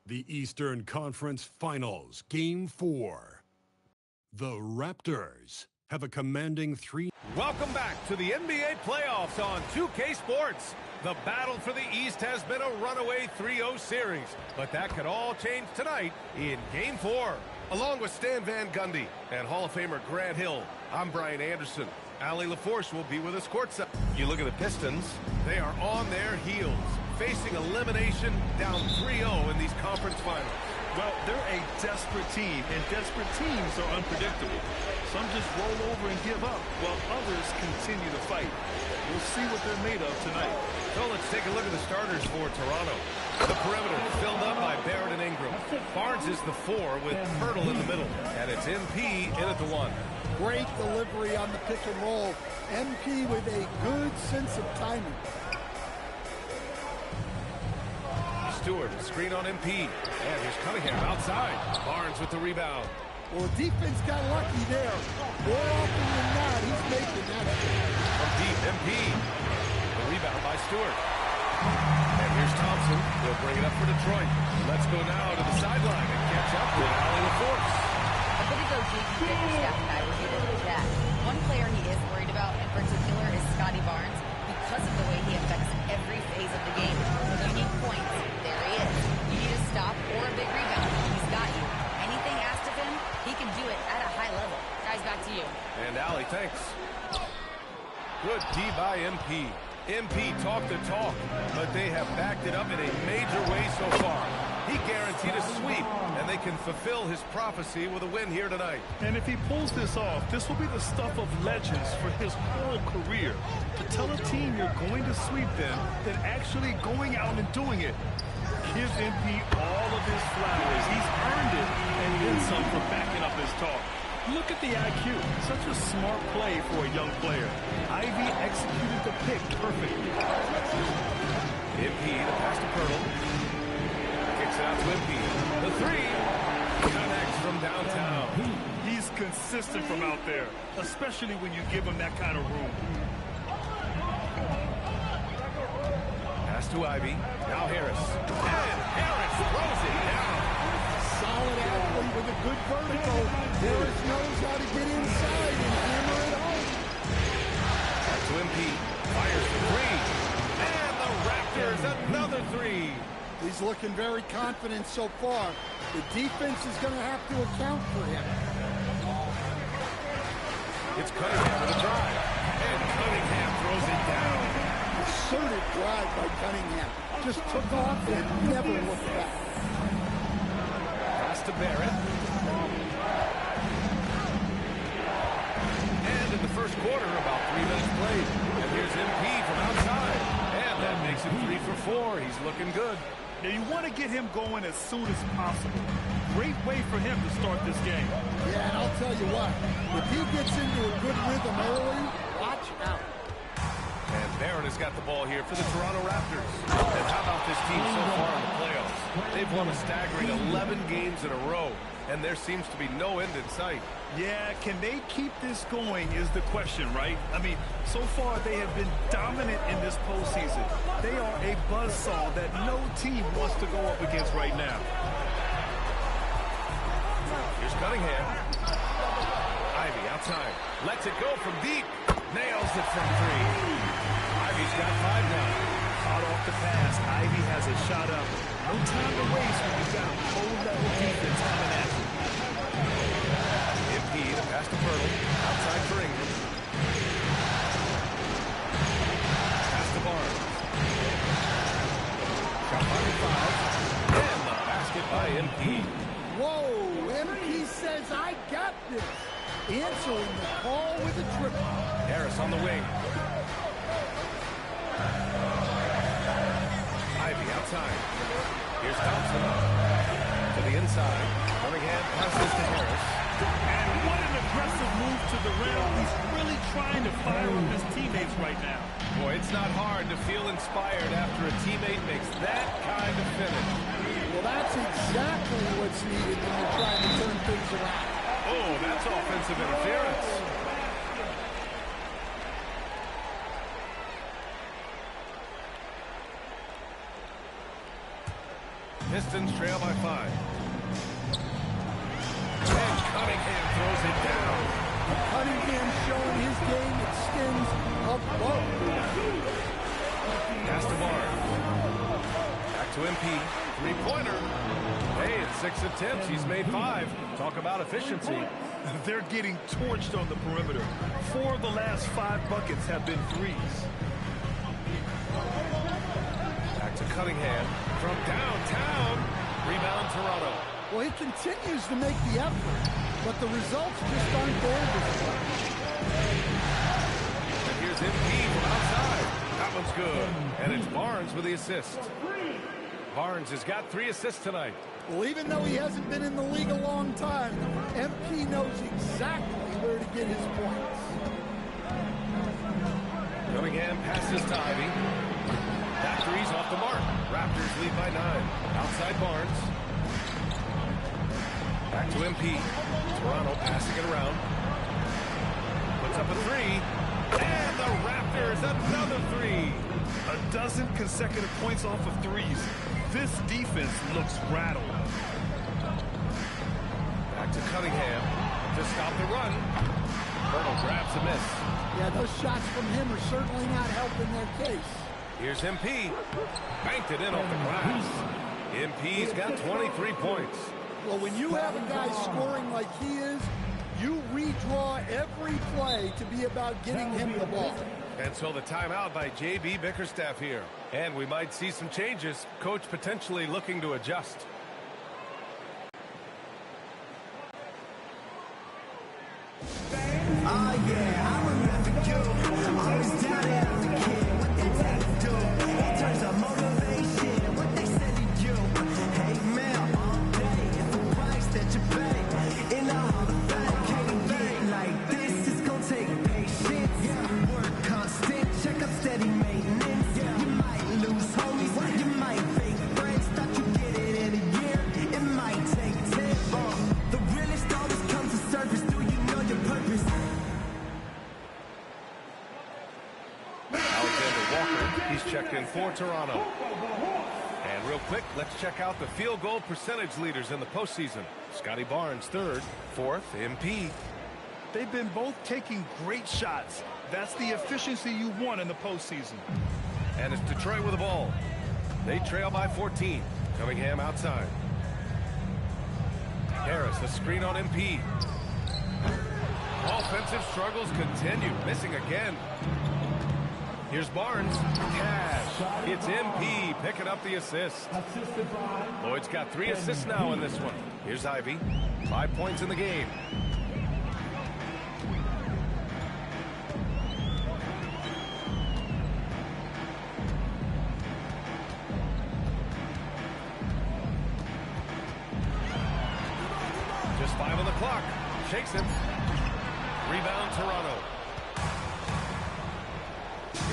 The Eastern Conference Finals, Game 4. The Raptors have a commanding 3. Welcome back to the NBA playoffs on 2K Sports. The battle for the East has been a runaway 3-0 series, but that could all change tonight in Game 4. Along with Stan Van Gundy and Hall of Famer Grant Hill, I'm Brian Anderson. Ali LaForce will be with us courtside. You look at the Pistons, they are on their heels, facing elimination down 3-0 in these conference finals. Well, they're a desperate team, and desperate teams are unpredictable. Some just roll over and give up, while others continue to fight. We'll see what they're made of tonight. So let's take a look at the starters for Toronto. The perimeter filled up by Barrett and Ingram. Barnes is the 4 with Pirtle in the middle, and it's MP in at the 1. Great delivery on the pick and roll. MP with a good sense of timing. Stewart, screen on MP. And here's Cunningham outside. Barnes with the rebound. Well, the defense got lucky there. More often than not, he's making that. From deep, MP. The rebound by Stewart. And here's Thompson. He'll bring it up for Detroit. Let's go now to the sideline and catch up with Ali LaForce. A bit ago, J.P. Bickerstaff and I were able to chat. One player he is worried about in particular is Scotty Barnes because of the way he affects every phase of the game. When you need points, there he is. You need a stop or a big rebound, he's got you. Anything asked of him, he can do it at a high level. Guys, back to you. And Ali, thanks. Good D by MP. MP talked the talk, but they have backed it up in a major way so far. He guaranteed a sweep, and they can fulfill his prophecy with a win here tonight. And if he pulls this off, this will be the stuff of legends for his whole career. To tell a team you're going to sweep them, then actually going out and doing it. Give MP all of his flowers. He's earned it, and then some for backing up his talk. Look at the IQ. Such a smart play for a young player. Ivy executed the pick perfectly. MP, the pass to Pirtle. Kicks it out to MP. The 3 connects from downtown. He's consistent from out there, especially when you give him that kind of room. Pass to Ivy. Now Harris. And Harris throws it down. Solid athlete with a good vertical. Harris knows how to get inside and hammer it home. Back to MP. Fires the 3. And the Raptors, another 3. He's looking very confident so far. The defense is going to have to account for him. It's Cunningham with a drive. And Cunningham throws it down. Assertive drive by Cunningham. Just took off and never looked back. Pass to Barrett. And in the first quarter, about 3 minutes played. And here's MP from outside. And that makes it 3 for 4. He's looking good. Now, you want to get him going as soon as possible. Great way for him to start this game. Yeah, and I'll tell you what, if he gets into a good rhythm early, watch out. And Barrett has got the ball here for the Toronto Raptors. And how about this team so far in the playoffs? They've won a staggering 11 games in a row, and there seems to be no end in sight. Yeah, can they keep this going is the question, right? I mean, so far they have been dominant in this postseason. They are a buzzsaw that no team wants to go up against right now. Here's Cunningham. Ivy outside. Lets it go from deep. Nails it from 3. Ivy's got 5 now. Hot off the pass. Ivy has a shot up. No time to waste when you've got a whole-level defense coming at you. MP, the pass to Pirtle. Outside for Ingram. Pass to Barnes. Shot 5. And the basket by MP. Whoa, MP says, I got this. Answering the call with a triple. Harris on the wing. Ivy outside. Here's Thompson. To the the inside. Cunningham passes to Harris. And what an aggressive move to the rim. He's really trying to fire up his teammates right now. Boy, it's not hard to feel inspired after a teammate makes that kind of finish. Well, that's exactly what's needed when you're trying to turn things around. Oh, that's offensive interference. Pistons trail by 5. And Cunningham throws it down. Cunningham showing his game extends up low. Pass to Barnes. Back to MP. Three-pointer. Hey, in 6 attempts, he's made 5. Talk about efficiency. They're getting torched on the perimeter. 4 of the last 5 buckets have been threes. Back to Cunningham. From downtown. Rebound Toronto. Well, he continues to make the effort, but the results just aren't there this time. And here's MP from outside. That one's good. And it's Barnes with the assist. Barnes has got 3 assists tonight. Well, even though he hasn't been in the league a long time, MP knows exactly where to get his points. Cunningham passes to Ivy. That three's off the mark. Raptors lead by 9. Outside Barnes. Back to MP. Toronto passing it around. Puts up a 3. And the Raptors another 3. A dozen consecutive points off of threes. This defense looks rattled. Back to Cunningham to stop the run. Hurdle grabs a miss. Yeah, those shots from him are certainly not helping their case. Here's MP. Banked it in off the glass. MP's got 23 points. Well, when you have a guy scoring like he is, you redraw every play to be about getting him the ball. And so the timeout by J.B. Bickerstaff here. And we might see some changes. Coach potentially looking to adjust. Oh yeah, I remember you. Always down there as a kid. What they tell you do? In terms of motivation, what they said to you. Hey man, all day, it's the price that you pay. In the Hall of Fame, can't get like this. It's gonna take patience. Work constant, check up steady maintenance. You might lose homies, you might fake friends. Thought you get it in a year, it might take 10. The realest always comes to surface. Do you know your purpose? Alexander Walker, he's checked in for Toronto. And real quick, let's check out the field goal percentage leaders in the postseason. Scotty Barnes, 3rd. 4th, MP. They've been both taking great shots. That's the efficiency you want in the postseason. And it's Detroit with the ball. They trail by 14. Cunningham outside. Harris, a screen on MP. Offensive struggles continue. Missing again. Here's Barnes. Cash. It's MP picking up the assist. Lloyd's got 3 assists now in this one. Here's Ivy. 5 points in the game. Just 5 on the clock. Shakes him. Rebound Toronto.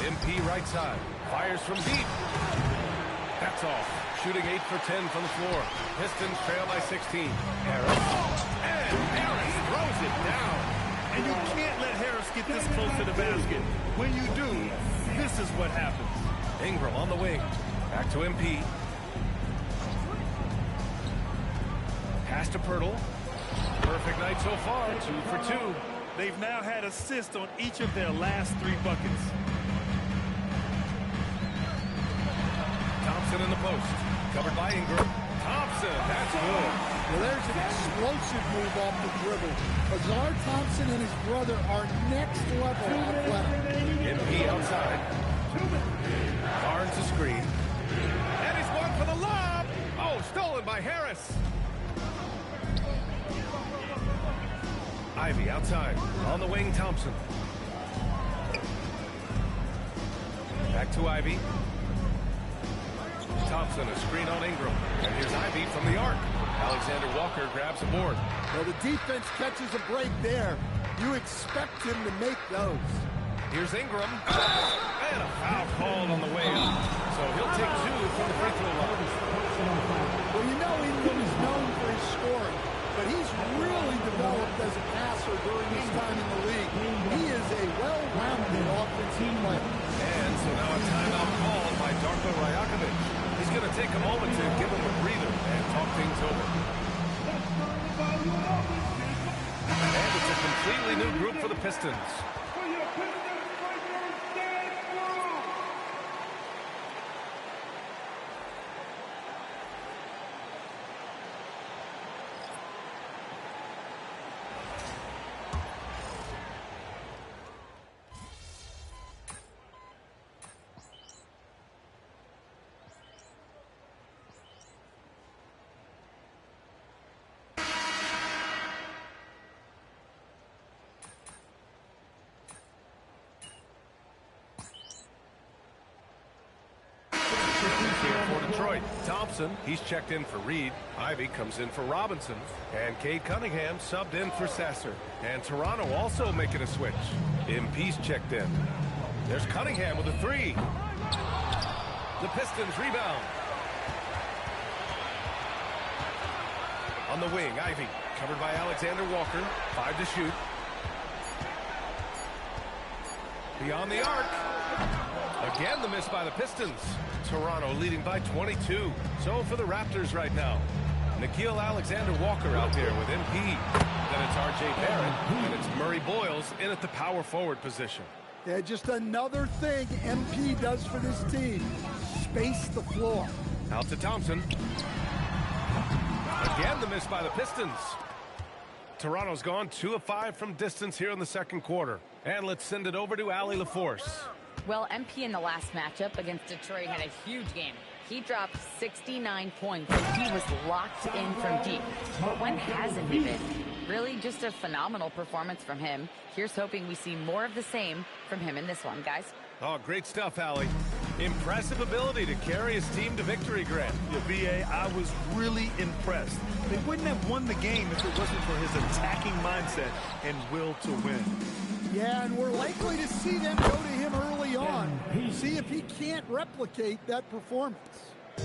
MP right side. Fires from deep. That's off. Shooting 8 for 10 from the floor. Pistons trail by 16. Harris. And Harris throws it down. And you can't let Harris get this close to the basket. When you do, this is what happens. Ingram on the wing. Back to MP. Pass to Pirtle. Perfect night so far. 2 for 2. They've now had assists on each of their last 3 buckets. Thompson in the post. Covered by Ingram. Thompson, that's good. Well, there's an explosive move off the dribble. Azar Thompson and his brother are next level athletic. MP outside. Barnes a screen. And he's one for the lob. Oh, stolen by Harris. Ivy outside. On the wing, Thompson. Back to Ivy. Thompson Thompson, a screen on Ingram. And here's Ivy from the arc. Alexander Walker grabs a board. Well, the defense catches a break there. You expect him to make those. Here's Ingram. And a foul called on the way up. So he'll take 2 from the free throw line. Well, you know Ingram is known for his scoring, but he's really developed as a passer during his time in the league. He is a well-rounded offensive player. And so now a timeout called by Darko Rajakovic. He's going to take a moment to give him a breather and talk things over. And it's a completely new group for the Pistons. Here for Detroit. Thompson, he's checked in for Reed. Ivy comes in for Robinson. And Cade Cunningham subbed in for Sasser. And Toronto also making a switch. MP's checked in. There's Cunningham with a 3. The Pistons rebound. On the wing, Ivy, covered by Alexander Walker. 5 to shoot. Beyond the arc. Again, the miss by the Pistons. Toronto leading by 22. So for the Raptors right now, Nickeil Alexander-Walker out there with MP. Then it's R.J. Barrett, and it's Murray Boyles in at the power forward position. Yeah, just another thing MP does for this team. Space the floor. Out to Thompson. Again, the miss by the Pistons. Toronto's gone 2 of 5 from distance here in the second quarter. And let's send it over to Allie LaForce. Well, MP in the last matchup against Detroit had a huge game. He dropped 69 points, and he was locked in from deep. But when hasn't he been? Really just a phenomenal performance from him. Here's hoping we see more of the same from him in this one, guys. Oh, great stuff, Allie. Impressive ability to carry his team to victory, Grant. Yeah, VA, I was really impressed. They wouldn't have won the game if it wasn't for his attacking mindset and will to win. Yeah, and we're likely to see them go to him early on. See if he can't replicate that performance.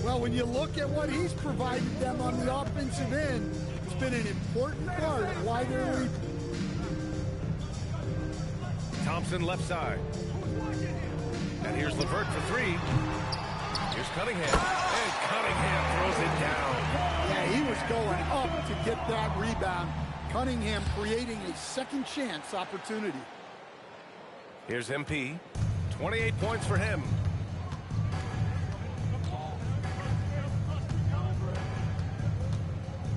Well, when you look at what he's provided them on the offensive end, it's been an important part of why they're leading. Thompson left side. And here's LeVert for 3. Here's Cunningham. And Cunningham throws it down. Yeah, he was going up to get that rebound. Cunningham creating a second chance opportunity. Here's MP. 28 points for him.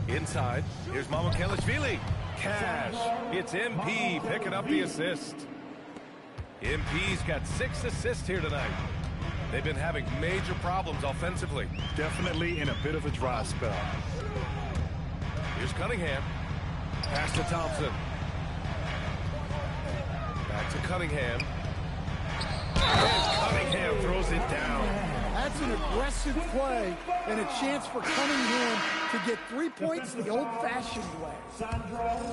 Inside. Here's Mamukelashvili. Cash. It's MP picking up the assist. MP's got 6 assists here tonight. They've been having major problems offensively. Definitely in a bit of a dry spell. Here's Cunningham. Pass to Thompson. Back to Cunningham. And Cunningham throws it down. That's an aggressive play and a chance for Cunningham to get 3 points the old-fashioned way.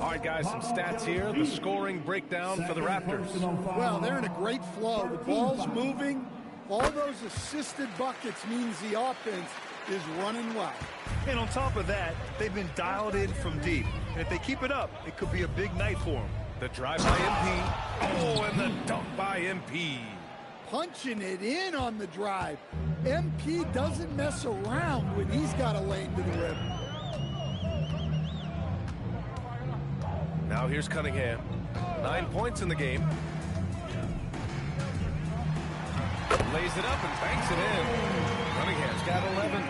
All right, guys, some stats here. The scoring breakdown for the Raptors. Well, they're in a great flow. The ball's moving. All those assisted buckets means the offense is running well. And on top of that, they've been dialed in from deep. And if they keep it up, it could be a big night for them. The drive by MP. Oh, and the dunk by MP. Punching it in on the drive. MP doesn't mess around when he's got a lane to the rim. Now here's Cunningham. 9 points in the game. Lays it up and banks it in. Cunningham's got 11.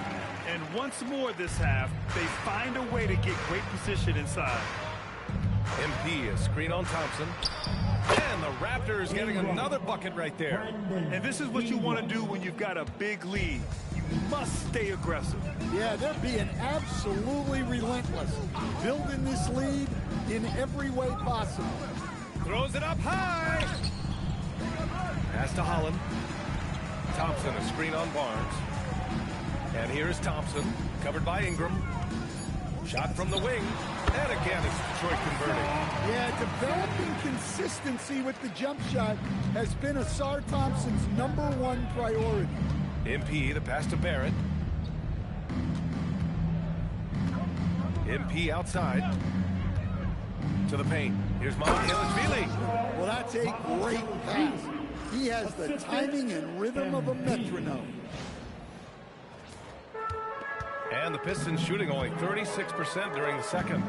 And once more this half, they find a way to get great position inside. MP, a screen on Thompson. And the Raptors getting another bucket right there. And this is what you want to do when you've got a big lead. You must stay aggressive. Yeah, they're being absolutely relentless. Building this lead in every way possible. Throws it up high. Pass to Holland. Thompson, a screen on Barnes. And here is Thompson, covered by Ingram. Shot from the wing, and again it's Detroit converting. Yeah, developing consistency with the jump shot has been Asar Thompson's #1 priority. MP, the pass to Barrett. MP outside to the paint. Here's Mohamed. Well, that's a great pass. He has the timing and rhythm of a metronome. And the Pistons shooting only 36% during the second.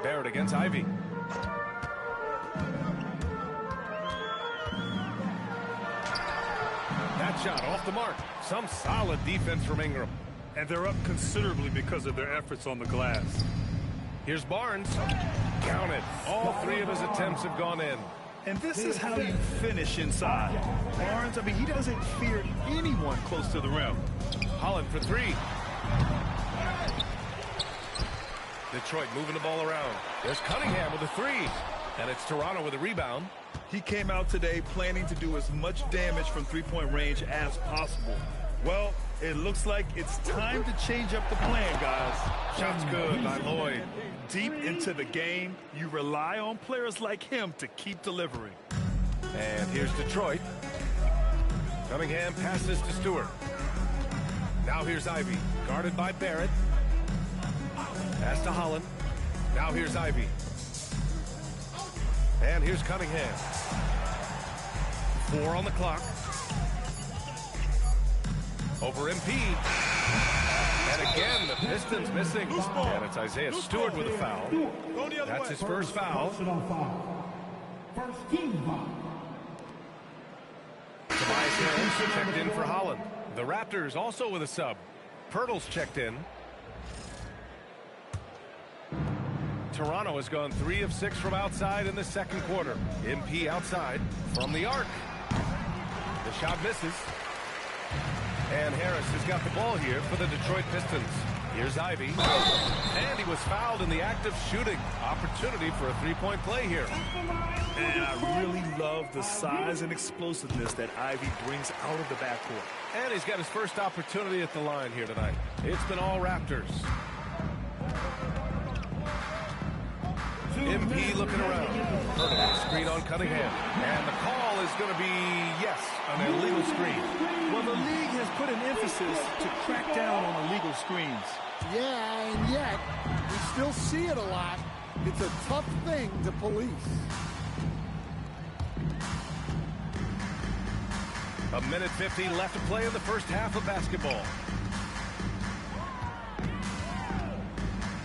Barrett against Ivy. That shot off the mark. Some solid defense from Ingram. And they're up considerably because of their efforts on the glass. Here's Barnes. Count it. All 3 of his attempts have gone in. And this is how you finish inside. Barnes, I mean, he doesn't fear anyone close to the rim. Holland for 3. Detroit moving the ball around. There's Cunningham with a 3. And it's Toronto with a rebound. He came out today planning to do as much damage from three-point range as possible. Well, it looks like it's time to change up the plan, guys. Shots good by Lloyd. Deep into the game, you rely on players like him to keep delivering. And here's Detroit. Cunningham passes to Stewart. Now here's Ivy, guarded by Barrett. Pass to Holland. Now here's Ivy. And here's Cunningham. 4 on the clock. Over MP. And again, the Pistons missing. And it's Isaiah Stewart with a foul. That's his first foul. First team foul. Tobias Harris checked in for Holland. The Raptors also with a sub. Pirtle's checked in. Toronto has gone 3 of 6 from outside in the second quarter. MP outside from the arc. The shot misses. And Harris has got the ball here for the Detroit Pistons. Here's Ivy. And he was fouled in the act of shooting. Opportunity for a 3-point play here. And I really love the size and explosiveness that Ivy brings out of the backcourt. And he's got his first opportunity at the line here tonight. It's been all Raptors. MP looking around. Screen on Cunningham. And the call is going to be, yes, an illegal screen. Well, the league has put an emphasis to crack down on illegal screens. Yeah, and yet, we still see it a lot. It's a tough thing to police. A minute 50 left to play in the first half of basketball.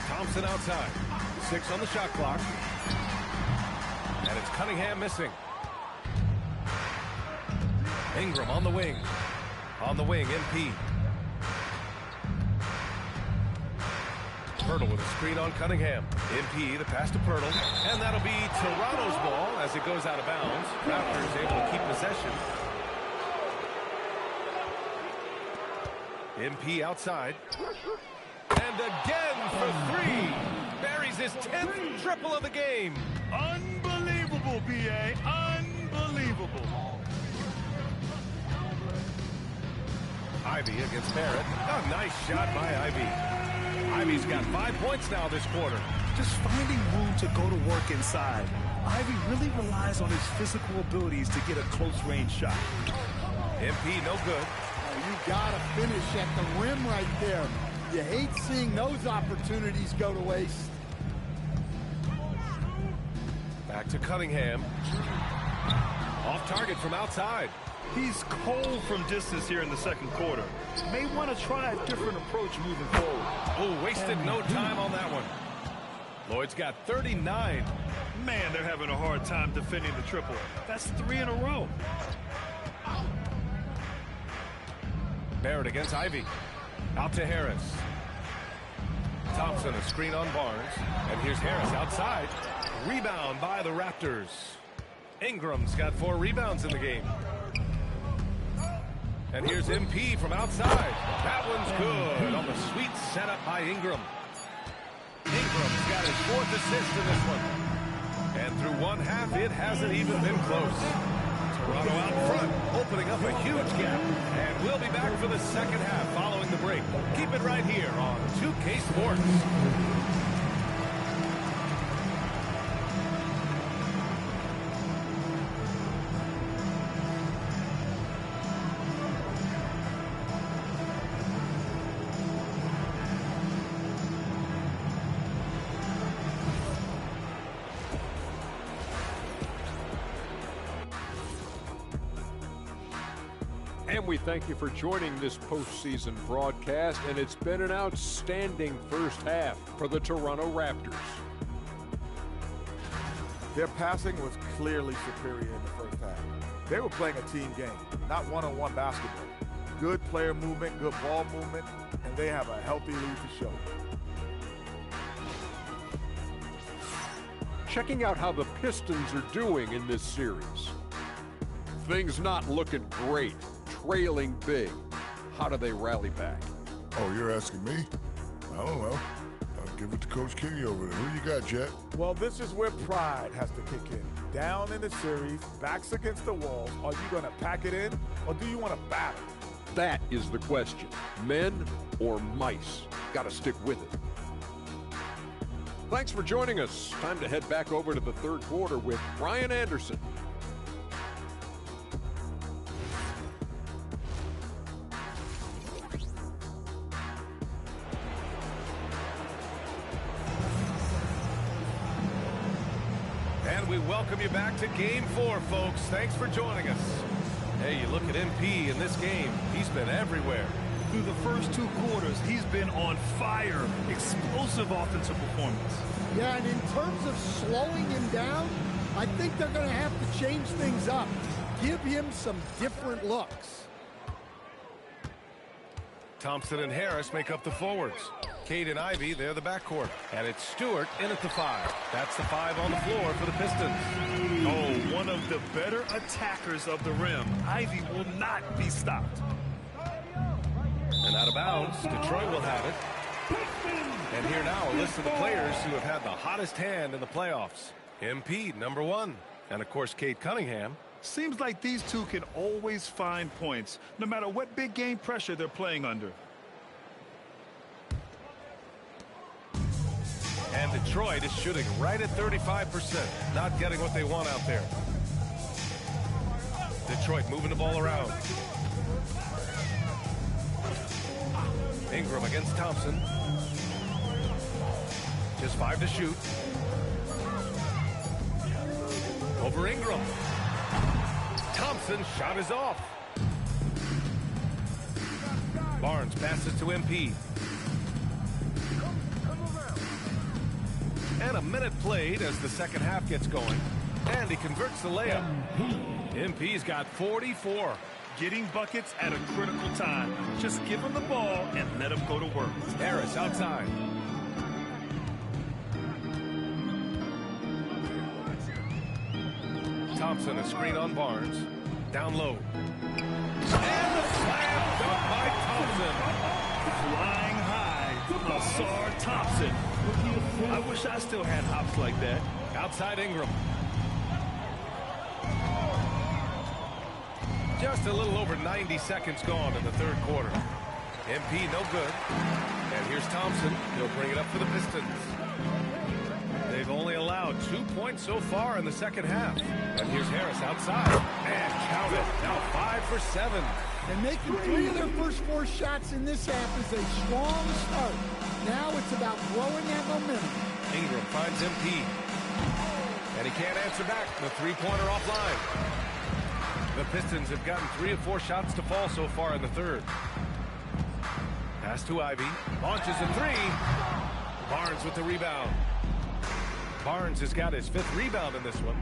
Thompson outside. 6 on the shot clock. And it's Cunningham missing. Ingram on the wing. On the wing, MP. Pirtle with a screen on Cunningham. MP, the pass to Pirtle. And that'll be Toronto's ball as it goes out of bounds. Raptors able to keep possession. MP outside. And again for 3. Buries his 10th triple of the game. Unbelievable, B.A. Unbelievable. Ivy against Barrett. A nice shot by Ivy. Ivy's got 5 points now this quarter. Just finding room to go to work inside. Ivy really relies on his physical abilities to get a close-range shot. MP no good. You gotta finish at the rim right there. You hate seeing those opportunities go to waste. Back to Cunningham. Off target from outside. He's cold from distance here in the second quarter. May want to try a different approach moving forward. Oh, wasted no time on that one. Lloyd's got 39. Man, they're having a hard time defending the triple. That's 3 in a row. Barrett against Ivy. Out to Harris. Thompson, a screen on Barnes. And here's Harris outside. Rebound by the Raptors. Ingram's got 4 rebounds in the game. And here's MP from outside. That one's good on the sweet setup by Ingram. Ingram's got his 4th assist in this one. And through one half, it hasn't even been close. Toronto out front, opening up a huge gap. for the second half following the break. Keep it right here on 2K Sports. And we thank you for joining this postseason broadcast, and it's been an outstanding first half for the Toronto Raptors. Their passing was clearly superior in the first half. They were playing a team game, not one-on-one basketball. Good player movement, good ball movement, and they have a healthy lead to show. Checking out how the Pistons are doing in this series. Things not looking great, trailing big. How do they rally back? Oh, you're asking me? I don't know. I'll give it to Coach Kenny over there. Who you got, Jet? Well, this is where pride has to kick in. Down in the series, backs against the walls. Are you going to pack it in, or do you want to battle? That is the question. Men or mice? Got to stick with it. Thanks for joining us. Time to head back over to the third quarter with Brian Anderson. And we welcome you back to Game 4, folks. Thanks for joining us. Hey, you look at MP in this game. He's been everywhere. Through the first 2 quarters, he's been on fire. Explosive offensive performance. Yeah, and in terms of slowing him down, I think they're going to have to change things up. Give him some different looks. Thompson and Harris make up the forwards. Cade and Ivy, they're the backcourt. And it's Stewart in at the 5. That's the 5 on the floor for the Pistons. Oh, one of the better attackers of the rim. Ivy will not be stopped. And out of bounds, Detroit will have it. And here now, a list of the players who have had the hottest hand in the playoffs. MP, number 1. And, of course, Cade Cunningham. Seems like these two can always find points, no matter what big game pressure they're playing under. And Detroit is shooting right at 35%. Not getting what they want out there. Detroit moving the ball around. Ingram against Thompson. Just 5 to shoot. Over Ingram. Thompson's shot is off. Barnes passes to MP. And a minute played as the second half gets going. And he converts the layup. MP's got 44. Getting buckets at a critical time. Just give him the ball and let him go to work. Harris outside. Thompson, a screen on Barnes. Down low. And the slam dunk by Thompson. Flying high, Asar Thompson. I wish I still had hops like that. Outside Ingram. Just a little over 90 seconds gone in the third quarter. MP no good. And here's Thompson. He'll bring it up for the Pistons. They've only allowed 2 points so far in the second half. And here's Harris outside. And count it. Now 5 for 7. And making 3 of their first 4 shots in this half is a strong start. Now it's about growing that momentum. Ingram finds MP. And he can't answer back. The three-pointer offline. The Pistons have gotten 3 of 4 shots to fall so far in the third. Pass to Ivy. Launches a 3. Barnes with the rebound. Barnes has got his 5th rebound in this one.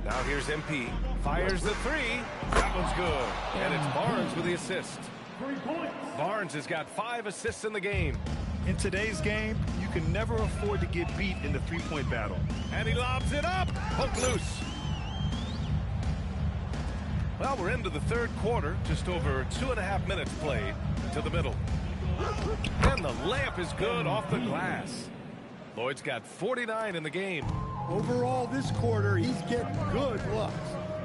Now here's MP. Fires the 3. That one's good. And it's Barnes with the assist. Barnes has got 5 assists in the game. In today's game, you can never afford to get beat in the three-point battle. And he lobs it up. Hook loose. Well, we're into the third quarter. Just over 2.5 minutes played to the middle. And the layup is good off the glass. Lloyd's got 49 in the game. Overall, this quarter, he's getting good looks,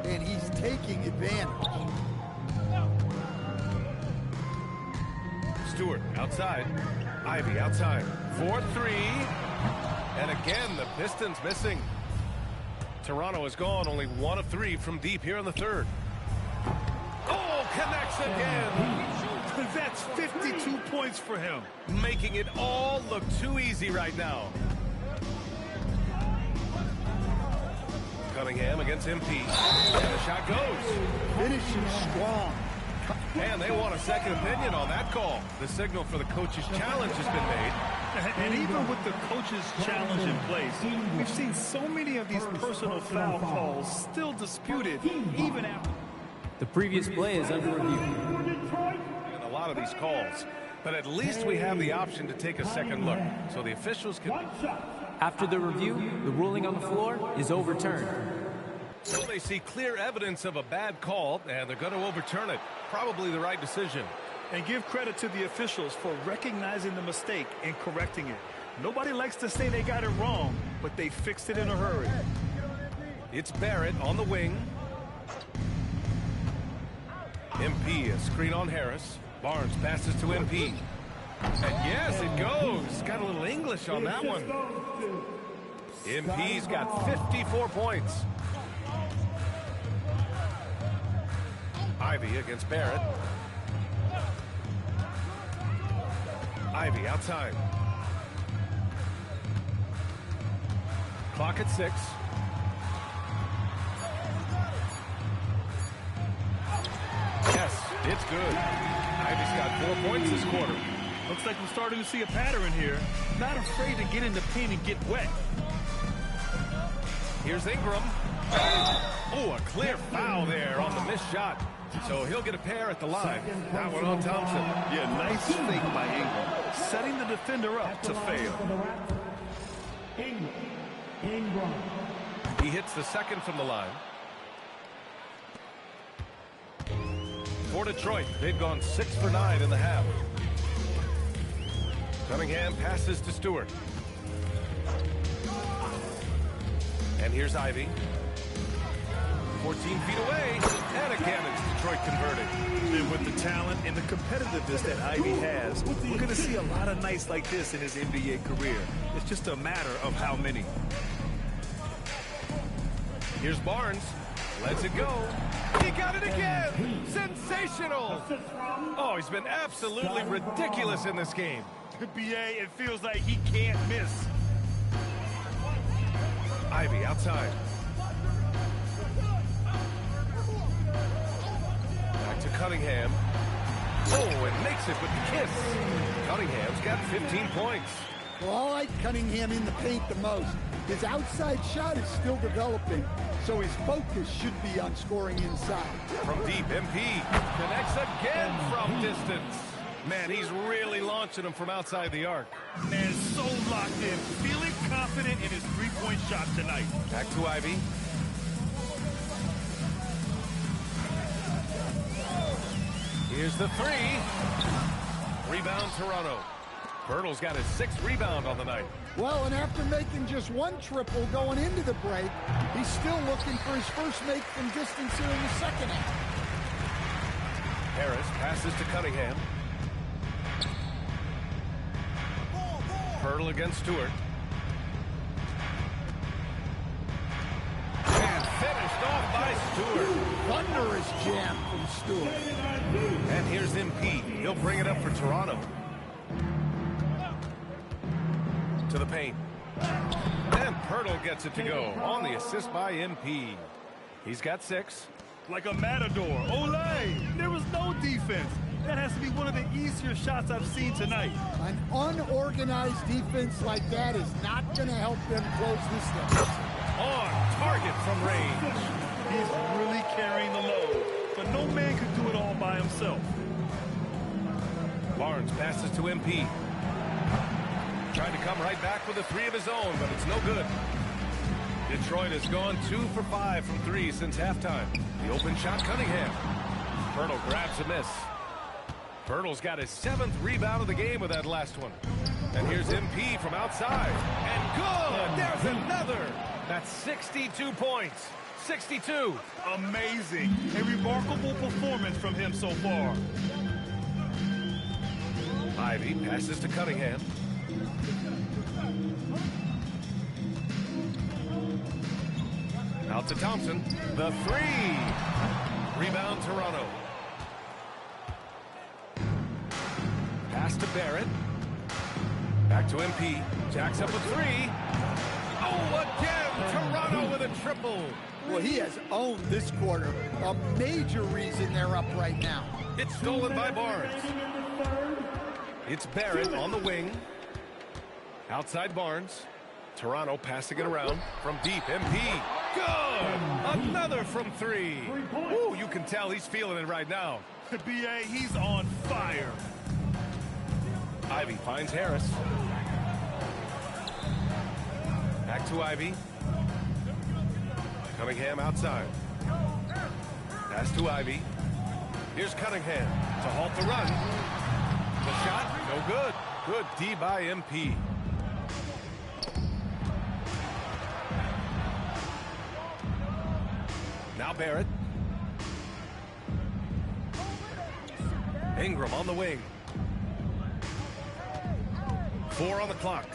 and he's taking advantage. Stewart outside. Ivy outside. 4-3. And again, the Pistons missing. Toronto has gone only 1 of 3 from deep here in the third. Oh, connects again. That's 52 points for him. Making it all look too easy right now. Cunningham against MP. And the shot goes. Finishing strong. And they want a second opinion on that call. The signal for the coach's challenge has been made. And even with the coach's challenge in place, we've seen so many of these personal foul calls still disputed even after. The previous play is under review. And a lot of these calls. But at least we have the option to take a second look. So the officials can... After the review, the ruling on the floor is overturned. So they see clear evidence of a bad call, and they're going to overturn it. Probably the right decision. And give credit to the officials for recognizing the mistake and correcting it. Nobody likes to say they got it wrong, but they fixed it in a hurry. It's Barrett on the wing. MP, a screen on Harris. Barnes passes to MP. And yes, it goes. Got a little English on that one. MP's got 54 points. Ivy against Barrett. Ivy outside. Clock at 6. Yes, it's good. Ivy's got 4 points this quarter. Looks like we're starting to see a pattern here. Not afraid to get in the paint and get wet. Here's Ingram. Oh, a clear foul there on the missed shot. So he'll get a pair at the line. That one on Thompson. Yeah, nice fake by Ingram. Setting the defender up to fail. Ingram. He hits the second from the line. For Detroit, they've gone 6 for 9 in the half. Cunningham passes to Stewart. And here's Ivy. 14 feet away. And again, it's Detroit converting. And with the talent and the competitiveness that Ivy has, we're going to see a lot of nights like this in his NBA career. It's just a matter of how many. Here's Barnes. Lets it go. He got it again. Sensational. Oh, he's been absolutely ridiculous in this game. BA, it feels like he can't miss. Ivy outside. Back to Cunningham. Oh, and makes it with the kiss. Cunningham's got 15 points. Well, I like Cunningham in the paint the most. His outside shot is still developing, so his focus should be on scoring inside. From deep, MP connects again from distance. Man, he's really launching him from outside the arc. Man, so locked in, feeling confident in his three-point shot tonight. Back to Ivy. Here's the three. Rebound, Toronto. Bertle's got his 6th rebound on the night. Well, and after making just 1 triple going into the break, he's still looking for his first make from distance here in the second half. Harris passes to Cunningham. Bertle against Stewart. And finished off by Stewart. Thunderous jam from Stewart. And here's MP. He'll bring it up for Toronto. To the paint. And Bertle gets it to go on the assist by MP. He's got 6. Like a matador. Olay! There was no defense. That has to be one of the easier shots I've seen tonight. An unorganized defense like that is not going to help them close this thing. On target from range. He's really carrying the load, but no man could do it all by himself. Barnes passes to MP. Trying to come right back with a 3 of his own, but it's no good. Detroit has gone 2 for 5 from 3 since halftime. The open shot, Cunningham. Bertle grabs a miss. Bertle's got his 7th rebound of the game with that last one. And here's MP from outside. And good! There's another! That's 62 points. 62. Amazing. A remarkable performance from him so far. Ivy passes to Cunningham. Out to Thompson. The three. Rebound Toronto. Pass to Barrett. Back to MP. Jacks up a three. Oh, again! Toronto with a triple. Well, he has owned this quarter. A major reason they're up right now. It's stolen by Barnes. It's Barrett on the wing. Outside Barnes. Toronto passing it around from deep. MP. Good! Another from three. Ooh, you can tell he's feeling it right now. B.A., he's on fire. Ivy finds Harris. Back to Ivy. Cunningham outside. Pass to Ivy. Here's Cunningham to halt the run. The shot, no good. Good D by MP. Now Barrett. Ingram on the wing. 4 on the clock.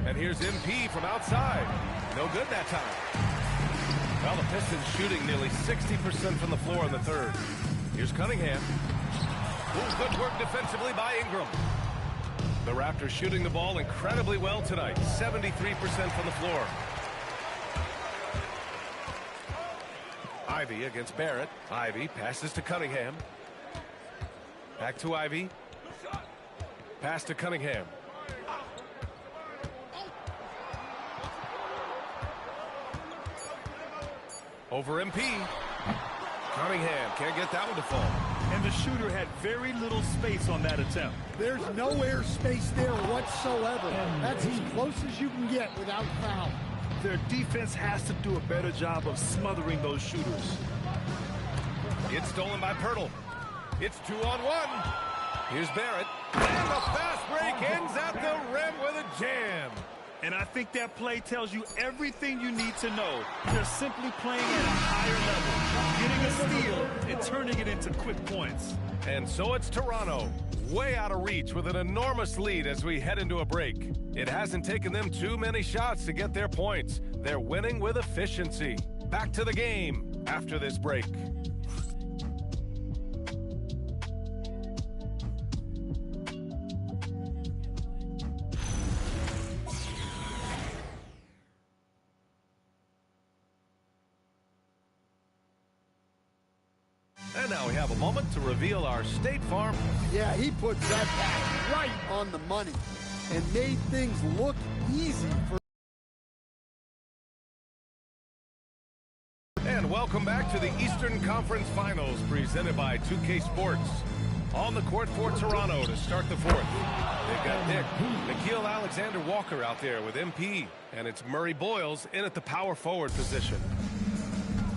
And here's MP from outside. No good that time. Well, the Pistons shooting nearly 60% from the floor in the third. Here's Cunningham. Ooh, good work defensively by Ingram. The Raptors shooting the ball incredibly well tonight. 73% from the floor. Ivy against Barrett. Ivy passes to Cunningham. Back to Ivy. Pass to Cunningham. Over MP. Cunningham can't get that one to fall. And the shooter had very little space on that attempt. There's no air space there whatsoever. That's as close as you can get without foul. Their defense has to do a better job of smothering those shooters. It's stolen by Pirtle. It's 2-on-1. Here's Barrett. And the fast break ends at the rim with a jam. And I think that play tells you everything you need to know. They're simply playing at a higher level, getting a steal and turning it into quick points. And so it's Toronto, way out of reach with an enormous lead as we head into a break. It hasn't taken them too many shots to get their points. They're winning with efficiency. Back to the game after this break. And now we have a moment to reveal our State Farm. Yeah, he puts that back right on the money and made things look easy for. And welcome back to the Eastern Conference Finals presented by 2K Sports. On the court for Toronto to start the fourth. They've got Nickeil Alexander-Walker out there with MP. And it's Murray Boyles in at the power forward position.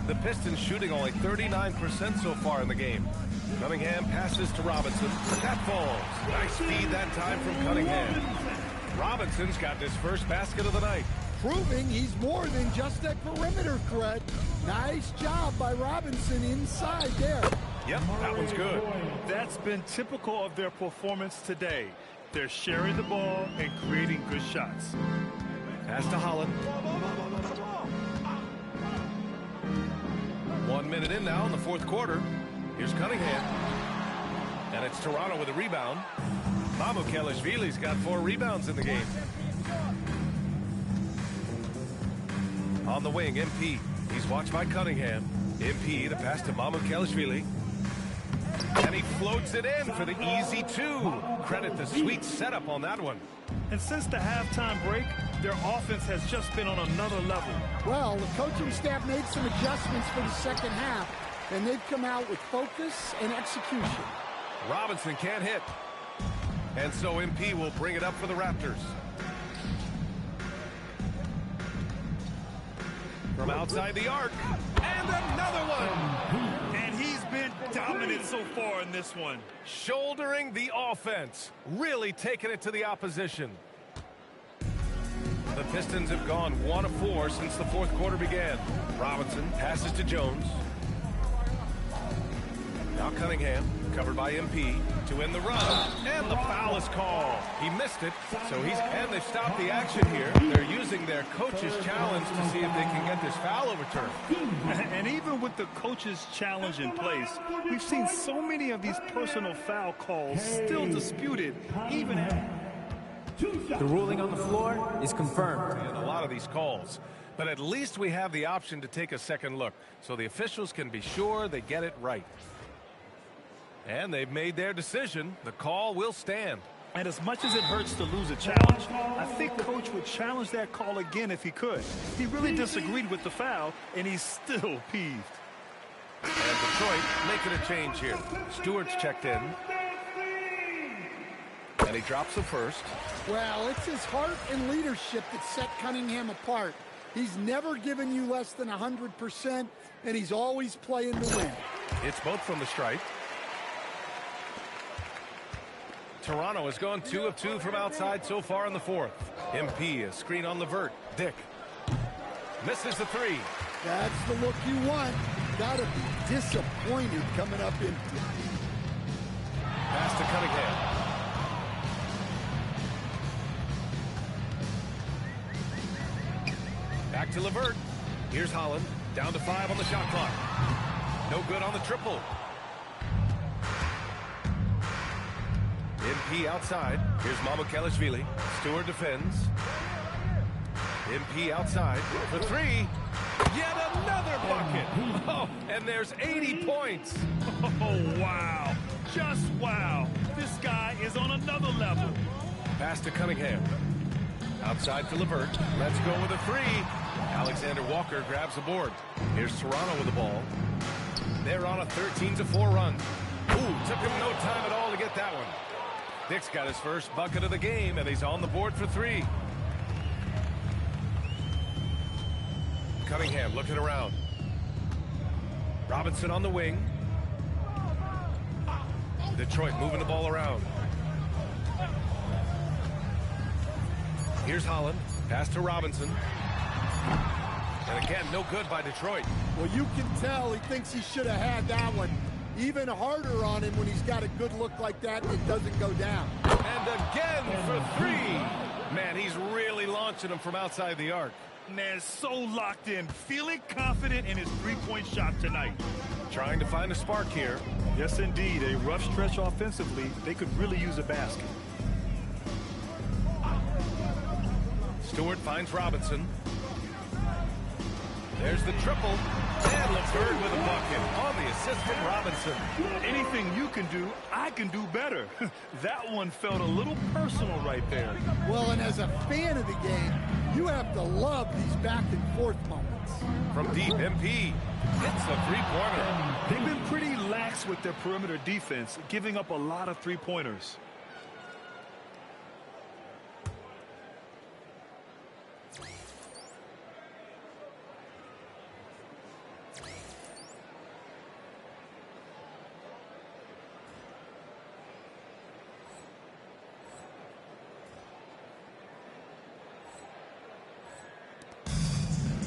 The Pistons shooting only 39% so far in the game. Cunningham passes to Robinson. That falls. Nice feed that time from Cunningham. Robinson's got his first basket of the night. Proving he's more than just a perimeter threat. Nice job by Robinson inside there. Yep, that one's good. That's been typical of their performance today. They're sharing the ball and creating good shots. Pass to Holland. 1 minute in now in the fourth quarter. Here's Cunningham. And it's Toronto with a rebound. Mamukelashvili's got 4 rebounds in the game. On the wing, MP. He's watched by Cunningham. MP to pass to Mamukelashvili. And he floats it in for the easy 2. Credit the sweet setup on that one. And since the halftime break, their offense has just been on another level. Well, the coaching staff made some adjustments for the second half, and they've come out with focus and execution. Robinson can't hit. And so MP will bring it up for the Raptors. From outside the arc. And another one. And he's been dominant so far in this one. Shouldering the offense. Really taking it to the opposition. The Pistons have gone 1 of 4 since the fourth quarter began. Robinson passes to Jones. Now Cunningham. Covered by MP to end the run, and the foul is called. He missed it, so and they've stopped the action here. They're using their coach's challenge to see if they can get this foul overturned. And even with the coach's challenge in place, we've seen so many of these personal foul calls still disputed, even at... The ruling on the floor is confirmed. And a lot of these calls. But at least we have the option to take a second look, so the officials can be sure they get it right. And they've made their decision. The call will stand. And as much as it hurts to lose a challenge, I think Coach would challenge that call again if he could. He really disagreed with the foul, and he's still peeved. And Detroit making a change here. Stewart's checked in. And he drops the first. Well, it's his heart and leadership that set Cunningham apart. He's never given you less than 100%, and he's always playing to win. It's both from the stripe. Toronto has gone 2 of 2 from outside so far in the fourth. MP, a screen on Levert. Dick misses the three. That's the look you want. Gotta be disappointed coming up empty. Pass to Cunningham. Back to Levert. Here's Holland. Down to 5 on the shot clock. No good on the triple. MP outside. Here's Mamukelashvili. Stewart defends. MP outside for 3. Yet another bucket. Oh, and there's 80 points. Oh, wow. Just wow. This guy is on another level. Pass to Cunningham. Outside for Levert. Let's go with a 3. Alexander Walker grabs the board. Here's Toronto with the ball. They're on a 13-4 run. Ooh, took him no time at all to get that one. Dick's got his first bucket of the game, and he's on the board for 3. Cunningham looking around. Robinson on the wing. Detroit moving the ball around. Here's Holland. Pass to Robinson. And again, no good by Detroit. Well, you can tell he thinks he should have had that one. Even harder on him when he's got a good look like that and it doesn't go down. And again for 3. Man, he's really launching him from outside the arc. Man, so locked in, feeling confident in his three-point shot tonight. Trying to find a spark here. Yes, indeed. A rough stretch offensively. They could really use a basket. Stewart finds Robinson. There's the triple. And Levert with a bucket on the assist from Robinson. Anything you can do, I can do better. That one felt a little personal right there. Well, and as a fan of the game, you have to love these back and forth moments. From deep, MP hits a three-pointer. They've been pretty lax with their perimeter defense, giving up a lot of three-pointers.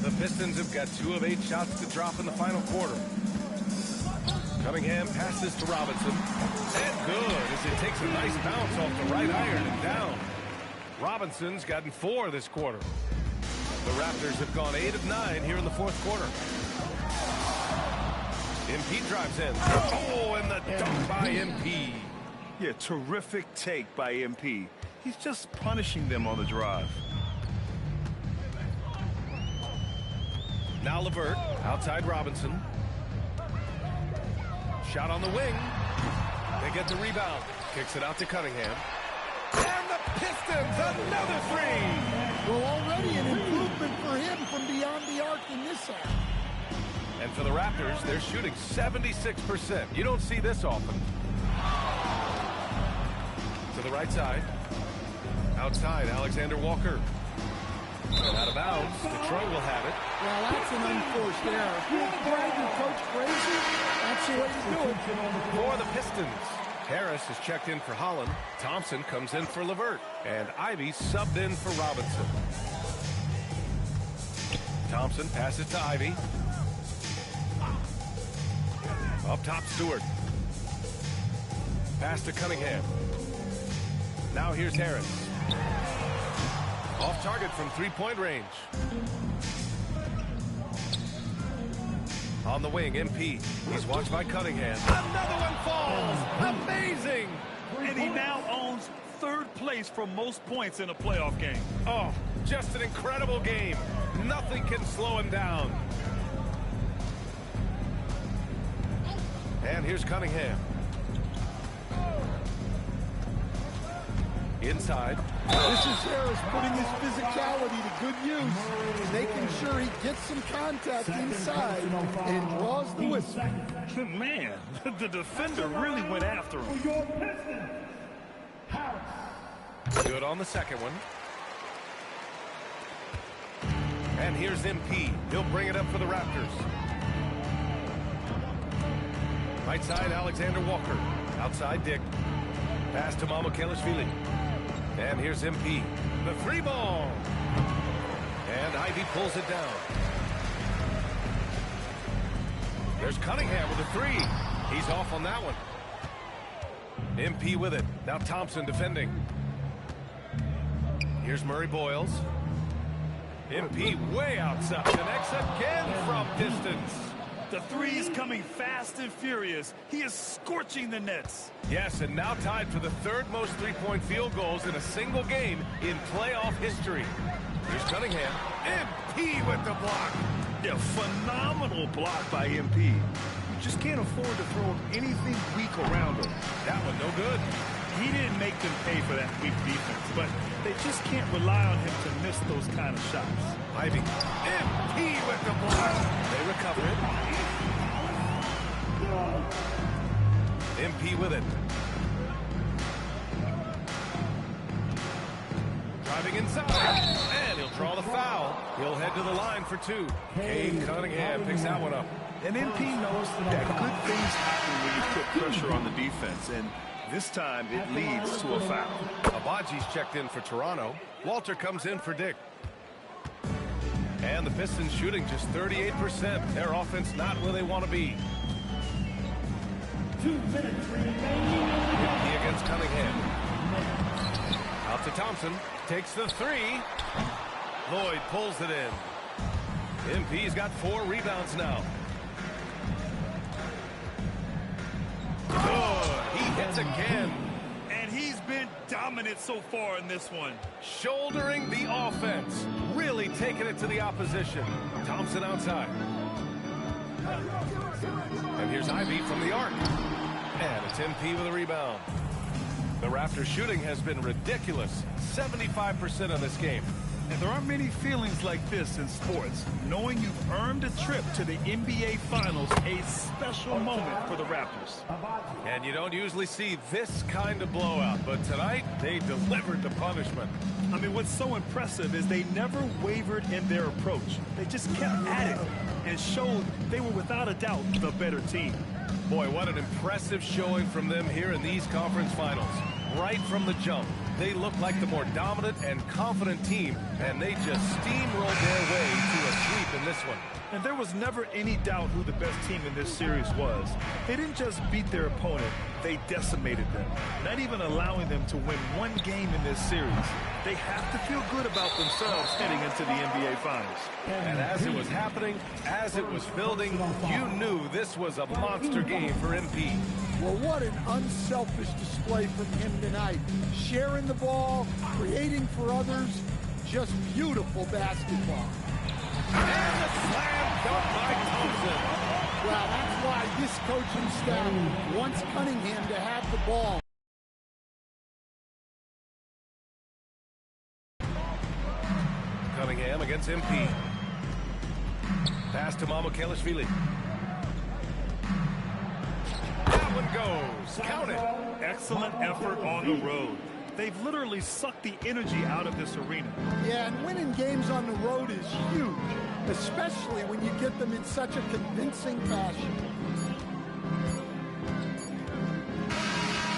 The Pistons have got 2 of 8 shots to drop in the final quarter. Cunningham passes to Robinson. And good as it takes a nice bounce off the right iron and down. Robinson's gotten 4 this quarter. The Raptors have gone 8 of 9 here in the fourth quarter. MP drives in. Oh, and the dunk by MP. Yeah, terrific take by MP. He's just punishing them on the drive. Now Levert, outside Robinson. Shot on the wing. They get the rebound. Kicks it out to Cunningham. And the Pistons, another 3. Well, already an improvement for him from beyond the arc in this half. And for the Raptors, they're shooting 76%. You don't see this often. To the right side. Outside, Alexander Walker. And out of bounds, Detroit will have it. Well, that's an unforced error. If you drive your coach crazy, that's the way to do it. For the Pistons, Harris is checked in for Holland. Thompson comes in for Levert. And Ivy subbed in for Robinson. Thompson passes to Ivy. Up top, Stewart. Pass to Cunningham. Now here's Harris. Off target from three-point range. On the wing, MP. He's watched by Cunningham. Another one falls. Amazing. And he now owns third place for most points in a playoff game. Oh, just an incredible game. Nothing can slow him down. And here's Cunningham. Inside. This is Harris putting his physicality to good use, making sure he gets some contact inside and draws the whistle. Man, the defender really went after him. Good on the second one. And here's MP. He'll bring it up for the Raptors. Right side, Alexander Walker. Outside, Dick. Pass to Mamukelashvili. And here's MP. The free ball. And Ivy pulls it down. There's Cunningham with a three. He's off on that one. MP with it. Now Thompson defending. Here's Murray Boyles. MP way outside. Connects again from distance. The three's coming fast and furious. He is scorching the nets. Yes, and now tied for the third most three-point field goals in a single game in playoff history. Here's Cunningham. MP with the block. Yeah, phenomenal block by MP. You just can't afford to throw anything weak around him. That one no good. He didn't make them pay for that weak defense, but they just can't rely on him to miss those kind of shots. Ivy. MP with the block. They recover it. MP with it. Driving inside. And he'll draw the foul. He'll head to the line for two. Cade Cunningham picks that one up. And MP knows that good things happen when you put pressure on the defense, and this time it leads to a foul. Abaji's checked in for Toronto. Walter comes in for Dick. And the Pistons shooting just 38%. Their offense not where they want to be. 2 minutes remaining. He against Cunningham. Out to Thompson. Takes the three. Lloyd pulls it in. MP's got 4 rebounds now. Good. He hits again. And he's been dominant so far in this one. Shouldering the offense. Really taking it to the opposition. Thompson outside. And here's Ivy from the arc. And it's MP with a rebound. The Raptors shooting has been ridiculous. 75% in this game. And there aren't many feelings like this in sports. Knowing you've earned a trip to the NBA Finals, a special moment for the Raptors. And you don't usually see this kind of blowout, but tonight they delivered the punishment. I mean, what's so impressive is they never wavered in their approach. They just kept at it and showed they were without a doubt the better team. Boy, what an impressive showing from them here in these conference finals. Right from the jump, they look like the more dominant and confident team, and they just steamrolled their way to a sweep in this one. And there was never any doubt who the best team in this series was. They didn't just beat their opponent, they decimated them, not even allowing them to win one game in this series. They have to feel good about themselves heading into the NBA Finals. And as it was happening, as it was building, you knew this was a monster game for MP. Well, what an unselfish display from him tonight. Sharing the ball, creating for others, just beautiful basketball. And the slam dunk by Thompson. Well, that's why this coaching staff wants Cunningham to have the ball. Cunningham against MP. Pass to Mamukelashvili. That one goes. Count it. Excellent effort on the road. They've literally sucked the energy out of this arena. Yeah, and winning games on the road is huge, especially when you get them in such a convincing fashion.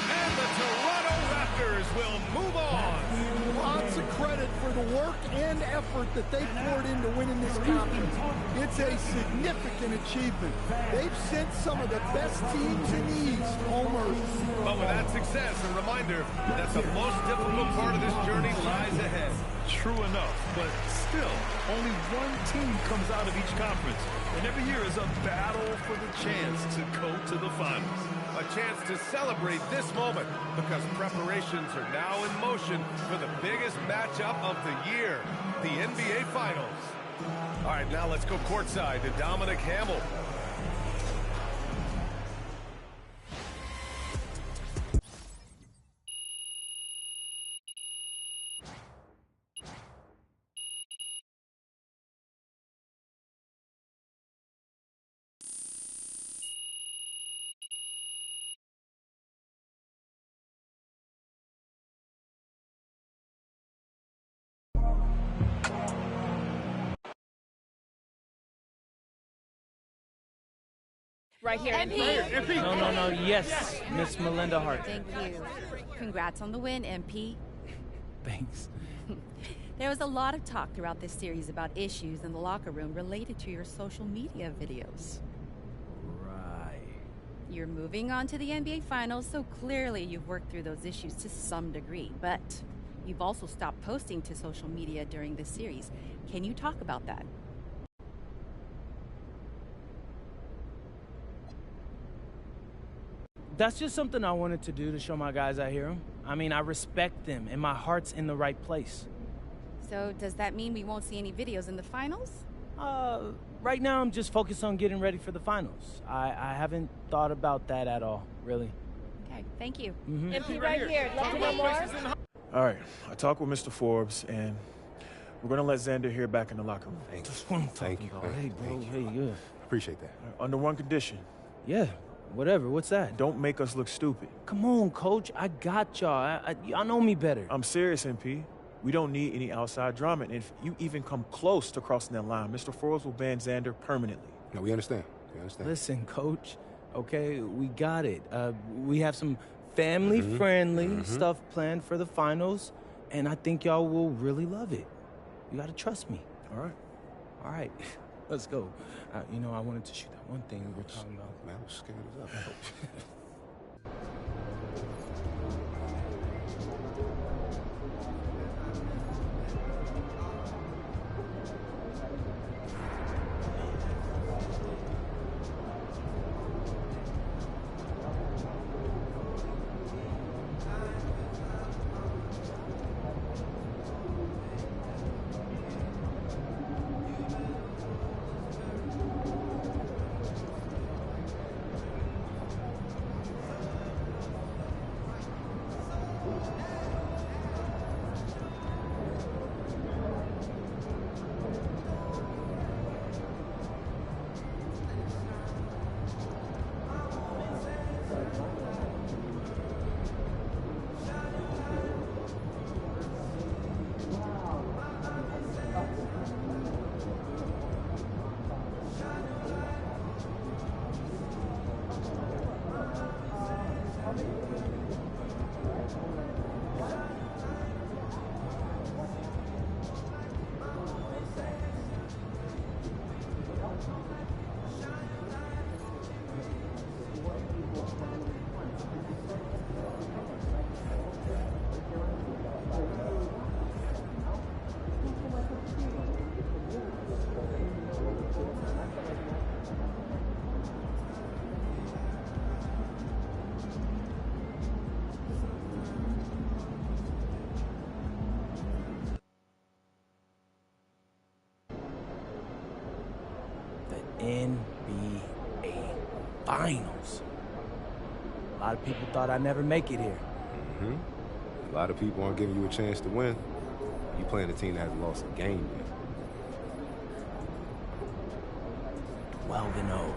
And the Toronto Raptors will move on. Lots of credit for the work and effort that they poured into winning this conference. It's a significant achievement. They've sent some of the best teams in the East home early. But with that success, a reminder that the most difficult part of this journey lies ahead. True enough, but still, only one team comes out of each conference, and every year is a battle for the chance to go to the finals. A chance to celebrate this moment because preparations are now in motion for the biggest matchup of the year, the NBA Finals. All right, now let's go courtside to Dominic Hamill. Right here. MP. No. Yes, Miss Melinda Hart. Thank you. Congrats on the win, MP. Thanks. There was a lot of talk throughout this series about issues in the locker room related to your social media videos. Right. You're moving on to the NBA Finals, so clearly you've worked through those issues to some degree, but you've also stopped posting to social media during this series. Can you talk about that? That's just something I wanted to do to show my guys I hear them. I mean, I respect them, and my heart's in the right place. So does that mean we won't see any videos in the finals? Right now I'm just focused on getting ready for the finals. I haven't thought about that at all, really. Okay, thank you. MP right here. Love to know more. All right, I talked with Mr. Forbes, and we're gonna let Xander here back in the locker room. That's what I'm talking about. Hey, bro, hey, good. Appreciate that. Under one condition. Yeah, whatever. What's that? Don't make us look stupid. Come on, Coach. I got y'all. Y'all know me better. I'm serious, MP. We don't need any outside drama, and if you even come close to crossing that line, Mr. Forbes will ban Xander permanently. No, we understand. We understand. Listen, Coach, okay, we got it. We have some family-friendly stuff planned for the finals, and I think y'all will really love it. You gotta trust me. All right. Let's go. You know, I wanted to shoot that one thing we were talking about. Man, I'm scared as up. NBA Finals. A lot of people thought I'd never make it here. A lot of people aren't giving you a chance to win. You playing a team that hasn't lost a game yet. 12-0.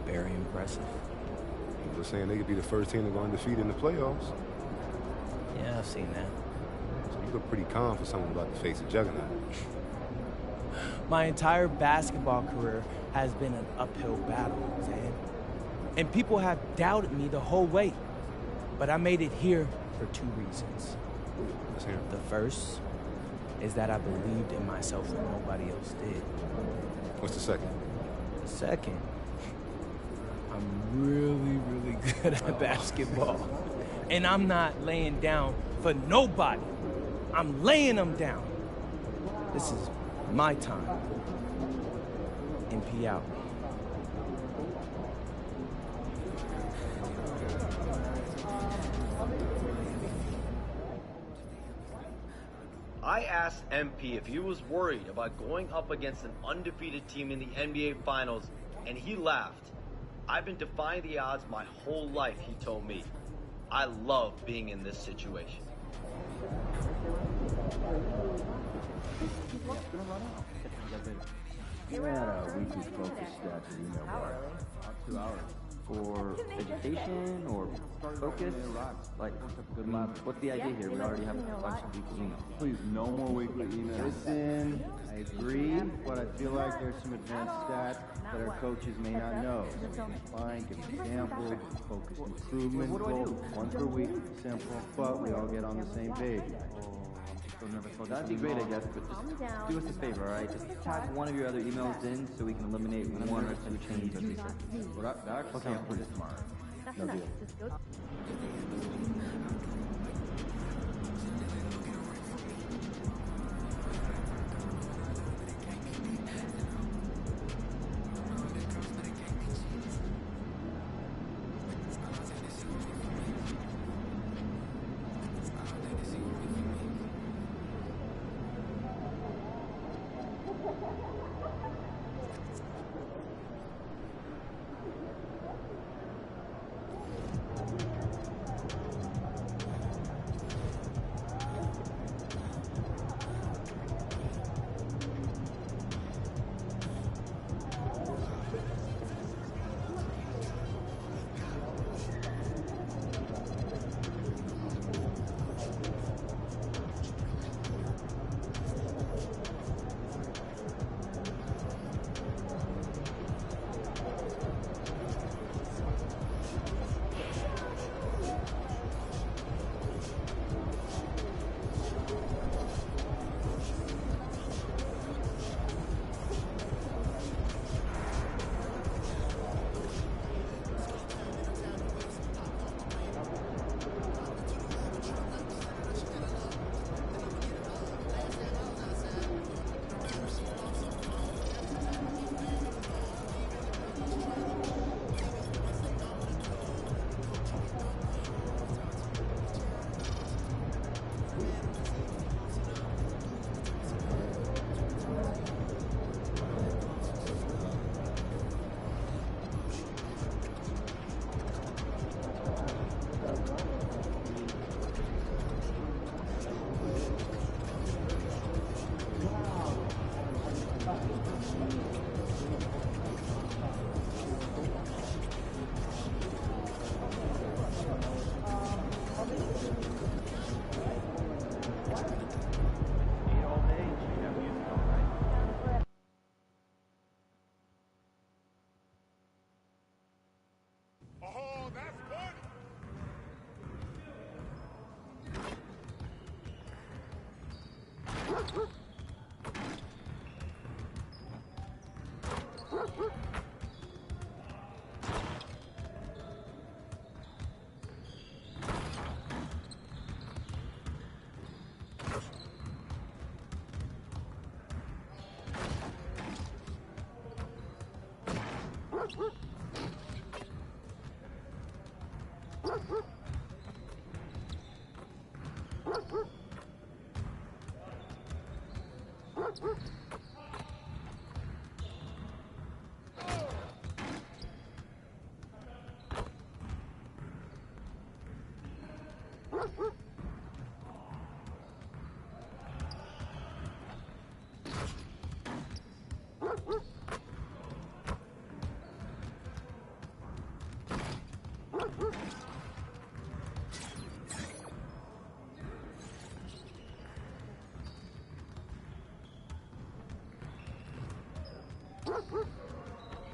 Very impressive. People are saying they could be the first team to go undefeated in the playoffs. Yeah, I've seen that. So you look pretty calm for someone about to face a juggernaut. My entire basketball career has been an uphill battle, Zan. And people have doubted me the whole way. But I made it here for 2 reasons. Let's hear it. The first is that I believed in myself when nobody else did. What's the second? The second, I'm really, really good at basketball. And I'm not laying down for nobody. I'm laying them down. This is my time. MP out. I asked MP if he was worried about going up against an undefeated team in the NBA Finals, and he laughed. I've been defying the odds my whole life, he told me. I love being in this situation. You had a weekly focus stats and email bar. 2 hours. For education or focus? Like, what's the idea here? We already have a bunch of weekly emails. Please, no more weekly emails. Listen, I agree, but I feel like there's some advanced stats that our coaches may not know. Fine, give an example, focused improvement goal, 1 per week, simple, but we all get on the same page. That'd be great, I guess, but just do us a favor, all right? Just tag one of your other emails in so we can eliminate 1 or 2 chains at least. Okay, I'll put it tomorrow. No deal.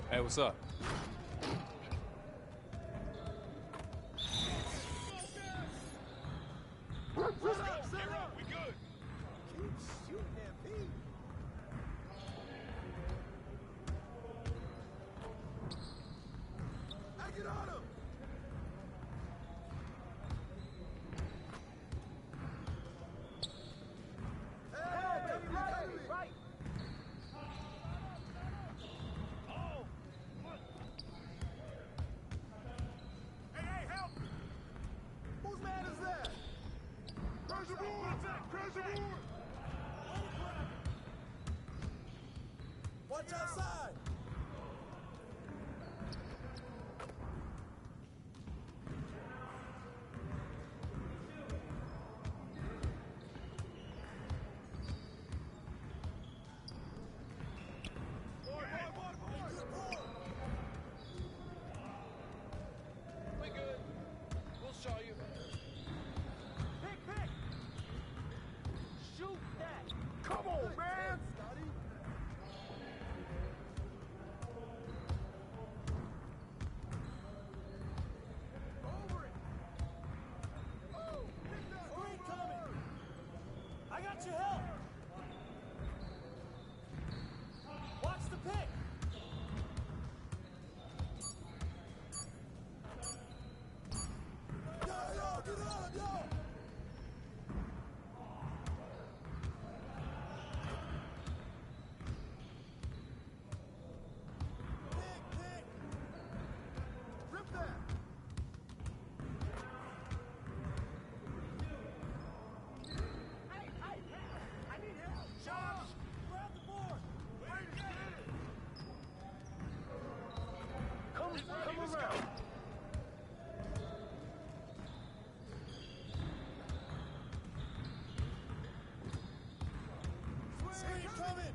Hey, what's up? We good. Keep shooting that Pete. I get on him. Right. Oh. Hey, help! Whose man is that? Crash the board! Crash the board! Watch outside. We good. We'll show you. Pick! Shoot that! Come on, man! Scotty. Over it! Oh! Screen coming! I got your help! Watch the pick! Yo, get on him, yo! Pick! Rip that! Hey! I need help! Josh! Grab the board! Wait a minute! Come around! Screen coming!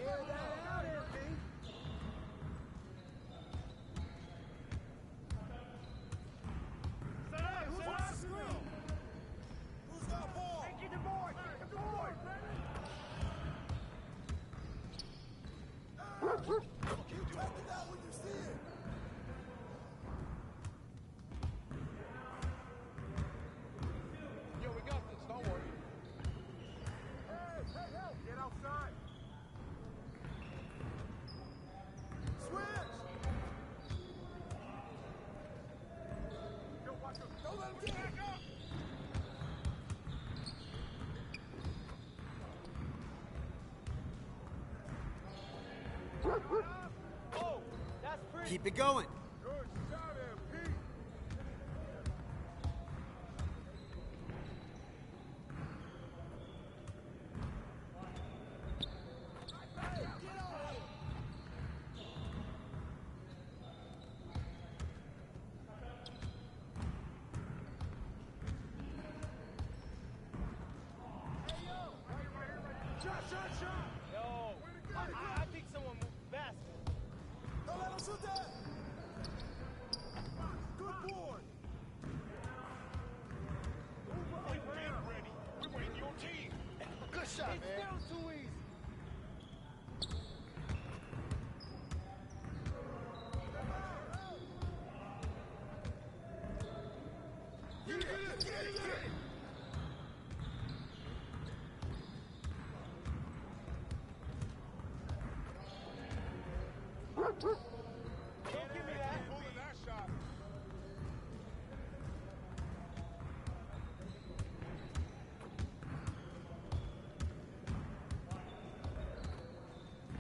Air that out, MP! Watch the screen! Who's got ball? Hey, get the board! Get the board! You track it down when you see it! Yo, we got this, don't worry. Hey, help! Get outside! Switch! Yo, watch him! Don't let him get it! Back up! Oh, that's pretty. Keep it going! Good shot, MP. Shot! Yo, I think someone moved fast. Don't let him shoot that! Good board! Get ready. We're waiting your team. Good shot, man. It's still too easy. Get it! Don't give me that. Pulling that shot.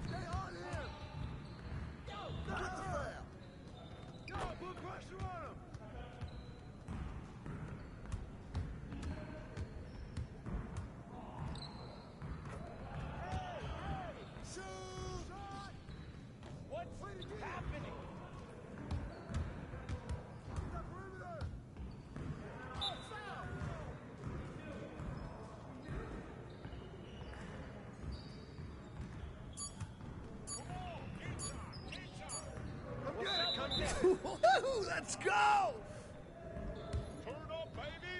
Stay on him! Get the foul! Yo, put pressure on him. Shoot! What's happening? The perimeter! Oh, foul! Let's go! Turn up, baby!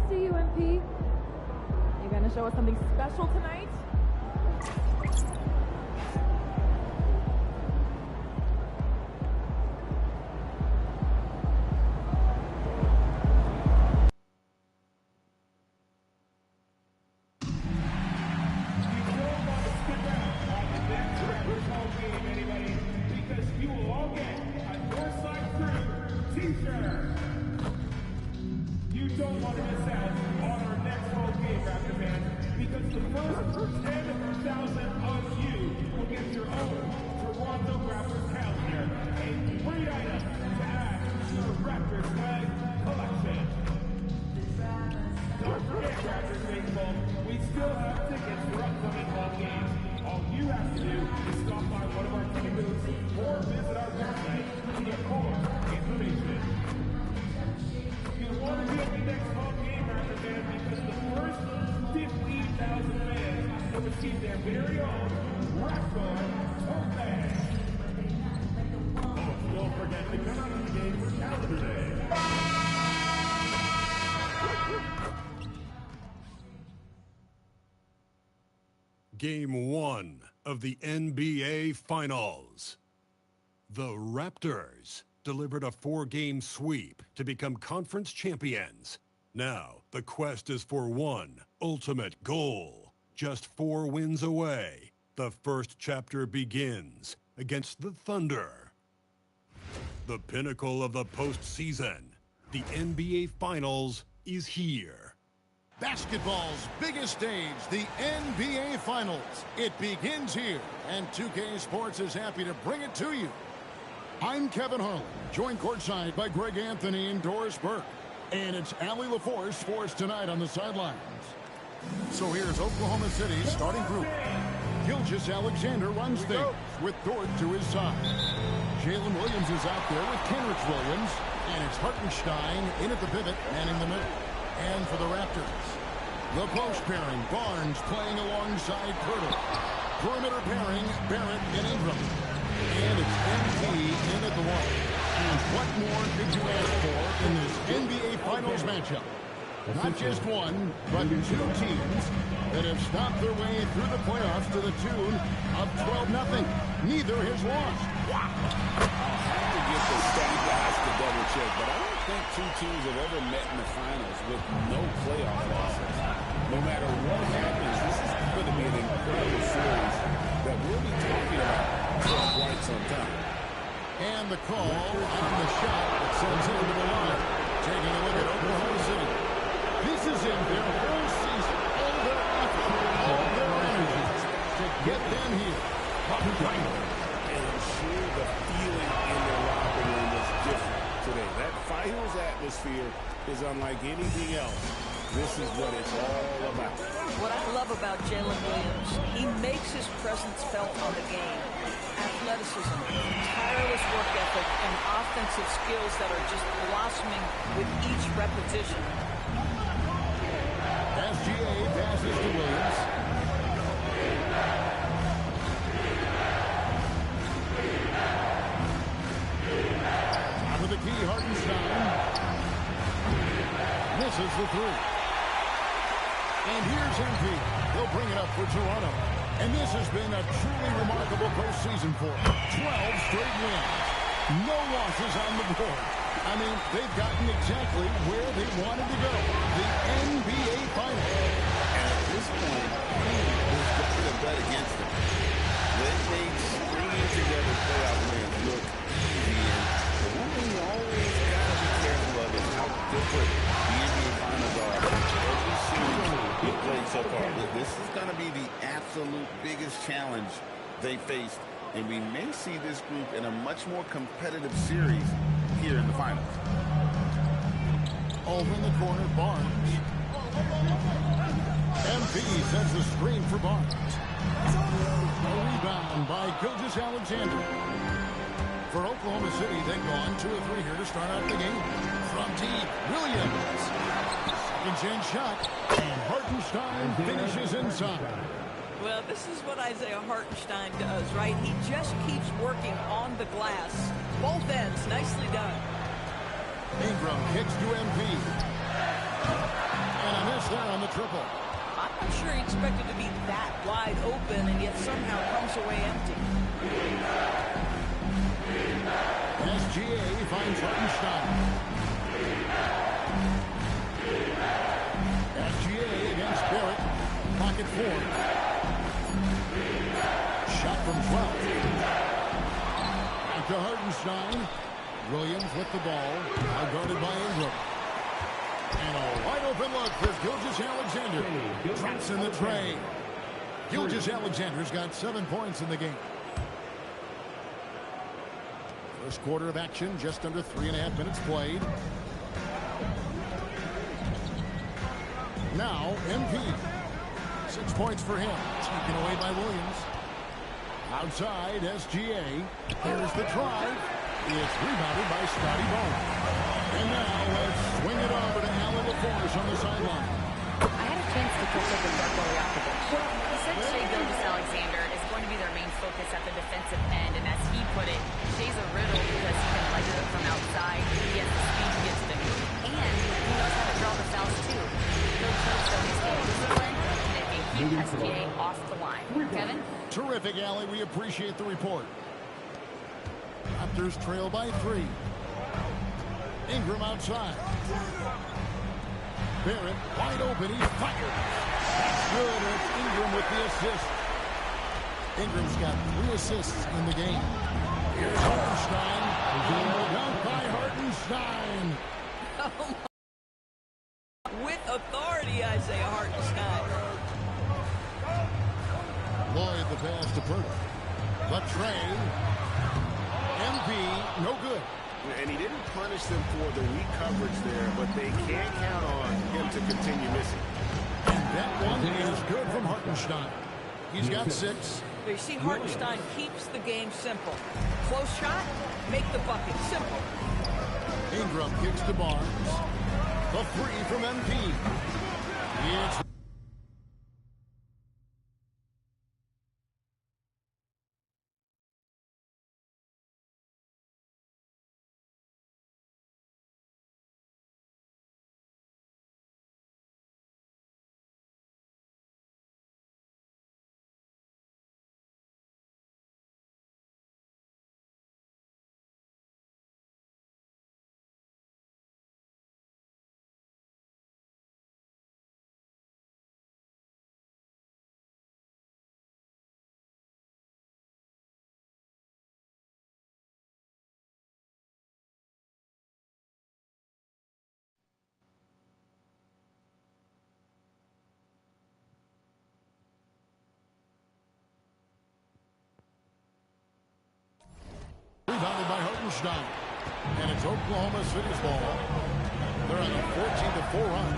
see you, MP. You gonna show us something special tonight? You don't want to miss out on our next home game, Raptor fans, because the first 10,000 of you will get your own Toronto Raptors calendar, a great item to add to your Raptors flag collection. Don't forget, Raptors faithful, we still have tickets for upcoming home games. All you have to do is stop by one of our team booths or visit our website to get more information. You want to be at the next home game, Raptor fans, because the first 15,000 fans will receive their very own Raptor tote bag. Oh, don't forget to come out to the game for calendar day. Game 1 of the NBA Finals. The Raptors delivered a 4-game sweep to become conference champions. Now, the quest is for one ultimate goal. Just 4 wins away. The first chapter begins against the Thunder. The pinnacle of the postseason, the NBA Finals, is here. Basketball's biggest stage, the NBA Finals. It begins here, and 2K Sports is happy to bring it to you. I'm Kevin Harlan, joined courtside by Greg Anthony and Doris Burke. And it's Allie LaForce for us tonight on the sidelines. So here's Oklahoma City's starting group. Gilgeous Alexander runs things with Dort to his side. Jalen Williams is out there with Kenrich Williams. And it's Hartenstein in at the pivot, manning the middle. And for the Raptors, the post pairing, Barnes playing alongside Pirtle. Perimeter pairing, Barrett and Ingram. And it's MP in at the one. And what more could you ask for in this NBA Finals matchup? Not just one, but 2 teams that have stopped their way through the playoffs to the tune of 12-0. Neither has lost. Wow. I'll have to get the stat guys to double check, but I don't think 2 teams have ever met in the finals with no playoff losses. No matter what happens, this is going to be an incredible series that we'll be talking about for quite some time. And the call on the shot that sends it into the line. Taking a look at Oklahoma City. This is in their whole season, all their effort, all their energy to get them here. And I'm sure the feeling in their locker room was different today. That finals atmosphere is unlike anything else. This is what it's all about. What I love about Jalen Williams, he makes his presence felt on the game. Athleticism, tireless work ethic, and offensive skills that are just blossoming with each repetition. SGA passes to Williams. Top of the key, Hartenstein. Misses the 3. And here's MP. He'll bring it up for Toronto. And this has been a truly remarkable postseason for him. 12 straight wins. No losses on the board. I mean, they've gotten exactly where they wanted to go. The NBA Finals. And at this point, there's got to bet against them. They make stringing together playoff wins look easy. And the one thing you always got to be careful of is how different the NBA Finals are. Every series we've played so far, this is going to be the absolute biggest challenge they faced. And we may see this group in a much more competitive series here in the finals. Over in the corner, Barnes. MP sends the screen for Barnes. A rebound by Gilgeous Alexander. For Oklahoma City, they've gone 2 of 3 here to start out the game. From deep, Williams. Second chance shot. And Hartenstein finishes inside. Well, this is what Isaiah Hartenstein does, right? He just keeps working on the glass. Both ends, nicely done. Ingram kicks to MP. And a miss there on the triple. I'm not sure he expected to be that wide open and yet somehow comes away empty. SGA finds Hartenstein. SGA against Barrett. Pocket 4. Shot from 12. Back to Hartenstein. Williams with the ball. Now guarded by Ingram. And a wide open look for Gilgeous-Alexander. Drops in the tray. Gilgeous-Alexander's got 7 points in the game. First quarter of action, just under 3.5 minutes played. Now, MP. 6 points for him. Taken away by Williams. Outside, SGA. Here's the drive. It's rebounded by Scotty Barnes. And now let's swing it over to Allen LaForce on the sideline. I had a chance to catch up with Darko Rakovic. He said Shai Gilgeous-Alexander is going to be their main focus at the defensive end, and as he put it, Shai's a riddle because he can light it up from outside, he has the speed to get to the hoop, and he knows how to draw the fouls too. Coach knows so he's staying disciplined, and if they keep SGA off the line. Kevin? Terrific, Allie. We appreciate the report. Raptors trail by 3. Ingram outside. Barrett wide open. He fires. That's good. And it's Ingram with the assist. Ingram's got 3 assists in the game. Here's Hartenstein. Dunk by Hartenstein. With authority, Isaiah Hartenstein. Lloyd the pass to Purtle. The tray. MP, no good. And he didn't punish them for the weak coverage there, but they can't count on him to continue missing. And that one is good from Hartenstein. He's got 6. You see, Hartenstein keeps the game simple. Close shot, make the bucket. Simple. Ingram kicks to Barnes. The 3 from MP. It's rebounded by Hartenstein. And it's Oklahoma City's ball. They're on a 14-4 run.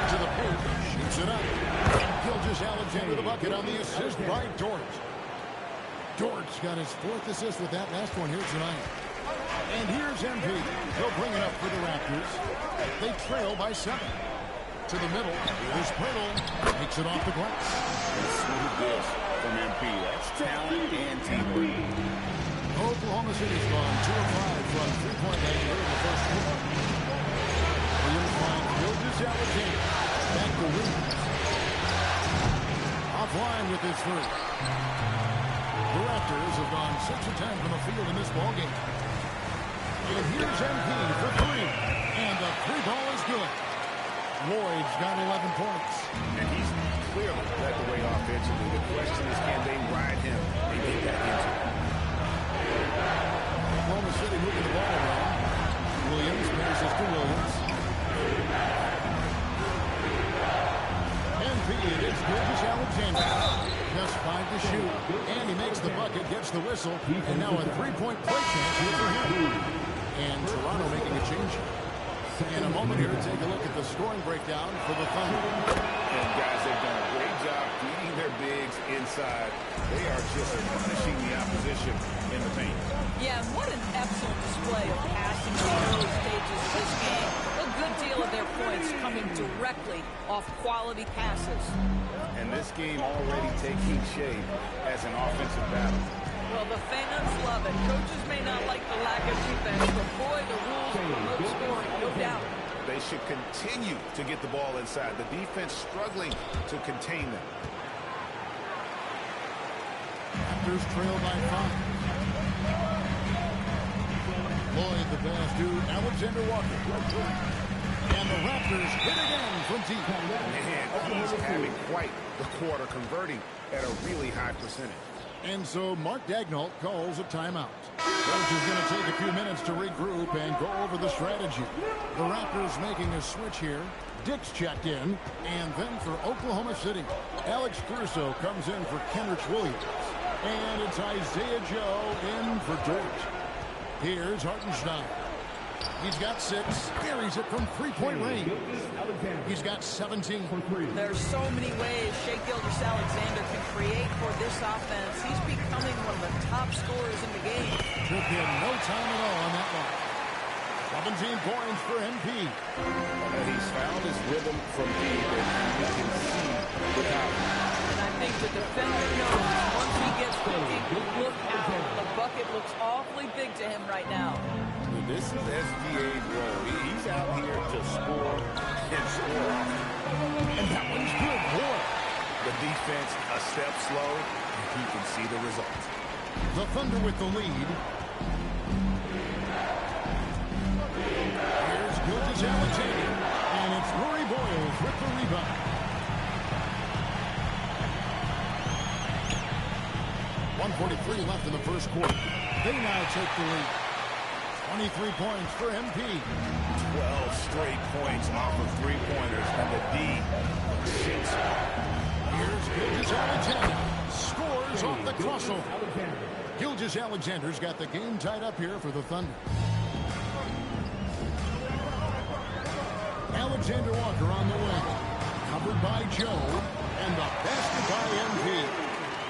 To the paint. Shoots it up. And Gilgeous-Alexander the bucket on the assist by Dort. Dort's got his 4th assist with that last one here tonight. And here's MP. He'll bring it up for the Raptors. They trail by 7. To the middle. Here's Purtle. Takes it off the glass. Smooth dish from MP. That's talent and teamwork. Oklahoma City's gone 2 of 5 from 3-point land here in the first quarter. Williams finds Gilgeous-Alexander. Back to Williams. Offline with his 3. The Raptors have gone 6 of 10 from the field in this ballgame. And here's MP for 3. And the 3-ball is good. Lloyd's got 11 points. And he's clearly led the way offensively. The question is, can they ride him and get back into it? Oklahoma City moving the ball around. Williams passes to Williams. MP, it is Gilgeous-Alexander. Just 5 to shoot. And he makes the bucket, gets the whistle. And now a 3-point play chance here for him. And Toronto making a change. In a moment here, take a look at the scoring breakdown for the Thunder. And guys, they've done a great job feeding their bigs inside. They are just punishing the opposition in the paint. Yeah, what an excellent display of passing in the early stages of this game. A good deal of their points coming directly off quality passes. And this game already taking shape as an offensive battle. Well, the fans love it. Coaches may not like the lack of defense, but boy, the rules promote scoring, no doubt. They should continue to get the ball inside. The defense struggling to contain them. Raptors trail by 5. Lloyd the pass to Alexander Walker. And the Raptors hit again from deep. Man, he's having quite the quarter, converting at a really high percentage. And so Mark Daigneault calls a timeout. Coach is going to take a few minutes to regroup and go over the strategy. The Raptors making a switch here. Dick's checked in. And then for Oklahoma City, Alex Caruso comes in for Kenrich Williams. And it's Isaiah Joe in for Dort. Here's Hartenstein. He's got 6. Carries it from three-point range. He's got 17. There's so many ways Shai Gilgeous-Alexander can create for this offense. He's becoming one of the top scorers in the game. Took him no time at all on that one. 17 points for MP. He's found his rhythm from deep, and you can see without him. And I think the defender knows once he gets looking, look out. The bucket looks awfully big to him right now. This is SGA's role. He's out here to score and score often. And that one's good, boy. The defense a step slow, and you can see the result. The Thunder with the lead. Here's Gilgeous-Alexander. And it's Rory Boyles with the rebound. 1:43 left in the first quarter. They now take the lead. 23 points for MP. 12 straight points off of three-pointers, and the D shoots. Here's Gilgeous-Alexander. Scores off the crossover. Gilgeous-Alexander's got the game tied up here for the Thunder. Alexander Walker on the wing. Covered by Joe. And the basket by MP.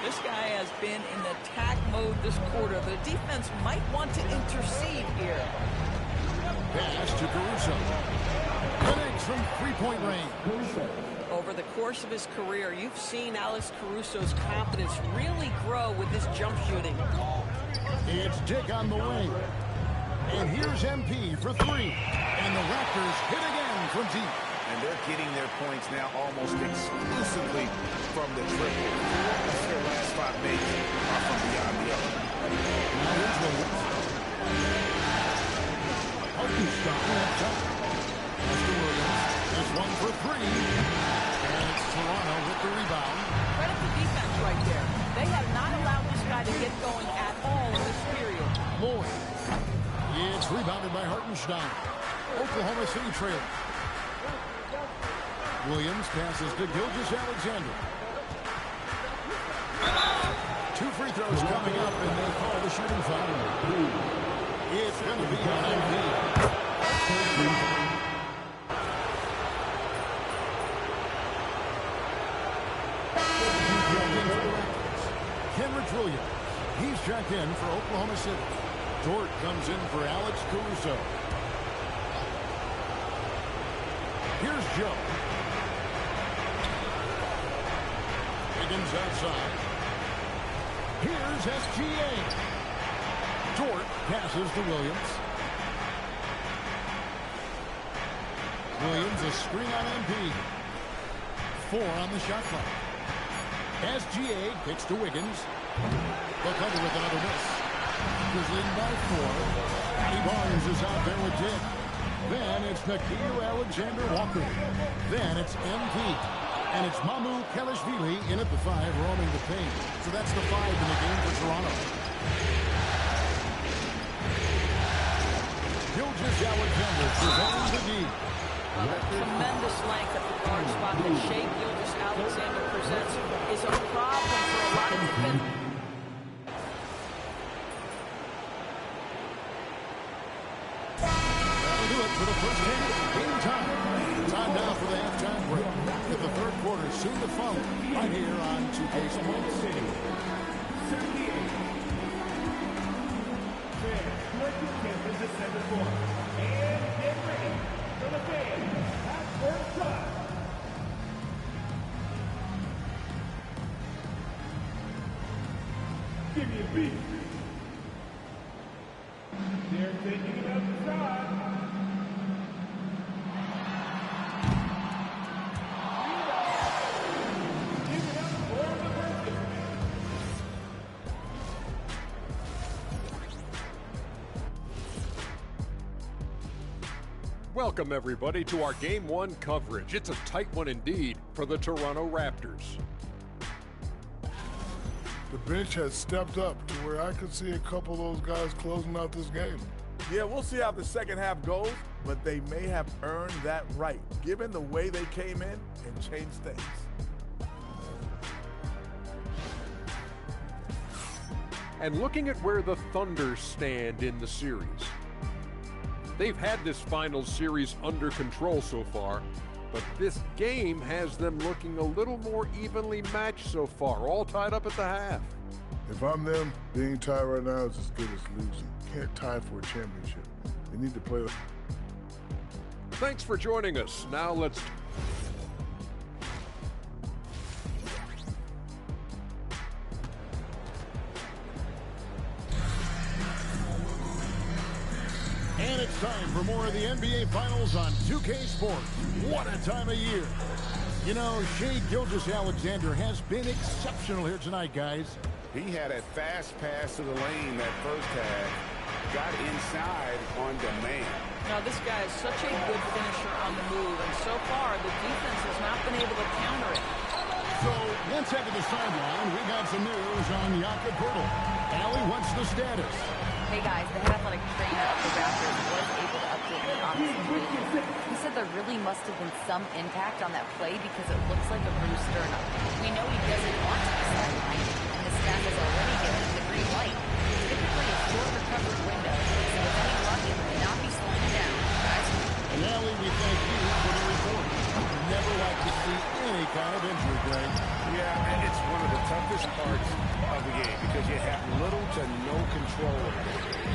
This guy has been in attack mode this quarter. The defense might want to intercede here. Pass to Caruso. Connects from three-point range. Over the course of his career, you've seen Alex Caruso's confidence really grow with his jump shooting. It's Dick on the wing. And here's MP for 3. And the Raptors hit again from deep. And they're getting their points now almost exclusively from the triple. 4 of their last 5 makes are from beyond the arc. Now here's Williams. Hartenstein up top. That's to Williams. There's 1 for 3. And it's Toronto with the rebound. Credit the defense right there. They have not allowed this guy to get going at all in this period. Lloyd. It's rebounded by Hartenstein. Oklahoma City trails. Williams passes to Gilgeous-Alexander. 2 free throws coming up, and they call the shooting foul. It's going to be on MP. Kenrich Williams. He's checked in for Oklahoma City. Dort comes in for Alex Caruso. Here's Joe. Higgins outside. Here's SGA. Dort passes to Williams. Williams a screen on MP. 4 on the shot clock. SGA kicks to Wiggins. The Thunder with another miss. Is in by 4. Scotty Barnes is out there with Dick. Then it's Nickeil Alexander-Walker. Then it's MP. And it's Mamu Kelishvili in at the 5, roaming the paint. So that's the 5 in the game for Toronto. Gilgeous-Alexander surveying the D. Tremendous length at the guard spot that Shai Gilgeous-Alexander presents is a problem for a lot of defenders. That'll do it for the first game time. Time now for the halftime break. With the third quarter soon to follow, right here on 2K Sports. City, 78. Fans, collect your campus at center court. And get ready for the fans. Half-court time. Give me a beat. They're taking it outside. Welcome, everybody, to our Game 1 coverage. It's a tight one indeed for the Toronto Raptors. The bench has stepped up to where I could see a couple of those guys closing out this game. Yeah, we'll see how the second half goes, but they may have earned that right, given the way they came in and changed things. And looking at where the Thunder stand in the series. They've had this finals series under control so far, but this game has them looking a little more evenly matched so far, all tied up at the half. If I'm them, being tied right now is as good as losing. Can't tie for a championship. They need to play. Thanks for joining us. Now let's... And it's time for more of the NBA Finals on 2K Sports. What a time of year. You know, Shai Gilgeous-Alexander has been exceptional here tonight, guys. He had a fast pass to the lane that first half. Got inside on demand. Now, this guy is such a good finisher on the move, and so far, the defense has not been able to counter it. So, let's head to the sideline. We got some news on Jakob Poeltl. Allie, what's the status? Hey guys, the head athletic trainer of the Raptors was able to update me on this injury. He said there really must have been some impact on that play because it looks like a bruised sternum. We know he doesn't want to be sidelined, and the staff has already given him the green light. Typically a short recovery window, so with any luck, it will not be slowing him down, guys. And Allie, we thank you for the report. Never like to see any kind of injury, Greg. Yeah, and it's one of the toughest parts of the game because you have little to no control.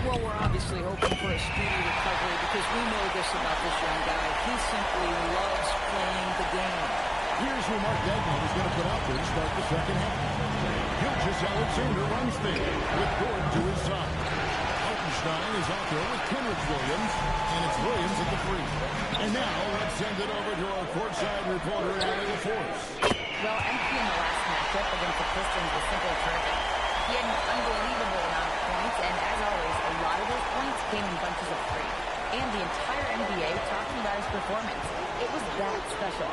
Well, we're obviously hoping for a speedy recovery because we know this about this young guy. He simply loves playing the game. Here's who Mark Gangggg is going to put out there to start the second half. Gilgeous-Alexander runs things with Gordon to his side. Hartenstein is out there with Kenrich Williams, and it's Williams at the free. And now let's send it over to our courtside reporter, Allie LaForce. Well, MP in the last matchup against the Pistons was simply terrific. He had an unbelievable amount of points, and as always, a lot of those points came in bunches of three. And the entire NBA talking about his performance. It was that special.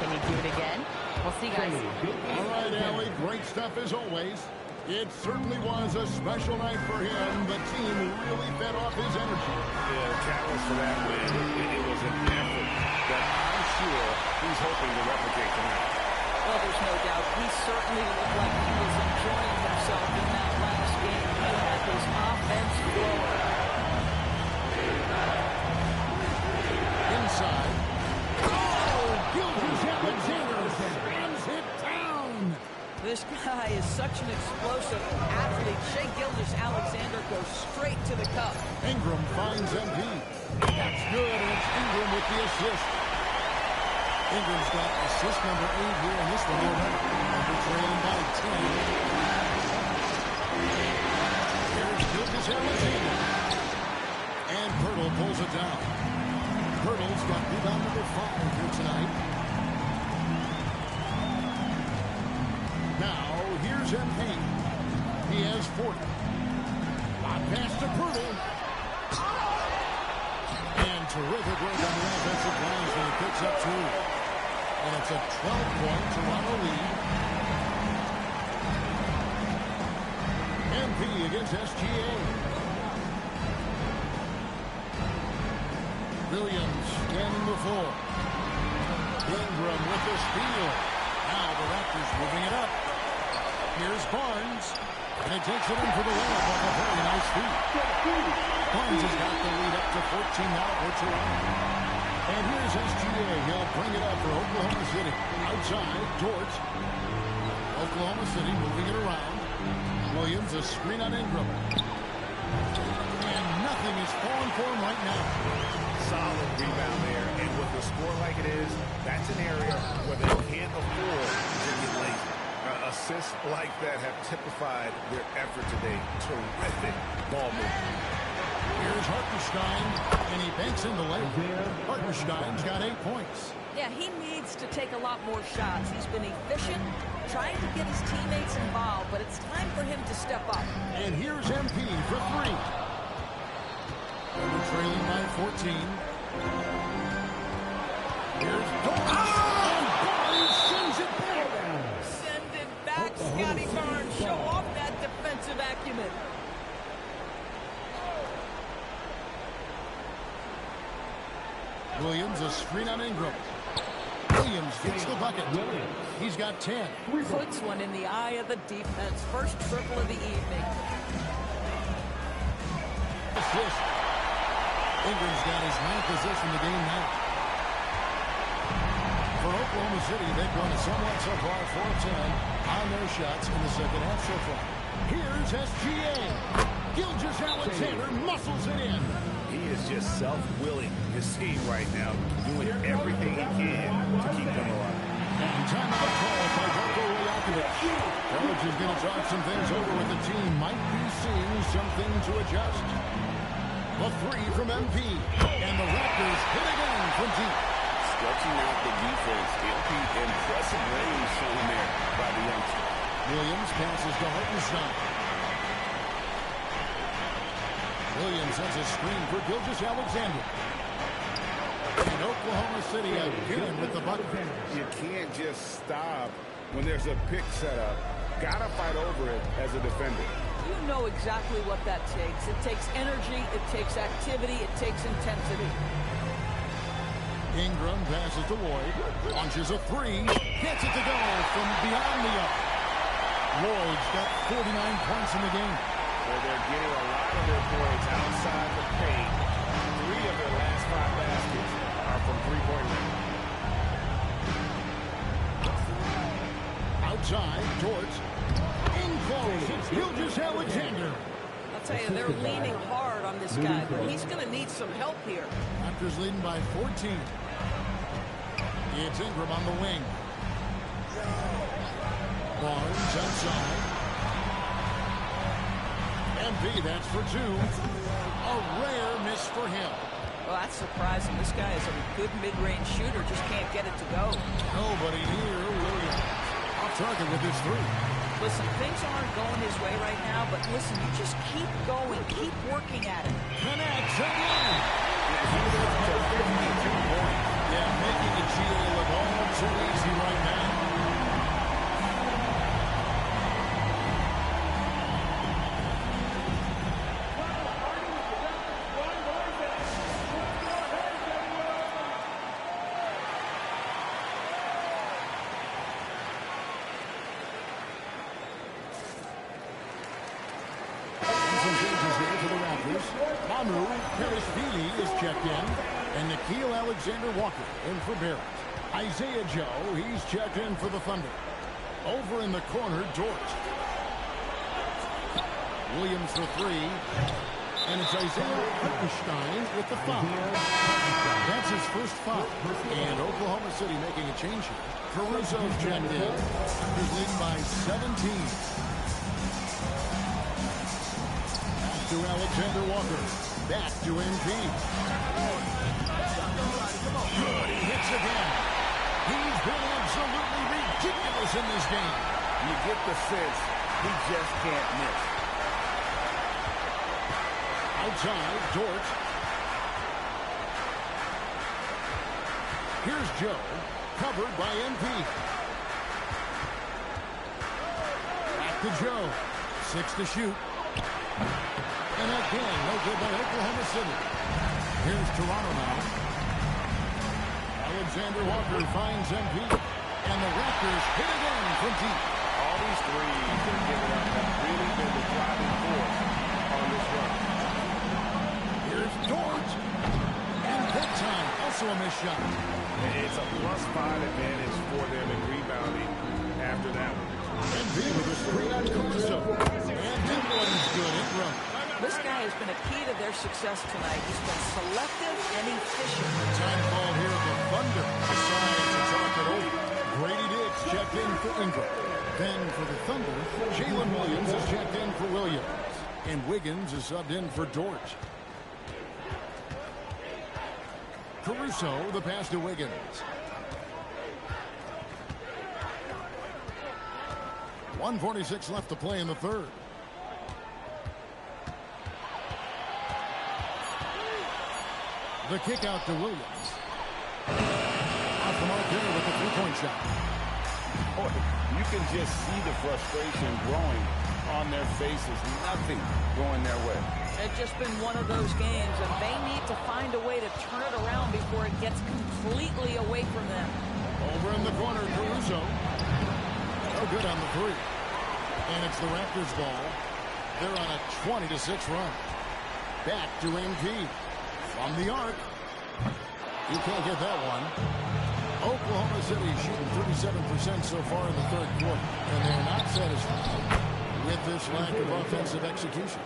Can he do it again? We'll see, guys. All right, Allie, great stuff as always. It certainly was a special night for him. The team really fed off his energy. Yeah, the catalyst for that win, it was an effort that I'm sure he's hoping to replicate tonight. Well, there's no doubt. He certainly looked like he was enjoying himself in that last game. He had his offense flowing. Inside. Oh, Gilgeous-Alexander slams it down. This guy is such an explosive athlete. Shai Gilgeous-Alexander goes straight to the cup. Ingram finds MP. That's good, and it's Ingram with the assist. Ingram's got assist number 8 here in this one. They're trailing by 10. Here's Gilgeous-Alexander. And Poeltl pulls it down. Poeltl's got rebound number 5 here tonight. Now, here's MP. He has 40. Pass to Poeltl. And terrific work on the offensive line when he picks up 2. And it's a 12-point Toronto lead. MP against SGA. Williams standing before. Ingram with the steal. Now the Raptors moving it up. Here's Barnes. And he takes it in for the layup off a very nice feed. Barnes has got the lead up to 14 now for Toronto. And here's SGA. He'll bring it up for Oklahoma City. Outside, Dort. Oklahoma City moving it around. Williams, a screen on Ingram. And nothing is falling for him right now. Solid rebound there, and with a score like it is, that's an area where they can't afford to get lazy. Assists like that have typified their effort today. Terrific ball movement. Here's Hartenstein, and he banks in the lane. Hartenstein's got 8 points. Yeah, he needs to take a lot more shots. He's been efficient, trying to get his teammates involved, but it's time for him to step up. And here's MP for 3. And we're trailing by 14. Here's Dortch. And Barnes sends it back. Send it back, Scotty Barnes. Show off that defensive acumen. Williams, a screen on Ingram. Williams gets the bucket. He's got 10. Puts one in the eye of the defense. First triple of the evening. Assist. Ingram's got his 9th assist in the game now. For Oklahoma City, they've gone somewhat so far 4-10 on their shots in the second half so far. Here's SGA. Gilgeous-Alexander muscles it in. He is just self-willing his team right now, doing everything he can to keep them alive. Timeout call by Darko Rajakovic. Coach is going to talk some things over with the team. Might be seeing something to adjust. The three from MP. And the Raptors hit again from deep. Stretching out the defense. MP, impressive range shown there by the youngster. Williams passes to Hartenstein. Williams has a screen for Gilgeous-Alexander. And Oklahoma City again with the bucket. You can't just stop when there's a pick set up. Gotta fight over it as a defender. You know exactly what that takes. It takes energy, it takes activity, it takes intensity. Ingram passes to Lloyd. Launches a three. Gets it to go from beyond the arc. Lloyd's got 49 points in the game. Where they're getting a lot of their points outside the paint. 3 of their last 5 baskets are from three-point range. Outside, George. In close, it's Gilgeous-Alexander. I'll tell you, they're leaning hard on this guy, but he's going to need some help here. Raptors leading by 14. It's Ingram on the wing. Barnes outside. MP, that's for 2. A rare miss for him. Well, that's surprising. This guy is a good mid-range shooter, just can't get it to go. Nobody near Williams. Off target with his 3. Listen, things aren't going his way right now, but listen, you just keep going, keep working at it. Connects again. Yeah, making the GA look all too easy right now. Is checked in, and Nickeil Alexander-Walker in for Barrett. Isaiah Joe, he's checked in for the Thunder. Over in the corner, Dort. Williams for 3, and it's Isaiah Hartenstein with the foul. That's his first foul, and Oklahoma City making a change here. Caruso's checked in. He's leading by 17. Back to Alexander-Walker. Back to MP. Good, he hits again. He's been absolutely ridiculous in this game. You get the sense he just can't miss. Outside, Dort. Here's Joe, covered by MP. Back to Joe. 6 to shoot. And again, no good by Oklahoma City. Here's Toronto now. Alexander Walker finds MP. And the Raptors hit again from deep. All these threes they're giving up have really been the driving force on this run. Here's George. And that time, also a missed shot. It's a +5 advantage for them in rebounding after that one. MP with a screen on Caruso. And that one's good. Ingram. This guy has been a key to their success tonight. He's been selective and efficient. Time call here at the Thunder. Decides to talk it over. Grady Diggs checked in for Ingram. Then for the Thunder, Jalen Williams is checked in for Williams. And Wiggins is subbed in for Dort. Caruso, the pass to Wiggins. 1:46 left to play in the third. The kick out to Williams. there with the three-point shot. Boy, you can just see the frustration growing on their faces. Nothing going their way. It's just been one of those games, and they need to find a way to turn it around before it gets completely away from them. Over in the corner, Caruso. No good on the three. And it's the Raptors' ball. They're on a 20-6 run. Back to MP. From the arc. You can't get that one. Oklahoma City shooting 37% so far in the third quarter. And they're not satisfied with this lack of offensive execution.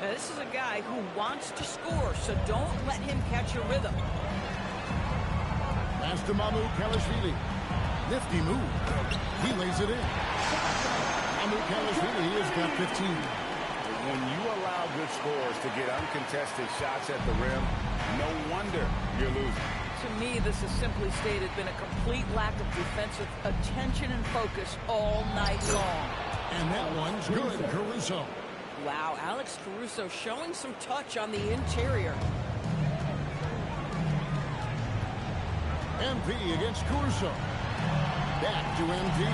Now, this is a guy who wants to score, so don't let him catch a rhythm. Pass to Mahmoud Kalashvili. Nifty move. He lays it in. Mahmoud Kalashvili has got 15. When you allow good scorers to get uncontested shots at the rim, no wonder you're losing. To me, this has simply stated been a complete lack of defensive attention and focus all night long. And that one's good, Caruso. Wow, Alex Caruso showing some touch on the interior. MP against Caruso. Back to MP.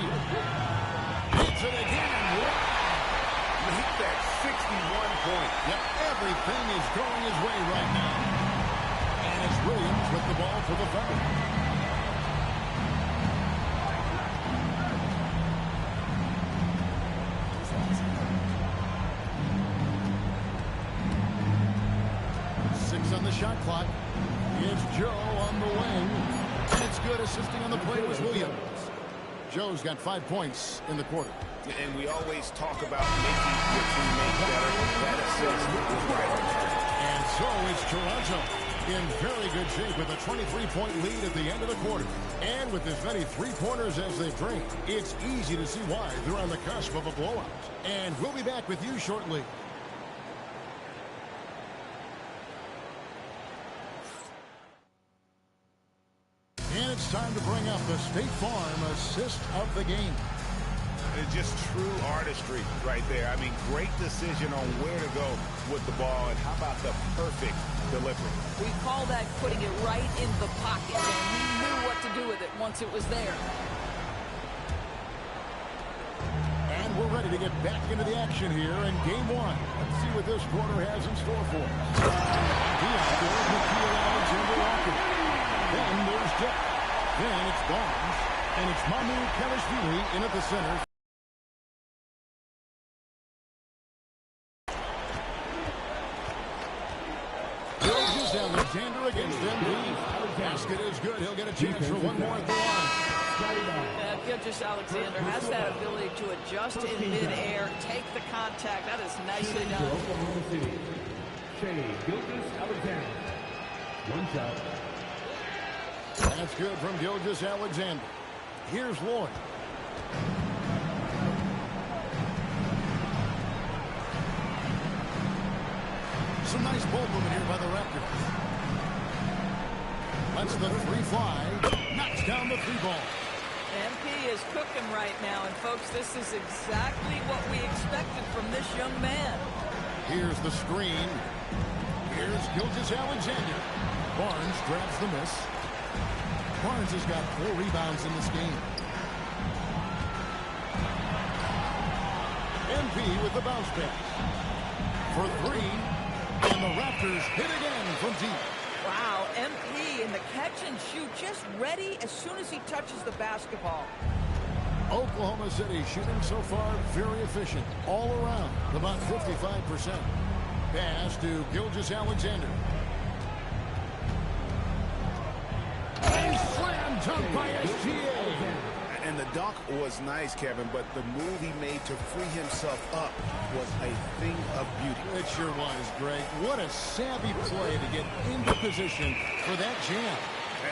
Hits it again. Wow. You hit that 61 point. Yep, everything is going his way right now. And it's Williams with the ball for the Thunder. On the shot clock. It's Joe on the wing. And it's good. Assisting on the play was Williams. Joe's got 5 points in the quarter. And we always talk about making your teammate better. That assist is right on track. And so it's Toronto in very good shape with a 23-point lead at the end of the quarter. And with as many three-pointers as they've drained, it's easy to see why they're on the cusp of a blowout. And we'll be back with you shortly. It's time to bring up the State Farm assist of the game. It's just true artistry right there. I mean, great decision on where to go with the ball, and how about the perfect delivery? We call that putting it right in the pocket, and he knew what to do with it once it was there. And we're ready to get back into the action here in game one. Let's see what this quarter has in store for us. Alexander Walker. Then there's Jeff. Then it's Barnes, and it's Mahmoud Kalashvili in at the center. Gilgeous Alexander against MP. Basket is good. He'll get a chance for one more at the line. Gilgeous Alexander has that ability to adjust in midair, take the contact. That is nicely done. Gilgeous Alexander. One shot. That's good from Gilgeous Alexander. Here's Lloyd. Some nice ball movement here by the Raptors. Lets the three fly. Knocks down the three ball. MP is cooking right now. And, folks, this is exactly what we expected from this young man. Here's the screen. Here's Gilgeous Alexander. Barnes grabs the miss. Barnes has got 4 rebounds in this game. MP with the bounce pass. For 3. And the Raptors hit again from deep. Wow, MP in the catch and shoot, just ready as soon as he touches the basketball. Oklahoma City shooting so far very efficient all around, about 55%. Pass to Gilgeous Alexander. Slam dunk by SGA. And the dunk was nice, Kevin, but the move he made to free himself up was a thing of beauty. It sure was, Greg. What a savvy play to get into position for that jam.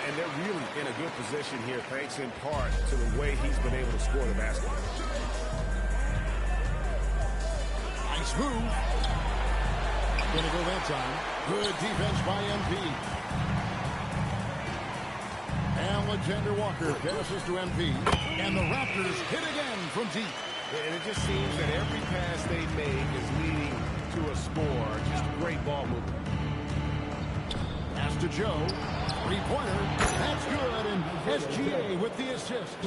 And they're really in a good position here, thanks in part to the way he's been able to score the basketball. Nice move. Gonna go that time. Good defense by MP. Alexander Walker passes to MP. And the Raptors hit again from deep. And it just seems that every pass they make is leading to a score. Just great ball movement. Pass to Joe. Three-pointer. That's good. And SGA with the assist.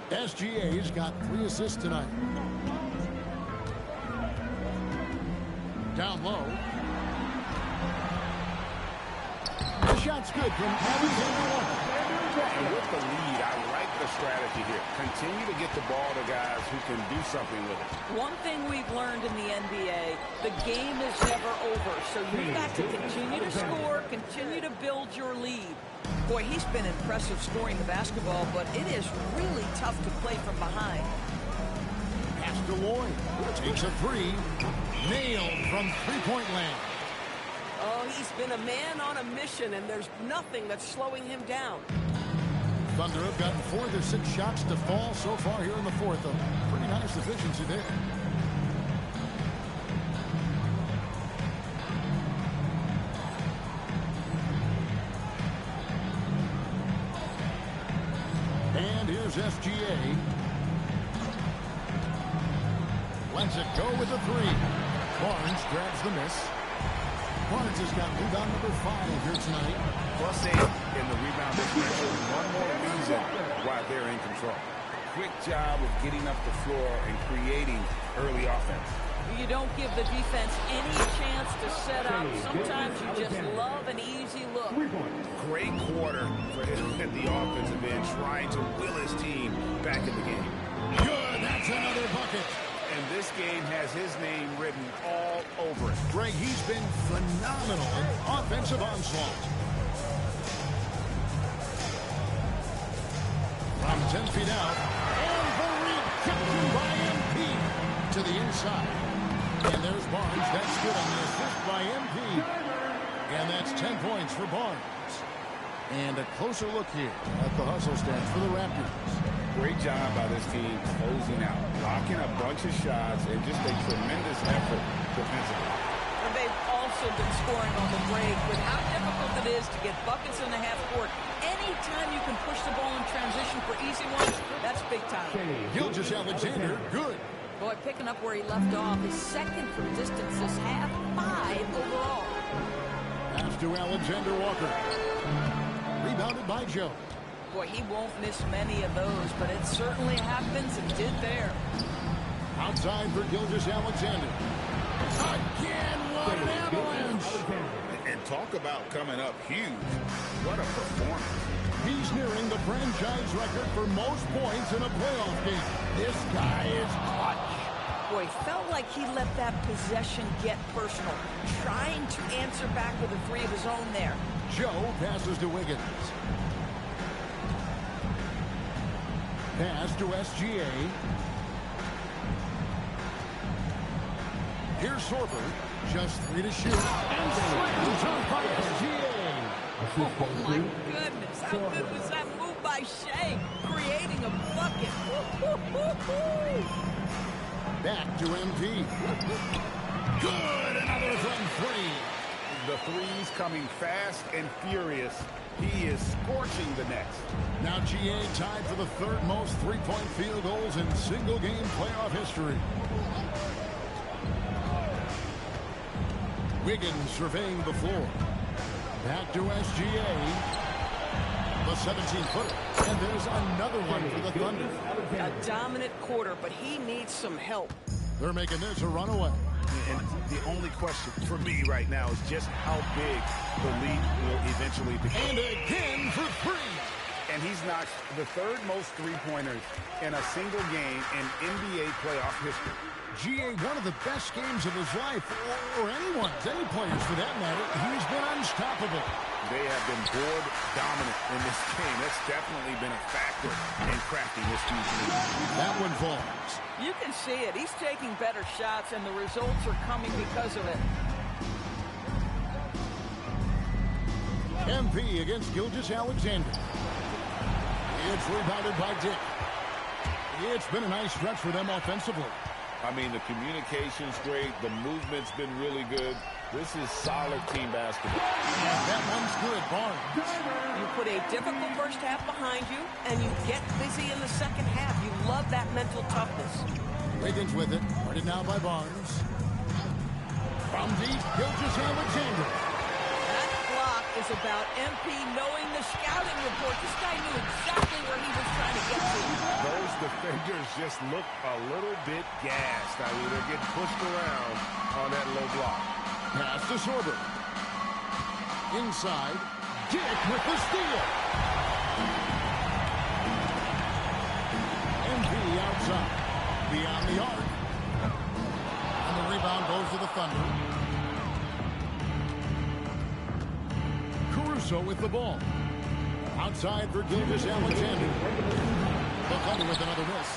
SGA's got 3 assists tonight. Down low. The shot's good from Alexander. And with the lead, I like the strategy here. Continue to get the ball to guys who can do something with it. One thing we've learned in the NBA, the game is never over. So you've got to continue to score, continue to build your lead. Boy, he's been impressive scoring the basketball, but it is really tough to play from behind. Pass to Lloyd. Takes a 3. Nailed from three-point land. Oh, he's been a man on a mission, and there's nothing that's slowing him down. Thunder have gotten 4 of their 6 shots to fall so far here in the fourth. A pretty nice efficiency there. And here's SGA. Lets it go with a 3. Barnes grabs the miss. Barnes has got rebound number 5 here tonight. +8 in the rebound differential. One more reason why they're in control. Quick job of getting up the floor and creating early offense. You don't give the defense any chance to set up. Sometimes you just love an easy look. Great quarter for him at the offensive end, trying to will his team back in the game. Good, that's another bucket. And this game has his name written all over it. Greg, he's been phenomenal in offensive onslaught. From 10 feet out, and the rejection by MP to the inside. And there's Barnes. That's good on the assist by MP. And that's 10 points for Barnes. And a closer look here at the hustle stats for the Raptors. Great job by this team closing out, blocking a bunch of shots, and just a tremendous effort defensively. And they've also been scoring on the break. With how difficult it is to get buckets in the half court, anytime you can push the ball in transition for easy ones, that's big time. Gilgeous-Alexander, good. Boy, picking up where he left off, his second from distance this half, 5 overall. Pass to Alexander Walker. Rebounded by Joe. Boy, he won't miss many of those, but it certainly happens and did there. Outside for Gilgeous-Alexander. Again, what an avalanche! And talk about coming up huge. What a performance. He's nearing the franchise record for most points in a playoff game. This guy is clutch. Boy, felt like he let that possession get personal, trying to answer back with a 3 of his own there. Joe passes to Wiggins. Pass to SGA. Here's Sorber. Just 3 to shoot. And slammed by SGA. Oh, my goodness. How good was that move by Shea? Creating a bucket. Back to MP. Good. Another from 3. The threes coming fast and furious. He is scorching the nets. Now GA tied for the 3rd most three-point field goals in single-game playoff history. Wiggins surveying the floor. Back to SGA. The 17-footer. And there's another one for the Thunder. A dominant quarter, but he needs some help. They're making this a runaway. And the only question for me right now is just how big the lead will eventually become. And again for 3. And he's knocked the 3rd most three-pointers in a single game in NBA playoff history. GA, one of the best games of his life, or anyone's, any players for that matter. He's been unstoppable. They have been board dominant in this game. That's definitely been a factor in crafting this team's lead. That one falls. You can see it. He's taking better shots, and the results are coming because of it. MP against Gilgeous-Alexander. It's rebounded by Dick. It's been a nice stretch for them offensively. I mean, the communication's great. The movement's been really good. This is solid team basketball. And that one's good, Barnes. You put a difficult first half behind you, and you get busy in the second half. You love that mental toughness. Wiggins with it. Guarded now by Barnes. From deep, Gilgeous-Alexander. That block is about MP knowing the scouting report. This guy knew exactly where he was trying to get to. Those defenders just look a little bit gassed. I mean, they're getting pushed around on that low block. Pass to Sorber. Inside, Dick with the steal. MP outside. Beyond the arc. And the rebound goes to the Thunder. Caruso with the ball. Outside for Gilgeous-Alexander. The Thunder with another miss.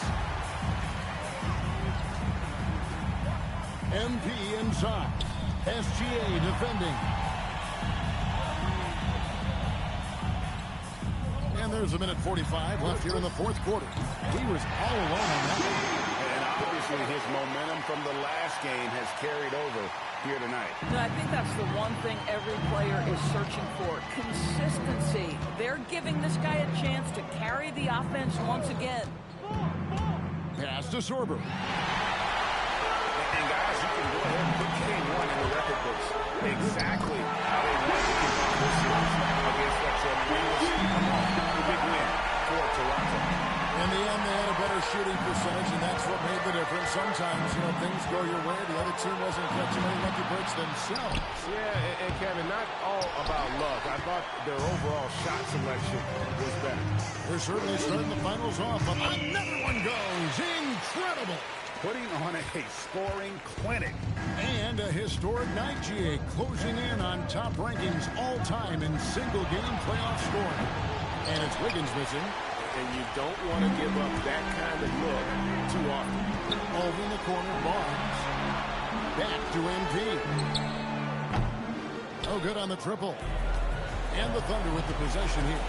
MP inside. SGA defending. And there's a minute 45 left here in the fourth quarter. He was all alone on that one. And obviously his momentum from the last game has carried over here tonight. I think that's the one thing every player is searching for. Consistency. They're giving this guy a chance to carry the offense once again. Pass to Sorber. And guys, you can go ahead and put game one in the record books. Exactly how they want to keep on this series against that big win for Toronto. In the end, they had a better shooting percentage, and that's what made the difference. Sometimes, things go your way. The other team wasn't catching any lucky breaks themselves. Yeah, and Kevin, not all about luck. I thought their overall shot selection was better. They're certainly starting the finals off. Another one goes. Incredible. Putting on a scoring clinic. And a historic night, GA, closing in on top rankings all-time in single-game playoff scoring. And it's Wiggins missing. And you don't want to give up that kind of look too often. Over in the corner, Barnes. Back to MP. Oh, good on the triple. And the Thunder with the possession here.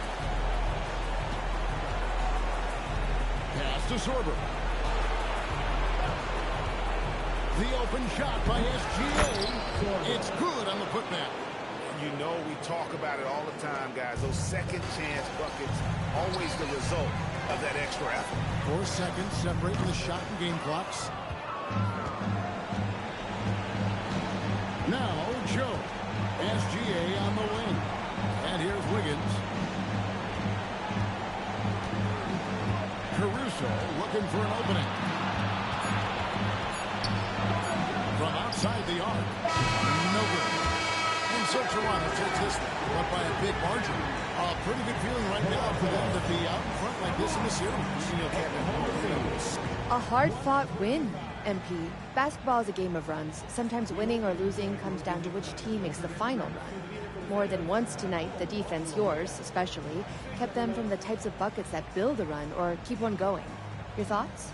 Pass to Sorber. The open shot by SGA. It's good on the putback. You know we talk about it all the time, guys. Those second chance buckets, always the result of that extra effort. 4 seconds separating the shot and game clocks. Now, Joe. SGA on the wing. And here's Wiggins. Caruso looking for an opening. From outside the arc. No good. And so Toronto takes this one, but by a big margin. A pretty good feeling right now for them to be out in front like this in the series. A hard-fought win, MP. Basketball is a game of runs. Sometimes winning or losing comes down to which team makes the final run. More than once tonight, the defense, yours especially, kept them from the types of buckets that build a run or keep one going. Your thoughts?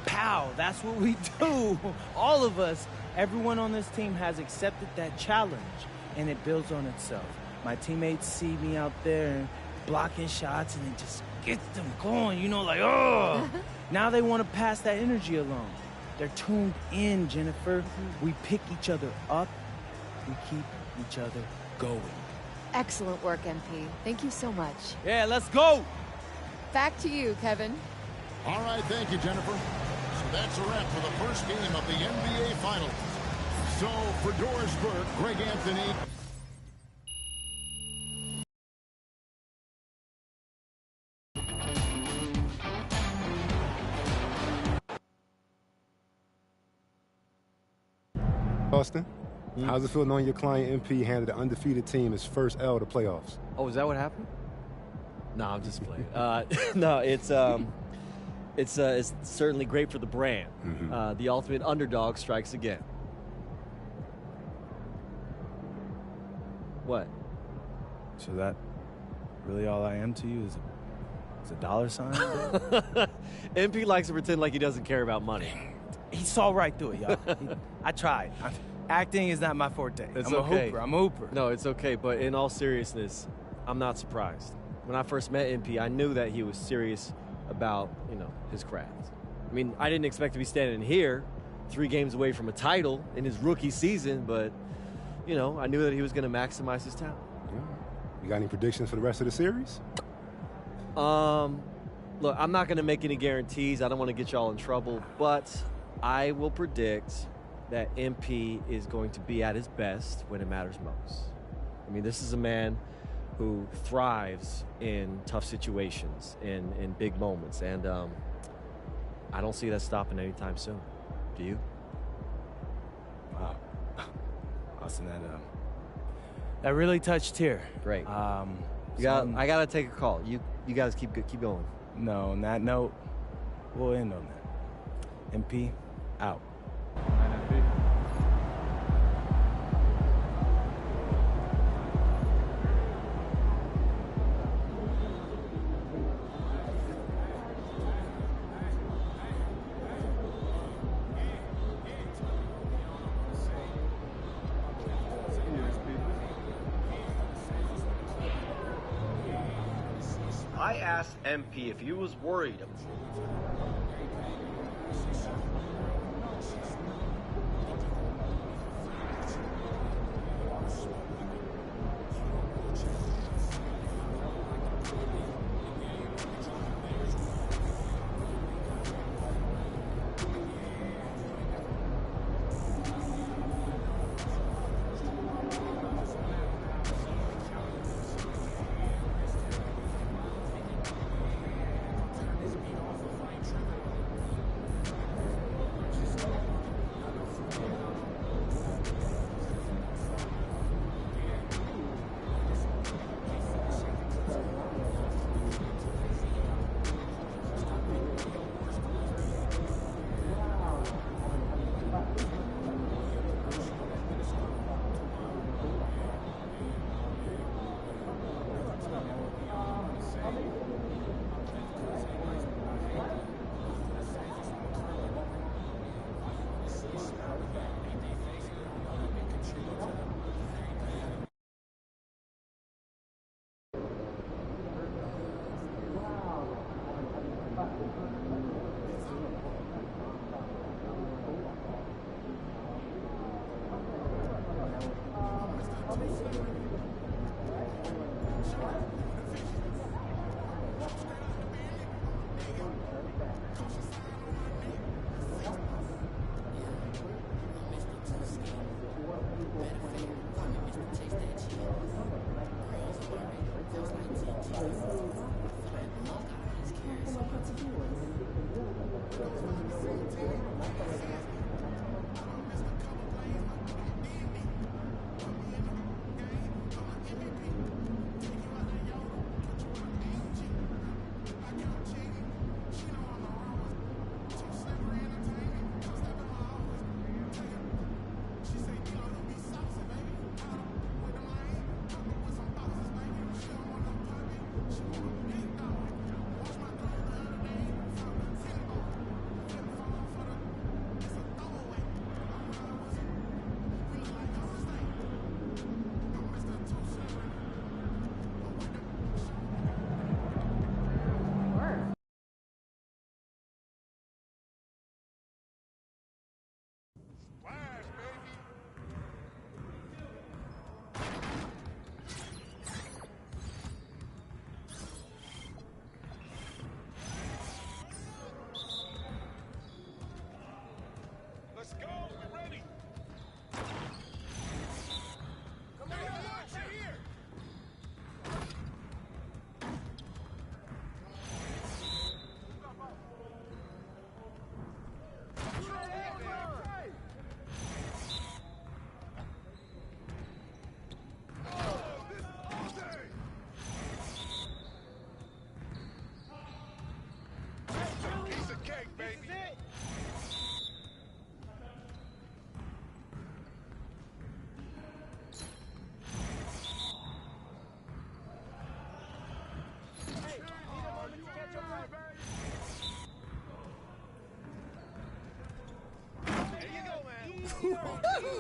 Pow, that's what we do. All of us, everyone on this team has accepted that challenge, and it builds on itself. My teammates see me out there blocking shots, and it just gets them going, like, oh! Now they want to pass that energy along. They're tuned in, Jennifer. We pick each other up. We keep each other going. Excellent work, MP. Thank you so much. Yeah, let's go! Back to you, Kevin. All right, thank you, Jennifer. So that's a wrap for the first game of the NBA Finals. So for Doris Burke, Greg Anthony. Austin, how's it feel knowing your client MP handed an undefeated team his first L to playoffs? Oh, is that what happened? No, I'm just playing. No, it's certainly great for the brand. The ultimate underdog strikes again. What? So that really all I am to you is a dollar sign? MP likes to pretend like he doesn't care about money. He saw right through it, y'all. I tried. Acting is not my forte. It's I'm okay. a hooper. No, it's okay. But in all seriousness, I'm not surprised. When I first met MP, I knew that he was serious about, his craft. I mean, I didn't expect to be standing here 3 games away from a title in his rookie season, but, I knew that he was going to maximize his talent. Yeah. You got any predictions for the rest of the series? Look, I'm not going to make any guarantees. I don't want to get y'all in trouble, but I will predict that MP is going to be at his best when it matters most. I mean, this is a man who thrives in tough situations, in big moments, and I don't see that stopping anytime soon. Do you? Wow. Austin, that really touched here. Great. I gotta take a call. You guys keep going. No, on that note, we'll end on that. MP, out. I asked MP if he was worried.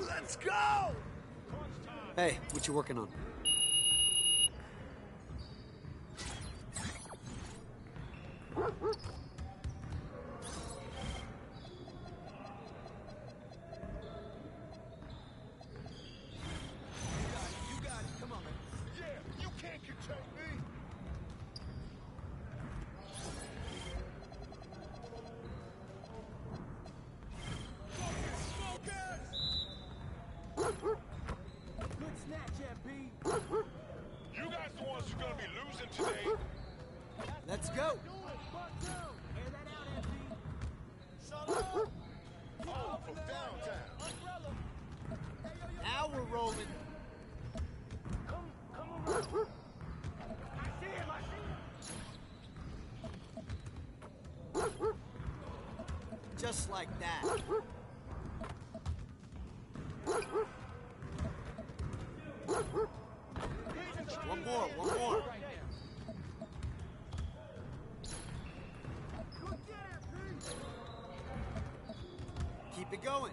Let's go! Hey, what you working on? Just like that. One more, one more. Keep it going.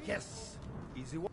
Yes. Easy one.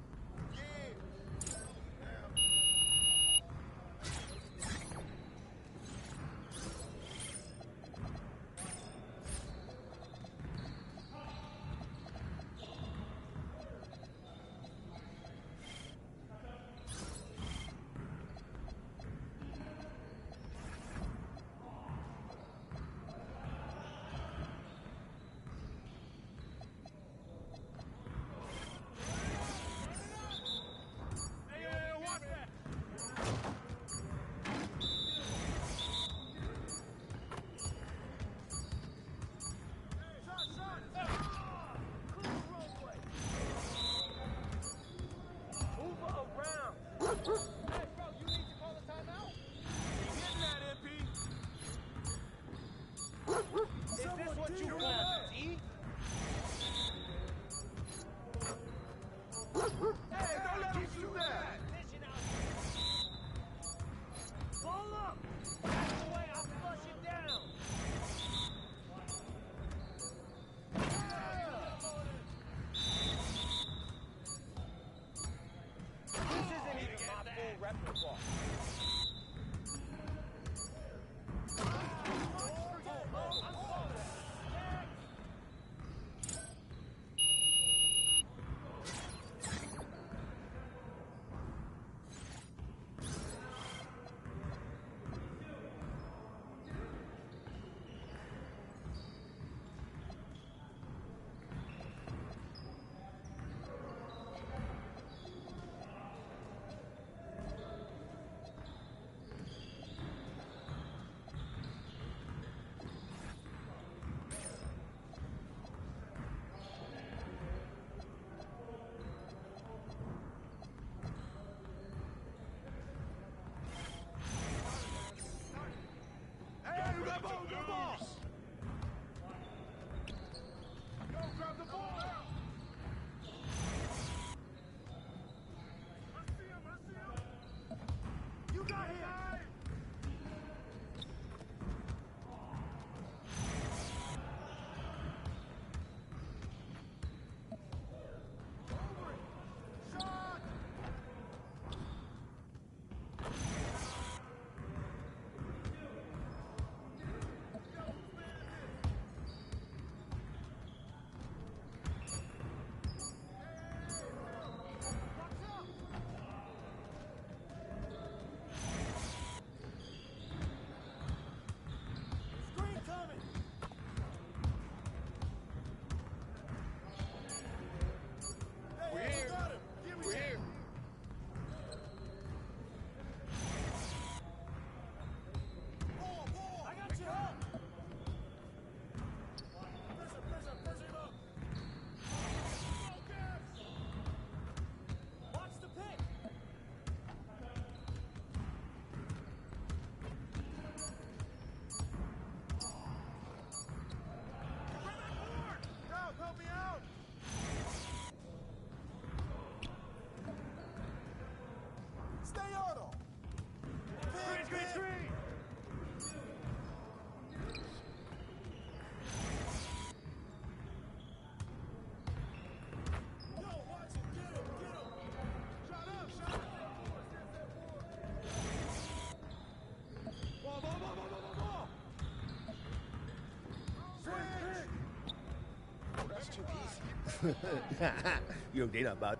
Yo, they not about.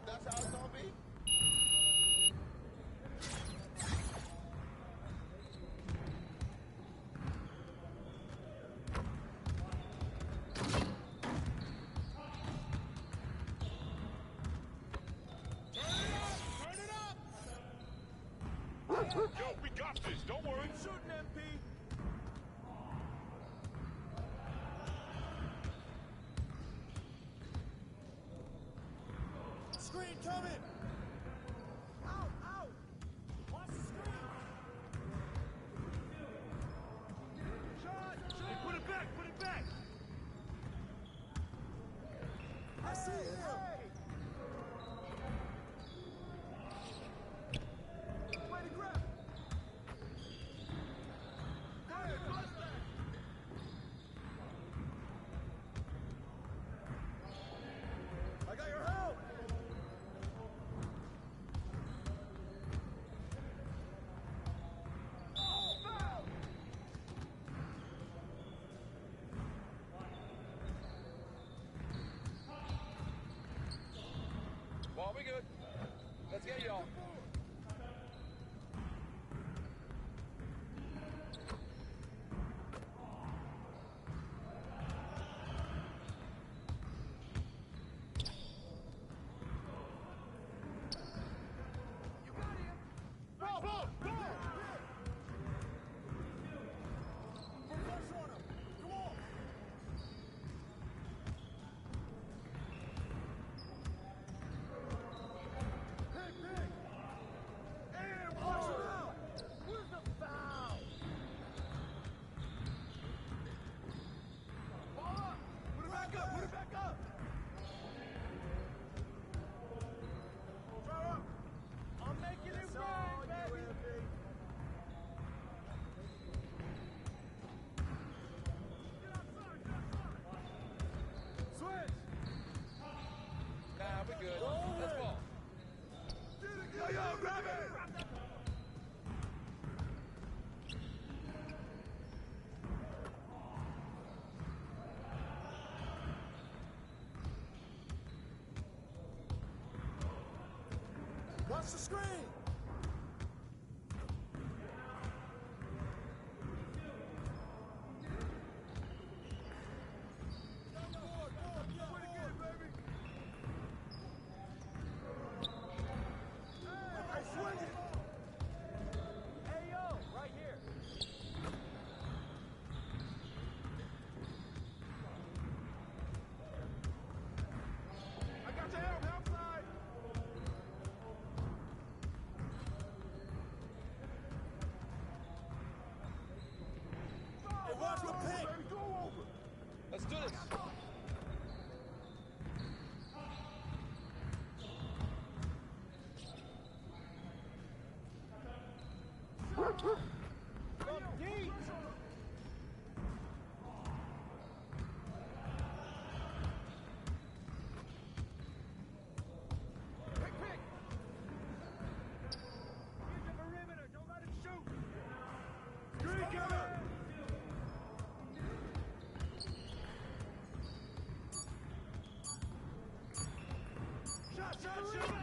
That's how it's gonna be. Yo, we got this. Don't worry. Shooting, MP. screen coming! Out, out! Watch the screen! Shot! Hey, put it back, put it back! I see him! Way to grab! Hey, bust that! I got your help! Oh, foul! Ball, we good. Let's get y'all. Ball, ball, ball! Put pressure on him! Come on! Pick, pick! And watch him out! Where's the foul? Ball up! Put it back up! Put it back up! Throw up! I'm making it big, baby! Switch! Nah, we good. Let's ball. Yo, yo, grab it! Watch the screen! Hey, yo, right here. I got your help, outside! Hey, watch the pick! Go over! Let's do this. Deep! Pick, pick! Here's the perimeter, don't let it shoot! Screen cover! Shot, shot, shot!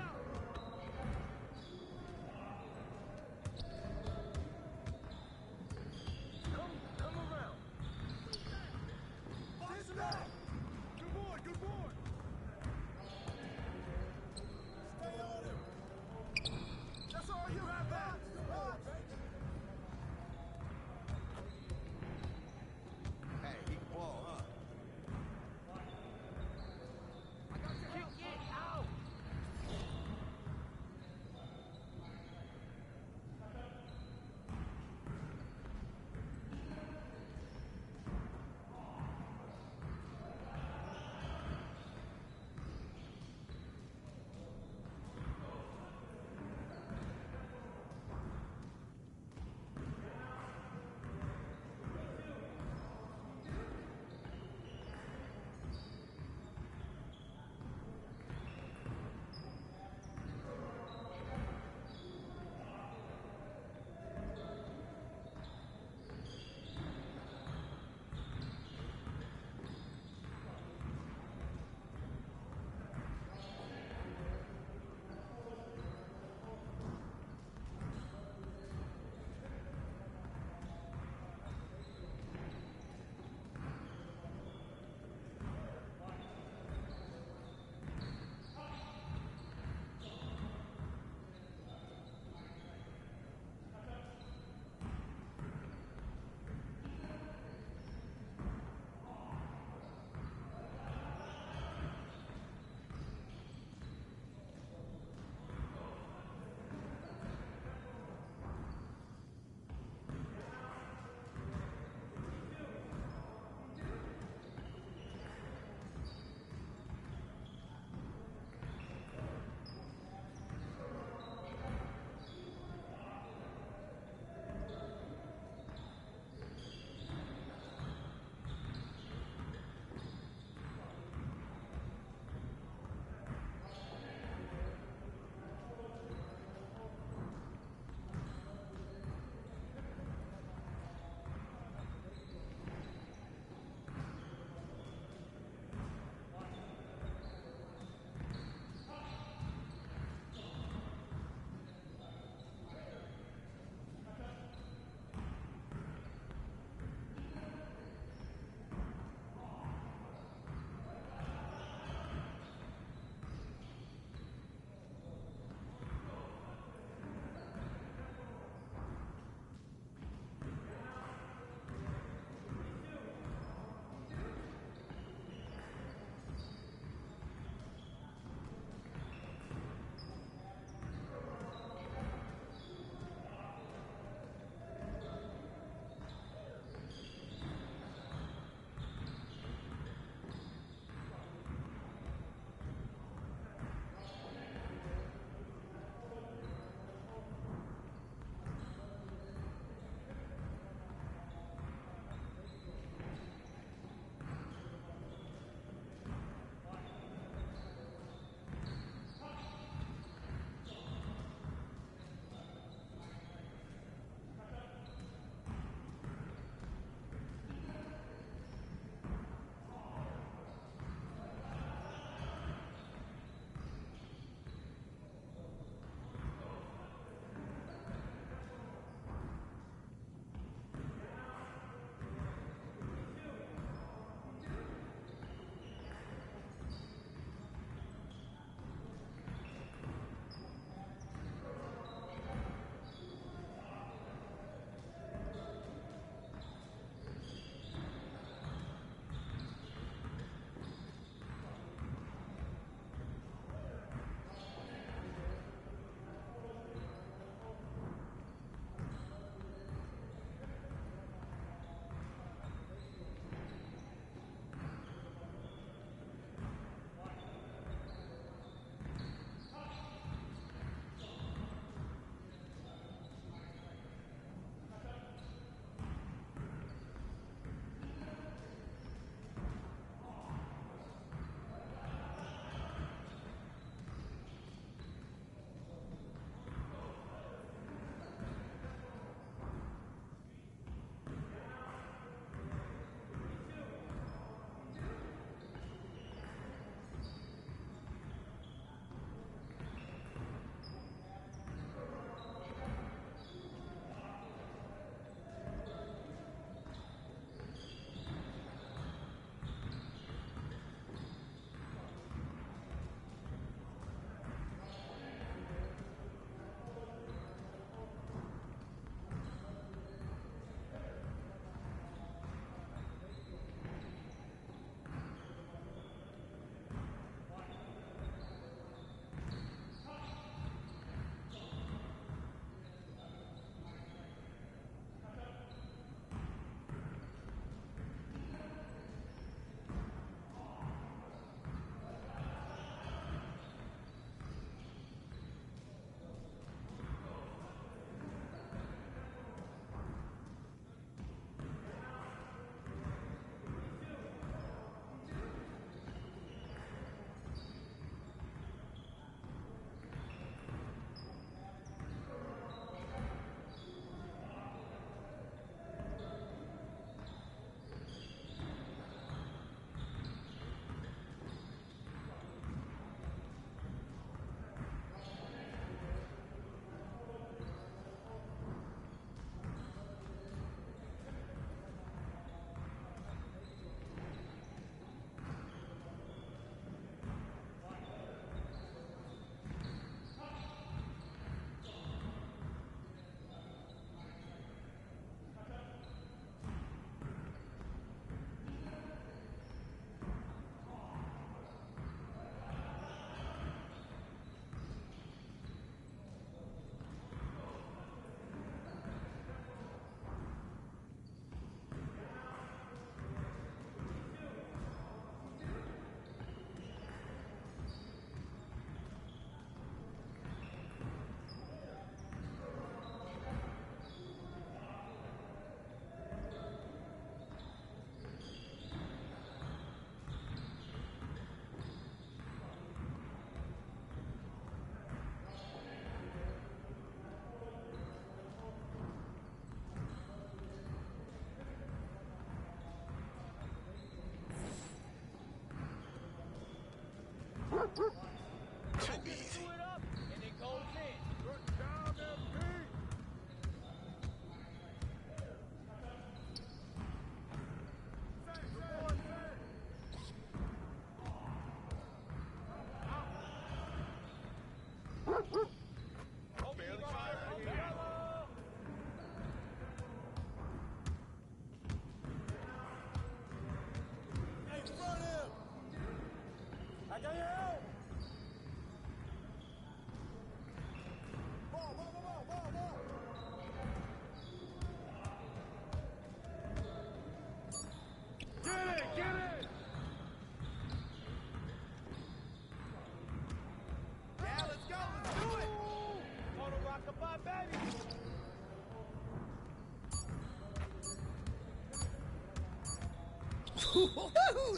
Too easy.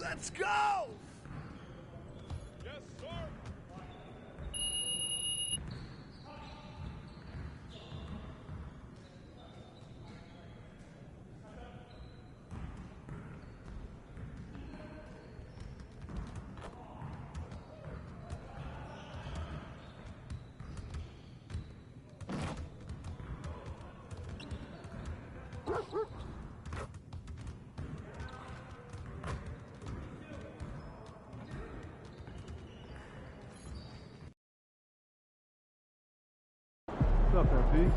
Let's go! Yes, sir. What's up, MP?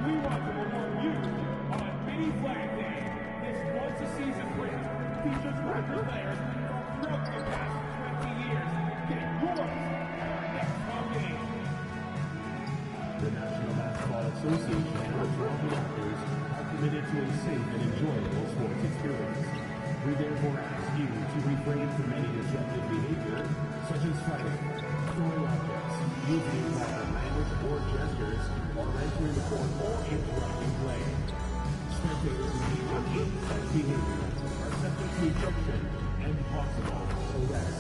We want to reward you on Mini Flag Day. This once-a-season grant features record players from throughout the past 20 years. Get yours at our next home game. The National Basketball Association and our Toronto Raptors are committed to a safe and enjoyable sports experience. We therefore ask you to refrain from any disruptive behavior, such as fighting, throwing objects, using vulgar language or gestures, or entering the court or interrupting play. Spectators engaged in such behavior are subject to ejection and possible arrest.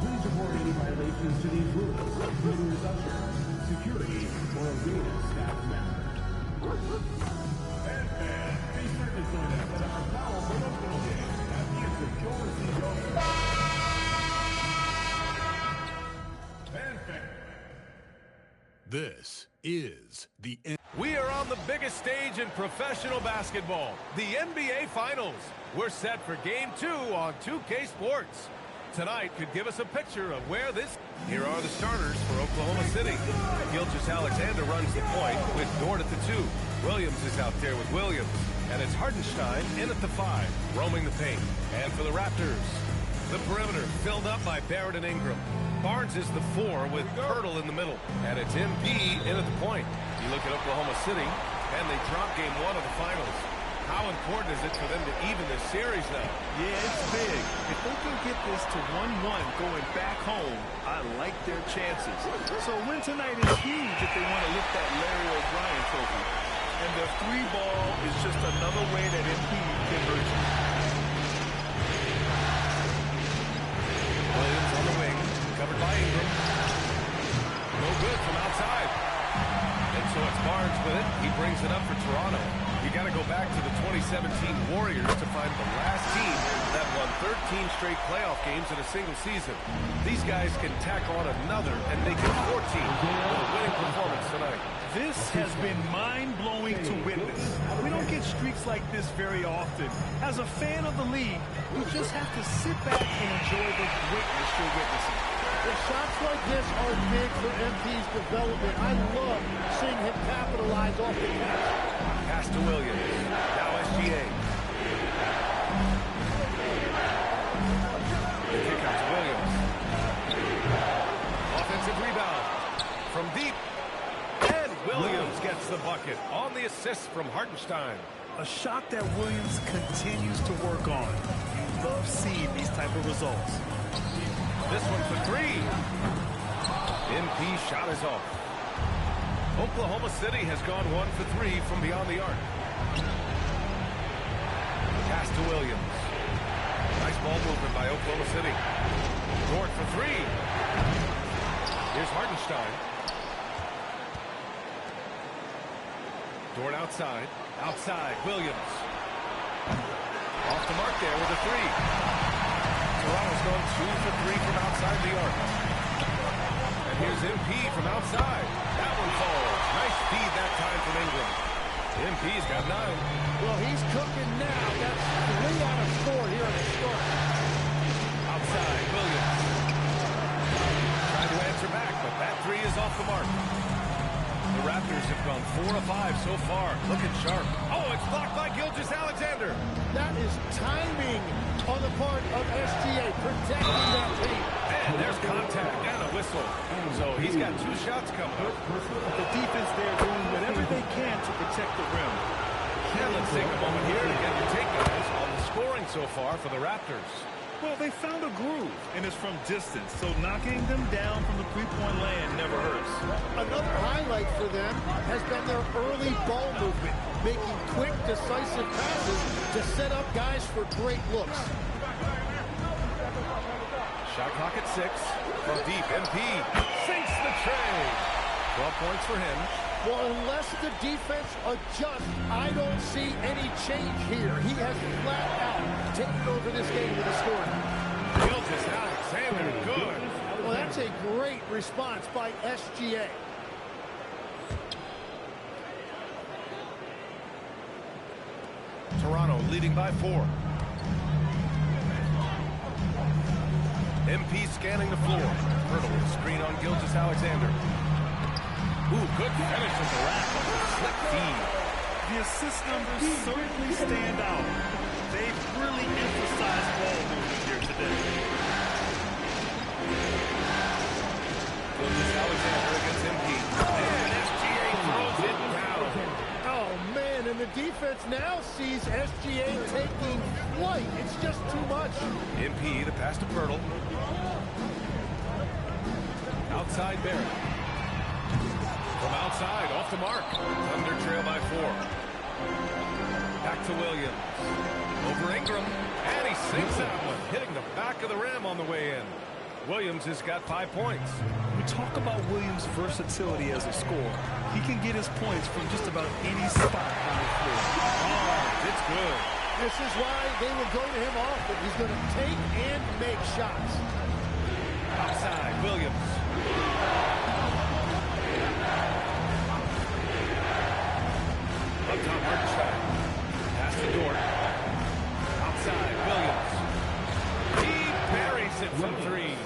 Please report any violations to these rules, including as usher, security, or arena staff member. And be sure to join us at our Powell promotional game at the end of your season. This is the We are on the biggest stage in professional basketball, the NBA Finals. We're set for Game 2 on 2K Sports. Tonight could give us a picture of where this... Here are the starters for Oklahoma City. Gilgeous Alexander runs the point with Dort at the 2. Williams is out there with Williams. And it's Hardenstein in at the 5, roaming the paint. And for the Raptors, the perimeter filled up by Barrett and Ingram. Barnes is the 4 with Pirtle in the middle. And it's MP in at the point. You look at Oklahoma City, and they dropped game 1 of the finals. How important is it for them to even this series now? Yeah, it's big. If they can get this to 1-1 going back home, I like their chances. So a win tonight is huge if they want to lift that Larry O'Brien trophy. And their 3-ball is just another way that MP can hurt you. Williams on the wing, covered by Ingram. No good from outside. And so it's Barnes with it. He brings it up for Toronto. You got to go back to the 2017 Warriors to find the last team that won 13 straight playoff games in a single season. These guys can tack on another and make it 14 with a winning performance tonight. This has been mind-blowing to witness. We don't get streaks like this very often. As a fan of the league, you just have to sit back and enjoy the greatness you're witnessing. The shots like this are big for MP's development. I love seeing him capitalize off the catch. Pass to Williams. Now SGA. The kick out to Williams. Offensive rebound. From deep. And Williams gets the bucket on the assist from Hartenstein. A shot that Williams continues to work on. You love seeing these type of results. This one for 3. MP shot is off. Oklahoma City has gone 1 for 3 from beyond the arc. Pass to Williams. Nice ball movement by Oklahoma City. Dort for 3. Here's Hartenstein. Dort outside. Outside, Williams. Off the mark there with a 3. Toronto's gone 2 for 3 from outside the arc. And here's MP from outside. That one falls. Nice feed that time from Ingram. MP's got 9. Well, he's cooking now. That's 3 out of 4 here in the start. Outside, Williams. Trying to answer back, but that 3 is off the mark. The Raptors have gone 4 of 5 so far. Looking sharp. Oh, it's blocked by Gilgeous-Alexander. That is timing on the part of SGA, protecting that team. And there's contact and a whistle. So he's got 2 shots coming up. The defense there doing whatever they can to protect the rim. And let's take a moment here to get your take, guys, on the scoring so far for the Raptors. Well, they found a groove, and it's from distance, so knocking them down from the three-point land never hurts. Another highlight for them has been their early ball movement, making quick, decisive passes to set up guys for great looks. Shot clock at 6. From deep, MP sinks the tray. 12 points for him. Well, unless the defense adjusts, I don't see any change here. He has flat out taken over this game with a score. Gilgeous-Alexander, good. Well, that's a great response by SGA. Toronto leading by 4. MP scanning the floor. Pirtle with a screen on Gilgeous-Alexander. Ooh, good finish with the rack on the slick feed. The assist numbers certainly stand out. They've really emphasized ball movement here today. Gilgeous-Alexander against MP. And SGA throws it down. Oh, man, and the defense now sees SGA taking flight. It's just too much. MP, the pass to Pirtle. Outside Barrett. From outside, off the mark. Thunder trail by 4. Back to Williams. Over Ingram. And he sinks that one, hitting the back of the rim on the way in. Williams has got 5 points. We talk about Williams' versatility as a scorer. He can get his points from just about any spot on the floor. Oh, it's good. This is why they will go to him often. He's going to take and make shots. Outside, Williams. Up top, Hartenstein. Pass to Dort. Outside, Williams. He buries it from 3.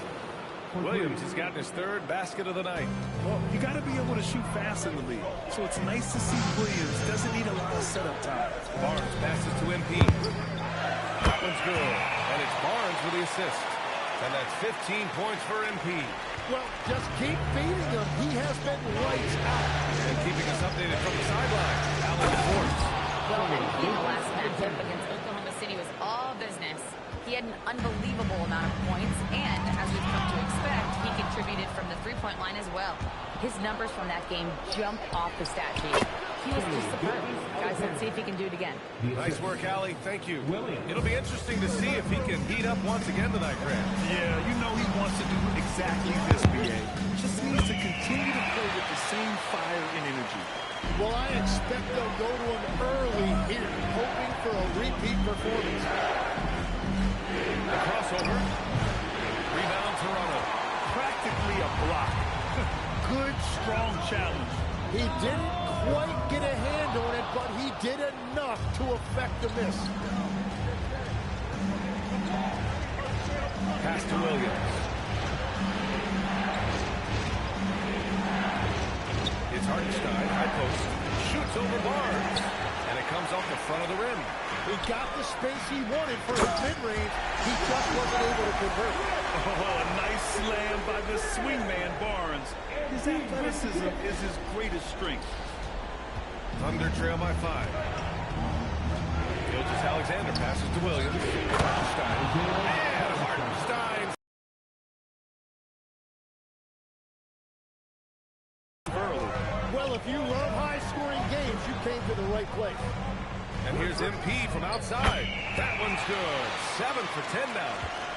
Williams has gotten his third basket of the night. Well, you got to be able to shoot fast in the league. So it's nice to see Williams doesn't need a lot of setup time. Barnes passes to MP. That one's good. And it's Barnes with the assist. And that's 15 points for MP. Well, just keep feeding him. He has been lights out. And keeping us updated from the sideline, Alan Forbes. Well, MP in the last matchup against Oklahoma City was all business. He had an unbelievable amount of points, and as we've come to expect, he contributed from the three-point line as well. His numbers from that game jump off the stat sheet. He was just superb. Guys, let's see if he can do it again. Nice work, Allie. Thank you. It'll be interesting to see if he can heat up once again tonight, Grant. Yeah, you know he wants to do exactly this, BA. Just needs to continue to play with the same fire and energy. Well, I expect they'll go to him early here, hoping for a repeat performance. The crossover. Rebound, Toronto. Practically a block. Good, strong challenge. He didn't quite get a hand on it, but he did enough to affect the miss. Pass to Williams. It's Hartenstein, high post. Shoots over Barnes. And it comes off the front of the rim. He got the space he wanted for his mid-range. He just wasn't able to convert. Oh, a nice slam by the swingman, Barnes. His athleticism is his greatest strength. Thunder trail by 5. Gilgeous-Alexander passes to Williams. Hartenstein. And Hartenstein. Well, if you love high-scoring games, you came to the right place. And here's MP from outside. That one's good. 7 for 10 now.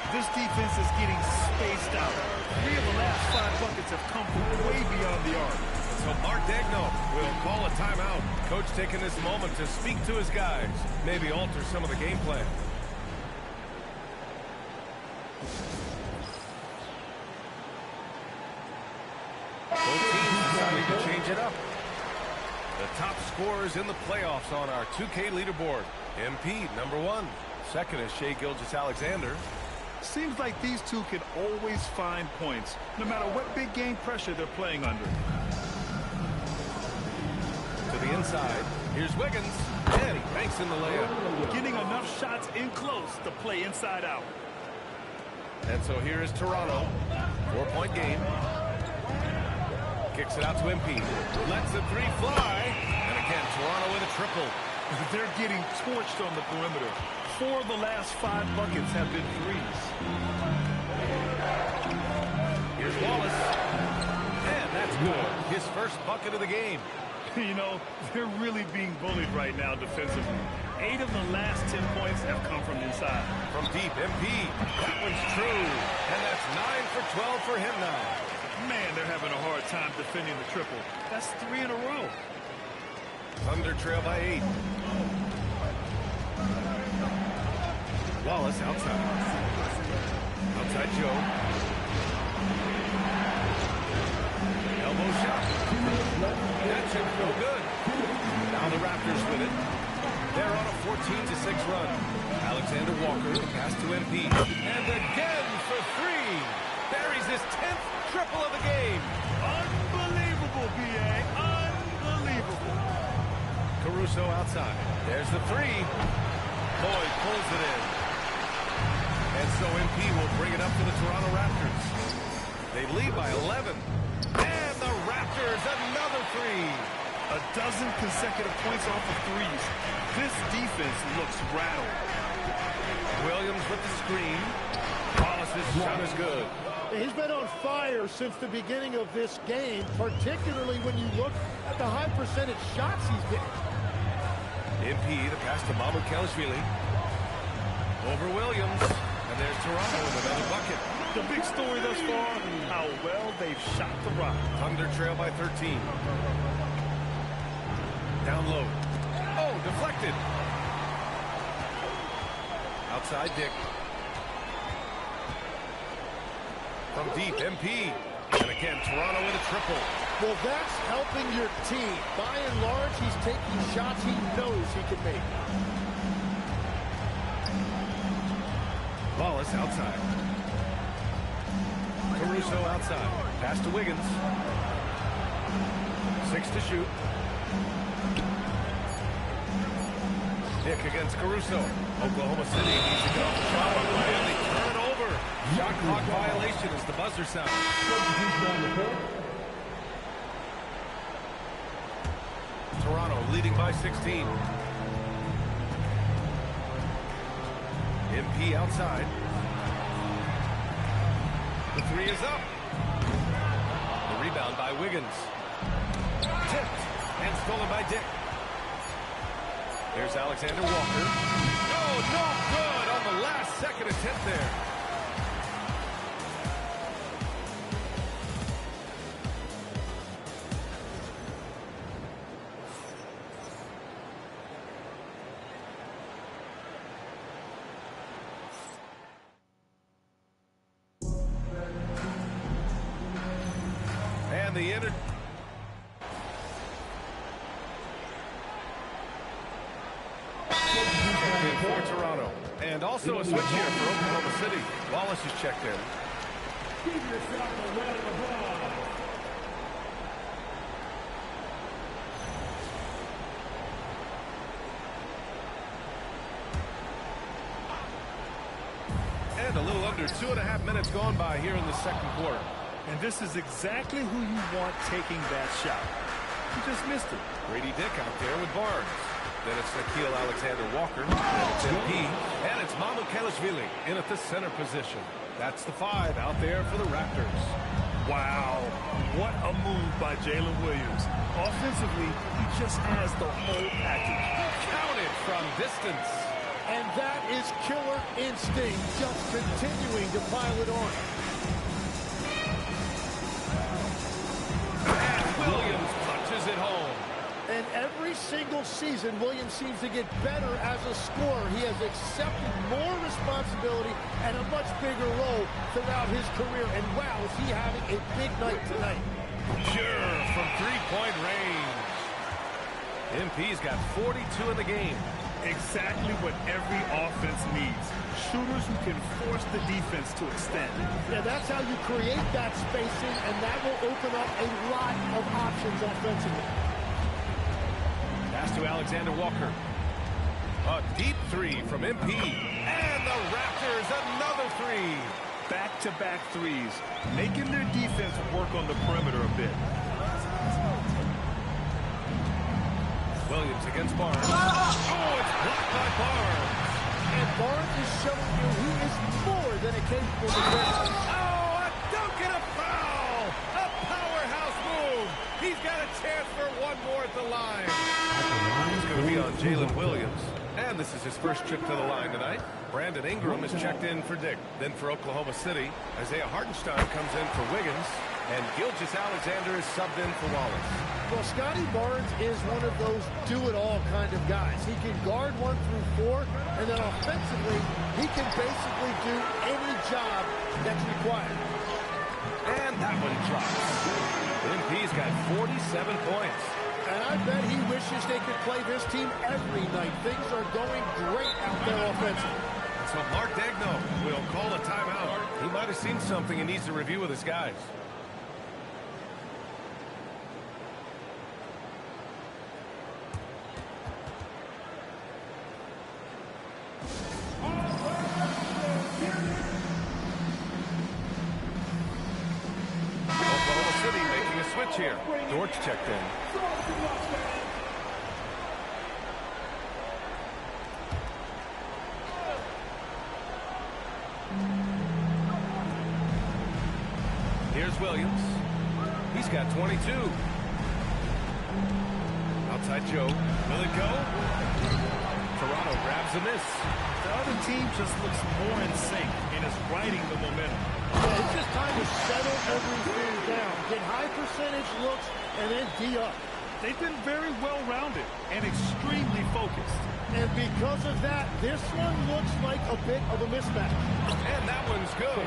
This defense is getting spaced out. 3 of the last 5 buckets have come from way beyond the arc. So Mark Degno will call a timeout. Coach taking this moment to speak to his guys. Maybe alter some of the game plan. Both teams deciding to change it up. The top scorers in the playoffs on our 2K leaderboard. MP, number 1. Second is Shai Gilgeous-Alexander. Seems like these two can always find points, no matter what big game pressure they're playing under. To the inside, here's Wiggins, and he banks in the layup. Getting enough shots in close to play inside out. And so here is Toronto, 4-point game. Kicks it out to MP, lets the 3 fly, and again, Toronto with a triple. They're getting torched on the perimeter. 4 of the last 5 buckets have been threes. Here's Wallace. And that's good. His first bucket of the game. You know, they're really being bullied right now defensively. 8 of the last 10 points have come from inside. From deep, MP. That one's true. And that's 9 for 12 for him now. Man, they're having a hard time defending the triple. That's 3 in a row. Thunder trail by 8. Wallace outside. Outside Joe. Elbow shot. That should go good. Now the Raptors with it. They're on a 14-6 run. Alexander Walker, the pass to MP. And again for 3. Buries his 10th triple of the game. Unbelievable, B.A. Unbelievable. Caruso outside. There's the 3. Boyd pulls it in. And so MP will bring it up for the Toronto Raptors. They lead by 11. And the Raptors, another 3. A dozen consecutive points off of threes. This defense looks rattled. Williams with the screen. Wallace's shot is good. He's been on fire since the beginning of this game, particularly when you look at the high percentage shots he's getting. MP, the pass to Mamukelashvili. Over Williams. And there's Toronto with another bucket. The big story thus far, how well they've shot the rock. Thunder trail by 13. Down low. Oh, deflected. Outside Dick. From deep, MP. And again, Toronto with a triple. Well, that's helping your team. By and large, he's taking shots he knows he can make. Wallace outside. Caruso outside. Pass to Wiggins. 6 to shoot. Dick against Caruso. Oklahoma City needs to go. And they turn over. Shot clock violation as the buzzer sounds. Toronto leading by 16. MP outside. The three is up. The rebound by Wiggins. Tipped and stolen by Dick. Here's Alexander Walker. Oh, no good on the last second attempt there. And the inner. For Toronto. And also a switch here for Oklahoma City. Wallace is checked in. Give yourself a round of applause. And a little under 2.5 minutes gone by here in the second quarter. And this is exactly who you want taking that shot. You just missed it. Brady Dick out there with Barnes. Then it's Nickeil Alexander-Walker. Then it's MP. And it's Mamukelashvili in at the center position. That's the 5 out there for the Raptors. Wow. What a move by Jalen Williams. Offensively, he just has the whole package. Counted from distance. And that is killer instinct, just continuing to pile it on. And Williams punches it home. And every single season, Williams seems to get better as a scorer. He has accepted more responsibility and a much bigger role throughout his career. And wow, is he having a big night tonight. Sure, from three-point range. MP's got 42 in the game. Exactly what every offense needs. Shooters who can force the defense to extend. Yeah, that's how you create that spacing, and that will open up a lot of options offensively. Pass to Alexander Walker. A deep 3 from MP. And the Raptors another 3. Back-to-back threes, making their defense work on the perimeter a bit. Williams against Barnes. Oh, it's blocked by Barnes. And Barnes is showing you he is more than a capable defender. Oh, a dunk and a foul. A powerhouse move. He's got a chance for one more at the line. It's going to be on Jalen Williams. And this is his first trip to the line tonight. Brandon Ingram is checked in for Dick. Then for Oklahoma City, Isaiah Hartenstein comes in for Wiggins. And Gilgeous-Alexander is subbed in for Wallace. Well, Scotty Barnes is one of those do-it-all kind of guys. He can guard 1 through 4, and then offensively, he can basically do any job that's required. And that one drops. MP's got 47 points. And I bet he wishes they could play this team every night. Things are going great out there offensively. So Mark Degno will call a timeout. He might have seen something he needs to review with his guys. Oklahoma City making a switch here. Dortch checked in. Here's Williams. He's got 22. Outside Joe. Will it go? Toronto grabs a miss. The other team just looks more in sync and is riding the momentum. Yeah, it's just time to settle everything down. Get high percentage looks and then D up. They've been very well-rounded and extremely focused. And because of that, this one looks like a bit of a mismatch. And that one's good.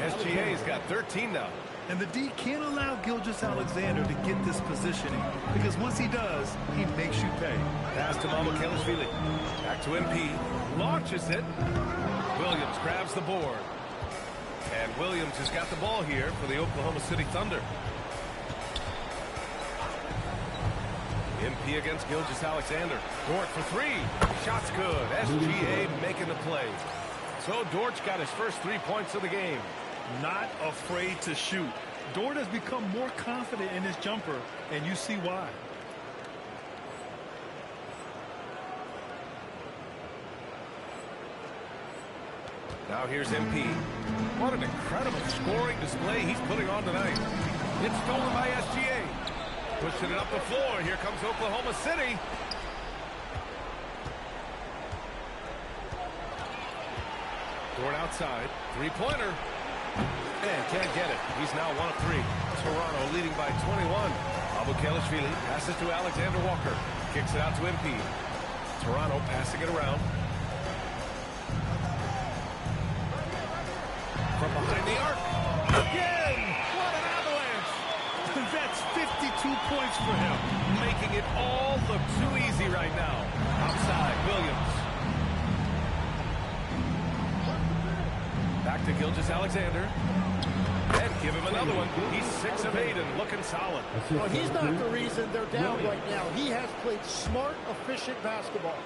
SGA's got 13 now. And the D can't allow Gilgeous-Alexander to get this positioning because once he does, he makes you pay. Pass to Mamukelashvili. Back to MP. Launches it. Williams grabs the board. And Williams has got the ball here for the Oklahoma City Thunder. MP against Gilgeous-Alexander. Dort for three. Shot's good. SGA making the play. So Dort's got his first 3 points of the game. Not afraid to shoot. Dort has become more confident in his jumper, and you see why. Now here's MP. What an incredible scoring display he's putting on tonight. It's stolen by SGA. Pushing it up the floor. Here comes Oklahoma City. Dort outside. Three-pointer. And can't get it. He's now 1 of 3. Toronto leading by 21. Abu-Khalishvili passes to Alexander Walker. Kicks it out to MP. Toronto passing it around. From behind the arc. Again! What an avalanche! That's 52 points for him. Making it all look too easy right now. Outside, Williams. Back to Gilgeous-Alexander. And give him another one. He's 6 of 8 and looking solid. Well, he's not the reason they're down right now. He has played smart, efficient basketball.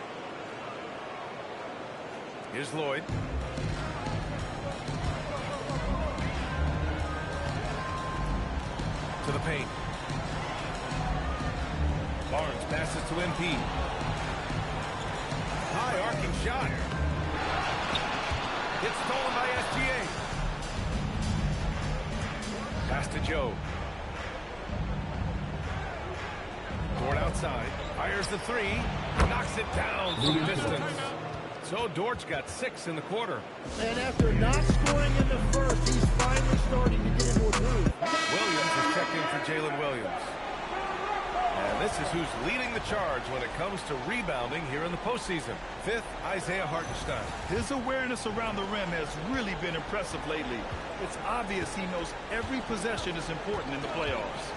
Here's Lloyd. To the paint. Barnes passes to MP. High arcing shot. It's stolen by SGA. Pass to Joe. Dort outside. Fires the three. Knocks it down from distance. So Dort's got 6 in the quarter. And after not scoring in the first, he's finally starting to get into a groove. Williams is checked in for Jalen Williams. And this is who's leading the charge when it comes to rebounding here in the postseason. 5th, Isaiah Hartenstein. His awareness around the rim has really been impressive lately. It's obvious he knows every possession is important in the playoffs.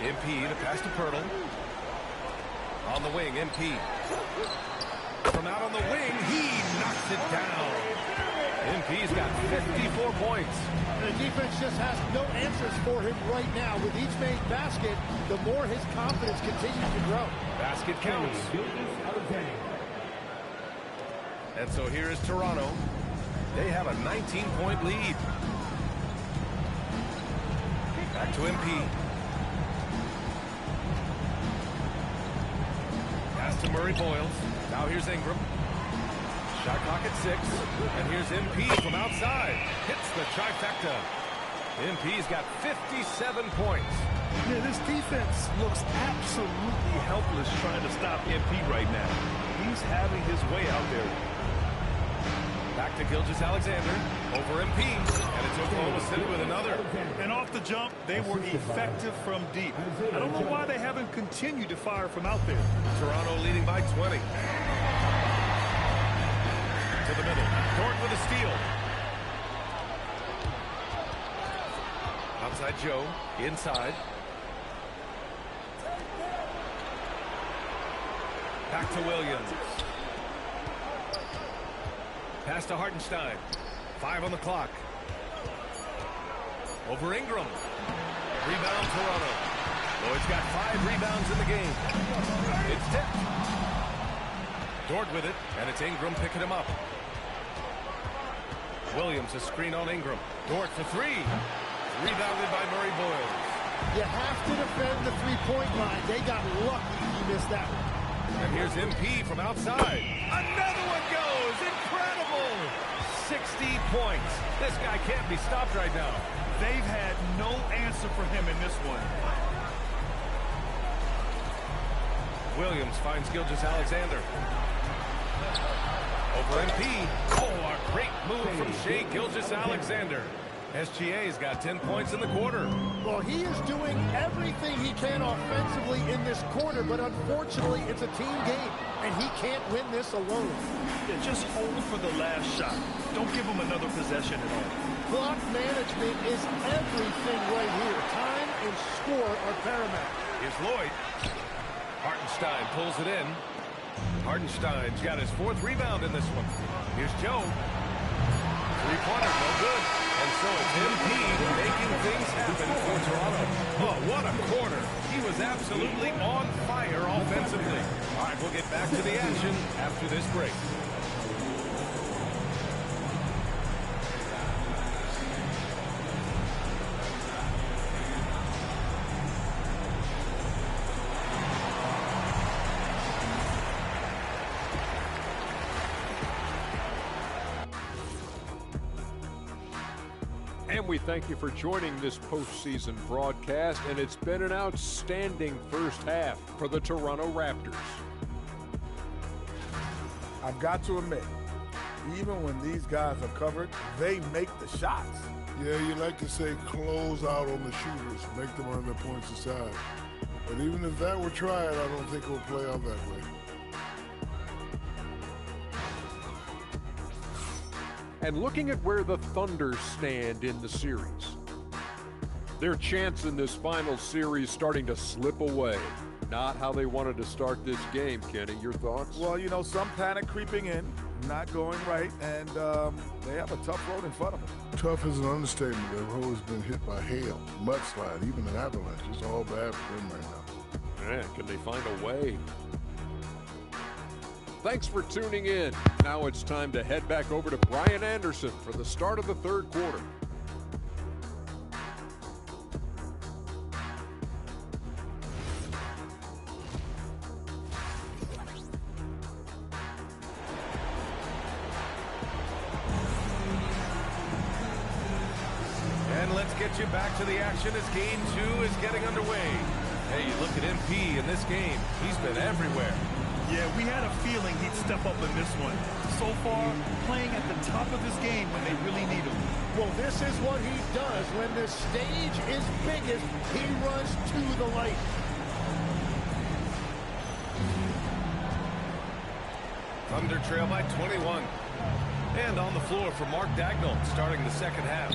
MP to pass to Pirtle. On the wing, MP. From out on the wing, he knocks it down. MP's got 54 points. The defense just has no answers for him right now. With each made basket, the more his confidence continues to grow. Basket counts. And so here is Toronto. They have a 19-point lead. Back to MP. Pass to Murray Boyles. Now here's Ingram. Shot clock at 6. And here's MP from outside. Hits the trifecta. MP's got 57 points. Yeah, this defense looks absolutely helpless trying to stop MP right now. He's having his way out there. Back to Gilgeous-Alexander. Over MP. And it's Oklahoma City with another. And off the jump, they were effective from deep. I don't know why they haven't continued to fire from out there. Toronto leading by 20. To the middle. Dort with a steal. Outside Joe. Inside. Back to Williams. Pass to Hartenstein. 5 on the clock. Over Ingram. Rebound Toronto. Lloyd's got 5 rebounds in the game. It's tipped. Dort with it, and it's Ingram picking him up. Williams a screen on Ingram. Dort for 3. Rebounded by Murray Boyles. You have to defend the three-point line. They got lucky he missed that one. And here's MP from outside. Another one goes. Incredible. 60 points. This guy can't be stopped right now. They've had no answer for him in this one. Williams finds Gilgeous-Alexander. Over MP. Oh, a great move from Shai Gilgeous-Alexander. SGA's got 10 points in the quarter. Well, he is doing everything he can offensively in this quarter, but unfortunately, it's a team game, and he can't win this alone. Yeah, just hold for the last shot. Don't give him another possession at all. Clock management is everything right here. Time and score are paramount. Here's Lloyd. Hartenstein pulls it in. Hartenstein's got his 4th rebound in this one. Here's Joe. Three-pointer, no good. And so it's MP making things happen for Toronto. Oh, what a quarter. He was absolutely on fire offensively. All right, we'll get back to the action after this break. And we thank you for joining this postseason broadcast, and it's been an outstanding first half for the Toronto Raptors. I've got to admit, even when these guys are covered, they make the shots. Yeah, you like to say close out on the shooters, make them earn their points aside. But even if that were tried, I don't think it will play out that way. And looking at where the Thunder stand in the series, their chance in this final series starting to slip away. Not how they wanted to start this game, Kenny. Your thoughts? Well, you know, some panic creeping in, not going right, and they have a tough road in front of them. Tough is an understatement. Their road has been hit by hail, mudslide, even an avalanche. It's all bad for them right now. Man, can they find a way? Thanks for tuning in. Now it's time to head back over to Brian Anderson for the start of the third quarter. And let's get you back to the action as Game 2 is getting underway. Hey, you look at MP in this game. He's been everywhere. Yeah, we had a feeling he'd step up in this one. So far, playing at the top of his game when they really need him. Well, this is what he does. When the stage is biggest, he runs to the light. Thunder trail by 21. And on the floor for Mark Dagnall starting the second half.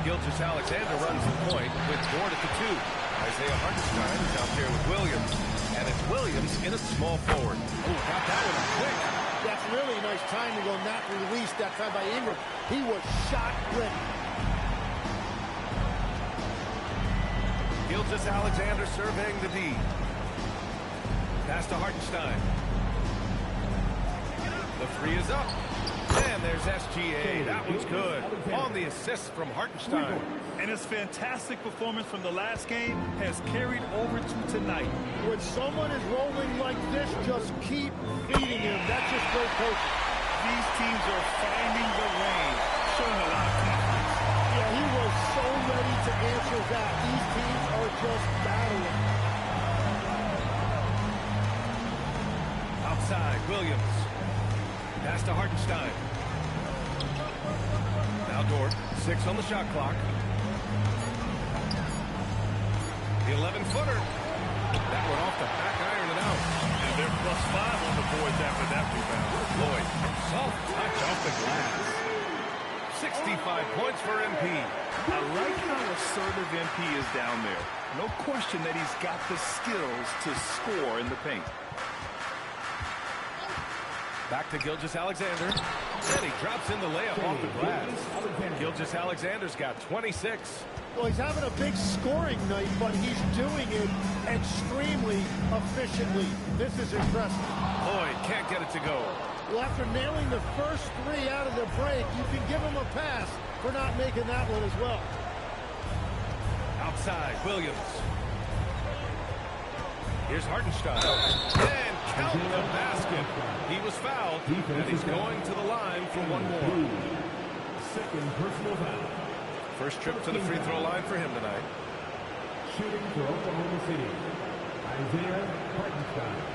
Gilgeous-Alexander runs the point with Dort at the 2. Isaiah Hartenstein is out there with Williams. And it's Williams in a small forward. Oh, got that one quick. That's really nice timing on that release that time by Ingram. He was shot ready. Gilgeous-Alexander surveying the D. Pass to Hartenstein. The three is up. And there's SGA. That one's good. On the assist from Hartenstein. And his fantastic performance from the last game has carried over to tonight. When someone is rolling like this, just keep feeding him. That's just great coaching. These teams are finding the lane, showing a lot of confidence. Yeah, he was so ready to answer that. These teams are just battling. Outside, Williams. Pass to Hartenstein. Now Dort, 6 on the shot clock. The 11-footer. That one off the back iron and out. And they're +5 on the boards after that rebound. Lloyd, soft touch off the glass. 65 points for MP. I like how assertive MP is down there. No question that he's got the skills to score in the paint. Back to Gilgeous-Alexander. And he drops in the layup off the glass. Gilgeous-Alexander's got 26. Well, he's having a big scoring night, but he's doing it extremely efficiently. This is impressive. Lloyd can't get it to go. Well, after nailing the first 3 out of the break, you can give him a pass for not making that one as well. Outside, Williams. Here's Hartenstein. And count the basket. He was fouled, and he's going to the line for one more. Second personal foul. First trip to the free throw line for him tonight. Shooting for Oklahoma City, Isaiah Hartenstein.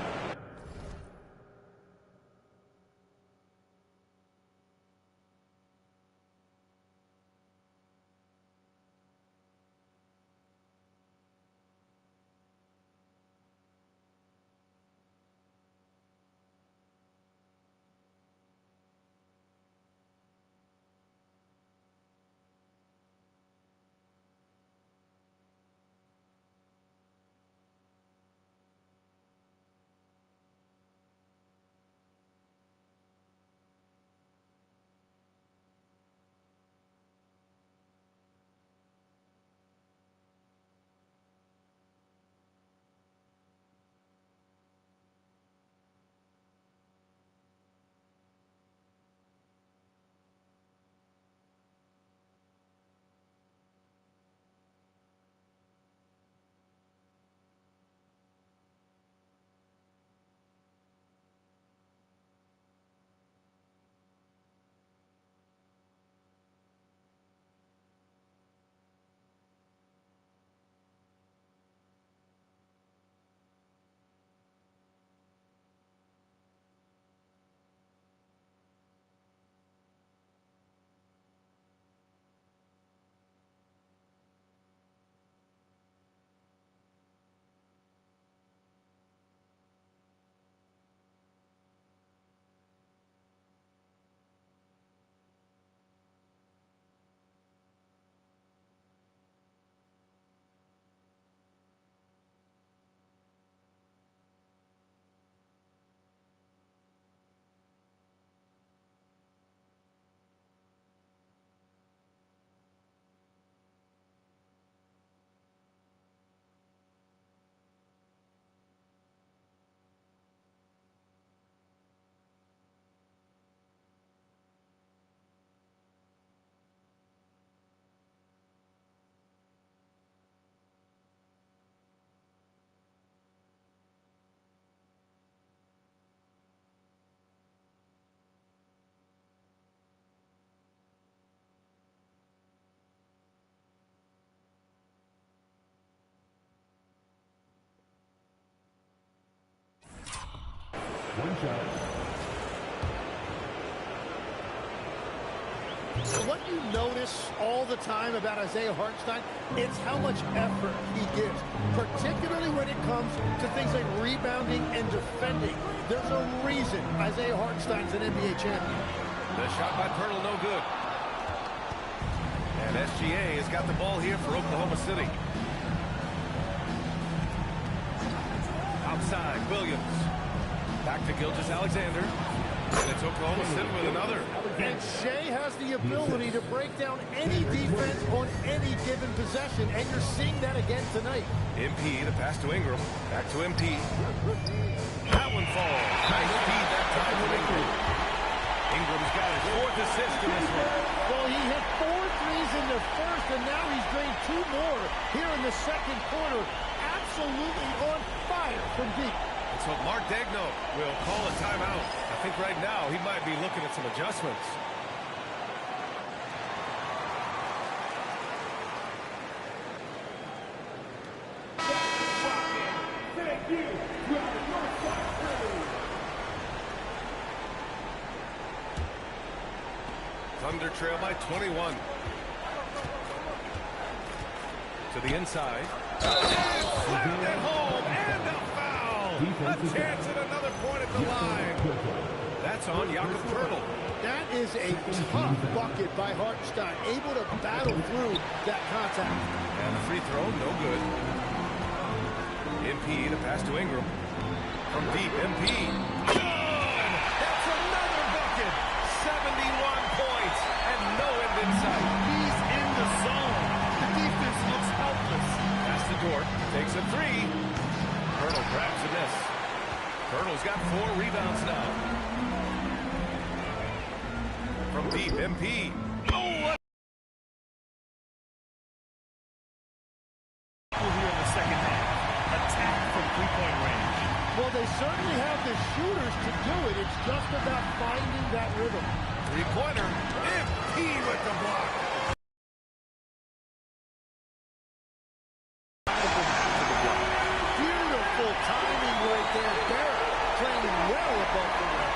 One judge. What you notice all the time about Isaiah Hartenstein, it's how much effort he gives, particularly when it comes to things like rebounding and defending. There's a reason Isaiah Hartenstein's an NBA champion. The shot by Pirtle, no good. And SGA has got the ball here for Oklahoma City. Outside, Williams. Back to Gilgeous-Alexander. And it's Oklahoma City with another. And Shea has the ability to break down any defense on any given possession, and you're seeing that again tonight. MP, the pass to Ingram. Back to MP. That one falls. Nice feed that time from Ingram. Ingram's got his fourth assist in this one. Well, he hit 4 threes in the first, and now he's drained 2 more here in the second quarter. Absolutely on fire from deep. And so Mark Daigneault will call a timeout. I think right now he might be looking at some adjustments. Thank you. Thunder trail by 21. To the inside. Slapped at home and a foul. A chance at another point at the line. That's on Jakob Pirtle. That is a tough bucket by Hartenstein, able to battle through that contact. And the free throw, no good. MP, the pass to Ingram. From deep, MP. Good! That's another bucket. 71 points and no end in sight. He's in the zone. The defense looks helpless. Pass to Dort. Takes a three. Pirtle grabs a miss. Pirtle's got 4 rebounds now. From deep, MP. Oh, Here in the second half. Attack from three-point range. Well, they certainly have the shooters to do it. It's just about finding that rhythm. three-pointer. MP with the block. Beautiful timing right there. Barrett playing well above the rim.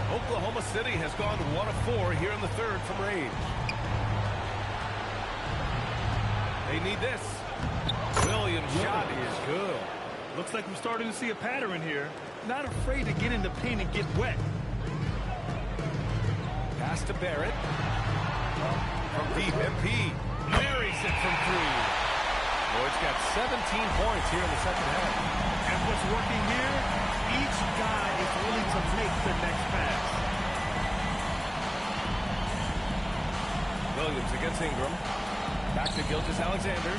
Oklahoma City has gone 1 of 4 here in the third from range. They need this. Williams' shot is good. Looks like we're starting to see a pattern here. Not afraid to get in the paint and get wet. Pass to Barrett. From deep, MP. Marries it from 3. Boyd's got 17 points here in the second half. And what's working here, each guy is willing to make the next pass. Williams against Ingram. Back to Gilgeous-Alexander.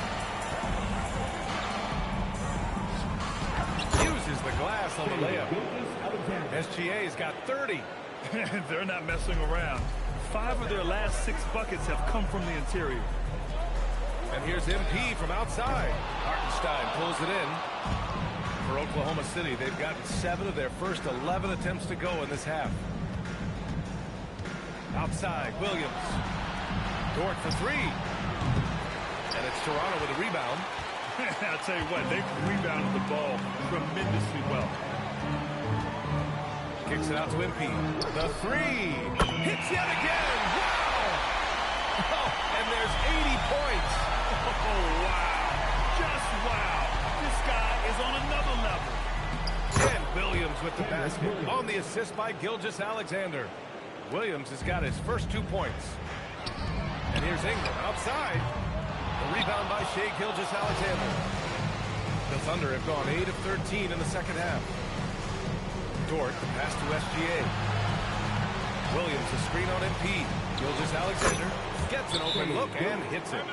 Uses the glass on the layup. SGA's got 30. They're not messing around. 5 of their last 6 buckets have come from the interior. And here's MP from outside. Hartenstein pulls it in. For Oklahoma City, they've gotten 7 of their first 11 attempts to go in this half. Outside, Williams. Dort for 3. And it's Toronto with a rebound. I'll tell you what, they've rebounded the ball tremendously well. Kicks it out to MP. The 3. Hits yet again. Wow! Oh, and there's 80 points. Oh, wow. Just wow. This guy is on another level. And Williams with the basket on the assist by Gilgeous-Alexander. Williams has got his first 2 points. And here's Ingram outside. The rebound by Shai Gilgeous-Alexander. The Thunder have gone 8 of 13 in the second half. Dort, the pass to SGA. Williams, the screen on MP. Gilgeous-Alexander gets an open look and hits it.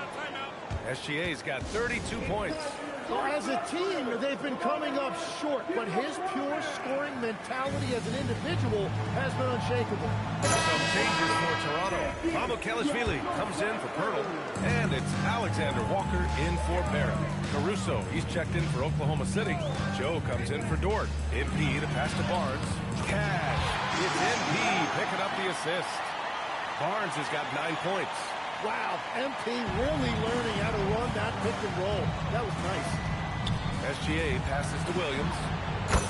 SGA's got 32 points. Well, as a team, they've been coming up short, but his pure scoring mentality as an individual has been unshakable. Some changes for Toronto. Mamukelashvili comes in for Pirtle, and it's Alexander Walker in for Barrett. Caruso, he's checked in for Oklahoma City. Joe comes in for Dort. MP, the pass to Barnes. Cash. It's MP picking up the assist. Barnes has got 9 points. Wow, MP really learning how to run that pick and roll. That was nice. SGA passes to Williams.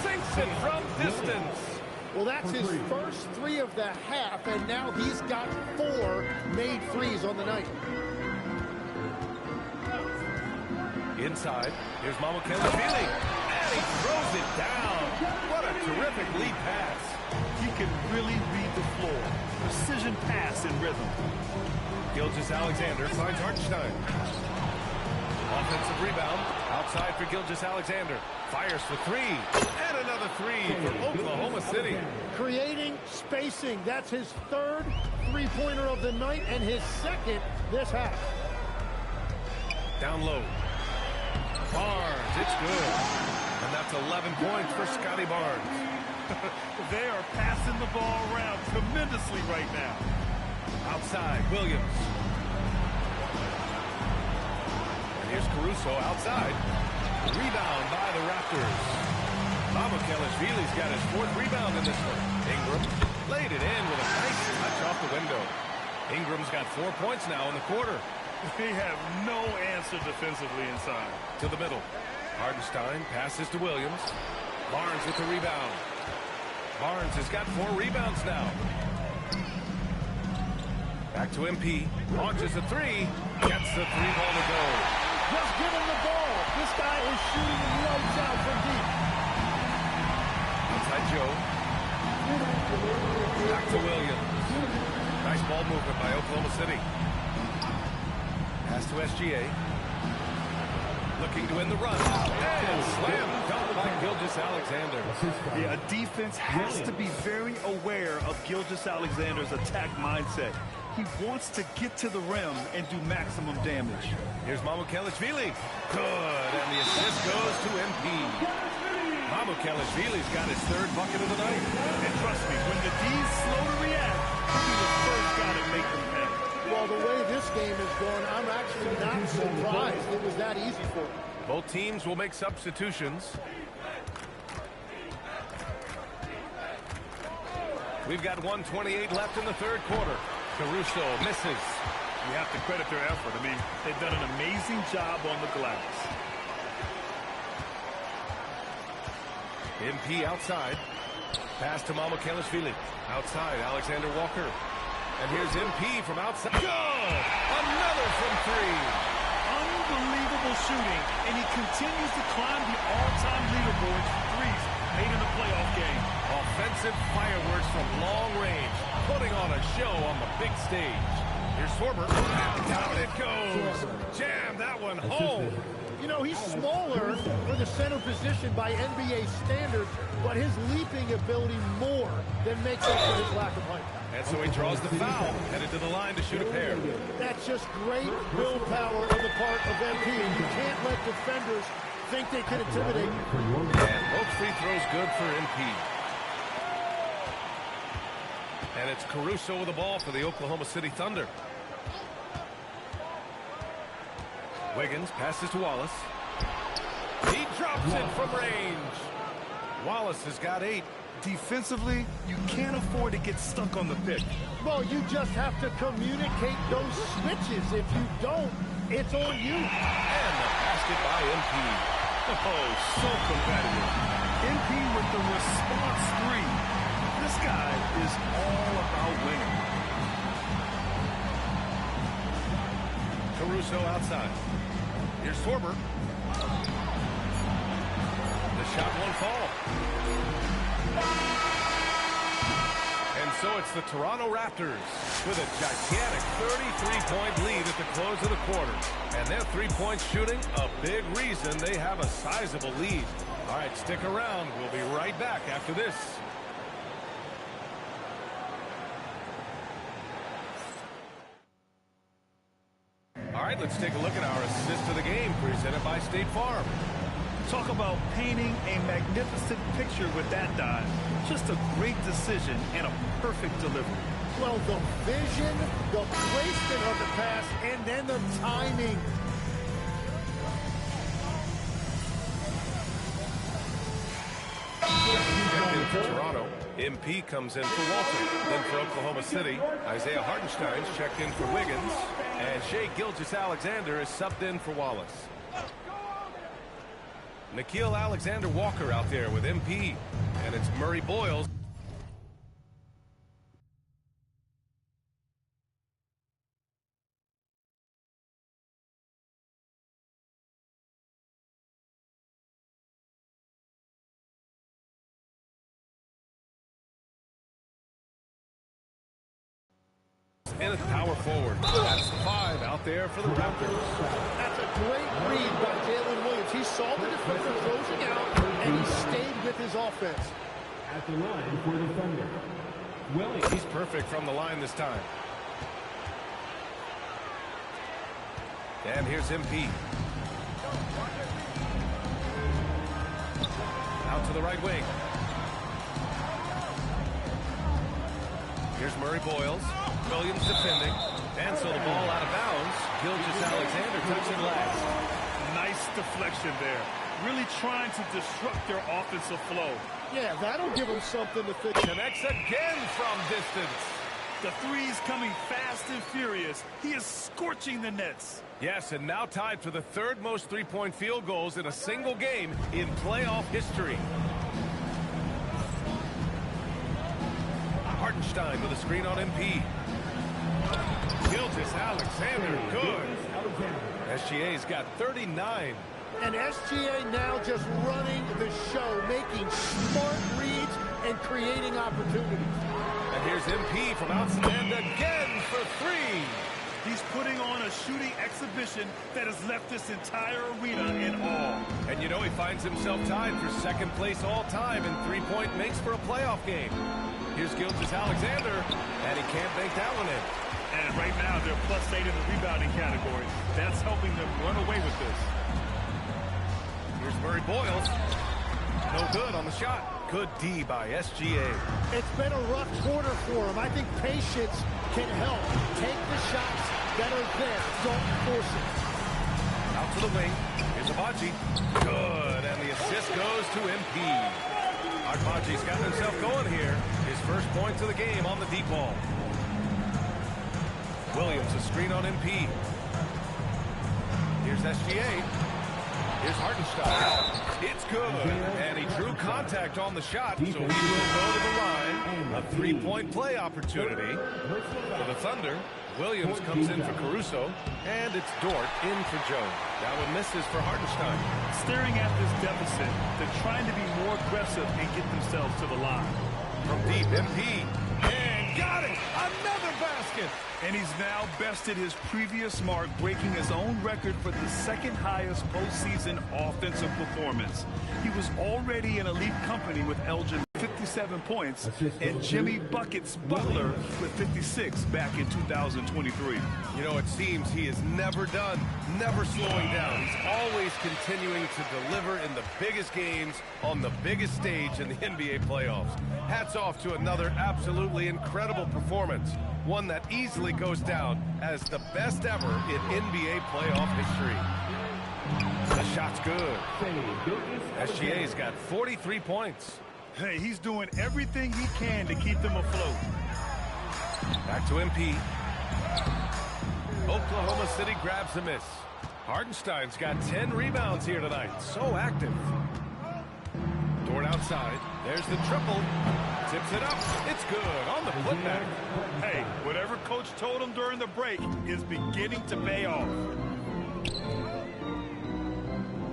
Sinks it from distance. Well, that's his first 3 of the half, and now he's got 4 made threes on the night. Inside, here's Mamukelashvili, and he throws it down. What a terrific lead pass. He can really read the floor. Precision pass in rhythm. Gilgeous-Alexander finds Hartenstein. Offensive rebound, outside for Gilgeous-Alexander. Fires for 3, and another 3 for Oklahoma City. Creating spacing. That's his 3rd three-pointer of the night and his 2nd this half. Down low. Barnes, it's good. And that's 11 points for Scotty Barnes. They are passing the ball around tremendously right now. Outside, Williams. And here's Caruso outside. Rebound by the Raptors. Mamukelashvili's got his 4th rebound in this one. Ingram laid it in with a nice touch off the window. Ingram's got 4 points now in the quarter. They have no answer defensively inside. To the middle. Hartenstein passes to Williams. Barnes with the rebound. Barnes has got 4 rebounds now. Back to MP. Launches a 3. Gets the 3-ball to go. Just give him the ball. This guy is shooting lights out from deep. Outside Joe. Back to Williams. Nice ball movement by Oklahoma City. Pass to SGA. Looking to win the run. And slam dunk by Gilgeous-Alexander. Yeah, a defense has to be very aware of Gilgeous-Alexander's attack mindset. He wants to get to the rim and do maximum damage. Here's Mamukelashvili. Good, and the assist goes to MP. Mamukelashvili's got his 3rd bucket of the night. And trust me, when the D's slow to react, he'll be the first guy to make them pay. Well, the way this game is going, I'm actually not surprised it was that easy for him. Both teams will make substitutions. We've got 1:28 left in the 3rd quarter. Caruso misses. You have to credit their effort. I mean, they've done an amazing job on the glass. MP outside. Pass to Mamukelashvili. Outside, Alexander Walker. And here's MP from outside. Good! Another from 3. Unbelievable shooting, and he continues to climb the all-time leaderboards for threes made in a playoff game. Offensive fireworks from long range, putting on a show on the big stage. Here's Sorber, and down it goes. Jam that one home. You know, he's smaller for the center position by NBA standards, but his leaping ability more than makes up for his lack of height. And so he draws the foul, headed to the line to shoot a pair. That's just great willpower on the part of MP. You can't let defenders think they can intimidate you. And both free throws good for MP. And it's Caruso with the ball for the Oklahoma City Thunder. Wiggins passes to Wallace. He drops it from range. Wallace has got 8. Defensively, you can't afford to get stuck on the pick. Well, you just have to communicate those switches. If you don't, it's on you. And the basket by MP. Oh, so competitive. MP with the response 3. This guy is all about winning. Caruso outside. Here's Sorber. The shot won't fall. And so it's the Toronto Raptors with a gigantic 33-point lead at the close of the quarter. And their 3-point shooting, a big reason they have a sizable lead. All right, stick around. We'll be right back after this. All right, let's take a look at our assist of the game presented by State Farm. Talk about painting a magnificent picture with that dive. Just a great decision and a perfect delivery. Well, the vision, the placement of the pass, and then the timing. For Toronto, MP comes in for Walter. Then for Oklahoma City, Isaiah Hartenstein's checked in for Wiggins. And Shai Gilgeous-Alexander is subbed in for Wallace. Nickeil Alexander-Walker out there with MP. And it's Murray Boyles. In at power forward. That's the 5 out there for the Raptors. That's a great read by Jalen Williams. He saw the defender closing out, and he stayed with his offense. At the line for the Thunder, Williams. He's perfect from the line this time. And here's MP. Out to the right wing. Here's Murray Boyles. Williams defending. And so the ball out of bounds. Gilgeous-Alexander touching last. Nice deflection there. Really trying to disrupt their offensive flow. Yeah, that'll give them something to think. Connects again from distance. The three's coming fast and furious. He is scorching the nets. Yes, and now tied for the third most three-point field goals in a single game in playoff history. Hartenstein with a screen on MP. Gilgeous-Alexander, good. SGA's got 39. And SGA now just running the show, making smart reads and creating opportunities. And here's MP from outside again for 3. He's putting on a shooting exhibition that has left this entire arena in awe. And you know he finds himself tied for second place all time in three-point makes for a playoff game. Here's Gilgeous-Alexander, and he can't bank that one in. And right now they're +8 in the rebounding category. That's helping them run away with this. Here's Murray Boyles. No good on the shot. Good D by SGA. It's been a rough quarter for him. I think patience can help. Take the shots that are there. Don't force it. Out to the wing. Here's Agbaji. Good. And the assist goes to MP. Agbaji's got himself going here. His first points of the game on the deep ball. Williams, a screen on MP. Here's SGA. Here's Hartenstein. It's good. And he drew contact on the shot, so he will go to the line. A three-point play opportunity for the Thunder. Williams comes in for Caruso, and it's Dort in for Jones. That one misses for Hartenstein. Staring at this deficit, they're trying to be more aggressive and get themselves to the line. From deep, MP. And got it! Another basket! And he's now bested his previous mark, breaking his own record for the second highest postseason offensive performance. He was already in elite company with Elgin, 57 points, and Jimmy Buckets Butler with 56 back in 2023. You know, it seems he is never done, never slowing down. He's always continuing to deliver in the biggest games on the biggest stage in the NBA playoffs. Hats off to another absolutely incredible performance. One that easily goes down as the best ever in NBA playoff history. The shot's good. SGA's got 43 points. Hey, he's doing everything he can to keep them afloat. Back to MP. Oklahoma City grabs a miss. Hartenstein's got 10 rebounds here tonight. So active. Dort outside. There's the triple. Tips it up. It's good on the putback. Hey, whatever coach told him during the break is beginning to pay off.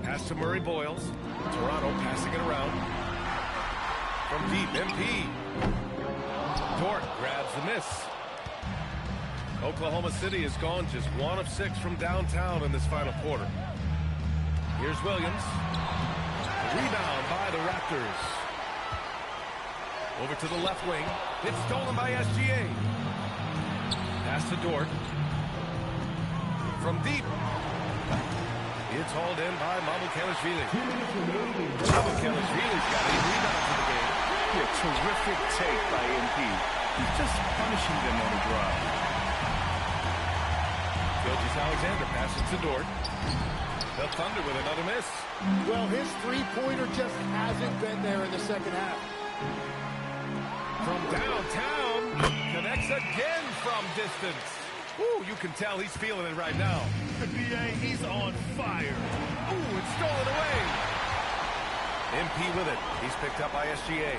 Pass to Murray Boyles. Toronto passing it around. From deep, MP. Dort grabs the miss. Oklahoma City has gone just 1 of 6 from downtown in this final quarter. Here's Williams. Rebound by the Raptors. Over to the left wing. It's stolen by SGA. Pass to Dort. From deep. It's hauled in by Mamukelashvili. Mamukelashvili's got 8 rebounds in the game. A terrific take by MP. He's just punishing them on the drive. Gilgeous-Alexander passes to Dort. The Thunder with another miss. Well, his three-pointer just hasn't been there in the second half. From downtown, connects again from distance. Ooh, you can tell he's feeling it right now. B.A., he's on fire. Ooh, it's stolen away. MP with it. He's picked up by SGA.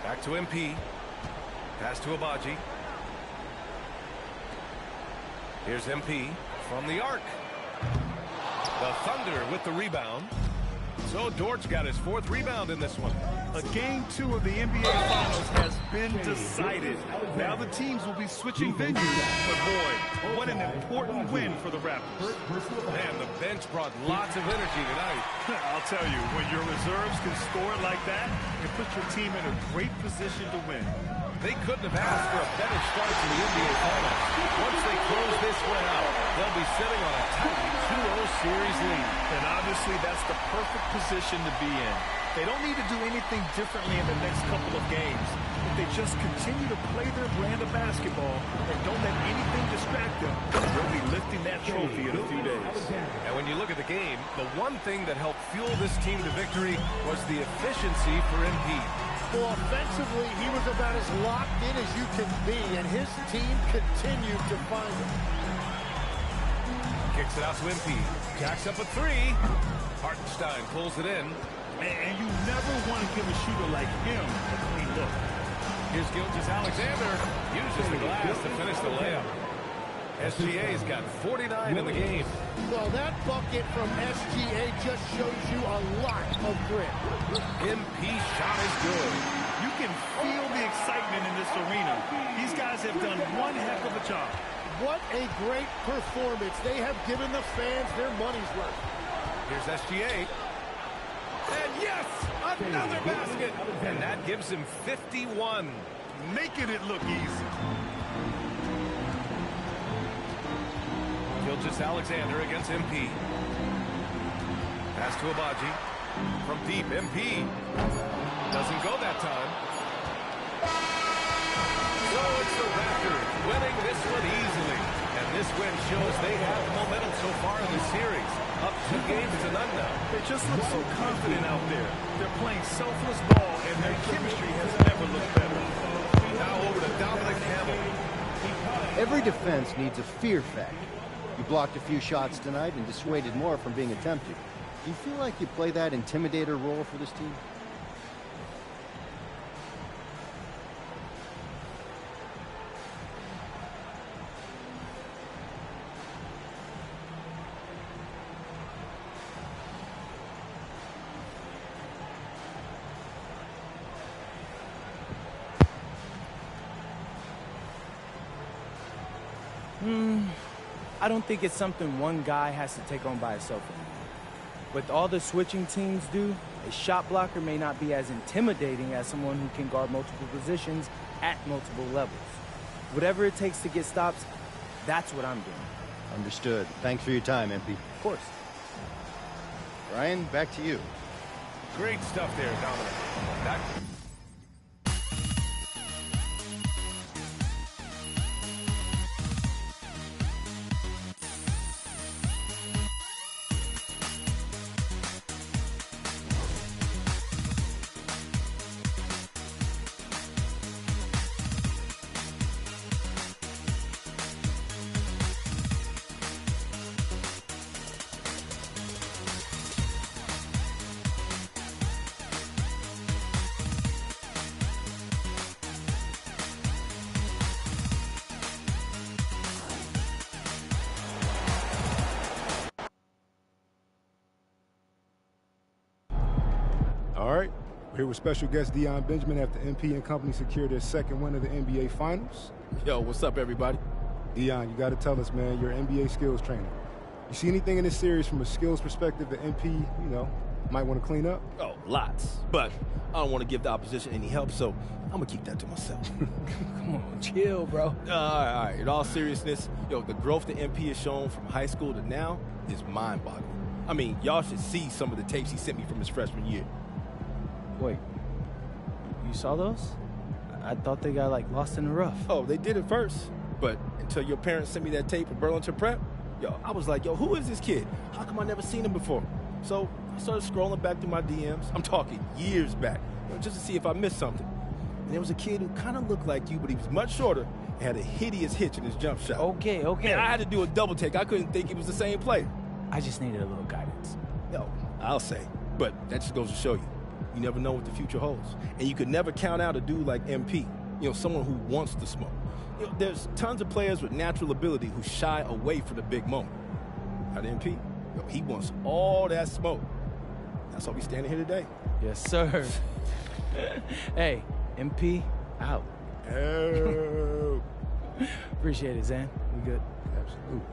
Back to MP. Pass to Abaji. Here's MP from the arc. The Thunder with the rebound. So Dortch got his 4th rebound in this one. A game 2 of the NBA Finals has been decided. Now the teams will be switching venues. But boy, what an important win for the Raptors. Man, the bench brought lots of energy tonight. I'll tell you, when your reserves can score like that, it puts your team in a great position to win. They couldn't have asked for a better start to the NBA Finals. Once they close this one out, they'll be sitting on a tight 2-0 series lead. And obviously, that's the perfect position to be in. They don't need to do anything differently in the next couple of games. If they just continue to play their brand of basketball and don't let anything distract them, they'll be lifting that trophy in a few days. And when you look at the game, the one thing that helped fuel this team to victory was the efficiency for MP. Well, offensively, he was about as locked in as you can be, and his team continued to find him. Kicks it out to MP. Jacks up a 3. Hartenstein pulls it in. And you never want to give a shooter like him a clean look. Here's Gilgeous-Alexander. Uses the glass to finish the layup. SGA's got 49 in the game. Well, that bucket from SGA just shows you a lot of grit. MP shot is good. You can feel the excitement in this arena. These guys have done one heck of a job. What a great performance. They have given the fans their money's worth. Here's SGA. And yes, another basket. And that gives him 51. Making it look easy. Gilgeous-Alexander against MP. Pass to Abaji. From deep, MP. Doesn't go that time. So it's the Raptors winning this one easily. And this win shows they have the momentum so far in the series. Up 2 games to none now. They just look so confident out there. They're playing selfless ball, and their chemistry has never looked better. Now over to Dominic Campbell. Every defense needs a fear factor. You blocked a few shots tonight and dissuaded more from being attempted. Do you feel like you play that intimidator role for this team? I don't think it's something one guy has to take on by himself anymore. With all the switching teams do, a shot blocker may not be as intimidating as someone who can guard multiple positions at multiple levels. Whatever it takes to get stops, that's what I'm doing. Understood. Thanks for your time, MP. Of course. Ryan, back to you. Great stuff there, Dominic. All right, we're here with special guest Deion Benjamin after MP and company secured their 2nd win of the NBA Finals. Yo, what's up, everybody? Deion, you got to tell us, man, you're an NBA skills trainer. You see anything in this series from a skills perspective that MP, might want to clean up? Oh, lots. But I don't want to give the opposition any help, so I'm going to keep that to myself. Come on, chill, bro. All right. In all seriousness, the growth that MP has shown from high school to now is mind-boggling. I mean, y'all should see some of the tapes he sent me from his freshman year. Wait, you saw those? I thought they got, lost in the rough. Oh, they did at first. But until your parents sent me that tape of Burlington Prep, I was like, who is this kid? How come I never seen him before? So I started scrolling back through my DMs. I'm talking years back, just to see if I missed something. and there was a kid who kind of looked like you, but he was much shorter and had a hideous hitch in his jump shot. Okay. Man, I had to do a double take. I couldn't think it was the same player. I just needed a little guidance. No, I'll say. But that just goes to show you. You never know what the future holds. And you could never count out a dude like MP, someone who wants to smoke. There's tons of players with natural ability who shy away from the big moment. Not MP. He wants all that smoke. That's why we standing here today. Yes, sir. Hey, MP, out. Oh. Appreciate it, Zan. We good? Absolutely.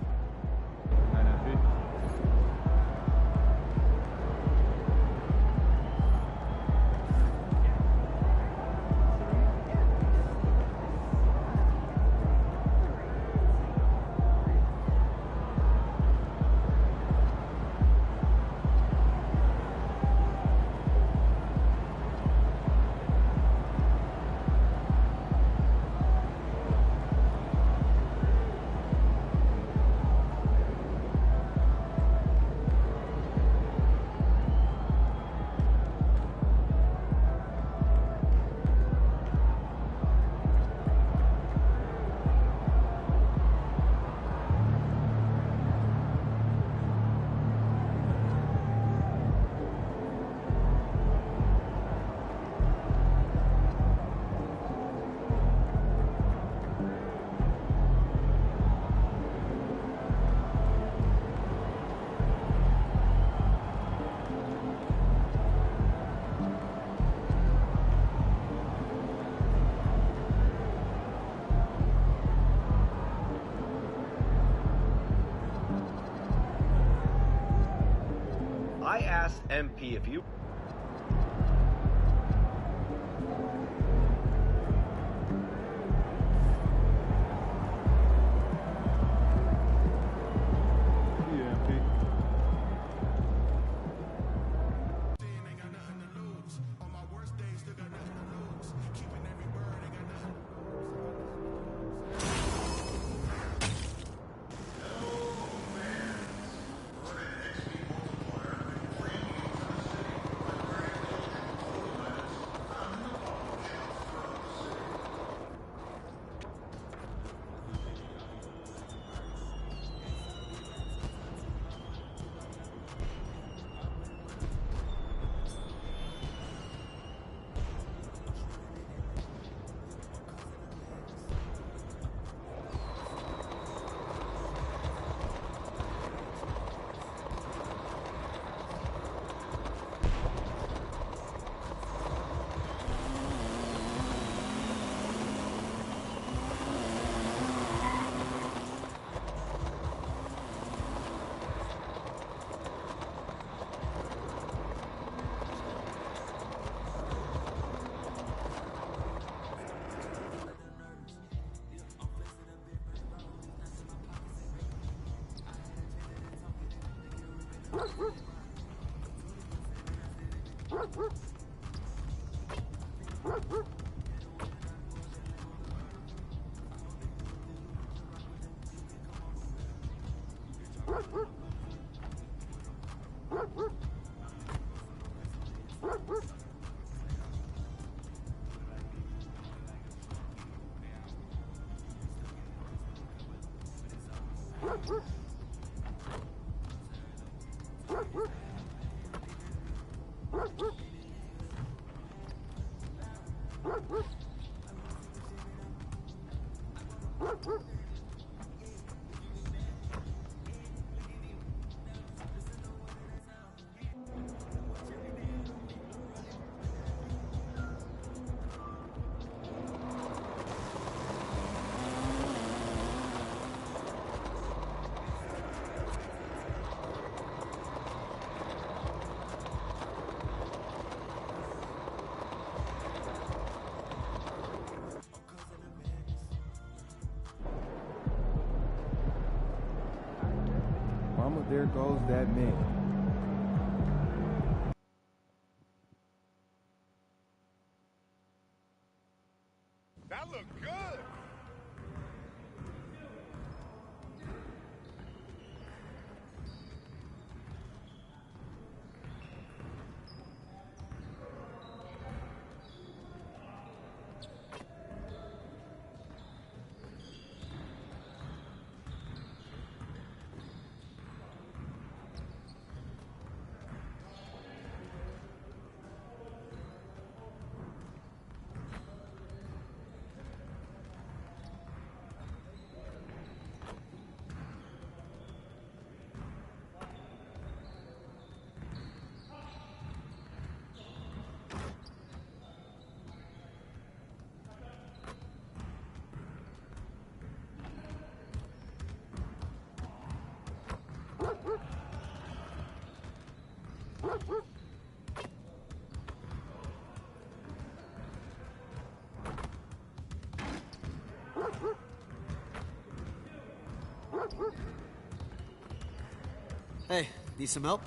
I asked MP if you... Mama, there goes that man. That looked good. Hey, need some help?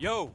Yo.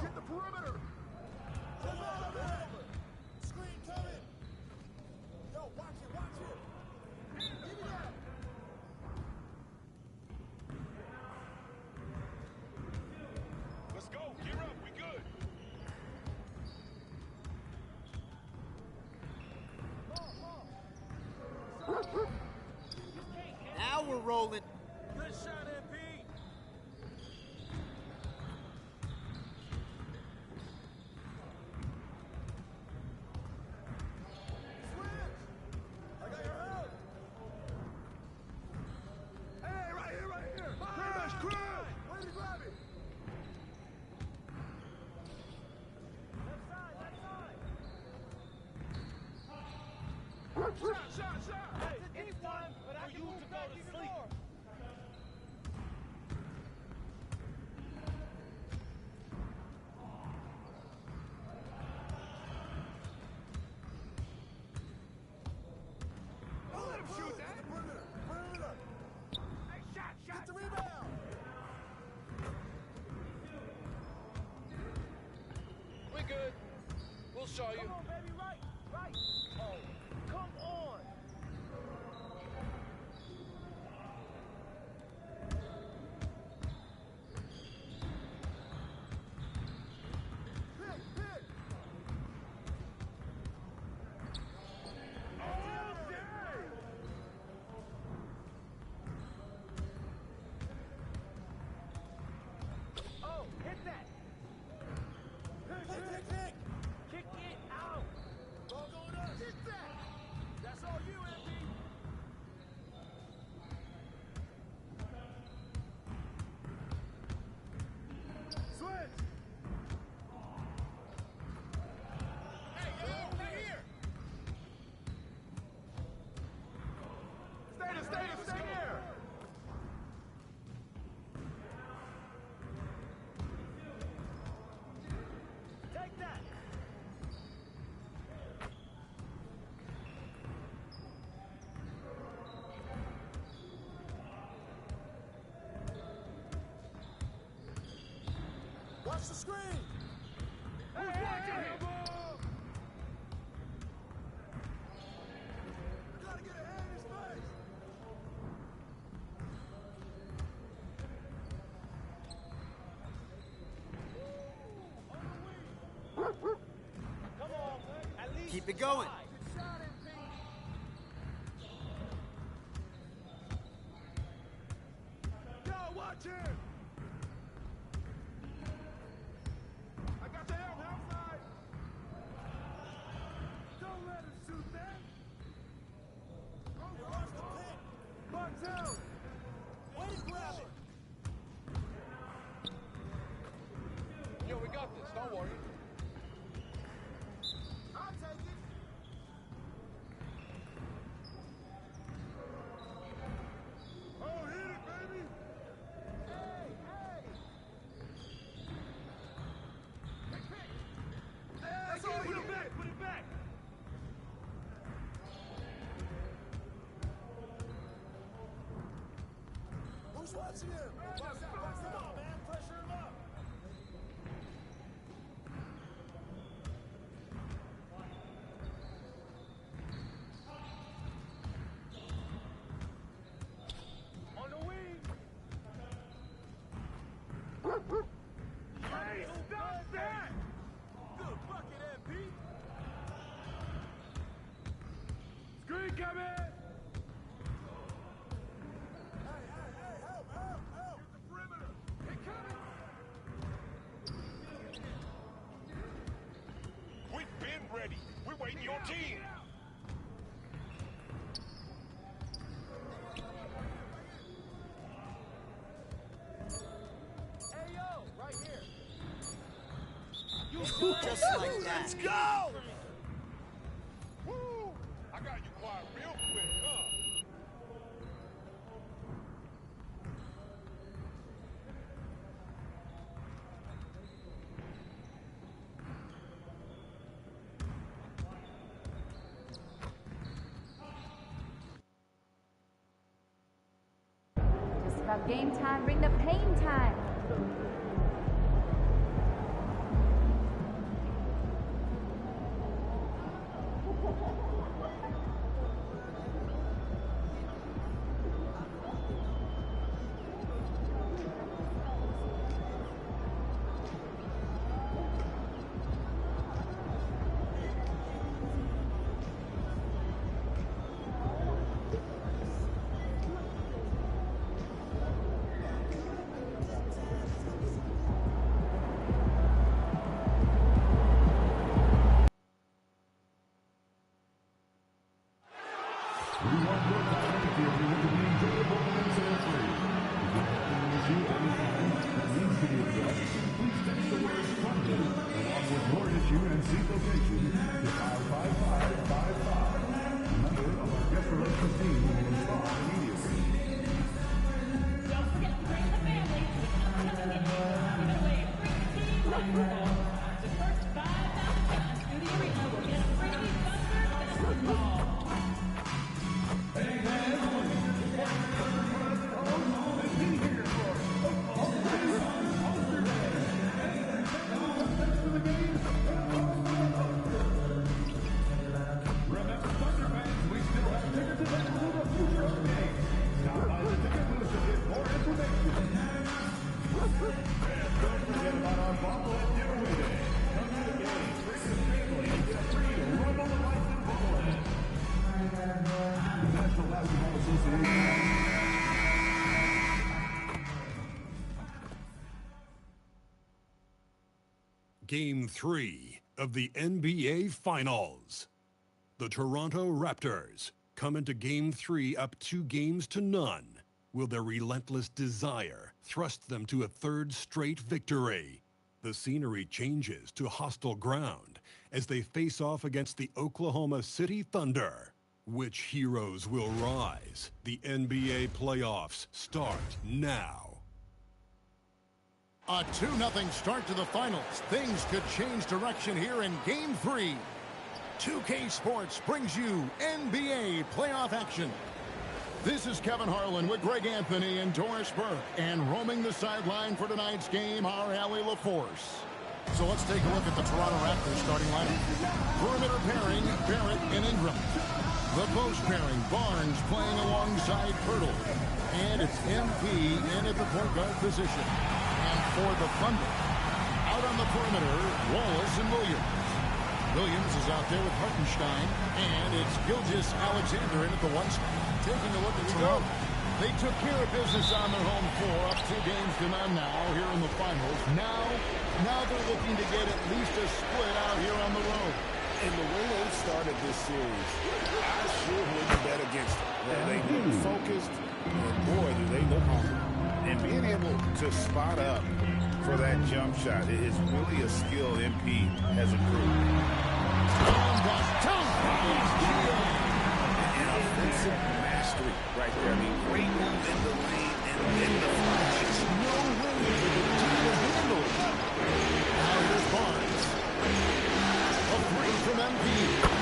Get the perimeter. Screen coming. Yo, watch it, watch it. Give me that. Let's go. Gear up. We good. Now we're rolling. Good shot, MP. Shot. Hey, it's time for you to go to sleep. Don't let him shoot that. Perimeter. Hey, shot. Get the rebound. We good. We'll show you. Come on, baby. Right. Oh, come on. Oh, hit that. Kick it out. Ball going up. Get that. That's all you, MP. Switch. Hey, yo, right here. Stay here. Take that. Watch the screen. Who's watching? Gotta get ahead of his face. Come on. At least Keep it going. try. Good shot, MP. Yo, watch him. I got the help outside. Don't let him shoot that. Oh, watch the pin. Box out. Way to grab it. Yo, we got this. Don't worry. I'll take it. Oh, hit it, baby. That's all. Put it back. Who's watching him? Come on, man. Pressure him up. On the wing. Hey, stop that! Good bucket, MP. Screen coming! your team. Just like that. Let's go! Woo! I got you quiet real quick, huh? Just about game time, bring the pain time. Game 3 of the NBA Finals. The Toronto Raptors come into Game 3 up 2-0. Will their relentless desire thrust them to a third straight victory? The scenery changes to hostile ground as they face off against the Oklahoma City Thunder. Which heroes will rise? The NBA playoffs start now. A 2-0 start to the finals. Things could change direction here in Game 3. 2K Sports brings you NBA playoff action. This is Kevin Harlan with Greg Anthony and Doris Burke. And roaming the sideline for tonight's game, our Allie LaForce. So let's take a look at the Toronto Raptors starting lineup. Perimeter pairing, Barrett and Ingram. The post pairing, Barnes playing alongside Pirtle. And it's MP in at the point guard position. And for the Thunder, out on the perimeter, Wallace and Williams. Williams is out there with Hartenstein, and it's Gilgeous-Alexander in at the 1 spot. Taking a look at Toronto. They took care of business on their home floor, up 2-0 now here in the finals. Now they're looking to get at least a split out here on the road. And the way they started this series, I sure wouldn't bet against them. They look focused, and boy, do they look hungry. And being able to spot up for that jump shot is really a skill MP has improved. And offensive mastery right there. I mean, great move in the lane and in the flash. There's no way for the team to handle it. Now here's Barnes. A 3 from MP.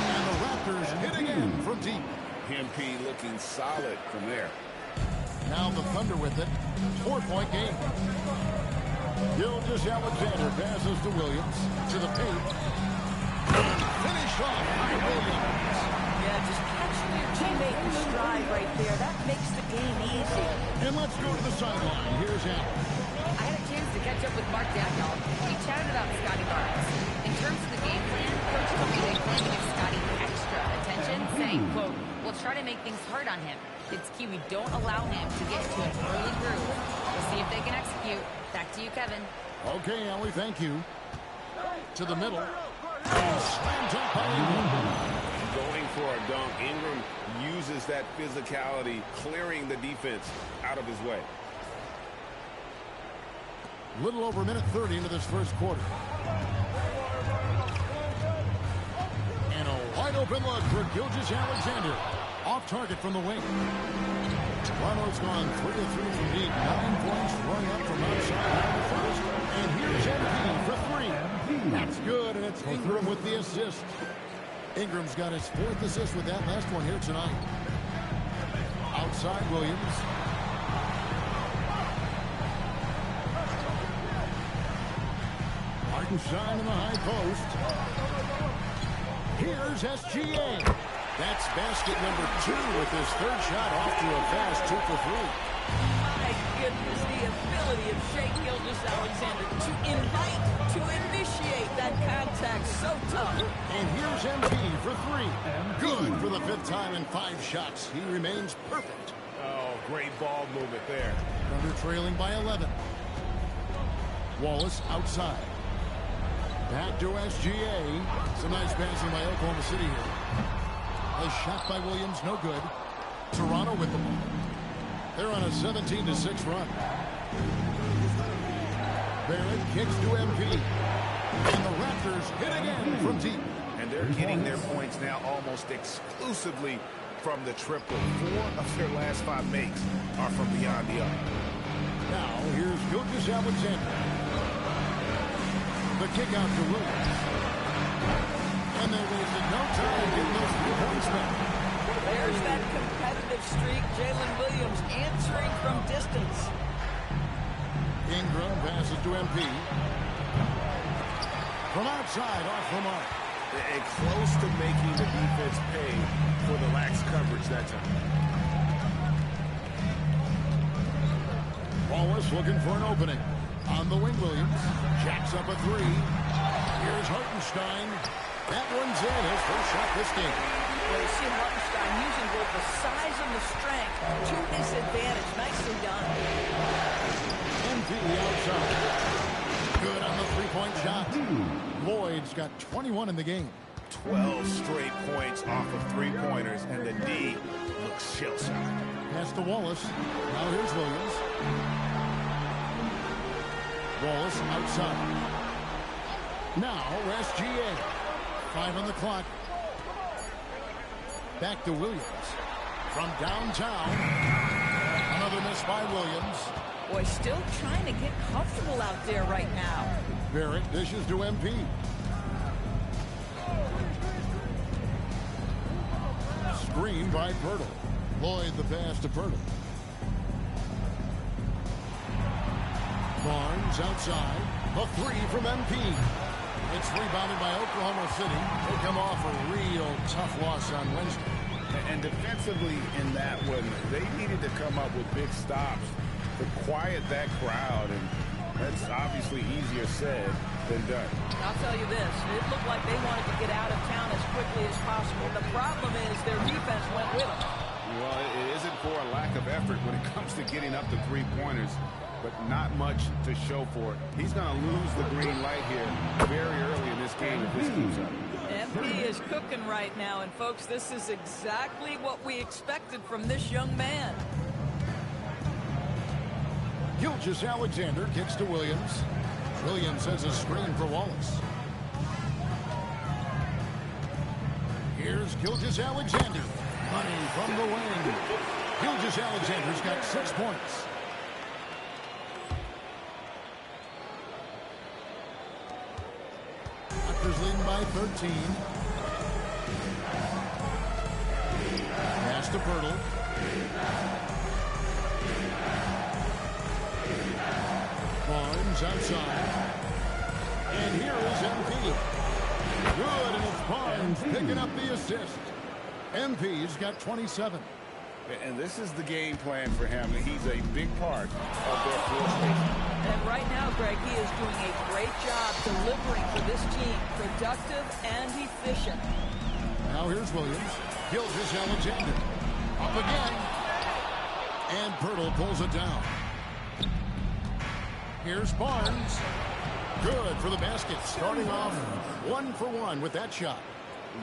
And the Raptors hit again from deep. MP looking solid from there. Now the Thunder with it. 4-point game. Gilgeous-Alexander passes to Williams. To the paint. And finish off by Williams. Yeah, just catching your teammate in stride right there. That makes the game easy. And let's go to the sideline. Here's Allen. I had a chance to catch up with Mark Daniel. We chatted about Scotty Barnes. In terms of the game plan, Coach told me they plan to give Scotty extra attention, saying, quote, "We'll try to make things hard on him. It's key we don't allow him to get into an early groove. We'll see if they can execute." Back to you, Kevin. Okay, Allie, thank you. To the middle. And slammed up by Ingram. for a dunk. Ingram uses that physicality, clearing the defense out of his way. Little over a minute 30 into this first quarter. And a wide open look for Gangggg. Off target from the wing. Toronto's gone 3 of 3 from deep. 9 points rung up from outside in the first. And here's MP for 3. That's good, and it's Ingram with the assist. Ingram's got his 4th assist with that last one here tonight. Outside Williams. Shine in the high post. Here's SGA. That's basket number 2 with his 3rd shot off to a fast 2 for 3. My goodness, the ability of Shai Gilgeous-Alexander to invite, to initiate that contact, so tough. And here's MP for 3. Good for the 5th time in 5 shots. He remains perfect. Oh, great ball movement there. Thunder trailing by 11. Wallace outside. Back to SGA. Some nice passing by Oklahoma City here. A shot by Williams, no good. Toronto with the ball. They're on a 17-6 run. Barrett kicks to MP. And the Raptors hit again from deep. And they're getting their points now almost exclusively from the triple. 4 of their last 5 makes are from beyond the arc. Now, here's Gilgeous-Alexander. The kick out to Williams. And they wasted no time getting those 3 points back. There's that competitive streak. Jalen Williams answering from distance. Ingram passes to MP. From outside, off the mark. And close to making the defense pay for the lax coverage that time. Wallace looking for an opening. On the wing, Williams jacks up a 3. Here's Hartenstein. That one's in. His first shot this game. Well, you see Hartenstein using both the size and the strength to his advantage. Nicely done. MP outside. Good on the 3-point shot. Lloyd's got 21 in the game. 12 straight points off of 3-pointers, and the D looks shell-shocked. Pass to Wallace. Now here's Williams. Wallace outside. Now SGA. 5 on the clock. Back to Williams. From downtown. Another miss by Williams. Boy, still trying to get comfortable out there right now. Barrett dishes to MP. Screen by Pirtle. Lloyd the pass to Pirtle. Barnes outside. A 3 from MP. It's rebounded by Oklahoma City. They come off a real tough loss on Wednesday. And defensively in that one, they needed to come up with big stops to quiet that crowd. And that's obviously easier said than done. I'll tell you this. It looked like they wanted to get out of town as quickly as possible. The problem is their defense went with them. Well, it isn't for a lack of effort when it comes to getting up to 3-pointers. But not much to show for it. He's going to lose the green light here very early in this game if this keeps up. MP is cooking right now, and folks, this is exactly what we expected from this young man. Gilgeous-Alexander kicks to Williams. Williams has a screen for Wallace. Here's Gilgeous-Alexander. Money from the wing. Gilgeous-Alexander's got 6 points. Raptors leading by 13. Pass to Pirtle. Barnes outside. And here is MP. Good, and it's Barnes picking up the assist. MP's got 27. And this is the game plan for him. He's a big part of their floor space. And right now, Greg, he is doing a great job delivering for this team. Productive and efficient. Now here's Williams. Gilgeous-Alexander. Up again. And Pirtle pulls it down. Here's Barnes. Good for the basket. Starting off 1 for 1 with that shot.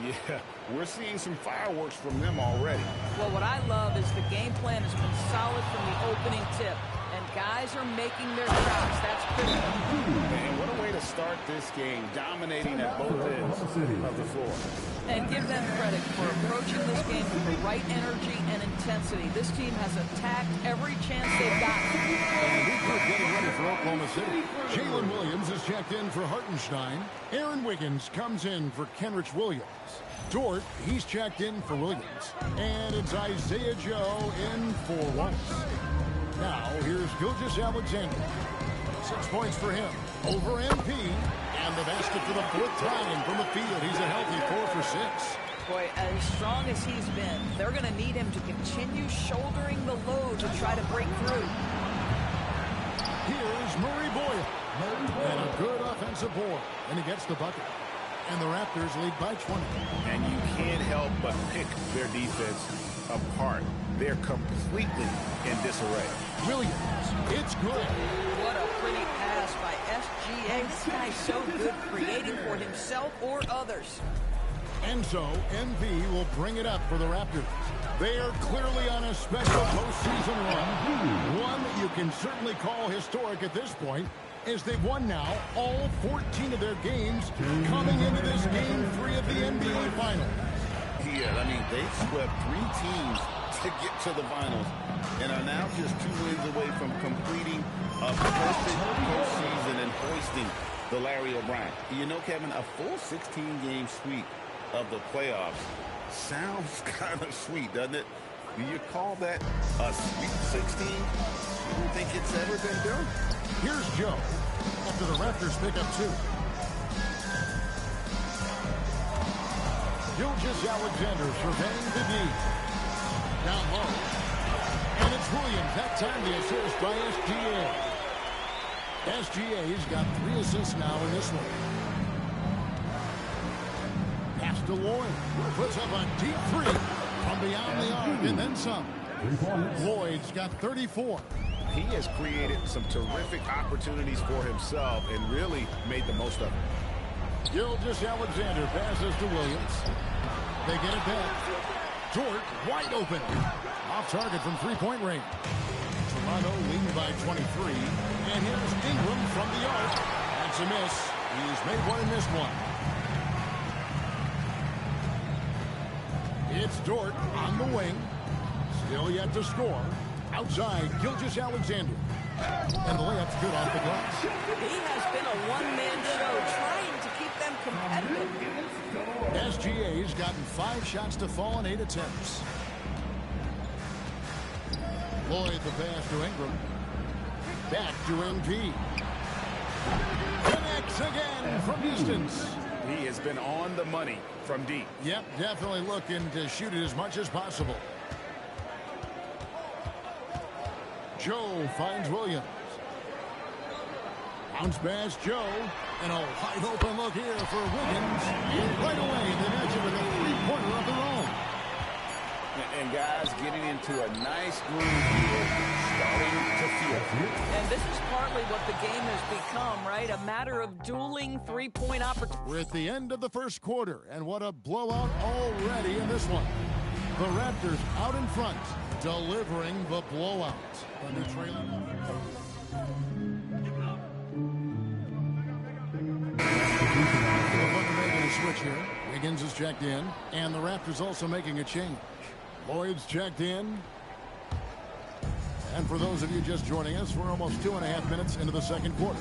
Yeah, we're seeing some fireworks from them already. Well, what I love is the game plan has been solid from the opening tip. And guys are making their shots. That's critical. And what a way to start this game, dominating at both ends of the floor. And give them credit for approaching this game with the right energy and intensity. This team has attacked every chance they've gotten. And we're getting ready for Oklahoma City. Jalen Williams is checked in for Hartenstein. Aaron Wiggins comes in for Kenrich Williams. Dort, he's checked in for Williams. And it's Isaiah Joe in for Weiss. Now, here's Gilgeous-Alexander. 6 points for him. Over MP. And the basket for the 4th time from the field. He's a healthy 4 for 6. Boy, as strong as he's been, they're going to need him to continue shouldering the load to try to break through. Here's Murray Boyle. And a good offensive board. And he gets the bucket. And the Raptors lead by 20. And you can't help but pick their defense apart. They're completely in disarray. Williams, it's good. What a pretty pass by SGA. This guy's so good creating for himself or others. And so, MV will bring it up for the Raptors. They are clearly on a special postseason run. One you can certainly call historic at this point, as they've won now all 14 of their games coming into this Game 3 of the NBA Finals. Yeah, I mean, they swept 3 teams to get to the finals and are now just 2 wins away from completing a perfect postseason and hoisting the Larry O'Brien. You know, Kevin, a full 16-game sweep of the playoffs sounds kind of sweet, doesn't it? Do you call that a Sweet 16? I don't think it's ever been done. Here's Joe after the Raptors pick up 2. Gilgeous-Alexander surveying the D. Down low. And it's Williams. That time the assist by SGA. SGA's got 3 assists now in this one. Pass to Lloyd. Puts up a deep 3 from beyond the arc and then some. Lloyd's got 34. He has created some terrific opportunities for himself and really made the most of it. Gilgeous-Alexander passes to Williams. They get it back. Dort wide open. Off target from 3-point range. Toronto leading by 23. And here's Ingram from the arc. That's a miss. He's made one and missed one. It's Dort on the wing. Still yet to score. Outside, Gilgeous-Alexander. And the layup's good off the glass. He has been a one-man show trying to keep them competitive. SGA's gotten 5 shots to fall in 8 attempts. Lloyd the pass to Ingram. Back to MP. Connects again from distance. He has been on the money from deep. Yep, definitely looking to shoot it as much as possible. Joe finds Williams. Bounce pass Joe. And a wide open look here for Wiggins. And right away, the Nets with a 3-pointer of their own. And guys getting into a nice groove here, starting to feel. And this is partly what the game has become, right? A matter of dueling 3-point opportunities. We're at the end of the first quarter, and what a blowout already in this one. The Raptors out in front, delivering the blowout. Thunder trailing. Making a switch here. Wiggins is checked in, and the Raptors also making a change. Lloyd's checked in. And for those of you just joining us, we're almost 2.5 minutes into the second quarter.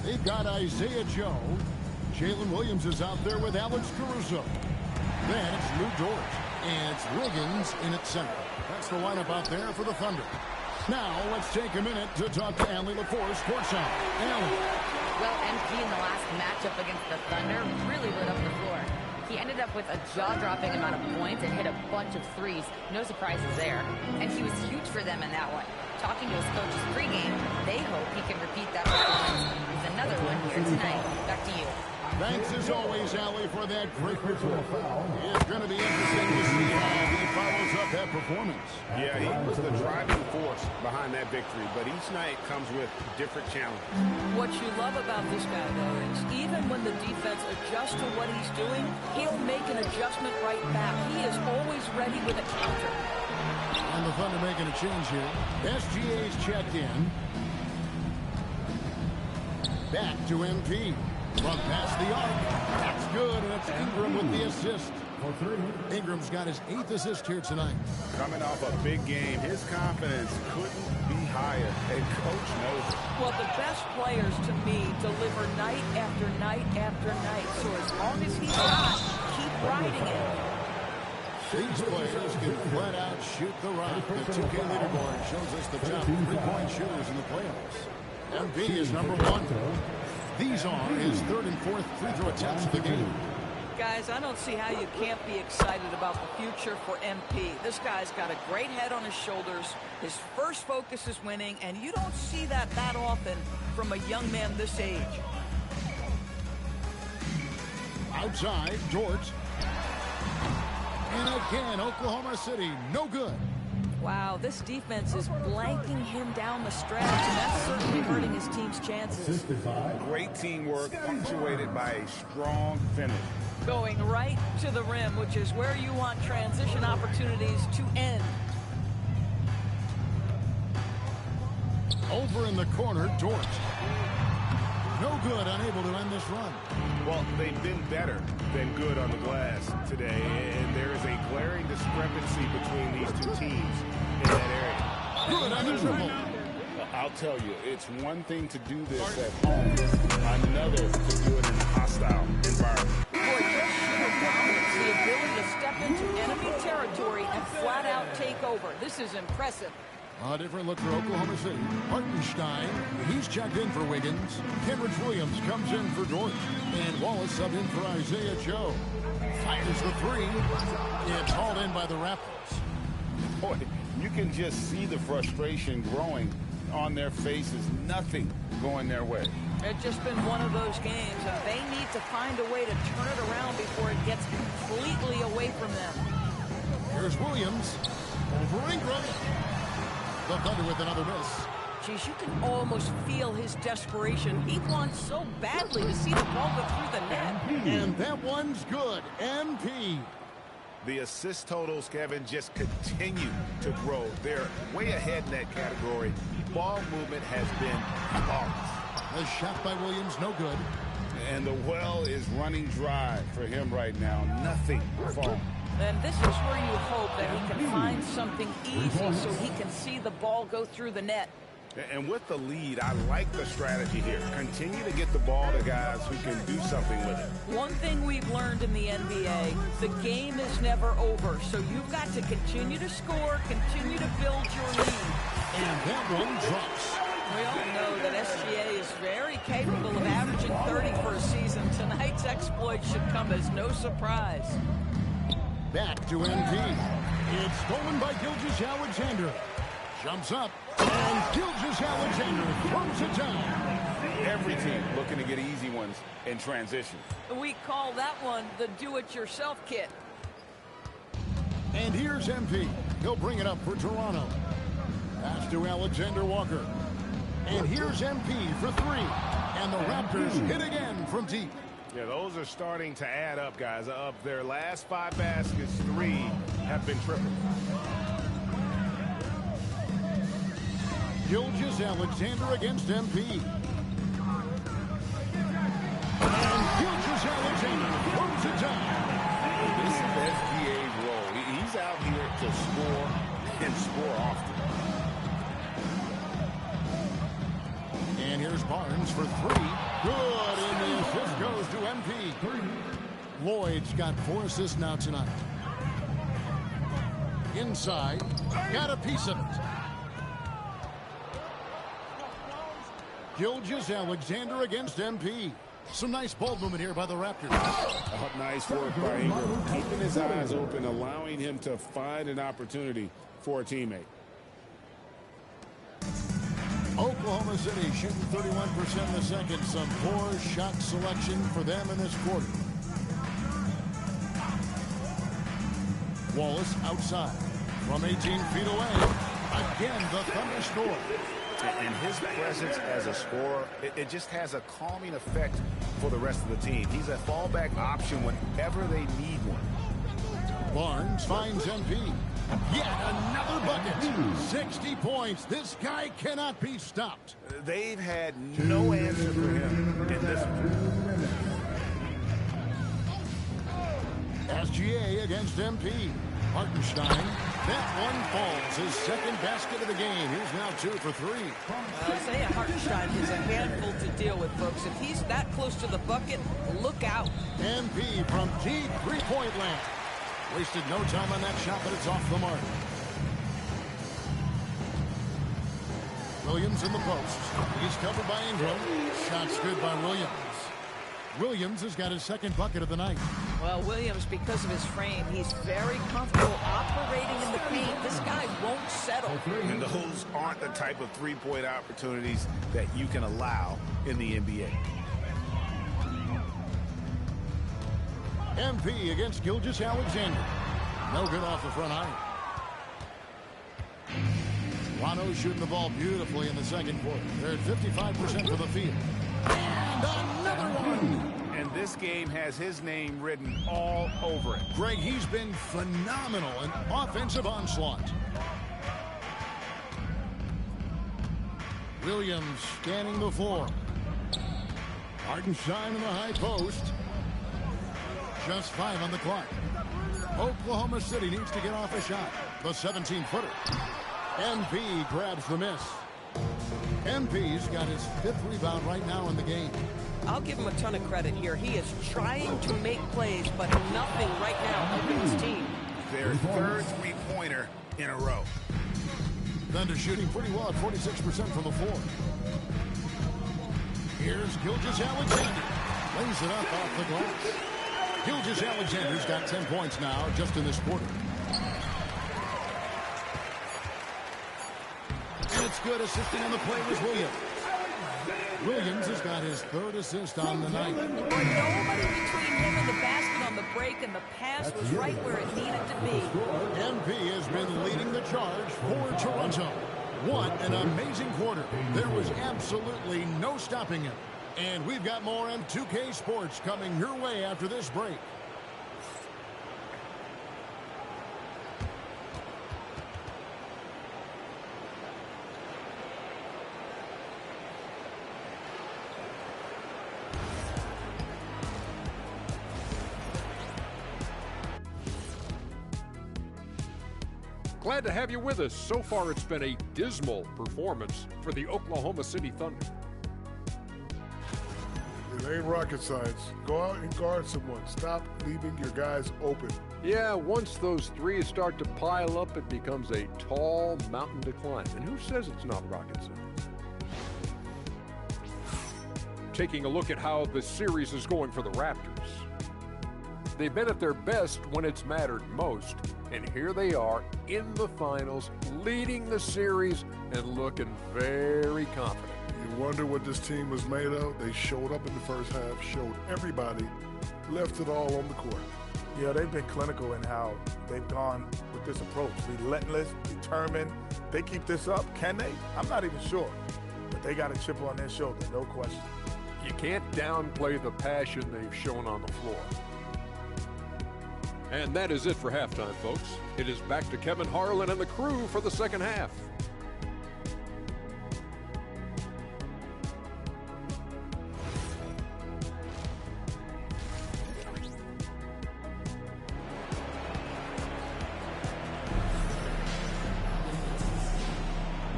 They've got Isaiah Joe. Jalen Williams is out there with Alex Caruso. Then it's Lou Dort. And it's Wiggins in at center. That's the lineup out there for the Thunder. Now, let's take a minute to talk to Allie LaForce, courtside. Allie. Well, MP in the last matchup against the Thunder really lit up the floor. He ended up with a jaw-dropping amount of points and hit a bunch of threes. No surprises there. And he was huge for them in that one. Talking to his coaches pregame, they hope he can repeat that performance with another one here tonight. Back to you. Thanks as always, Allie, for that great report. It's going to be interesting to see how he follows up that performance. Yeah, he was the driving force behind that victory, but each night comes with different challenges. What you love about this guy, though, is even when the defense adjusts to what he's doing, he'll make an adjustment right back. He is always ready with a counter. And the Thunder making a change here. SGA's checked in. Back to MP. From past the arc. That's good, and it's Ingram with the assist. Ingram's got his 8th assist here tonight. Coming off a big game, his confidence couldn't be higher, and Coach knows it. Well, the best players, to me, deliver night after night after night. So as long as he's hot, keep riding it. These players can flat out shoot the rock. The 2K leaderboard shows us the top 3-point shooters in the playoffs. MP is number 1. These are his 3rd and 4th free throw attempts of the game. Guys, I don't see how you can't be excited about the future for MP. This guy's got a great head on his shoulders. His first focus is winning, and you don't see that often from a young man this age. Outside, Dort. And again, Oklahoma City, no good. Wow, this defense is blanking him down the stretch, and that's certainly hurting his team's chances. Great teamwork punctuated by a strong finish. Going right to the rim, which is where you want transition opportunities to end. Over in the corner, Dort. No good, unable to end this run. Well, they've been better than good on the glass today, and there is a glaring discrepancy between these two teams in that area. Good on the dribble. I'll tell you, it's one thing to do this at home, another to do it in a hostile environment. Boy, just sheer dominance, the ability to step into enemy territory and flat out take over. This is impressive. A different look for Oklahoma City. Hartenstein, he's checked in for Wiggins. Kenrich Williams comes in for Dort. And Wallace subbed in for Isaiah Joe. Fires the 3. It's hauled in by the Raptors. Boy, you can just see the frustration growing on their faces. Nothing going their way. It's just been one of those games, and they need to find a way to turn it around before it gets completely away from them. Here's Williams. Over Ingram. The Thunder with another miss. Geez, you can almost feel his desperation. He wants so badly to see the ball go through the net. And that one's good. MP. The assist totals, Kevin, just continue to grow. They're way ahead in that category. Ball movement has been flawless. A shot by Williams, no good. And the well is running dry for him right now. Nothing falling. And this is where you hope that he can find something easy so he can see the ball go through the net. And with the lead, I like the strategy here. Continue to get the ball to guys who can do something with it. One thing we've learned in the NBA, the game is never over. So you've got to continue to score, continue to build your lead. And that one drops. We all know that SGA is very capable of averaging 30 for a season. Tonight's exploit should come as no surprise. Back to MP. It's stolen by Gilgeous-Alexander. Jumps up, and Gilgeous-Alexander throws it down. Every team looking to get easy ones in transition. We call that one the do-it-yourself kit. And here's MP. He'll bring it up for Toronto. Pass to Alexander Walker. And here's MP for 3. And the Raptors hit again from deep. Yeah, those are starting to add up, guys. Of their last 5 baskets, 3 have been triple. Gilgeous-Alexander against MP. And Gilgeous-Alexander throws it down. This is SGA's role. He's out here to score and score often. And here's Barnes for 3. Good, and the assist goes to MP. Lloyd's got 4 assists now tonight. Inside, got a piece of it. Gilgeous-Alexander against MP. Some nice ball movement here by the Raptors. Oh, nice work by Ingram. Keeping his eyes open, allowing him to find an opportunity for a teammate. Oklahoma City shooting 31% in the second. Some poor shot selection for them in this quarter. Wallace outside from 18 feet away. Again, the Thunder score. And his presence as a scorer, it just has a calming effect for the rest of the team. He's a fallback option whenever they need one. Barnes finds MP. Yet another bucket. 60 points. This guy cannot be stopped. They've had no answer for him in this one. SGA against MP. Hartenstein. That one falls. His second basket of the game. He's now 2 for 3. Isaiah Hartenstein is a handful to deal with, folks. If he's that close to the bucket, look out. MP from deep three-point land. Wasted no time on that shot, but it's off the mark. Williams in the post. He's covered by Ingram. Shot's good by Williams. Williams has got his second bucket of the night. Well, Williams, because of his frame, he's very comfortable operating in the paint. This guy won't settle. And those aren't the type of three-point opportunities that you can allow in the NBA. MP against Gilgeous-Alexander. No good off the front iron. Wano shooting the ball beautifully in the second quarter. They're at 55% for the field. And another one. And this game has his name written all over it. Greg, he's been phenomenal in offensive onslaught. Williams scanning the floor. Hartenstein in the high post. Just 5 on the clock. Oklahoma City needs to get off a shot. The 17-footer. MP grabs the miss. MP's got his 5th rebound right now in the game. I'll give him a ton of credit here. He is trying to make plays, but nothing right now helping his team. Their 3rd three-pointer in a row. Thunder shooting pretty well at 46% from the floor. Here's Gilgeous-Alexander. Lays it up off the glass. Gilgeous-Alexander's got 10 points now just in this quarter. And it's good. Assisting on the play was Williams. Williams has got his 3rd assist on the night. Nobody between him and the basket on the break, and the pass was right where it needed to be. MP has been leading the charge for Toronto. What an amazing quarter. There was absolutely no stopping him. And we've got more on 2K Sports coming your way after this break. Glad to have you with us. So far, it's been a dismal performance for the Oklahoma City Thunder. It ain't rocket science. Go out and guard someone. Stop leaving your guys open. Yeah, once those threes start to pile up, it becomes a tall mountain to climb. And who says it's not rocket science? Taking a look at how the series is going for the Raptors. They've been at their best when it's mattered most. And here they are in the finals, leading the series and looking very confident. You wonder what this team was made of? They showed up in the first half, showed everybody, left it all on the court. Yeah, they've been clinical in how they've gone with this approach. Relentless, determined. They keep this up, can they? I'm not even sure. But they got a chip on their shoulder, no question. You can't downplay the passion they've shown on the floor. And that is it for halftime, folks. It is back to Kevin Harlan and the crew for the second half.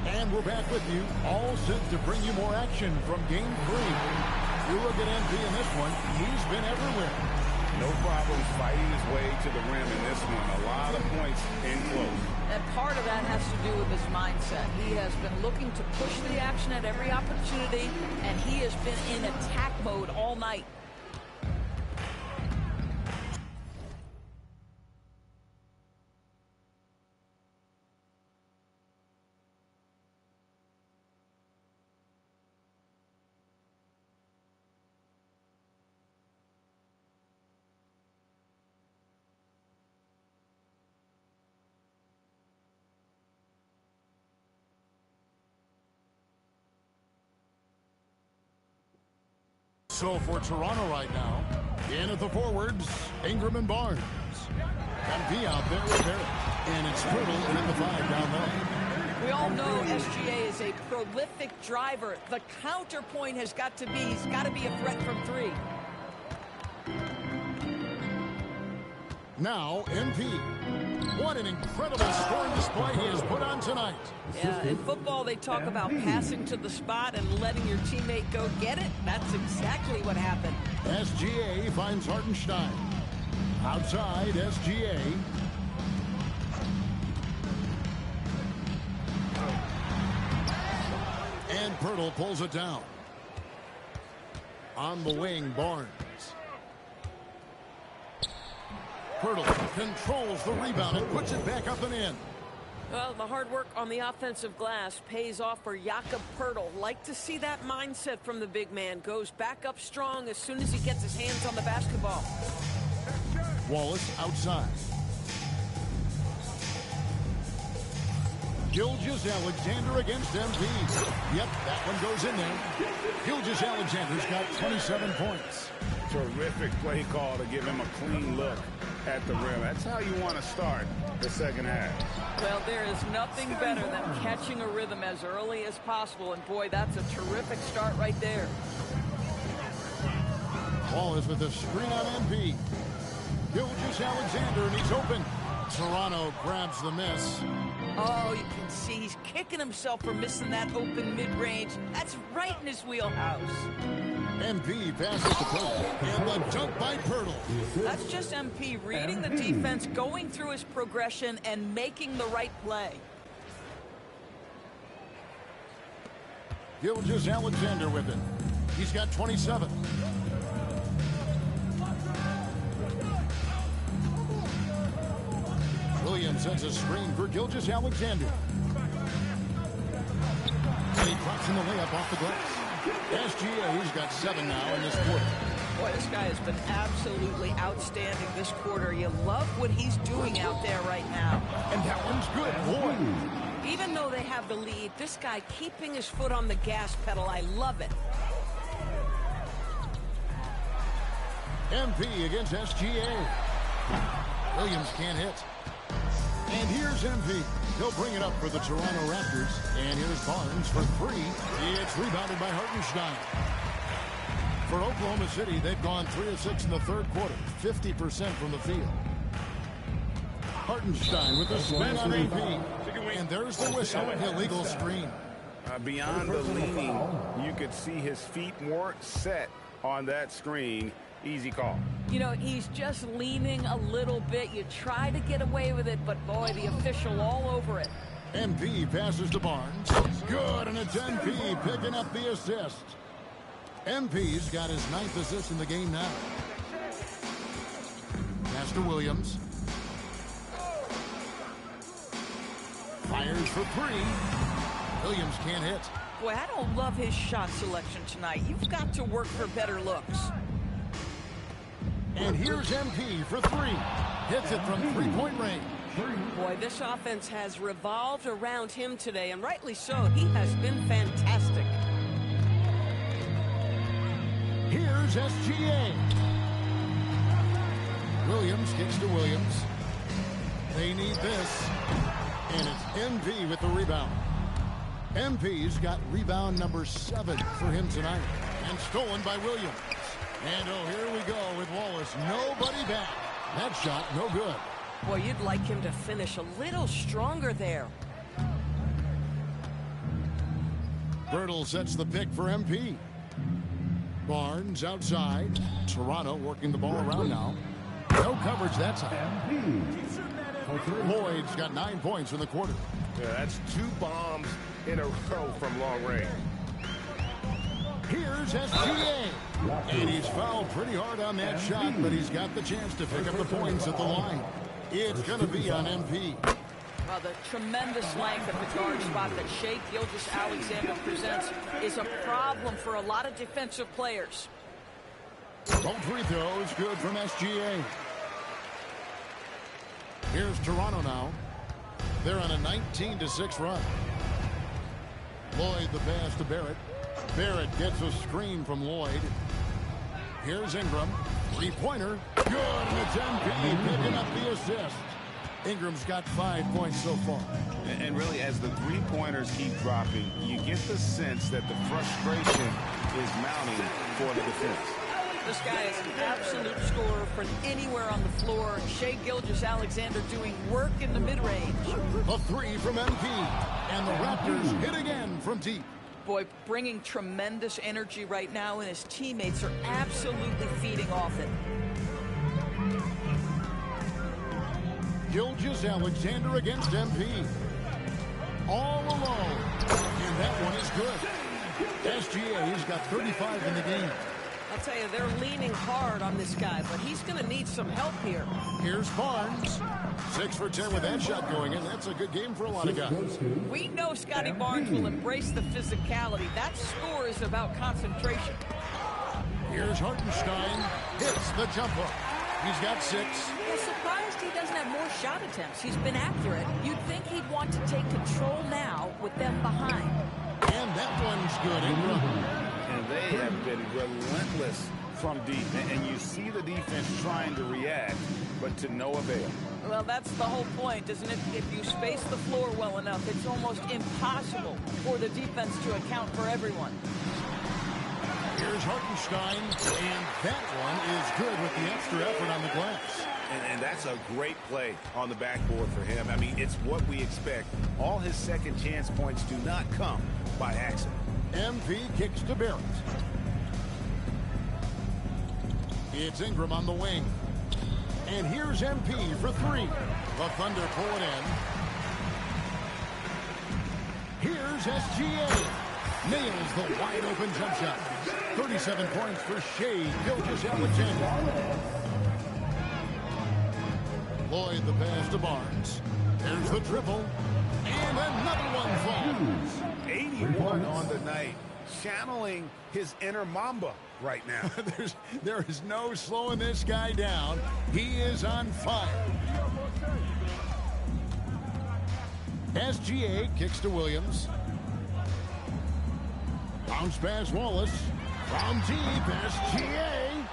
And we're back with you, all set to bring you more action from Game 3. You look at MP in this one, he's been everywhere. No problems fighting his way to the rim in this one. A lot of points in close. And part of that has to do with his mindset. He has been looking to push the action at every opportunity, and he has been in attack mode all night. So for Toronto right now, in at the forwards, Ingram and Barnes. MP out there with Barrett. And it's Pirtle in at the 5 down low. We all know SGA is a prolific driver. The counterpoint has got to be, he's got to be a threat from 3. Now, MP. What an incredible scoring display he has put on tonight. Yeah, in football, they talk about passing to the spot and letting your teammate go get it. That's exactly what happened. SGA finds Hartenstein. Outside, SGA. And Pirtle pulls it down. On the wing, Barnes. Pirtle controls the rebound and puts it back up and in. Well, the hard work on the offensive glass pays off for Jakob Pirtle. Like to see that mindset from the big man. Goes back up strong as soon as he gets his hands on the basketball. Wallace outside. Gilgeous-Alexander against MP. Yep, that one goes in there. Gilgeous-Alexander's got 27 points. Terrific play call to give him a clean look at the rim. That's how you want to start the second half. Well, there is nothing better than catching a rhythm as early as possible. And, boy, that's a terrific start right there. Wallace with the screen on MP. Gilgeous-Alexander, and he's open. Toronto grabs the miss. Oh, you can see he's kicking himself for missing that open mid-range. That's right in his wheelhouse. MP passes to Pirtle, and the dunk by Pirtle. That's just MP reading the defense, going through his progression, and making the right play. Gilgeous-Alexander with it. He's got 27. Williams sends a screen for Gilgeous-Alexander. And he drops in the layup off the glass. SGA's got 7 now in this quarter. Boy, this guy has been absolutely outstanding this quarter. You love what he's doing out there right now. And that one's good. Boy. Even though they have the lead, this guy keeping his foot on the gas pedal, I love it. MP against SGA. Williams can't hit. And here's MP. He'll bring it up for the Toronto Raptors. And here's Barnes for 3. It's rebounded by Hartenstein. For Oklahoma City, they've gone 3 of 6 in the third quarter. 50% from the field. Hartenstein with the spin on AP. And there's the whistle. Illegal screen. Beyond the leaning, you could see his feet weren't set on that screen. Easy call. You know, he's just leaning a little bit. You try to get away with it, but boy, the official all over it. MP passes to Barnes. Good, and it's MP picking up the assist. MP's got his 9th assist in the game now. Pass to Williams. Fires for 3. Williams can't hit. Boy, I don't love his shot selection tonight. You've got to work for better looks. And here's MP for 3. Hits it from 3-point range. Boy, this offense has revolved around him today, and rightly so. He has been fantastic. Here's SGA. Williams kicks to Williams. They need this. And it's MP with the rebound. MP's got rebound number 7 for him tonight. And stolen by Williams. And oh, here we go with Wallace. Nobody back. That shot, no good. Boy, you'd like him to finish a little stronger there. Pirtle sets the pick for MP. Barnes outside. Toronto working the ball around now. No coverage that time. Lloyd's got 9 points in the quarter. Yeah, that's 2 bombs in a row from long range. Here's SGA. And he's fouled pretty hard on that shot, but he's got the chance to pick up the points at the line. It's going to be on MP. Well, the tremendous length at the guard spot that Shai Gilgeous-Alexander presents is a problem for a lot of defensive players. Both free throws good from SGA. Here's Toronto now. They're on a 19-6 run. Lloyd the pass to Barrett. Barrett gets a screen from Lloyd. Here's Ingram. Three-pointer. Good, and it's MP picking up the assist. Ingram's got 5 points so far. And really, as the three-pointers keep dropping, you get the sense that the frustration is mounting for the defense. This guy is an absolute scorer from anywhere on the floor. Shai Gilgeous-Alexander doing work in the mid-range. A three from MP. And the Raptors hit again from deep. Boy, bringing tremendous energy right now, and his teammates are absolutely feeding off it. Gilgeous-Alexander against MP. All alone. And that one is good. SGA has got 35 in the game. I'll tell you, they're leaning hard on this guy, but he's going to need some help here. Here's Barnes. 6 for 10 with that shot going in. That's a good game for a lot of guys. We know Scotty Barnes will embrace the physicality. That score is about concentration. Here's Hartenstein. Hits the jump hook. He's got 6. Yeah, surprised he doesn't have more shot attempts. He's been accurate. You'd think he'd want to take control now with them behind. And that one's good. Ingram. And they have been relentless from deep. And you see the defense trying to react, but to no avail. Well, that's the whole point, isn't it? If you space the floor well enough, it's almost impossible for the defense to account for everyone. Here's Hartenstein, and that one is good with the extra effort on the glass. And that's a great play on the backboard for him. I mean, it's what we expect. All his second chance points do not come by accident. MP kicks to Barrett. It's Ingram on the wing. And here's MP for 3. The Thunder pull it in. Here's SGA. Nails the wide-open jump shot. 37 points for Shai Gilgeous-Alexander. Lloyd the pass to Barnes. There's the dribble. And another one falls. 81 on the night. Channeling his inner Mamba right now. There is no slowing this guy down. He is on fire. SGA kicks to Williams. Bounce pass Wallace. From deep, SGA.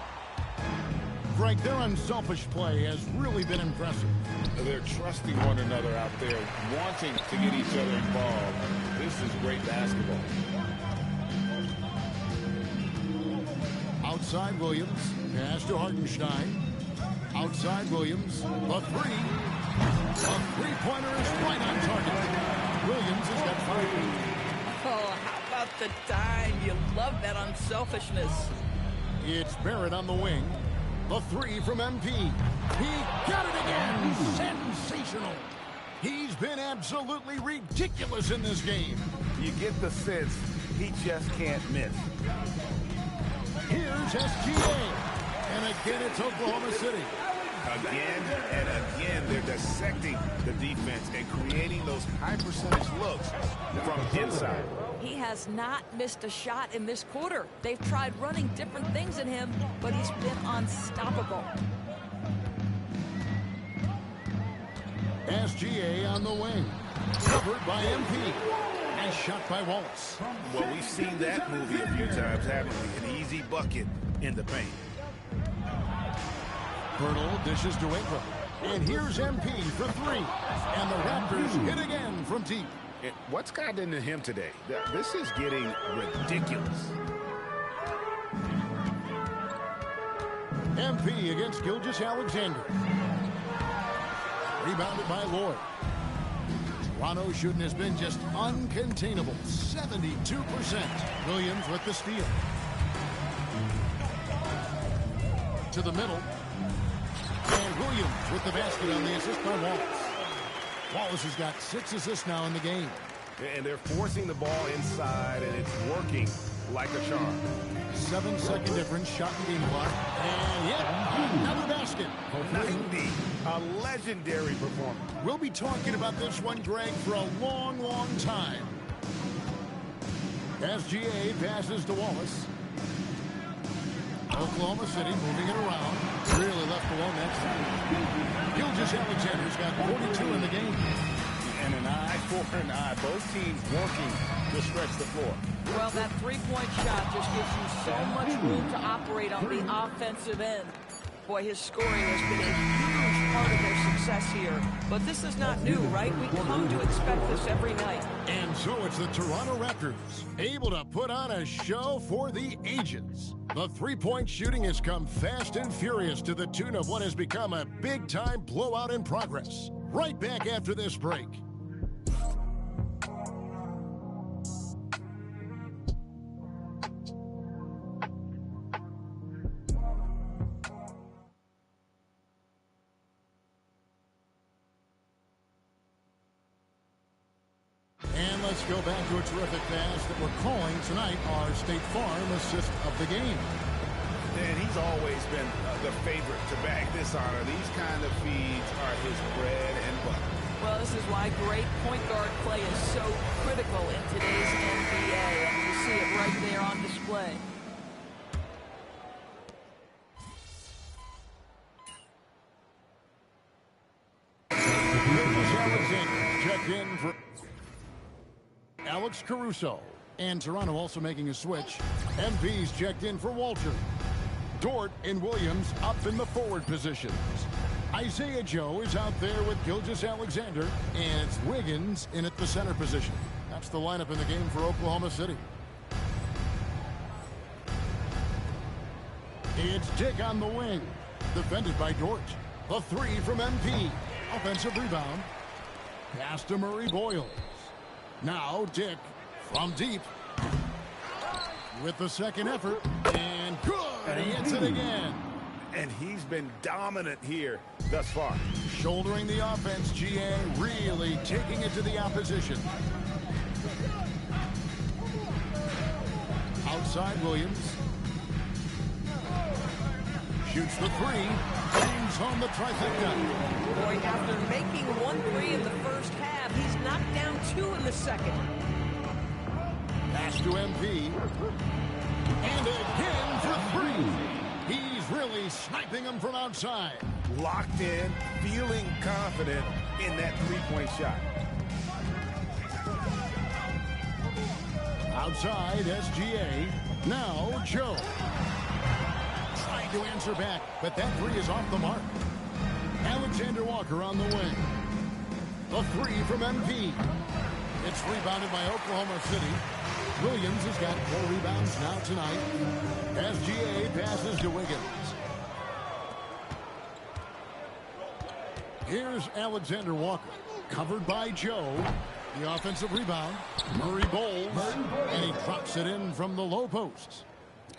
Greg, their unselfish play has really been impressive. They're trusting one another out there, wanting to get each other involved. This is great basketball. Outside Williams. Pass to Hartenstein. Outside Williams. The 3. A three-pointer is right on target. Williams has got 5. Oh, how about the dime? You love that unselfishness. It's Barrett on the wing. The 3 from MP. He got it again. Sensational. He's been absolutely ridiculous in this game. You get the sense he just can't miss. Here's SGA. And again, it's Oklahoma City. Again and again, they're dissecting the defense and creating those high-percentage looks from inside. He has not missed a shot in this quarter. They've tried running different things at him, but he's been unstoppable. SGA on the wing. Covered by MP. Nice shot by Wallace. Well, we've seen that movie a few times, haven't we? An easy bucket in the paint. Pirtle dishes to Ingram. And here's MP for 3. And the Raptors hit again from deep. What's gotten into him today? This is getting ridiculous. MP against Gilgeous-Alexander. Rebounded by Lloyd. Toronto's shooting has been just uncontainable. 72%. Williams with the steal. To the middle. And Williams with the basket on the assist by Wallace. Wallace has got 6 assists now in the game. And they're forcing the ball inside, and it's working like a charm. 7-second difference, shot and game clock. And yet, another basket. 90, a legendary performance. We'll be talking about this one, Greg, for a long, long time. SGA passes to Wallace. Oklahoma City moving it around. Really left alone that time. Gilgeous-Alexander's got 42 in the game. And an eye for an eye. Both teams working to stretch the floor. Well, that three-point shot just gives you so much room to operate on the offensive end. Boy, his scoring has been a huge part of their success here. But this is not new, right? We come to expect this every night. And so it's the Toronto Raptors, able to put on a show for the ages. The three-point shooting has come fast and furious to the tune of what has become a big-time blowout in progress. Right back after this break. And let's go back to a terrific pass that we're calling tonight our State Farm assist of the game. And he's always been the favorite to bag this honor. These kind of feeds are his bread and butter. Well, this is why great point guard play is so critical in today's NBA. And you see it right there on display. Checked in for Alex Caruso. And Toronto also making a switch. MP's checked in for Walter. Dort and Williams up in the forward positions. Isaiah Joe is out there with Gilgeous-Alexander, and it's Wiggins in at the center position. That's the lineup in the game for Oklahoma City. It's Dick on the wing, defended by Dort. The three from MP. Offensive rebound. Pass to Murray Boyles. Now Dick from deep. With the second effort, and good! He hits it again. And he's been dominant here thus far. Shouldering the offense, GA, really taking it to the opposition. Outside Williams. Shoots the three. Brings home the trifecta. Boy, after making 1 3 in the first half, he's knocked down 2 in the second. Pass to MP. And again for three. He's really sniping them from outside. Locked in, feeling confident in that three-point shot. Outside SGA. Now Joe. Trying to answer back, but that three is off the mark. Alexander Walker on the wing. The three from MP. It's rebounded by Oklahoma City. Williams has got 4 rebounds now tonight. SGA passes to Wiggins. Here's Alexander Walker, covered by Joe. The offensive rebound. Murray bowls, and he drops it in from the low post.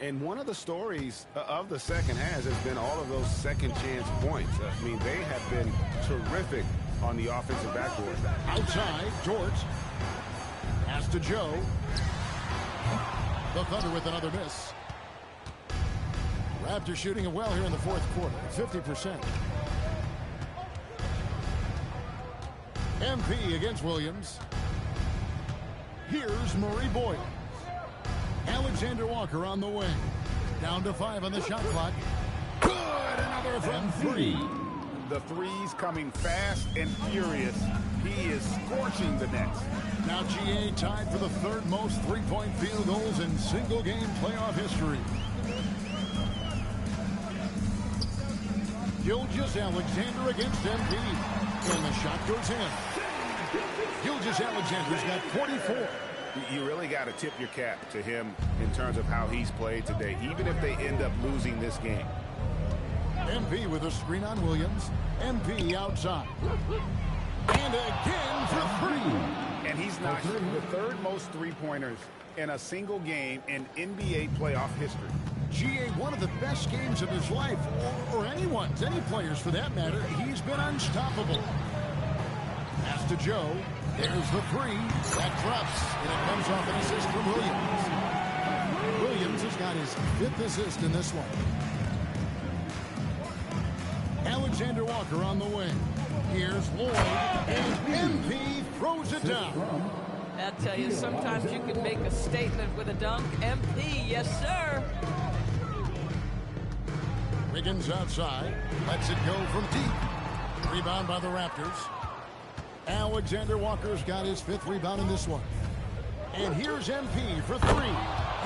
And one of the stories of the second half has been all of those second chance points. I mean, they have been terrific on the offensive backboard. Outside, Dort. Pass to Joe. The Thunder with another miss. Raptors shooting it well here in the fourth quarter, 50%. MP against Williams. Here's Murray Boyles. Alexander Walker on the wing. Down to 5 on the shot clock. Good! Another from 3. The threes coming fast and furious. He is scorching the nets. Now GA tied for the 3rd most three-point field goals in single-game playoff history. Gilgeous-Alexander against MP. And the shot goes in. Gilgeous-Alexander's got 44. You really got to tip your cap to him in terms of how he's played today, even if they end up losing this game. MP with a screen on Williams. MP outside. And again for 3. And he's knocked the 3rd most three-pointers in a single game in NBA playoff history. GA, one of the best games of his life, or anyone's, any players for that matter. He's been unstoppable. Pass to Joe. There's the 3. That drops, and it comes off an assist from Williams. Williams has got his 5th assist in this one. Alexander Walker on the wing. Here's Lloyd, and MP throws it down. I tell you, sometimes you can make a statement with a dunk. MP, yes, sir. Wiggins outside. Lets it go from deep. Rebound by the Raptors. Alexander Walker's got his 5th rebound in this one. And here's MP for 3.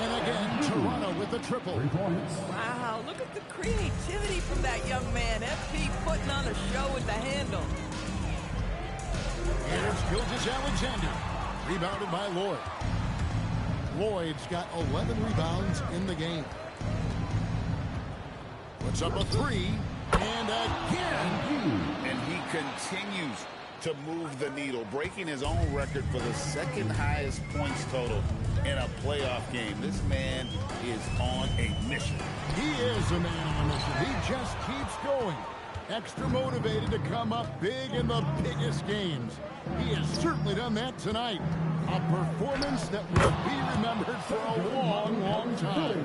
And again, Toronto with the triple. Wow, look at the creativity from that young man. MP putting on a show with the handle. Here's Gilgeous-Alexander. Rebounded by Lloyd. Lloyd's got 11 rebounds in the game. Puts up a 3. And again. And he continues to move the needle, breaking his own record for the second highest points total in a playoff game. This man is on a mission. He is a man on a mission. He just keeps going. Extra motivated to come up big in the biggest games. He has certainly done that tonight. A performance that will be remembered for a long, long time.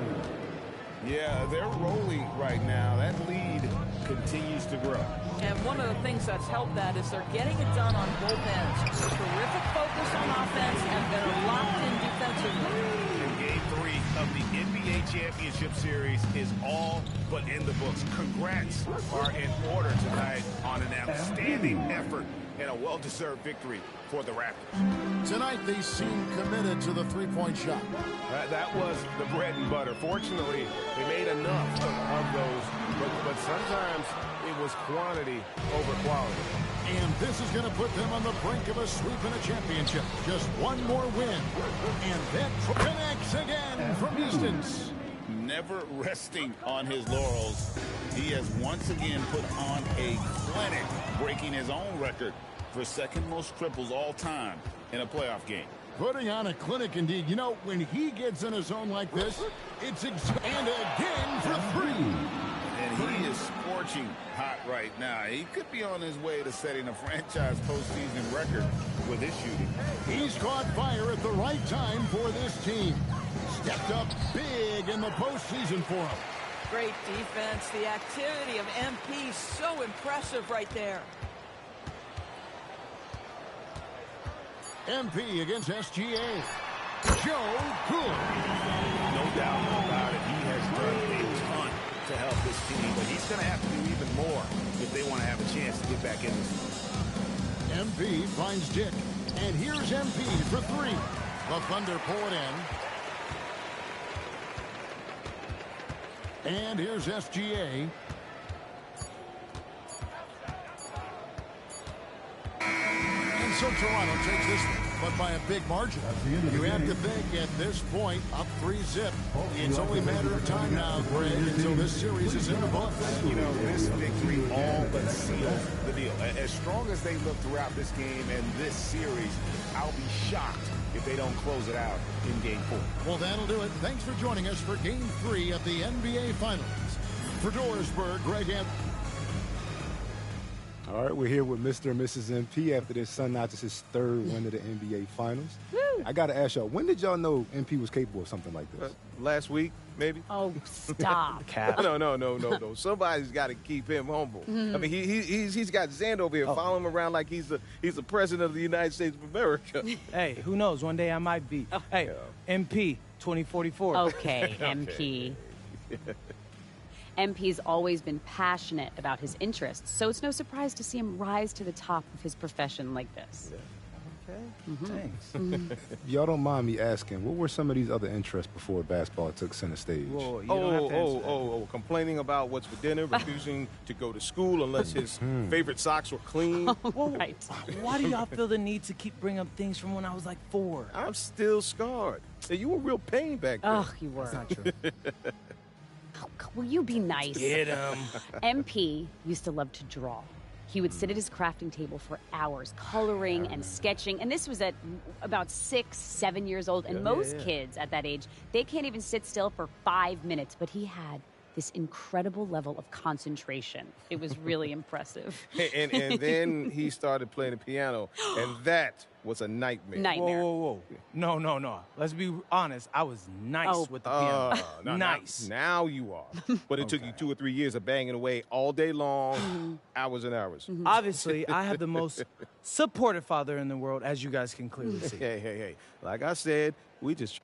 Yeah, they're rolling right now. That lead continues to grow. And one of the things that's helped that is they're getting it done on both ends. Terrific focus on offense, and they're locked in defensively. And Game 3 of the NBA Championship Series is all but in the books. Congrats are in order tonight on an outstanding effort and a well-deserved victory for the Raptors. Tonight, they seem committed to the three-point shot. That was the bread and butter. Fortunately, they made enough of those, but sometimes it was quantity over quality. And this is going to put them on the brink of a sweep in a championship. Just one more win. And that connects again from distance. Never resting on his laurels, he has once again put on a clinic, breaking his own record for second most triples all time in a playoff game. Putting on a clinic indeed. You know, when he gets in a zone like this, it's and again for 3. And he is scorching hot right now. He could be on his way to setting a franchise postseason record with his shooting. He's caught fire at the right time for this team. Stepped up big in the postseason for him. Great defense. The activity of MP so impressive right there. MP against SGA. Joe Good. No doubt about it. He has done a ton to help this team, but he's going to have to do even more if they want to have a chance to get back in this one. MP finds Dick. And here's MP for 3. The Thunder pull it in. And here's SGA. And so Toronto takes this, but by a big margin. You have to think at this point, up 3-0. It's only a matter of time now, Greg, until this series is in the books. You know, this victory all but seals the deal. As strong as they look throughout this game and this series, I'll be shocked if they don't close it out in Game 4. Well, that'll do it. Thanks for joining us for Game 3 of the NBA Finals. For Dorisburg, Greg Anthony. All right, we're here with Mr. and Mrs. MP after this son notches his 3rd win of the NBA Finals. Woo. I got to ask y'all, when did y'all know MP was capable of something like this? Last week, maybe. Oh, stop. No. Somebody's got to keep him humble. I mean, he's got Xander over here following him around like he's the president of the United States of America. Hey, who knows? One day I might be. Hey, MP 2044. Okay, MP. MP's always been passionate about his interests, so it's no surprise to see him rise to the top of his profession like this. Okay, thanks. If y'all don't mind me asking, what were some of these other interests before basketball took center stage? Whoa, you don't have to answer that. Complaining about what's for dinner, refusing to go to school unless his favorite socks were clean. Right. Why do y'all feel the need to keep bringing up things from when I was like 4? I'm still scarred. Hey, you were real pain back then. Oh, you were. That's not true. Will you be nice? Get him. MP used to love to draw. He would sit at his crafting table for hours, coloring and sketching. And this was at about 6, 7 years old. And most kids at that age, they can't even sit still for 5 minutes. But he had this incredible level of concentration. It was really impressive. And then he started playing the piano, and that was a nightmare. Whoa. No. Let's be honest. I was nice with the piano. Nice. Now you are. But it took you 2 or 3 years of banging away all day long, hours and hours. Obviously, I have the most supportive father in the world, as you guys can clearly see. Hey. Like I said, we just...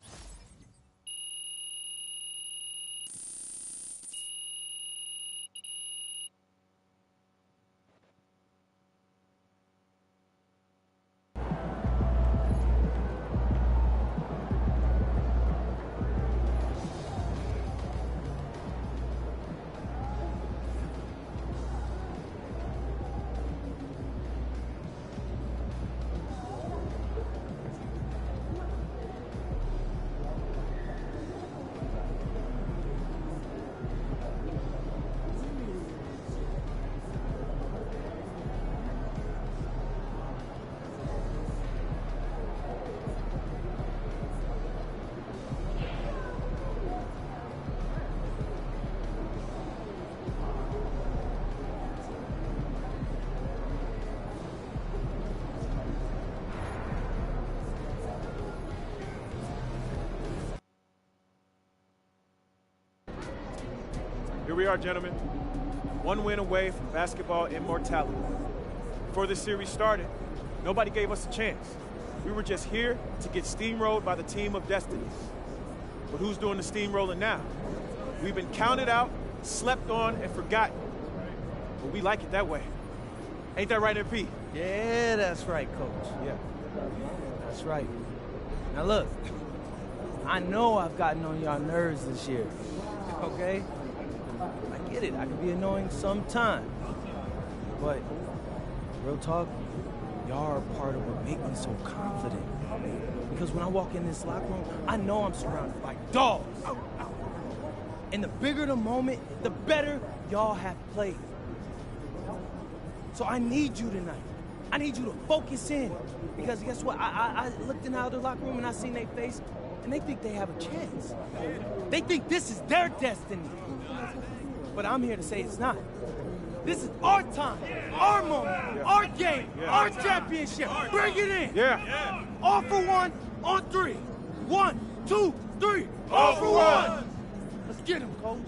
we are, gentlemen. One win away from basketball immortality. Before this series started, nobody gave us a chance. We were just here to get steamrolled by the team of destiny. But who's doing the steamrolling now? We've been counted out, slept on, and forgotten. But we like it that way. Ain't that right, MP? Yeah, that's right, Coach. Yeah. That's right. Now look, I know I've gotten on y'all nerves this year, okay? I get it, I can be annoying sometimes. But, real talk, y'all are part of what make me so confident. Because when I walk in this locker room, I know I'm surrounded by dogs. And the bigger the moment, the better y'all have played. So I need you tonight. I need you to focus in. Because guess what? I looked in the other locker room and I seen their face, and they think they have a chance. They think this is their destiny. But I'm here to say it's not. This is our time, our moment, our game, our championship. Bring it in. Yeah. All for one on three. 1, 2, 3. All for one. Let's get him, Coach.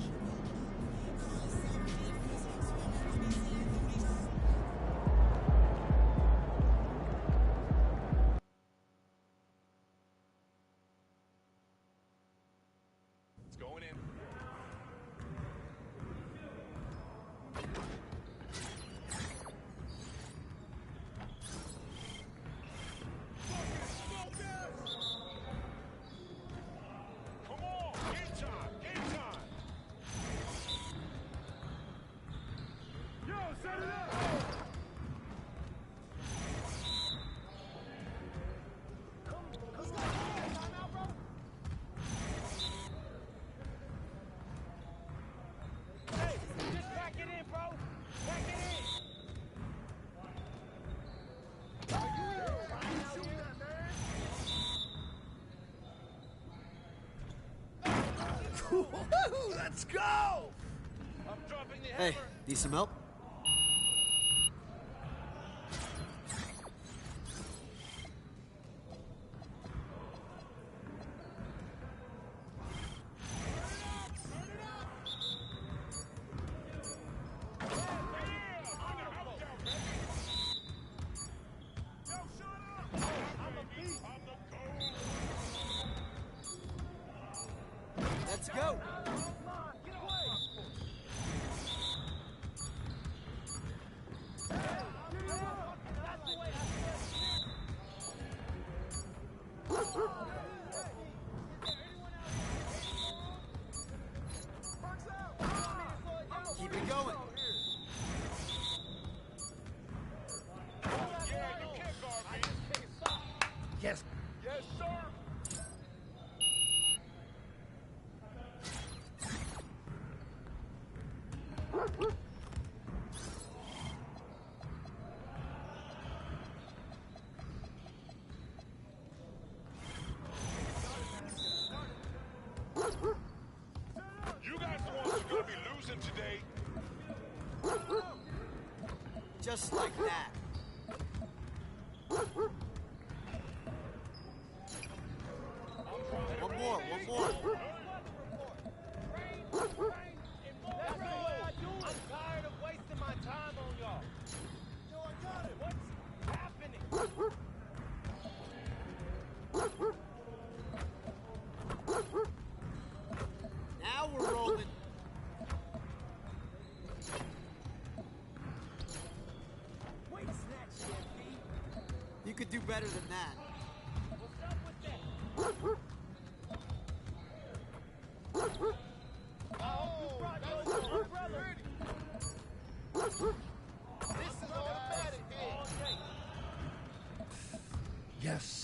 Let's go! Hey, need some help? Let's go! Keep it going. Yes. Yes, sir. You guys the ones who are going to be losing today. Just like that. One more. I'm tired of wasting my time on y'all. Yo, I got it. What's happening? Now we're rolling. Wait a snatch, MP. You could do better than that. What's up with that? I hope you brought your umbrella. This is automatic here. Yes.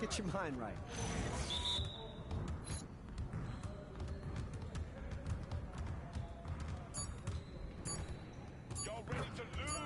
Get your mind right. Y'all ready to lose?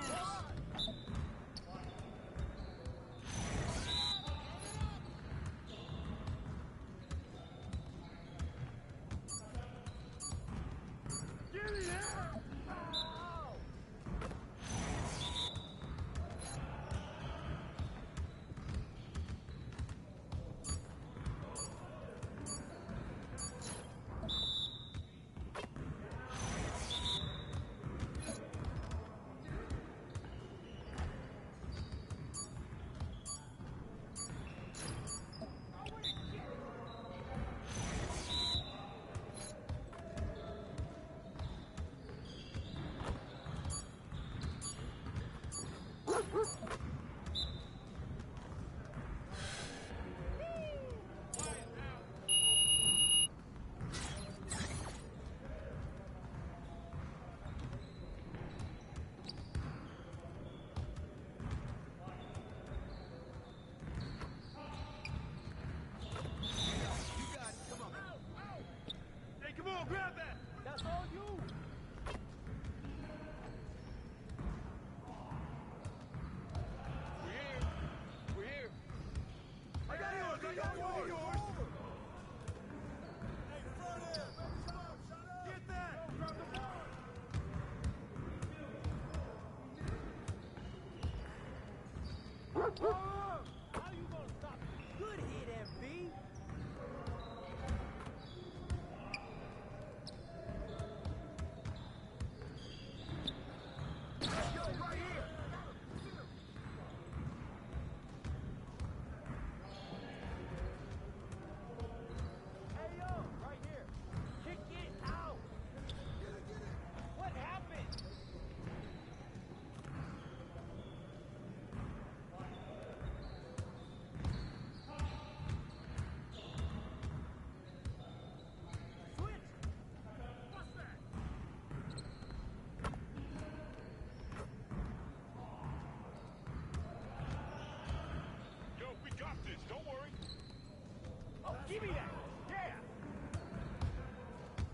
Give me that! Yeah!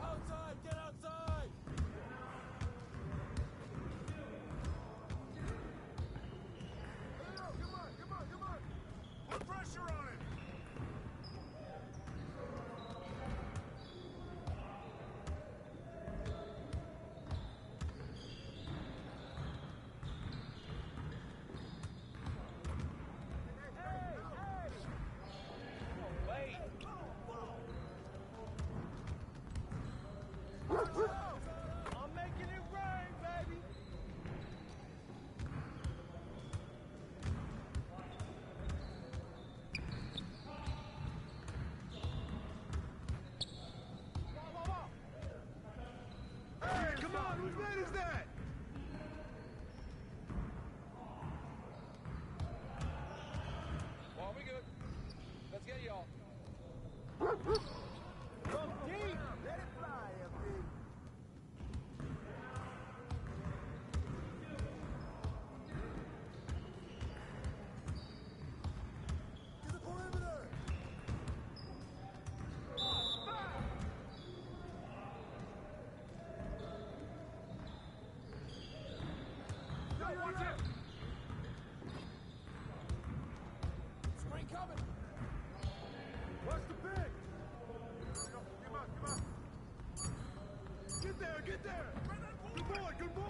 Outside! Get outside! Come on! Put pressure on him! I'm making it rain, baby! Hey, come on! Whose man is that? Well, we good. Let's get y'all. From deep! Let it fly, FD. To the perimeter! Yo, watch it! Screen coming! Watch the big! Come on! Get there! Good boy!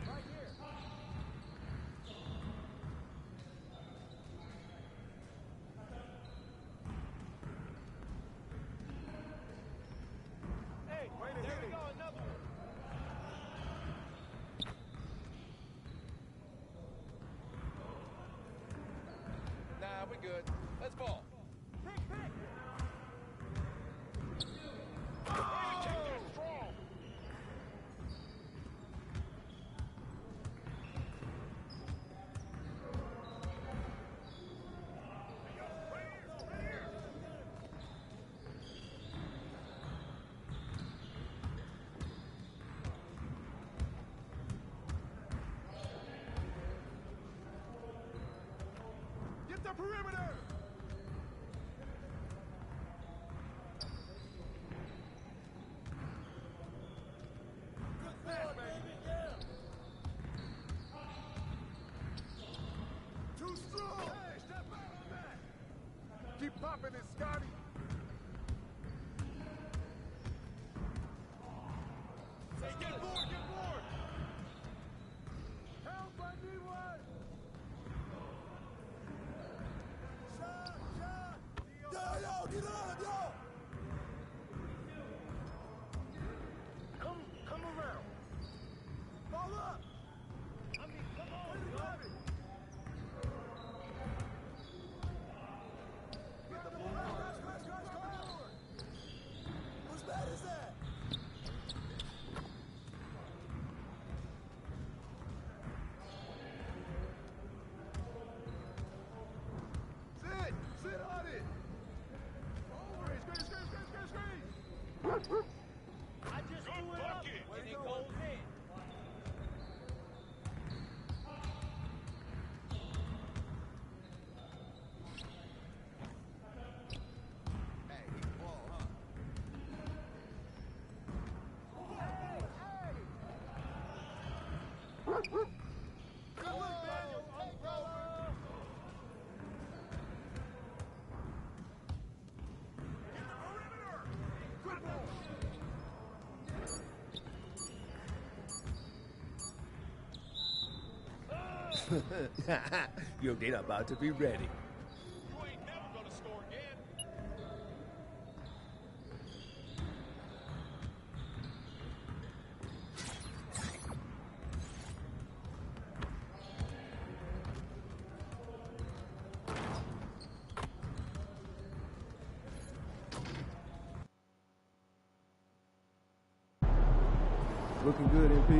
Right here. Hey, there we go, another one. Nah, we good. Let's ball. the perimeter! Good pass, baby, yeah! Too strong! Hey, step out on that! Keep popping it, Scotty! Say, get board, get board! Help, I need one! Shot! Yo, get on, yo! Come around. Ball up! I mean, come on, grab it! Get the ball. Whose bat is that? Sit on it! Over it! Screen! I just threw it up, and it goes in. Hey, he ball, huh? Hey! Good look, Daniel! Umbrella! Yo, they're about to be ready. You ain't never gonna score again. Looking good, MP.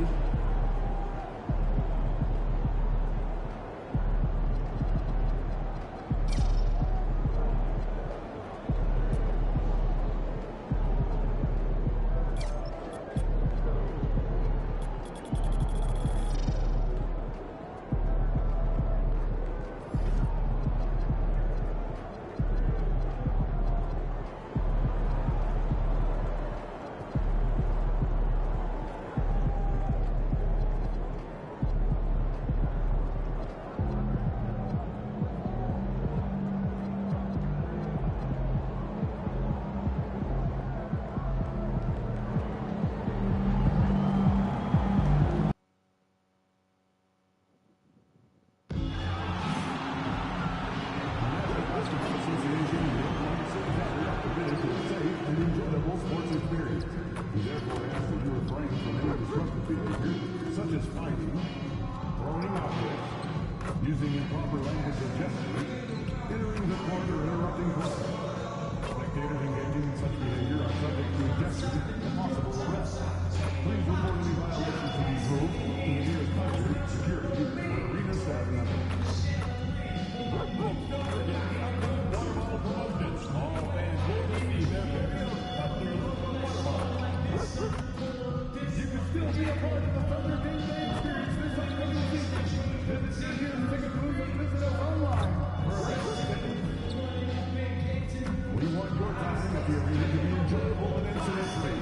Using improper language or gestures, entering the court or interrupting play. Spectators engaging in such behavior are subject to ejection and possible arrest. Please report any violations of these rules to the nearest country, security, or arena staff member. Don't forget, water bottle promotions. All fans will receive their fair of their local water bottle. You can still be a part of the Thunder Game Day experience this upcoming season. Visit Stadium Ticket Booth and visit us online for a rest ticket. We want your time at the arena to be enjoyable and incident-free.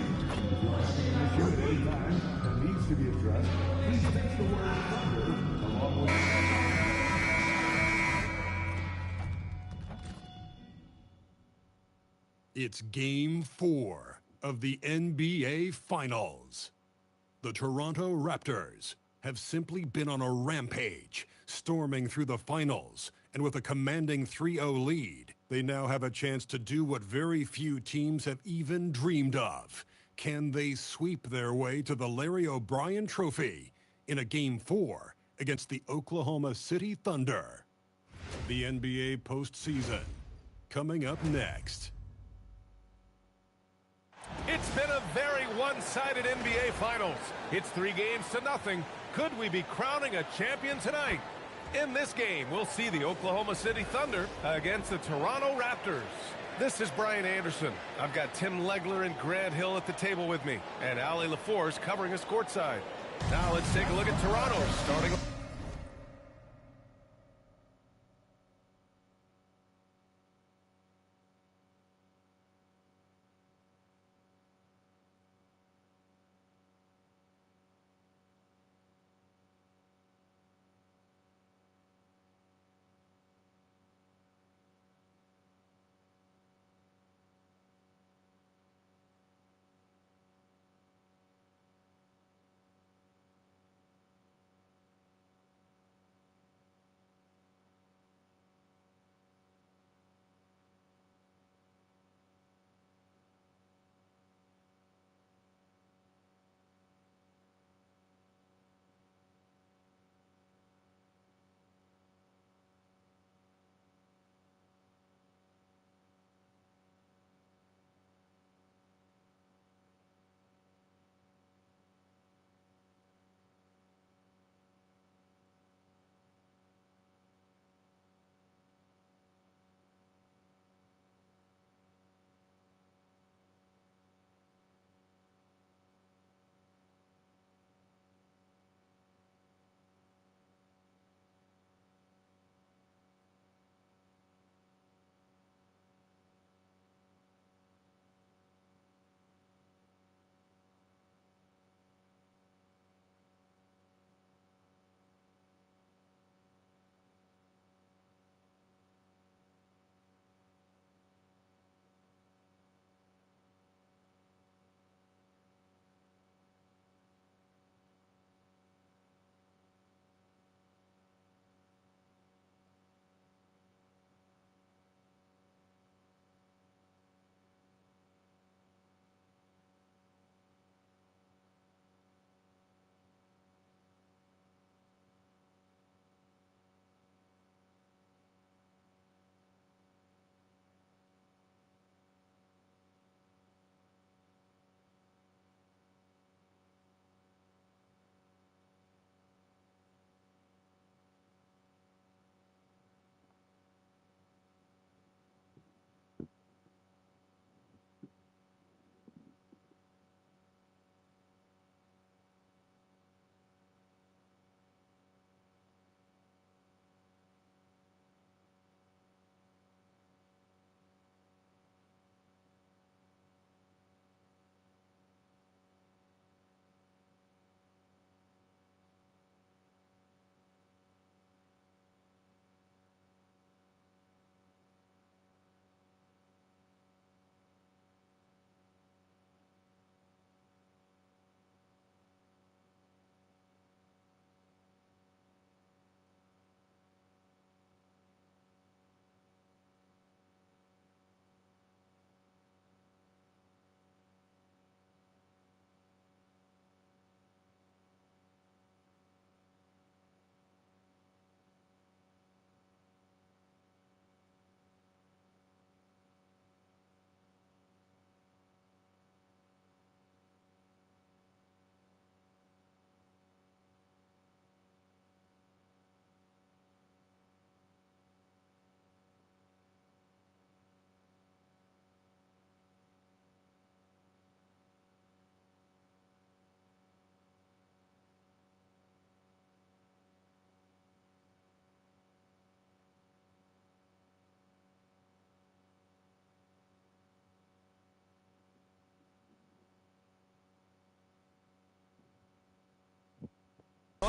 If you're having an issue at any time that needs to be addressed, please text the word Thunder along with It's Game 4 of the NBA Finals. The Toronto Raptors have simply been on a rampage, storming through the finals, and with a commanding 3-0 lead, they now have a chance to do what very few teams have even dreamed of. Can they sweep their way to the Larry O'Brien Trophy in a Game 4 against the Oklahoma City Thunder? The NBA postseason, coming up next. It's been a very one-sided NBA Finals. It's 3-0. Could we be crowning a champion tonight? In this game, we'll see the Oklahoma City Thunder against the Toronto Raptors. This is Brian Anderson. I've got Tim Legler and Grant Hill at the table with me, and Ali LaForce covering us courtside. Now let's take a look at Toronto starting.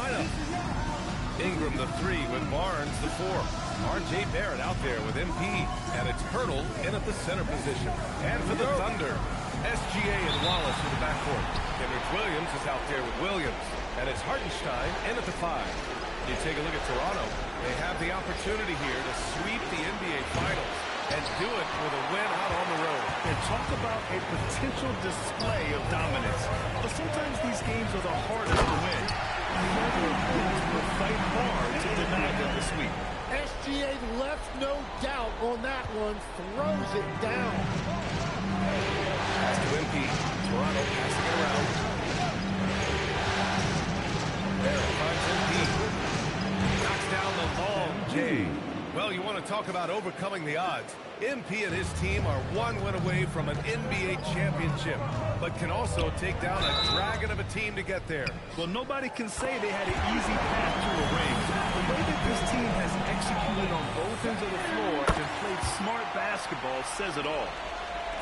lineup. Ingram the 3 with Barnes the 4. R.J. Barrett out there with MP. And it's Hurdle in at the center position. And for the Thunder, SGA and Wallace in the backcourt. Kendrick Williams is out there with Williams. And it's Hartenstein in at the 5. You take a look at Toronto. They have the opportunity here to sweep the NBA Finals and do it with a win out on the road. And talk about a potential display of dominance. But sometimes these games are the hardest to win. Whoever opponents will fight hard to deny them the sweep. SGA left no doubt on that one, throws it down. Pass to MP. Toronto passing it around. Barrett finds MP. Knocks down the long J. Well, you want to talk about overcoming the odds. MP and his team are one win away from an NBA championship, but can also take down a dragon of a team to get there. Well, nobody can say they had an easy path to a ring. The way that this team has executed on both ends of the floor and played smart basketball says it all.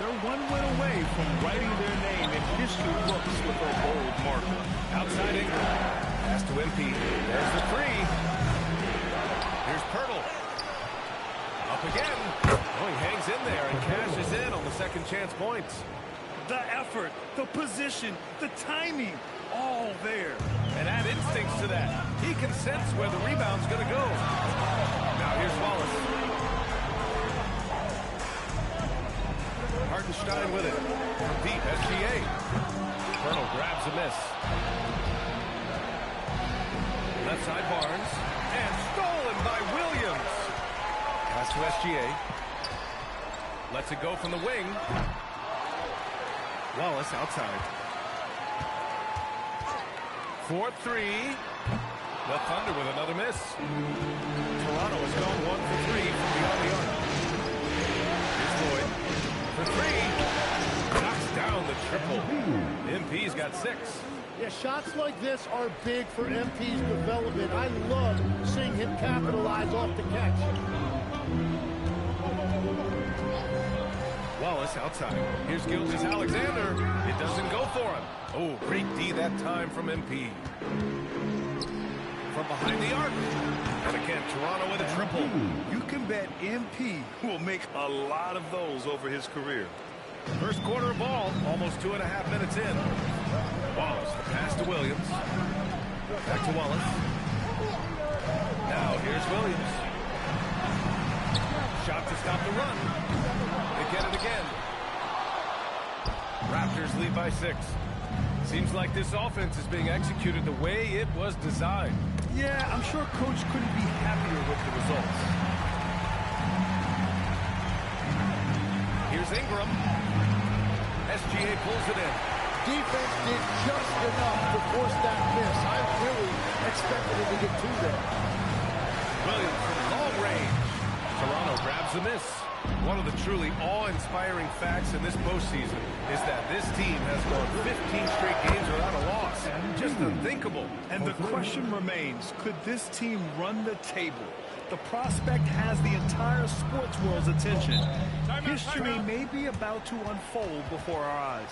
They're one win away from writing their name in history books with a bold marker. Outside Ingram. Pass to MP. There's the 3. Here's Pirtle. Up again. Oh, he hangs in there and cashes in on the second chance points. The effort, the position, the timing, all there. And add instincts to that. He can sense where the rebound's going to go. Now here's Wallace. Hartenstein with it. From deep, SGA. Pirtle grabs a miss. Left side Barnes. And stolen by Williams. Pass to SGA. Lets it go from the wing. Wallace outside. 4-3. The Thunder with another miss. Toronto has gone 1 for 3 from beyond the arc. Here's Lloyd for 3. Knocks down the triple. MP's got 6. Yeah, shots like this are big for MP's development. I love seeing him capitalize off the catch. Wallace outside. Here's Gilgeous-Alexander. It doesn't go for him. Oh, great D that time from MP. From behind the arc. And again, Toronto with a triple. You can bet MP will make a lot of those over his career. First quarter of ball, almost 2.5 minutes in. Wallace, the pass to Williams. Back to Wallace. Now here's Williams. Shot to stop the run. They get it again. Raptors lead by 6. Seems like this offense is being executed the way it was designed. Yeah, I'm sure Coach couldn't be happier with the results. Here's Ingram. SGA pulls it in. Defense did just enough to force that miss. I really expected him to get 2 there. Williams from long range. Toronto grabs the miss. One of the truly awe-inspiring facts in this postseason is that this team has gone 15 straight games without a loss. Just unthinkable. And the question remains, could this team run the table? The prospect has the entire sports world's attention. History may be about to unfold before our eyes.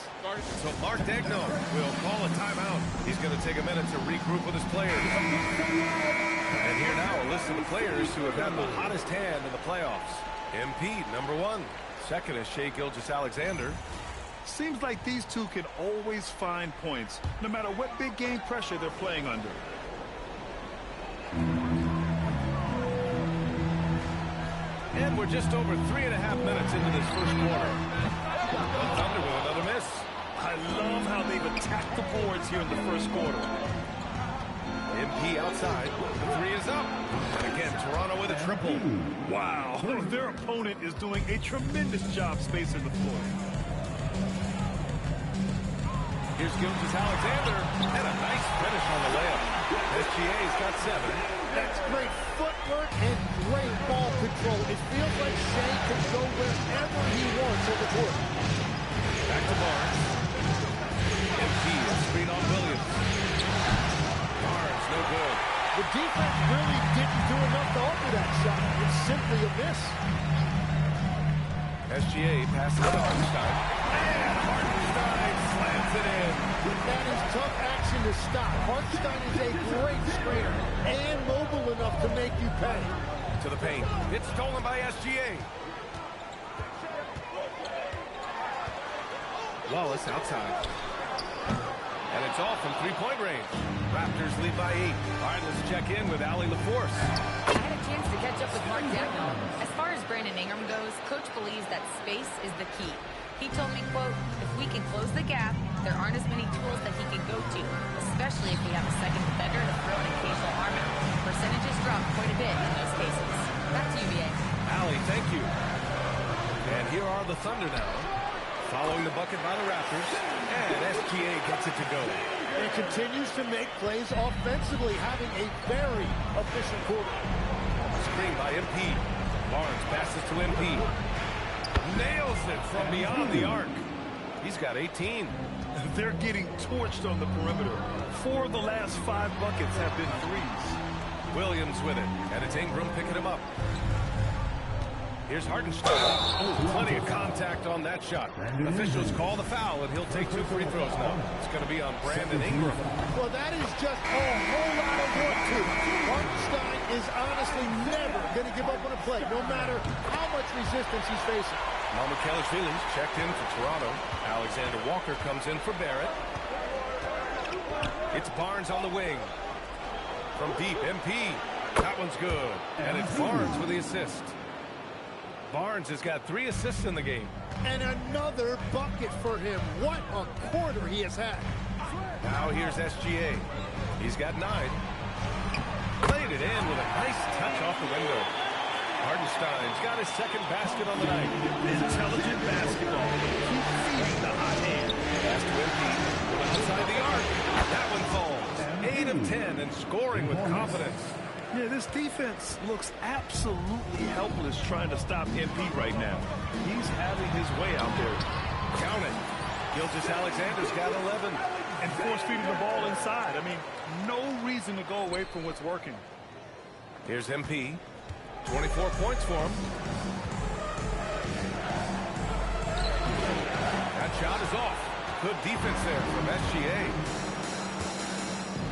So Mark Daigneault will call a timeout. He's going to take a minute to regroup with his players. And here now a list of the players who have had the hottest hand in the playoffs. MP, number 1. Second is Shai Gilgeous-Alexander. Seems like these two can always find points, no matter what big game pressure they're playing under. And we're just over 3.5 minutes into this first quarter. The Thunder with another miss. I love how they've attacked the boards here in the first quarter. MP outside. The 3 is up. And again, Toronto with a triple. Wow, their opponent is doing a tremendous job spacing the floor. Here's Gilgeous-Alexander. And a nice finish on the layup. SGA's got 7. That's great footwork and great ball control. It feels like Shai can go wherever he wants on the court. Back to Barnes. MP and screen on Williams. Barnes, no good. The defense really didn't do enough to alter that shot. It's simply a miss. SGA passes to Hartenstein. And Hartenstein slams it in. That is tough action to stop. stop. Hartenstein is a great screener and mobile enough to make you pay. To the paint. It's stolen by SGA. Wallace outside. And it's all from three-point range. Raptors lead by 8. All right, let's check in with Allie LaForce. I had a chance to catch up with Mark Gangggg. As far as Brandon Ingram goes, Coach believes that space is the key. He told me, quote, if we can close the gap, there aren't as many tools that he can go to, especially if we have a second defender to throw an occasional arm out. Percentages drop quite a bit in those cases. Back to you, BA. Allie, thank you. And here are the Thunder now. Following the bucket by the Raptors, and SGA gets it to go. And continues to make plays offensively, having a very efficient quarter. Screen by MP. Barnes passes to MP. Nails it from beyond the arc. He's got 18. They're getting torched on the perimeter. 4 of the last 5 buckets have been threes. Williams with it, and it's Ingram picking him up. Here's Hartenstein. Oh, plenty of contact on that shot. Officials call the foul, and he'll take 2 free throws now. It's going to be on Brandon Ingram. Well, that is just a whole lot of work, too. Hartenstein is honestly never going to give up on a play, no matter how much resistance he's facing. Kelly-Phillies checked in for Toronto. Alexander Walker comes in for Barrett. It's Barnes on the wing. From deep, MP. That one's good. And it's Barnes with the assist. Barnes has got 3 assists in the game. And another bucket for him. What a quarter he has had. Now here's SGA. He's got 9. Played it in with a nice touch off the window. Hartenstein's got his second basket on the night. Intelligent basketball. Keep feeding the hot hand. Pass to MP. Outside the arc. That one falls. 8 of 10 and scoring with confidence. Yeah, this defense looks absolutely helpless trying to stop MP right now. He's having his way out there. Count it. Gilgeous-Alexander's got 11. And force-feeding the ball inside. I mean, no reason to go away from what's working. Here's MP. 24 points for him. That shot is off. Good defense there from SGA.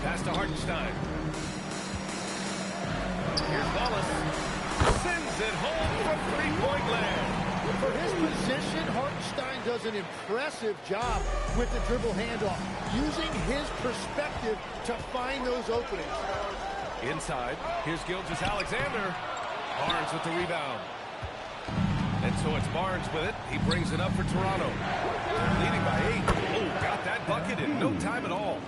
Pass to Hartenstein. Here's Wallace. Sends it home from three-point land. For his position, Hartenstein does an impressive job with the dribble handoff, using his perspective to find those openings. Inside, here's Gilgeous-Alexander. Barnes with the rebound. And so it's Barnes with it. He brings it up for Toronto. Leading by 8. Oh, got that bucket in no time at all.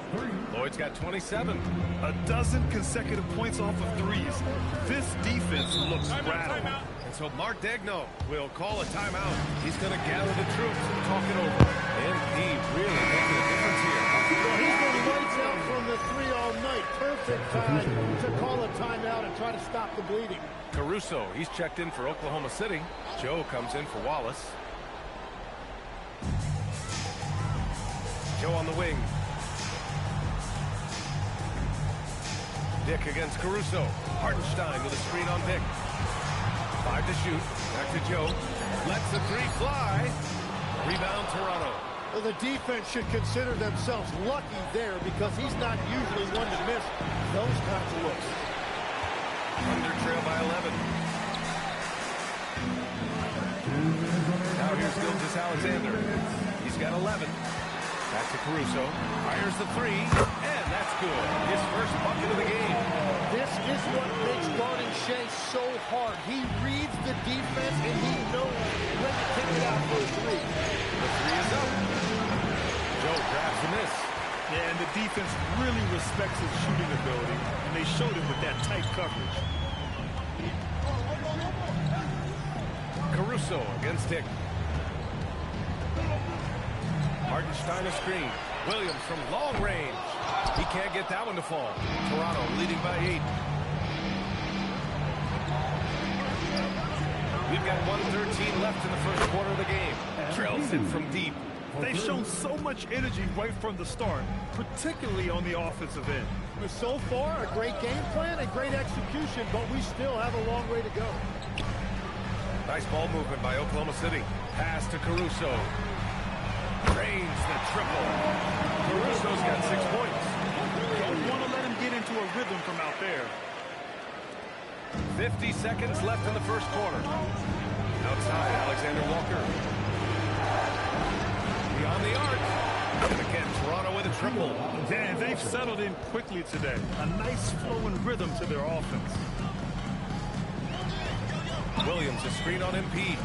Lloyd's got 27. A dozen consecutive points off of threes. This defense looks rattled. And so Mark Degno will call a timeout. He's going to gather the troops and talk it over. MP really making a difference here. Well, he's been lights out from the 3 all night. Perfect time to call a timeout and try to stop the bleeding. Caruso, he's checked in for Oklahoma City. Joe comes in for Wallace. Joe on the wing. Dick against Caruso. Hartenstein with a screen on Dick. 5 to shoot. Back to Joe. Lets the 3 fly. Rebound Toronto. Well, the defense should consider themselves lucky there because he's not usually one to miss those kinds of looks. Under trail by 11. Now here's Gilgeous-Alexander. He's got 11. Back to Caruso. Fires the 3, and that's good. His first bucket of the game. This is what makes guarding Shea so hard. He reads the defense, and he knows when to kick it out for a 3. The 3 is up. Joe grabs the miss. Yeah, and the defense really respects his shooting ability, and they showed it with that tight coverage. Caruso against Dick. Hartenstein a screen. Williams from long range. He can't get that one to fall. Toronto leading by 8. We've got 1:13 left in the first quarter of the game. Trails it from deep. They've shown so much energy right from the start, particularly on the offensive end. So far, a great game plan and great execution, but we still have a long way to go. Nice ball movement by Oklahoma City. Pass to Caruso. Drains the triple. Caruso's got 6 points. rhythm from out there. 50 seconds left in the first quarter. Outside, Alexander Walker. Beyond the arc. And again, Toronto with a triple. And they've settled in quickly today. A nice flow and rhythm to their offense. Williams, a screen on MP.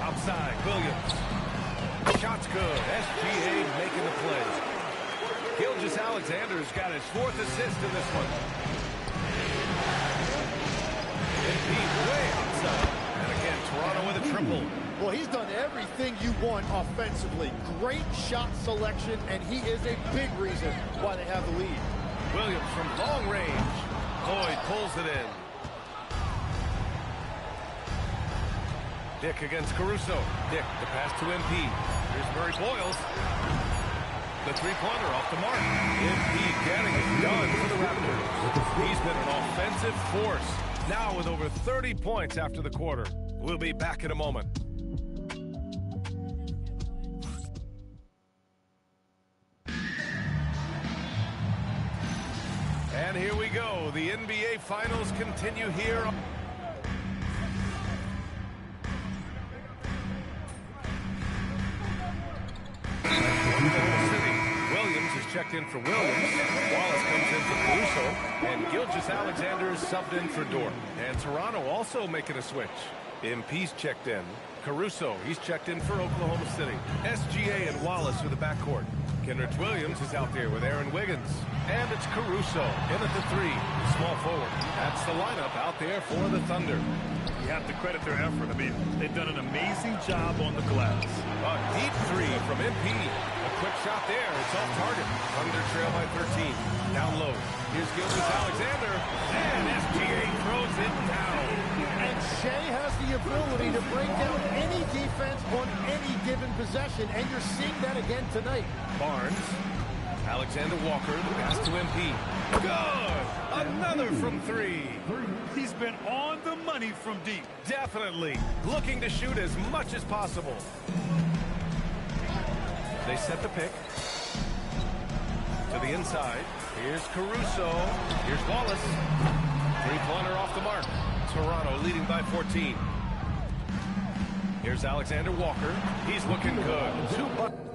Outside, Williams. Shot's good. SGA making the play. Gilgeous-Alexander's got his 4th assist in this one. MP way outside. And again, Toronto with a triple. Well, he's done everything you want offensively. Great shot selection, and he is a big reason why they have the lead. Williams from long range. Lloyd pulls it in. Dick against Caruso. Dick, the pass to MP. Here's Murray Boyles. The three-pointer off the mark. MP getting it done for the Raptors. He's been an offensive force. Now with over 30 points after the quarter. We'll be back in a moment. And here we go. The NBA Finals continue here. Williams is checked in for Williams. Wallace comes in for Caruso. And Gilgeous-Alexander is subbed in for Dort. And Toronto also making a switch. MP's checked in. Caruso, he's checked in for Oklahoma City. SGA and Wallace for the backcourt. Kenrich Williams is out there with Aaron Wiggins. And it's Caruso in at the 3, small forward. That's the lineup out there for the Thunder. You have to credit their effort. I mean, they've done an amazing job on the glass. A deep 3 from MP. A quick shot there. It's off target. Thunder trail by 13. Down low. Here's Gilgeous-Alexander. And SGA throws it down. And Shea has the ability to break down any defense on any given possession, and you're seeing that again tonight. Barnes. Alexander Walker, the pass to MP. Good! Another from 3. He's been on the money from deep. Definitely. Looking to shoot as much as possible. They set the pick. To the inside. Here's Caruso. Here's Wallace. Three-pointer off the mark. Toronto leading by 14. Here's Alexander Walker. He's looking good. 2 buckets.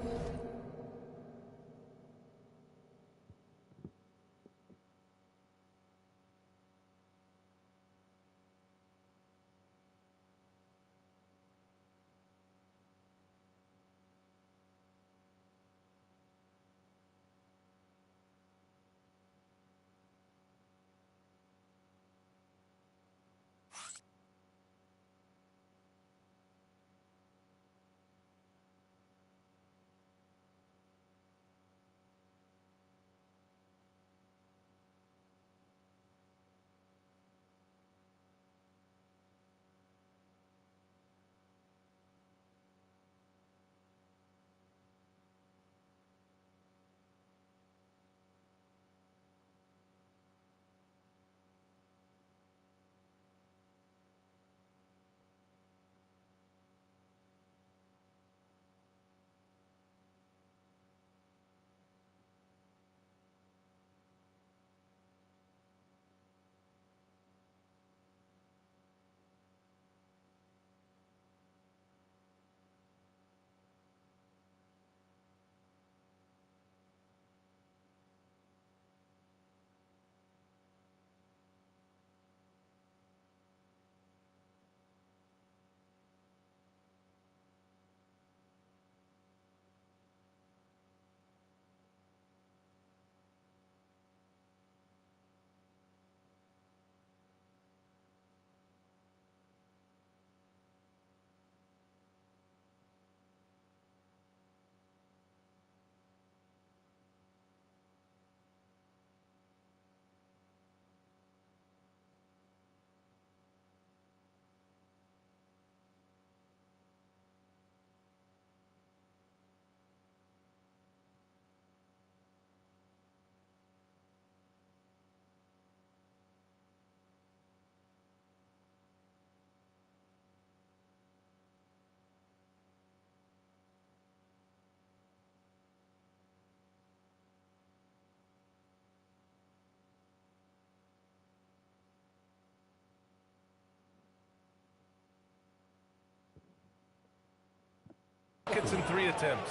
hits in 3 attempts.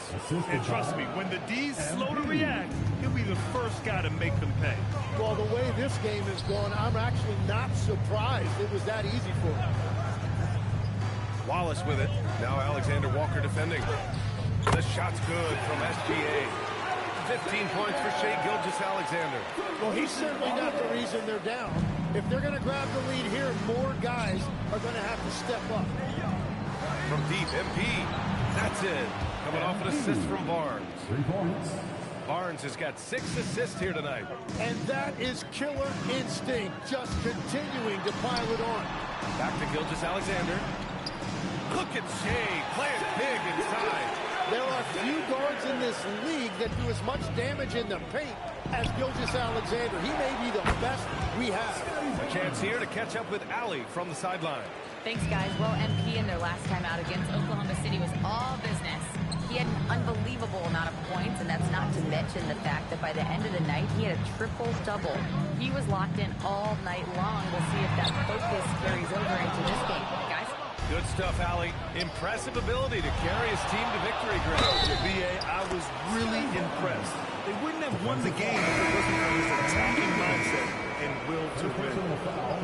And trust me, when the D's slow to react, he'll be the first guy to make them pay. Well, the way this game is going, I'm actually not surprised it was that easy for him. Wallace with it. Now Alexander Walker defending. The shot's good from SGA. 15 points for Shai Gilgeous-Alexander. Well, he's certainly not the reason they're down. If they're going to grab the lead here, more guys are going to have to step up. From deep, MP. That's it. Coming off an assist from Barnes. 3 points. Barnes has got 6 assists here tonight. And that is killer instinct, just continuing to pile it on. Back to Gilgeous-Alexander. Look at Shai playing big inside. There are few guards in this league that do as much damage in the paint as Gilgeous-Alexander. He may be the best we have. A chance here to catch up with Allie from the sideline. Thanks, guys. Well, MP in their last time out against Oklahoma City was all business. He had an unbelievable amount of points, and that's not to mention the fact that by the end of the night, he had a triple-double. He was locked in all night long. We'll see if that focus carries over into this game. Guys? Good stuff, Allie. Impressive ability to carry his team to victory, Greg. BA, I was really impressed. They wouldn't have won the game if it wasn't for his attacking mindset and will to win.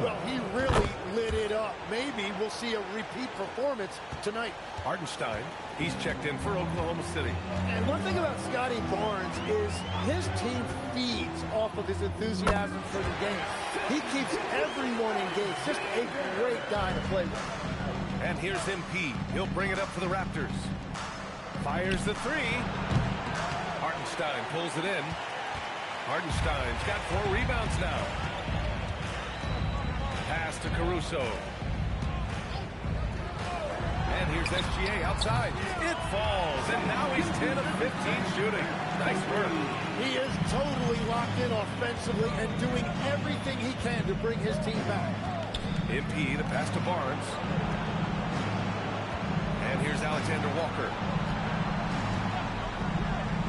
Well, he really lit it up. Maybe we'll see a repeat performance tonight. Hartenstein, he's checked in for Oklahoma City. And one thing about Scotty Barnes is his team feeds off of his enthusiasm for the game. He keeps everyone engaged. Just a great guy to play with. And here's MP. He'll bring it up for the Raptors. Fires the 3. Hartenstein pulls it in. Hartenstein's got 4 rebounds now. Pass to Caruso. And here's SGA outside. It falls, and now he's 10 of 15 shooting. Nice work. He is totally locked in offensively and doing everything he can to bring his team back. MP, the pass to Barnes. And here's Alexander Walker.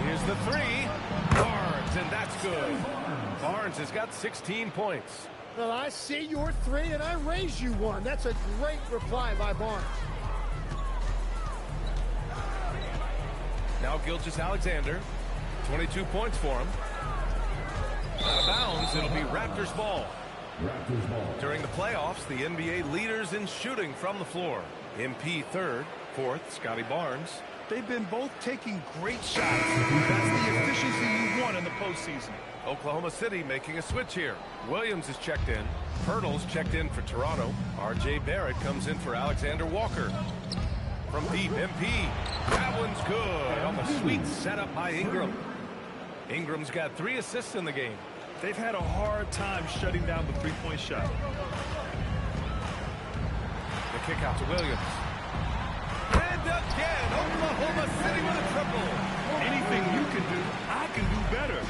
Here's the 3. Barnes, and that's good. Barnes has got 16 points. Well, I see your 3, and I raise you 1. That's a great reply by Barnes. Now Gilgeous-Alexander. 22 points for him. Out of bounds, it'll be Raptors ball. Raptors ball. During the playoffs, the NBA leaders in shooting from the floor. MP 3rd, 4th, Scotty Barnes. They've been both taking great shots. That's the efficiency you want in the postseason. Oklahoma City making a switch here. Williams is checked in. Pirtle's checked in for Toronto. R.J. Barrett comes in for Alexander Walker. From deep, MP. That one's good on the sweet setup by Ingram. Ingram's got 3 assists in the game. They've had a hard time shutting down the three-point shot. The kick out to Williams. And again, Oklahoma City with a triple. Anything you can do, I can do better.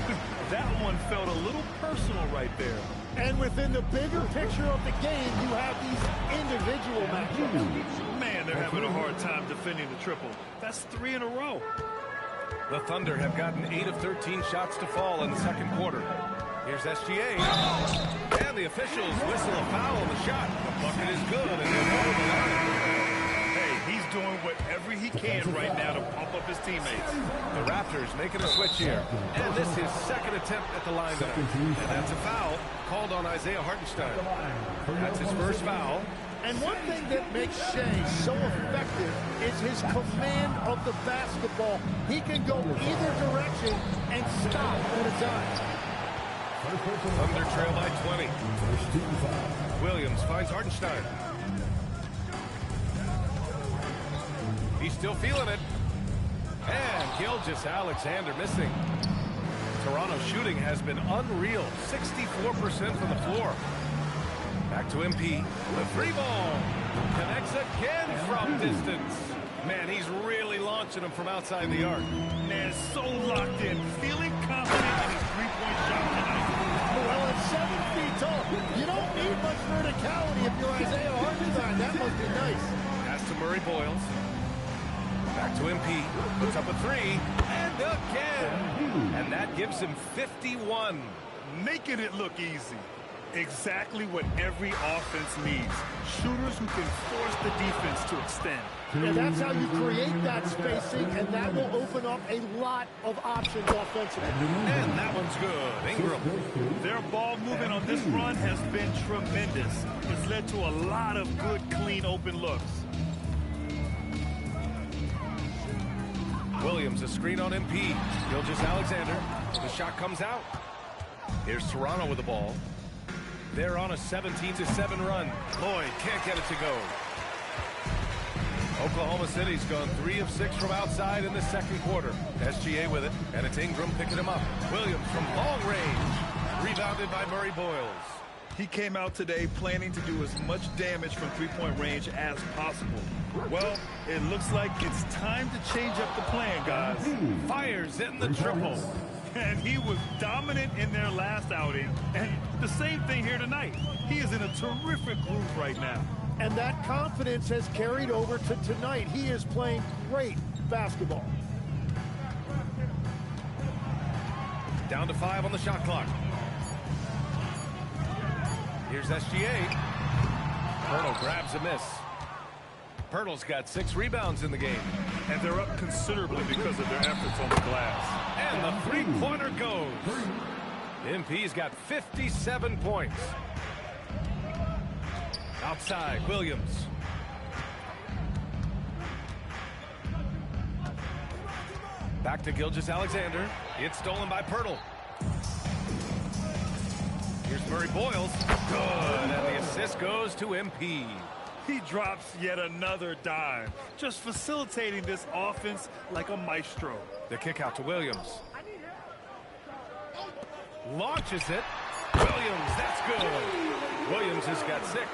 That one felt a little personal right there. And within the bigger picture of the game, you have these individual matchups. Man, they're having a hard time defending the triple. That's 3 in a row. The Thunder have gotten 8 of 13 shots to fall in the second quarter. Here's SGA. And the officials whistle a foul on the shot. The bucket is good, and they'll go to the line. Hey, he's doing whatever he can right now to pump up his teammates. The Raptors making a switch here. And this is second attempt at the line tonight. And that's a foul called on Isaiah Hartenstein. That's his first foul. And one thing that makes Shai so effective is his command of the basketball. He can go either direction and stop on a dime. Thunder trail by 20. Williams finds Hartenstein. He's still feeling it. And Gilgeous-Alexander missing. Toronto shooting has been unreal. 64% from the floor. Back to MP. The 3 ball. Connects again from distance. Man, he's really launching him from outside the arc. Man, so locked in. Feeling confident in his three-point shot tonight. Well, at 7 feet tall, you don't need much verticality if you're Isaiah Hartenstein. That must be nice. Pass to Murray Boyles. Back to MP. Puts up a 3. And again. And that gives him 51. Making it look easy. Exactly what every offense needs. Shooters who can force the defense to extend. And that's how you create that spacing, and that will open up a lot of options offensively. And that one's good. Ingram. Their ball movement on this run has been tremendous. It's led to a lot of good, clean, open looks. Williams, a screen on MP. Gilgeous-Alexander. The shot comes out. Here's Toronto with the ball. They're on a 17-7 run. Lloyd can't get it to go. Oklahoma City's gone 3 of 6 from outside in the second quarter. SGA with it, and it's Ingram picking him up. Williams from long range. Rebounded by Murray Boyles. He came out today planning to do as much damage from three-point range as possible. Well, it looks like it's time to change up the plan, guys. Fires in the triple. And he was dominant in their last outing. And the same thing here tonight. He is in a terrific groove right now. And that confidence has carried over to tonight. He is playing great basketball. Down to 5 on the shot clock. Here's SGA. Pirtle grabs a miss. Pirtle's got 6 rebounds in the game. And they're up considerably because of their efforts on the glass. And the three-pointer goes. MP's got 57 points. Outside, Williams. Back to Gilgeous-Alexander. It's stolen by Pirtle. Here's Murray Boyles. Good, and the assist goes to MP. He drops yet another dime, just facilitating this offense like a maestro. The kick out to Williams. Launches it. Williams, that's good. Williams has got 6.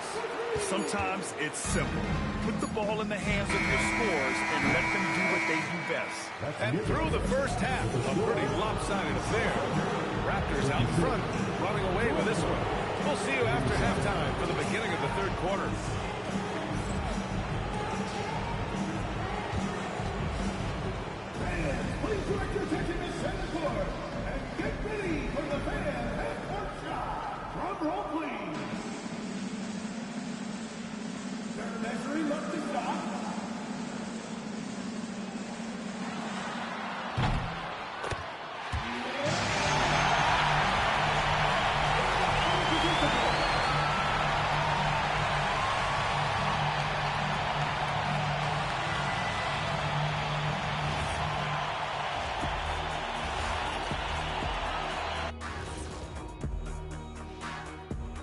Sometimes it's simple. Put the ball in the hands of your scorers and let them do what they do best. And through the first half, a pretty lopsided affair. Raptors out front, running away with this one. We'll see you after halftime for the beginning of the third quarter. Please direct your attention to center court and get ready for the fan half-court shot. Drum roll, please. They're measuring up the shot.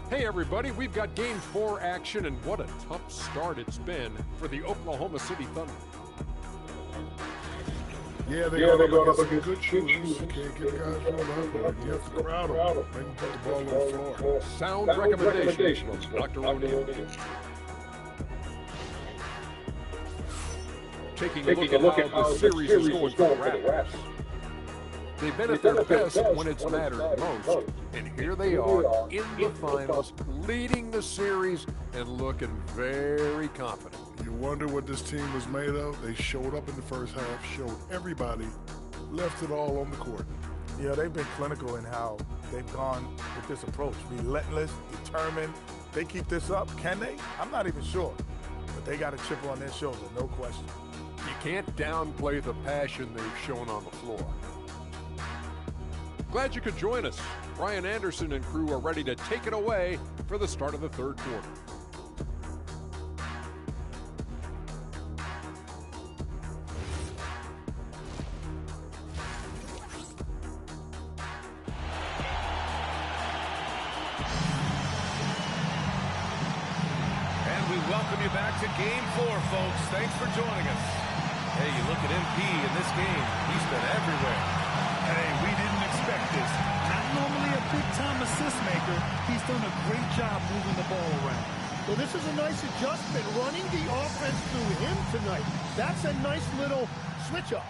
Hey everybody, we've got Game 4 action, and what a tough start it's been for the Oklahoma City Thunder. Yeah, they got to get good shooters. You can't get guys from behind. You have to crowd them. Make them put the ball on the floor. Sound recommendations from Dr. O'Neill. Taking a look at how the series is going for the Raps. They've been at their best when it's mattered most. And here they are in the finals, leading the series and looking very confident. You wonder what this team was made of? They showed up in the first half, showed everybody, left it all on the court. Yeah, they've been clinical in how they've gone with this approach. Relentless, determined. They keep this up. Can they? I'm not even sure. But they got a chip on their shoulder, no question. You can't downplay the passion they've shown on the floor. Glad you could join us. Brian Anderson and crew are ready to take it away for the start of the third quarter. And we welcome you back to Game 4, folks. Thanks for joining us. Hey, you look at MP in this game. He's been everywhere. Hey, we didn't expect this. Not normally a big-time assist maker. He's done a great job moving the ball around. Well, this is a nice adjustment, running the offense through him tonight. That's a nice little switch-up.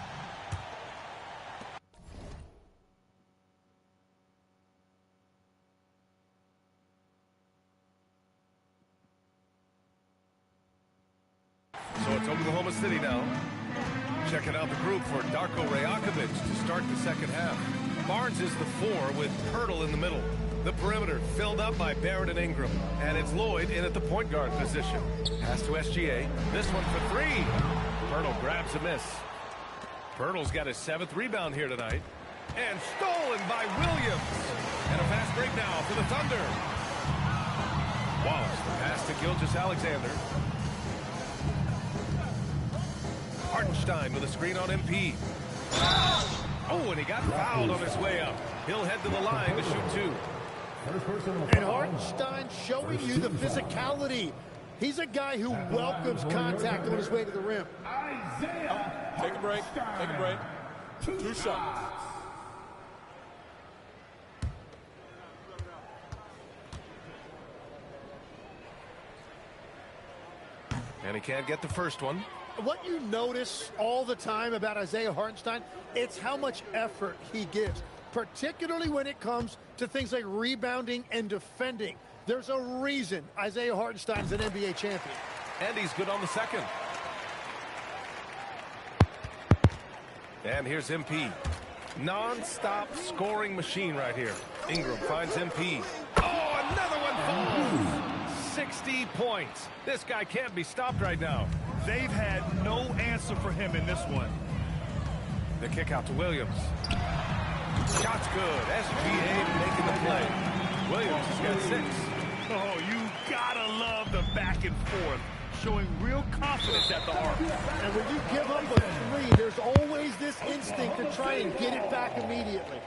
So it's Oklahoma City now. Checking out the group for Darko Rajakovic to start the second half. Barnes is the 4 with Pirtle in the middle. The perimeter filled up by Barrett and Ingram. And it's Lloyd in at the point guard position. Pass to SGA. This one for three. Pirtle grabs a miss. Pirtle's got his 7th rebound here tonight. And stolen by Williams. And a fast break now for the Thunder. Wallace, the pass to Gilgeous-Alexander. Hartenstein with a screen on MP. Oh, and he got fouled on his way up. He'll head to the line to shoot 2. And Hartenstein showing you the physicality. He's a guy who welcomes contact on his way to the rim. Take a break. Take a break. 2 shots. And he can't get the first one. What you notice all the time about Isaiah Hartenstein, it's how much effort he gives, particularly when it comes to things like rebounding and defending. There's a reason Isaiah Hartenstein's an NBA champion. And he's good on the second. And here's MP. Non-stop scoring machine right here. Ingram finds MP. Oh, another one falls. 60 points. This guy can't be stopped right now. They've had no answer for him in this one. The kick out to Williams. Shot's good. SGA making the play. Williams has got 6. Oh, you gotta love the back and forth, showing real confidence at the arc. And when you give up a 3, there's always this instinct to try and get it back immediately.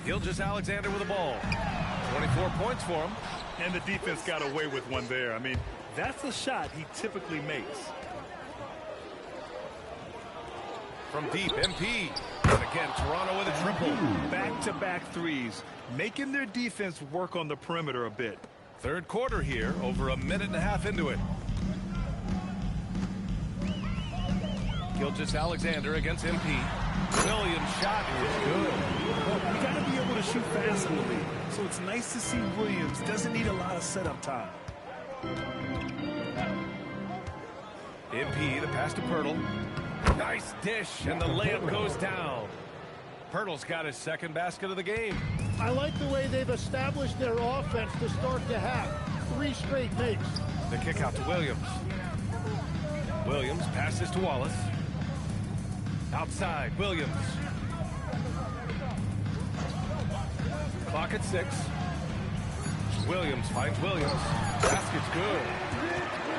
Gilgeous-Alexander with the ball. 24 points for him. And the defense got away with one there. I mean, that's a shot he typically makes. From deep, MP. And again, Toronto with a triple. Back-to-back threes, making their defense work on the perimeter a bit. Third quarter here, over a minute and a half into it. Gilgeous-Alexander against MP. Williams' shot is good. You got to be able to shoot fast in the league, so it's nice to see Williams doesn't need a lot of setup time. MP, the pass to Pirtle. Nice dish, and the layup goes down. Pirtle's got his 2nd basket of the game. I like the way they've established their offense to start to have 3 straight makes. The kick out to Williams. Williams passes to Wallace. Outside, Williams. Clock at 6. Williams finds Williams. Basket's good.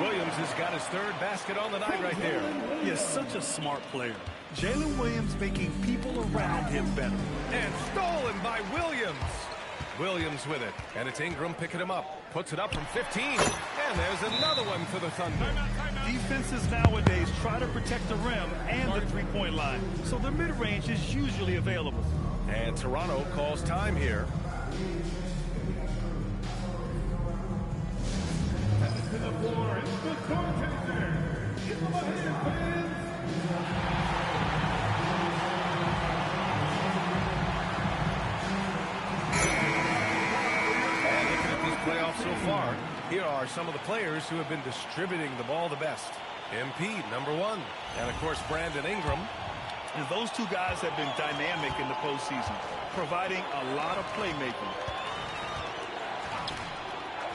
Williams has got his 3rd basket on the night right there. He is such a smart player. Jalen Williams making people around him better. And stolen by Williams. Williams with it. And it's Ingram picking him up. Puts it up from 15. And there's another one for the Thunder. Defenses nowadays try to protect the rim and the three-point line, so the mid-range is usually available. And Toronto calls time here. To the floor, it's the court chaser. Give them a hand, fans. And looking at these playoffs so far, here are some of the players who have been distributing the ball the best. MP, number 1. And, of course, Brandon Ingram. And those 2 guys have been dynamic in the postseason, providing a lot of playmaking.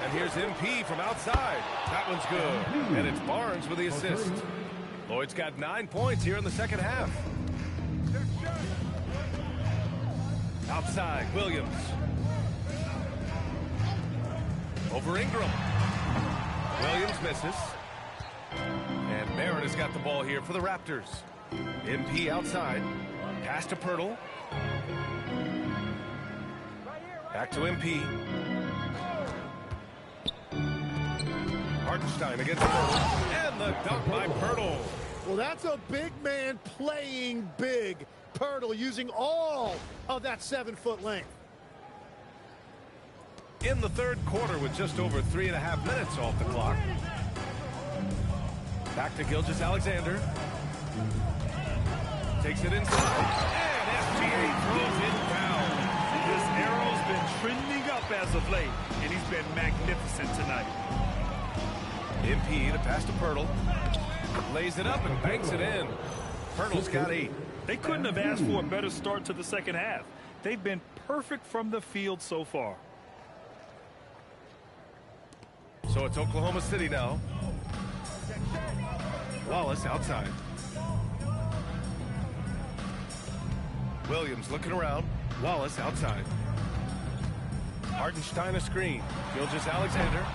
And here's MP from outside. That one's good. And it's Barnes with the assist. Lloyd's got 9 points here in the second half. Outside, Williams. Over Ingram. Williams misses. And Barrett has got the ball here for the Raptors. MP outside. Pass to Pirtle. Back to MP. Hartenstein against Pirtle. And the dunk by Pirtle. Well, that's a big man playing big. Pirtle using all of that 7-foot length. In the third quarter with just over 3.5 minutes off the clock. Back to Gilgeous-Alexander. Takes it inside. And SGA throws it down. This arrow's been trending up as of late, and he's been magnificent tonight. MP to pass to Pirtle. Lays it up and banks it in. Pirtle's got 8. They couldn't have asked for a better start to the second half. They've been perfect from the field so far. So it's Oklahoma City now. Wallace outside. Williams looking around. Wallace outside. Hartenstein a screen. Gilgeous-Alexander.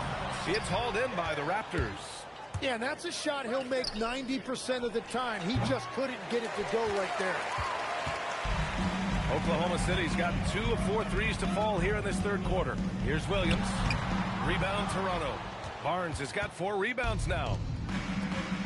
It's hauled in by the Raptors. Yeah, and that's a shot he'll make 90% of the time. He just couldn't get it to go right there. Oklahoma City's gotten 2 of 4 threes to fall here in this third quarter. Here's Williams. Rebound Toronto. Barnes has got 4 rebounds now.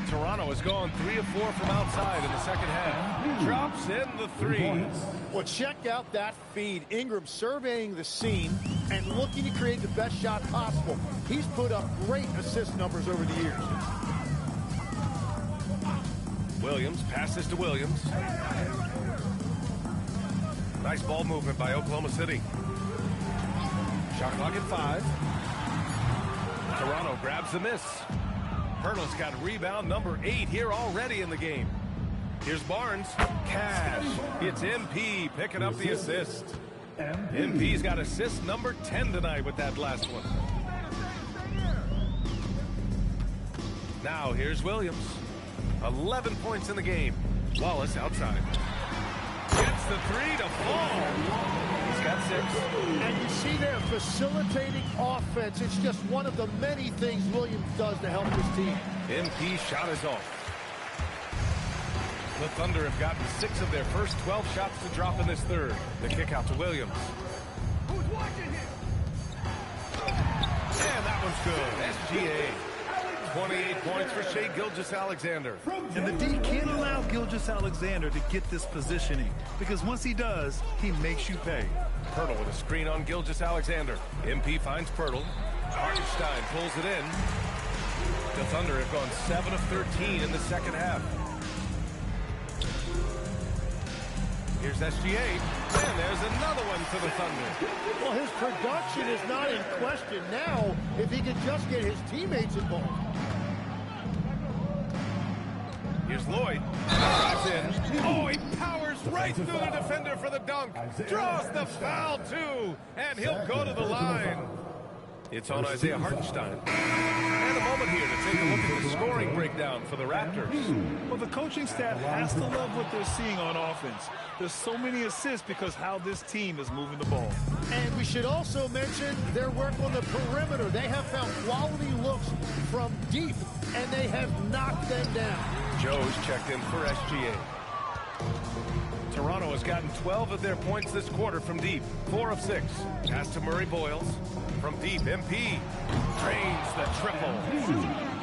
Toronto has gone 3 of 4 from outside in the second half. Drops in the 3. Well, check out that feed. Ingram surveying the scene and looking to create the best shot possible. He's put up great assist numbers over the years. Williams passes to Williams. Nice ball movement by Oklahoma City. Shot clock at 5. Toronto grabs the miss. Pirtle's got rebound number 8 here already in the game. Here's Barnes. Cash. It's MP picking up the assist. MP's got assist number 10 tonight with that last one. Now here's Williams. 11 points in the game. Wallace outside. Gets the 3 to fall. He's got 6. And you see there, facilitating offense. It's just one of the many things Williams does to help his team. MP shot is off. The Thunder have gotten 6 of their first 12 shots to drop in this third. The kick out to Williams. Who's watching him? And that one's good. SGA. 28 points for Shai Gilgeous-Alexander. And the D can't allow Gilgeous-Alexander to get this positioning, because once he does, he makes you pay. Pirtle with a screen on Gilgeous-Alexander. MP finds Pirtle. Hartenstein pulls it in. The Thunder have gone 7 of 13 in the second half. Here's SGA, and there's another one for the Thunder. Well, his production is not in question now if he can just get his teammates involved. Here's Lloyd. Drives in. Oh, he powers right through the defender for the dunk. Draws the foul, too, and he'll go to the line. It's on Isaiah Hartenstein. And a moment here to take a look at the scoring breakdown for the Raptors. Well, the coaching staff has to love what they're seeing on offense. There's so many assists because how this team is moving the ball. And we should also mention their work on the perimeter. They have found quality looks from deep, and they have knocked them down. Joe's checked in for SGA. Toronto has gotten 12 of their points this quarter from deep. 4 of 6. Pass to Murray Boyles. From deep, MP drains the triple.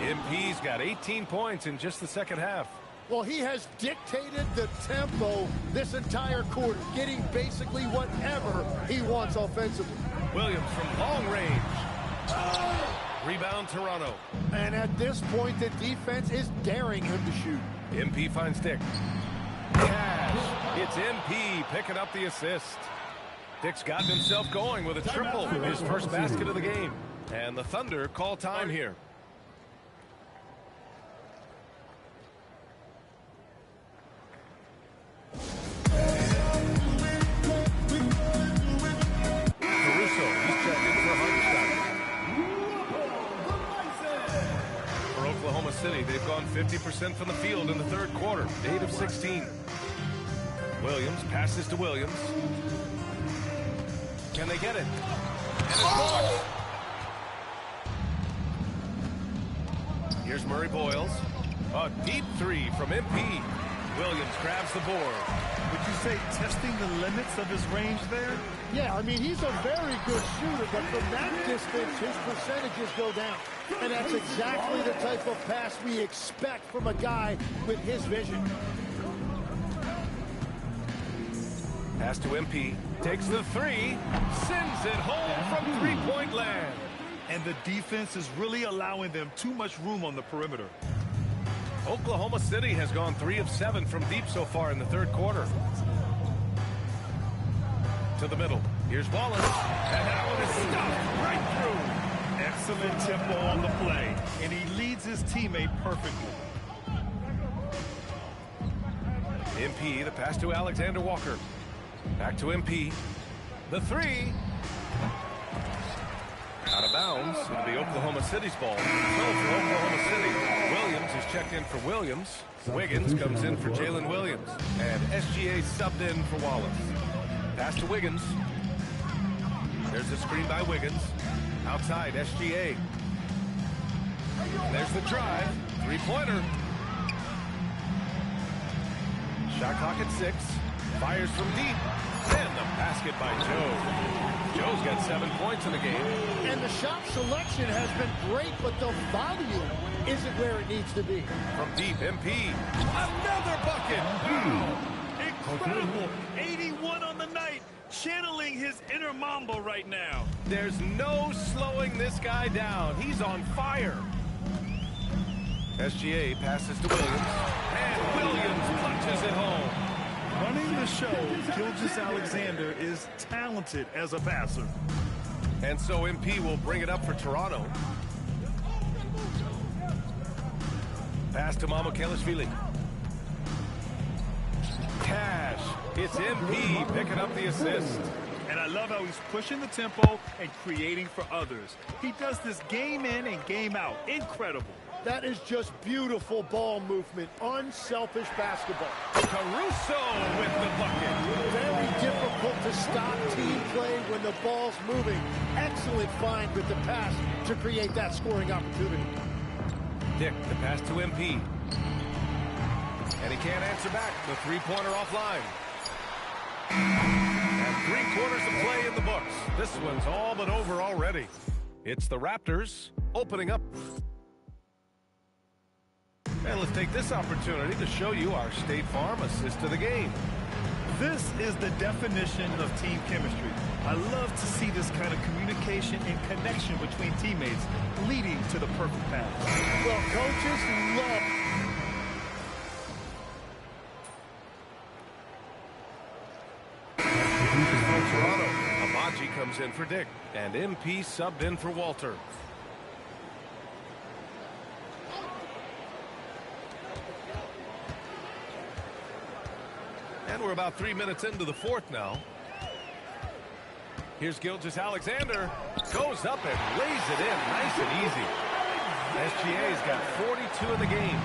MP's got 18 points in just the second half. Well, he has dictated the tempo this entire quarter, getting basically whatever he wants offensively. Williams from long range. Rebound Toronto. And at this point, the defense is daring him to shoot. MP finds Dick. Cash. It's MP picking up the assist. Dick's gotten himself going with a triple, his first basket of the game. And the Thunder call time here. Caruso, he's checked in for Hartenstein. For Oklahoma City, they've gone 50% from the field in the third quarter, 8 of 16. Williams passes to Williams. Can they get it? And it's blocked. Here's Murray Boyles. A deep three from MP. Williams grabs the board. Would you say testing the limits of his range there? Yeah, I mean, he's a very good shooter, but from that distance, his percentages go down. And that's exactly the type of pass we expect from a guy with his vision. Pass to MP. Takes the three. Sends it home from three-point land. And the defense is really allowing them too much room on the perimeter. Oklahoma City has gone 3 of 7 from deep so far in the third quarter. To the middle. Here's Wallace. And that one is stuffed right through. Excellent tempo on the play. And he leads his teammate perfectly. MP, the pass to Alexander Walker. Back to MP. The three. Out of bounds. It'll be Oklahoma City's ball. So for Oklahoma City, Williams is checked in for Williams. Wiggins comes in for Jalen Williams. And SGA subbed in for Wallace. Pass to Wiggins. There's the screen by Wiggins. Outside, SGA. There's the drive. Three-pointer. Shot clock at 6. Fires from deep. And the basket by Joe. Joe's got 7 points in the game. And the shot selection has been great, but the volume isn't where it needs to be. From deep, MP. Another bucket. Wow. Incredible. 81 on the night. Channeling his inner Mamba right now. There's no slowing this guy down. He's on fire. SGA passes to Williams. And Williams punches it home. Running the show, Gilgeous-Alexander is talented as a passer. And so MP will bring it up for Toronto. Pass to Mamukelashvili. Cash. It's MP picking up the assist. And I love how he's pushing the tempo and creating for others. He does this game in and game out. Incredible. That is just beautiful ball movement, unselfish basketball. Caruso with the bucket. Very difficult to stop team play when the ball's moving. Excellent find with the pass to create that scoring opportunity. Dick, the pass to MP. And he can't answer back. The three-pointer offline. And 3/4 of play in the books. This one's all but over already. It's the Raptors opening up. And let's take this opportunity to show you our State Farm assist to the game. This is the definition of team chemistry. I love to see this kind of communication and connection between teammates leading to the perfect pass. Well, coaches love. Toronto, Amaji comes in for Dick, and MP subbed in for Walter. And we're about 3 minutes into the fourth now. Here's Gilgeous-Alexander. Goes up and lays it in nice and easy. SGA's got 42 in the game.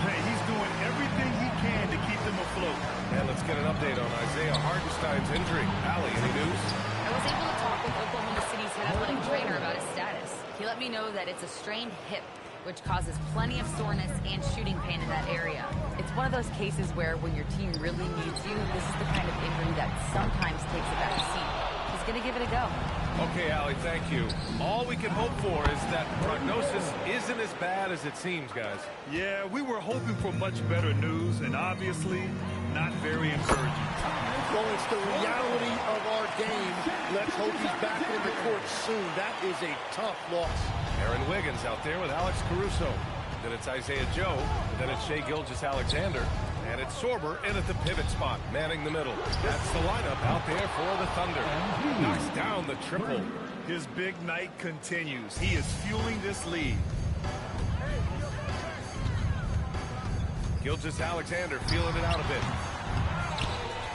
Hey, he's doing everything he can to keep them afloat. And let's get an update on Isaiah Hartenstein's injury. Allie, any news? I was able to talk with Oklahoma City's head athletic trainer about his status. He let me know that it's a strained hip, which causes plenty of soreness and shooting pain in that area. It's one of those cases where when your team really needs you, this is the kind of injury that sometimes takes a back seat. He's going to give it a go. Okay, Allie, thank you. All we can hope for is that prognosis isn't as bad as it seems, guys. Yeah, we were hoping for much better news, and obviously not very encouraging. Well, it's the reality of our game. Let's hope he's back on the court soon. That is a tough loss. Aaron Wiggins out there with Alex Caruso. Then it's Isaiah Joe. Then it's Shai Gilgeous-Alexander. And it's Sorber in at the pivot spot, manning the middle. That's the lineup out there for the Thunder. Knocks down the triple. His big night continues. He is fueling this lead. Gilgeous-Alexander feeling it out a bit.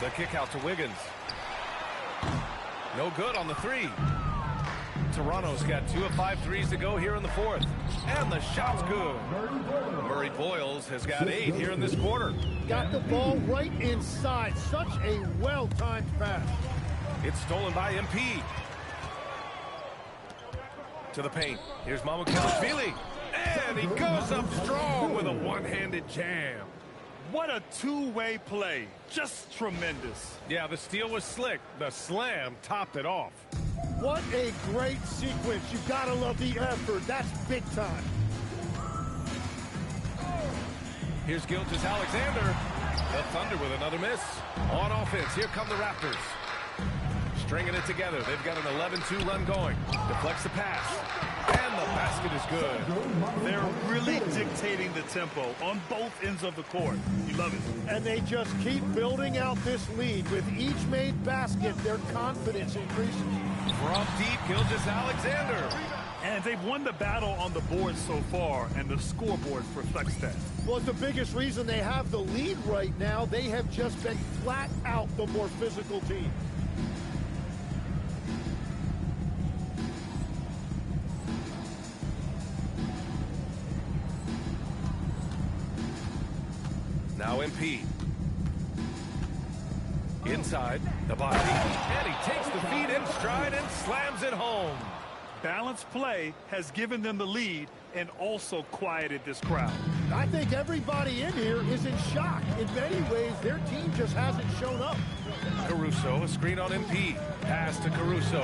The kick out to Wiggins. No good on the three. Toronto's got 2 of 5 threes to go here in the fourth. And the shot's good. Murray Boyles has got 8 here in this quarter. Got the ball right inside. Such a well-timed pass. It's stolen by MP. To the paint. Here's Mamukelashvili. And he goes up strong with a one-handed jam. What a two-way play. Just tremendous. Yeah, the steal was slick. The slam topped it off. What a great sequence. You gotta love the effort. That's big time. Here's Gilgeous-Alexander. The Thunder with another miss. On offense, here come the Raptors. Stringing it together. They've got an 11-2 run going. Deflects the pass. And the basket is good. They're really dictating the tempo on both ends of the court. You love it. And they just keep building out this lead. With each made basket, their confidence increases. From deep, Gilgeous-Alexander. And they've won the battle on the board so far, and the scoreboard reflects that. Well, it's the biggest reason they have the lead right now. They have just been flat out the more physical team. Now MP. Inside, the body. And he takes the feet in stride and slams it home. Balanced play has given them the lead and also quieted this crowd. I think everybody in here is in shock. In many ways, their team just hasn't shown up. Caruso, a screen on MP. Pass to Caruso.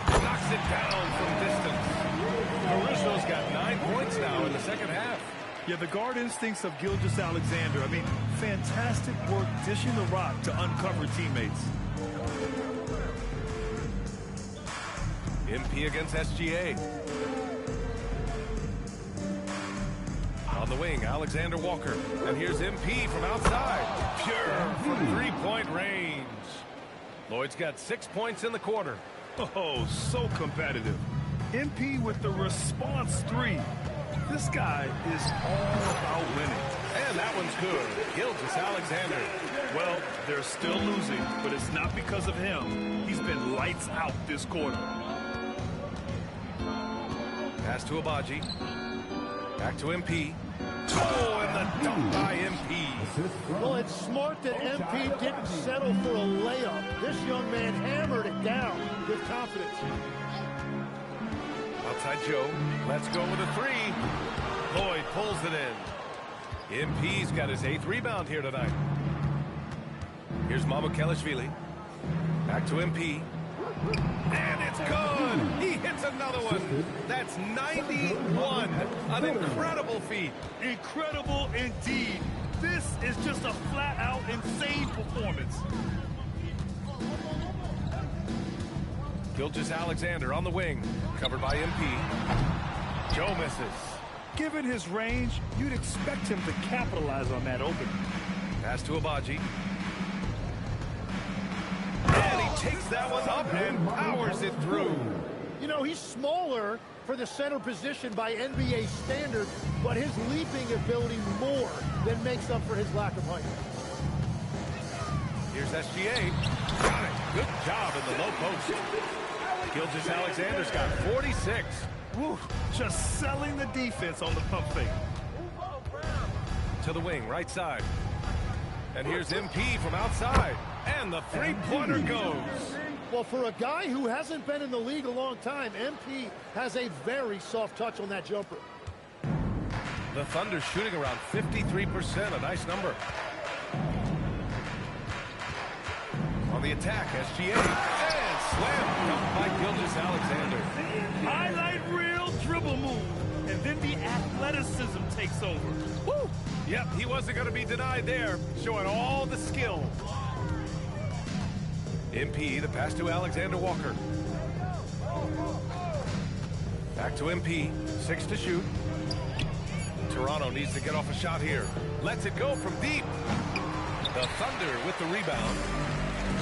Knocks it down from distance. Caruso's got 9 points now in the second half. Yeah, the guard instincts of Gilgeous-Alexander. I mean, fantastic work dishing the rock to uncover teammates. MP against SGA. On the wing, Alexander Walker. And here's MP from outside. Pure from three-point range. Lloyd's got 6 points in the quarter. Oh, so competitive. MP with the response three. This guy is all about winning. And that one's good. Gilgeous-Alexander. Well, they're still losing, but it's not because of him. He's been lights out this quarter. Pass to Abaji. Back to MP. Oh, and the dunk by MP. Well, it's smart that MP didn't settle for a layup. This young man hammered it down with confidence. Outside Joe. Let's go with a three. Lloyd pulls it in. MP's got his 8th rebound here tonight. Here's Mamukelashvili. Back to MP. And it's good! He hits another one. That's 91. An incredible feat. Incredible indeed. This is just a flat-out insane performance. Gilgeous-Alexander on the wing. Covered by MP. Joe misses. Given his range, you'd expect him to capitalize on that opening. Pass to Abaji. And he takes that one up and powers it through. You know, he's smaller for the center position by NBA standards, but his leaping ability more than makes up for his lack of height. Here's SGA. Got it. Good job in the low post. Gilgeous-Alexander's got 46. Woo, just selling the defense on the pump fake. To the wing, right side. And here's MP from outside. And the three-pointer goes. Well, for a guy who hasn't been in the league a long time, MP has a very soft touch on that jumper. The Thunder shooting around 53%, a nice number. On the attack, SGA. And slam dunked by Gilgeous-Alexander. Highlight reel dribble move. And then the athleticism takes over. Woo! Yep, he wasn't going to be denied there, showing all the skill. MP, the pass to Alexander Walker. Back to MP, 6 to shoot. Toronto needs to get off a shot here. Lets it go from deep. The Thunder with the rebound.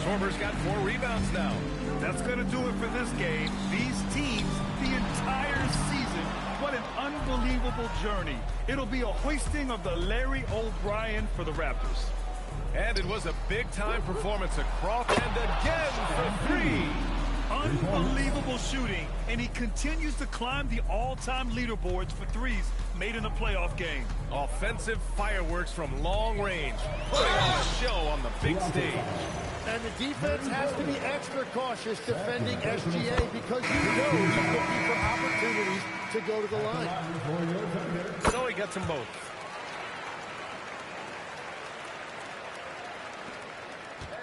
Sorber's got 4 rebounds now. That's going to do it for this game. These teams, the entire season, what an unbelievable journey. It'll be a hoisting of the Larry O'Brien for the Raptors. And it was a big-time performance across and again for 3. Unbelievable shooting, and he continues to climb the all-time leaderboards for threes made in a playoff game. Offensive fireworks from long range, putting on a show on the big stage. And the defense has to be extra cautious defending SGA because you know he's looking for opportunities to go to the line. So he gets them both.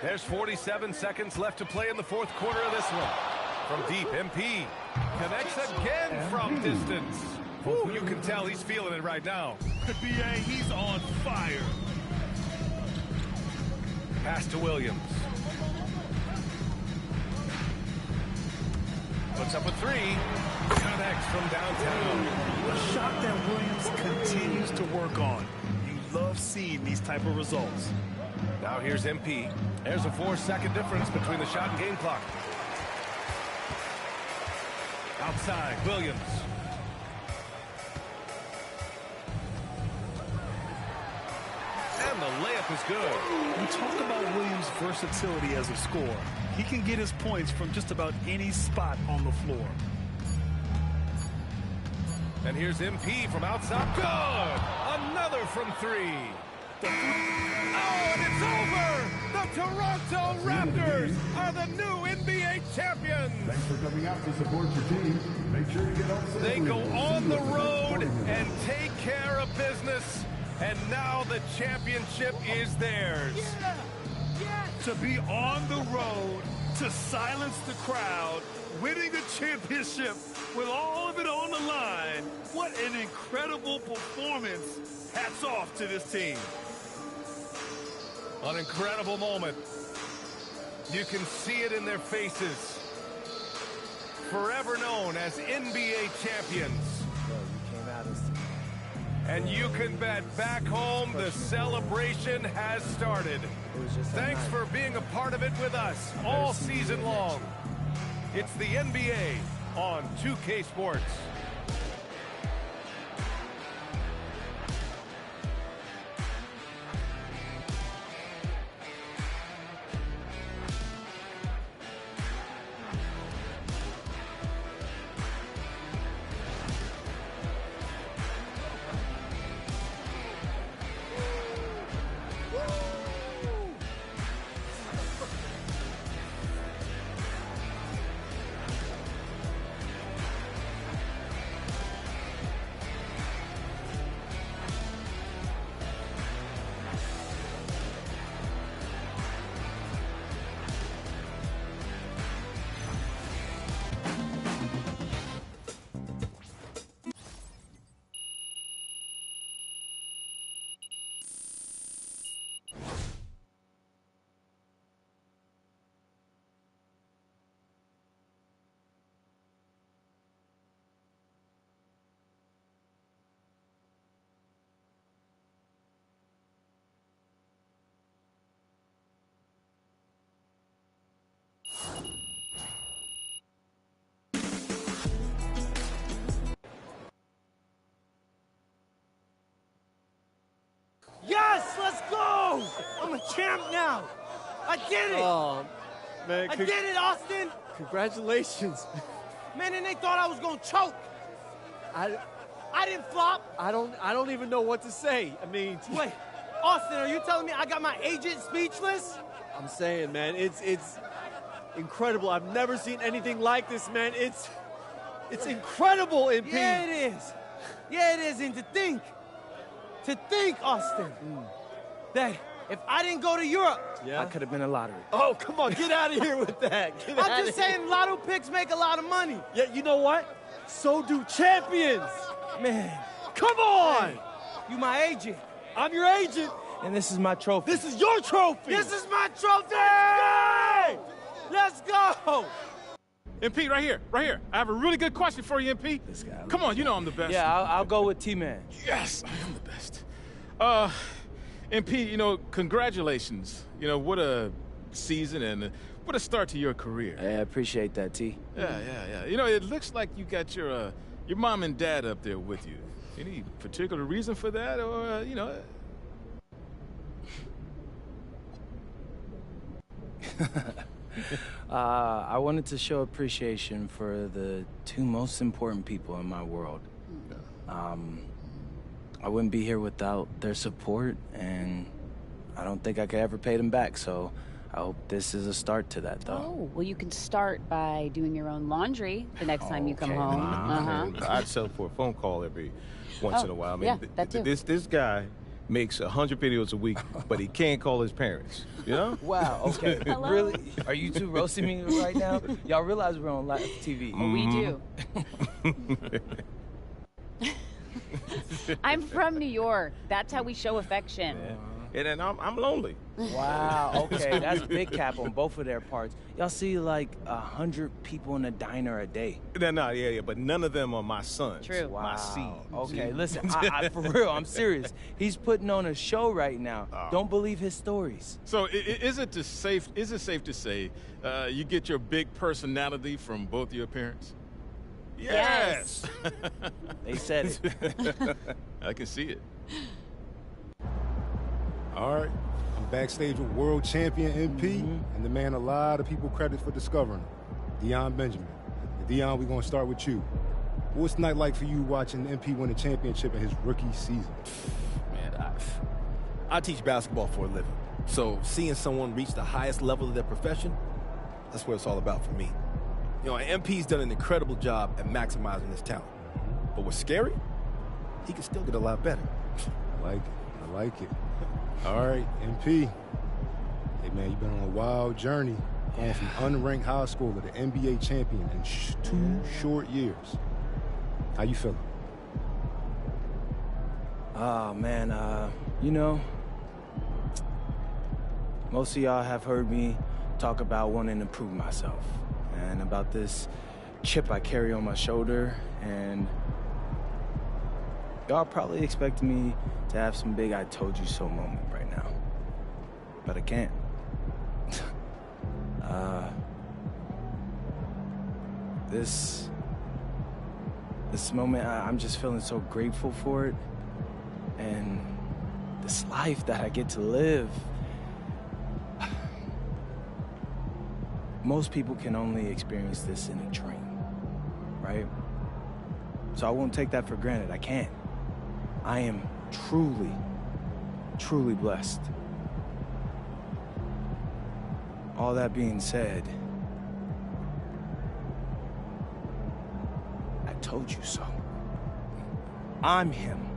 There's 47 seconds left to play in the fourth quarter of this one. From deep, MP connects again from distance. Ooh, you can tell he's feeling it right now. BA, he's on fire. Pass to Williams. Puts up a three. Connects from downtown. A shot that Williams continues to work on. You love seeing these type of results. Now here's MP. There's a 4-second difference between the shot and game clock. Outside, Williams. And the layup is good. We talk about Williams' versatility as a scorer. He can get his points from just about any spot on the floor. And here's MP from outside. Good! Another from three. Oh, and it's over! The Toronto Raptors are the new NBA champions! Thanks for coming out to support your team. Make sure you get home safely. They go on the road and take care of business, and now the championship is theirs. Yeah. Yeah. To be on the road, to silence the crowd, winning the championship with all of it on the line. What an incredible performance. Hats off to this team. An incredible moment. You can see it in their faces. Forever known as NBA champions. And you can bet back home the celebration has started. Thanks for being a part of it with us all season long. It's the NBA on 2K Sports. Yes, let's go! I'm a champ now. I did it. Oh, man. I did it, Austin. Congratulations. Man, and they thought I was gonna choke. I didn't flop. I don't even know what to say. I mean, wait, Austin, are you telling me I got my agent speechless? I'm saying, man, it's incredible. I've never seen anything like this, man. It's incredible, MP. Yeah, it is. Yeah, it is. And to think, Austin, that if I didn't go to Europe, I could have been a lottery. Oh, come on, get out of here with that. I'm just saying, lotto picks make a lot of money. Yeah, you know what? So do champions. Man, come on. Hey, you my agent. I'm your agent. And this is my trophy. This is your trophy. This is my trophy. Let's go. MP, right here. I have a really good question for you, MP. Come on, you know I'm the best. Yeah, I'll go with T-Man. Yes, I am the best. MP, congratulations. What a season and what a start to your career. I appreciate that, T. Yeah. It looks like you got your mom and dad up there with you. Any particular reason for that, or I wanted to show appreciation for the two most important people in my world. I wouldn't be here without their support, and I don't think I could ever pay them back, so I hope this is a start to that, though. Oh, well, you can start by doing your own laundry the next time you come home. I'd settle for a phone call every once in a while. I mean, yeah, that too. This guy makes 100 videos a week, but he can't call his parents. You know? Wow, okay. Really? Are you two roasting me right now? Y'all realize we're on live TV. We do. I'm from New York. That's how we show affection. Yeah. And I'm lonely. Wow, okay, that's big cap on both of their parts. Y'all see like 100 people in a diner a day. Yeah, but none of them are my sons. True. My Wow. seed. Okay, listen, I for real, I'm serious. He's putting on a show right now. Don't believe his stories. So is it safe to say you get your big personality from both your parents? Yes. They said it. I can see it. All right, I'm backstage with world champion MP and the man a lot of people credit for discovering, Deion Benjamin. And Deion, we're gonna start with you. What's the night like for you watching MP win the championship in his rookie season? Man, I teach basketball for a living, so seeing someone reach the highest level of their profession, that's what it's all about for me. You know, MP's done an incredible job at maximizing his talent. But what's scary, he can still get a lot better. I like it. All right, MP. Hey, man, you've been on a wild journey, going from unranked high schooler to NBA champion in 2 short years. How you feeling? Oh, man, you know, most of y'all have heard me talk about wanting to prove myself and about this chip I carry on my shoulder, and y'all probably expect me to have some big I told you so moment right now, but I can't. This moment, I'm just feeling so grateful for it, and this life that I get to live. Most people can only experience this in a dream, right? So I won't take that for granted. I can't. I am truly, truly blessed. All that being said, I told you so. I'm him.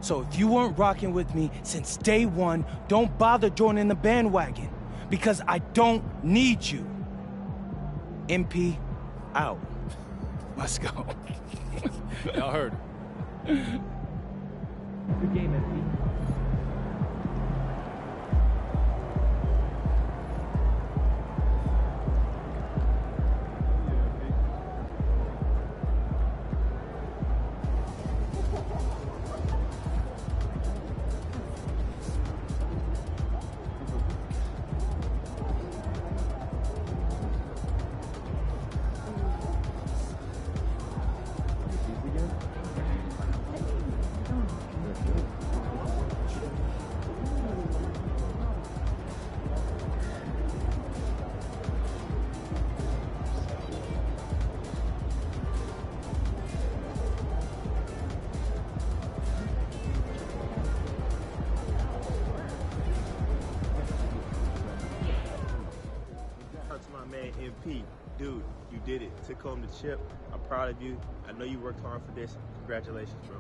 So if you weren't rocking with me since day one, don't bother joining the bandwagon, because I don't need you. MP, out. Let's go. Y'all heard it. Good game, MP. MP, dude, you did it. Took home the chip. I'm proud of you. I know you worked hard for this. Congratulations, bro.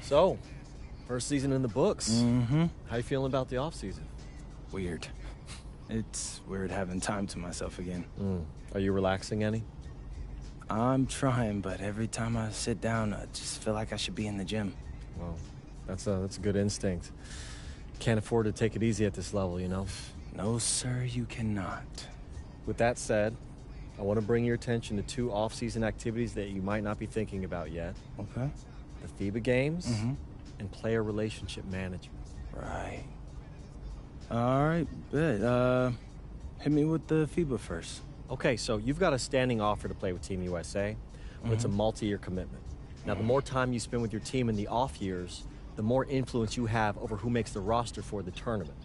So, first season in the books. Mm-hmm. How you feeling about the offseason? Weird. It's weird having time to myself again. Are you relaxing any? I'm trying, but every time I sit down, I just feel like I should be in the gym. Well, that's a good instinct. Can't afford to take it easy at this level, you know? No, sir, you cannot. With that said, I want to bring your attention to 2 off-season activities that you might not be thinking about yet. Okay. The FIBA games and player relationship management. Right. All right, bet. Hit me with the FIBA first. Okay, so you've got a standing offer to play with Team USA, but it's a multi-year commitment. Now, the more time you spend with your team in the off years, the more influence you have over who makes the roster for the tournament.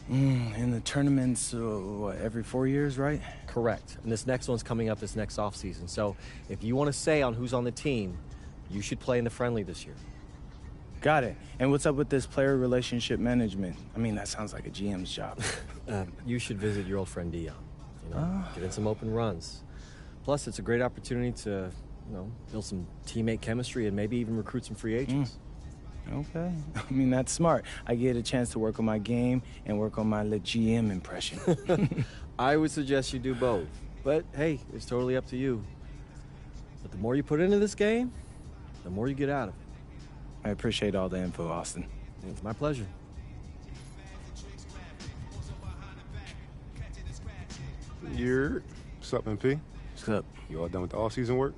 And the tournament's, what, every 4 years, right? Correct. And this next one's coming up this next offseason. So if you want to say on who's on the team, you should play in the friendly this year. Got it. And what's up with this player relationship management? I mean, that sounds like a GM's job. You should visit your old friend Dion. You know, get in some open runs. Plus, it's a great opportunity to, build some teammate chemistry and maybe even recruit some free agents. Okay. I mean, that's smart. I get a chance to work on my game and work on my GM impression. I would suggest you do both. But, hey, it's totally up to you. But the more you put into this game, the more you get out of it. I appreciate all the info, Austin. It's my pleasure. What's up, MP? What's up? You all done with the all-season work?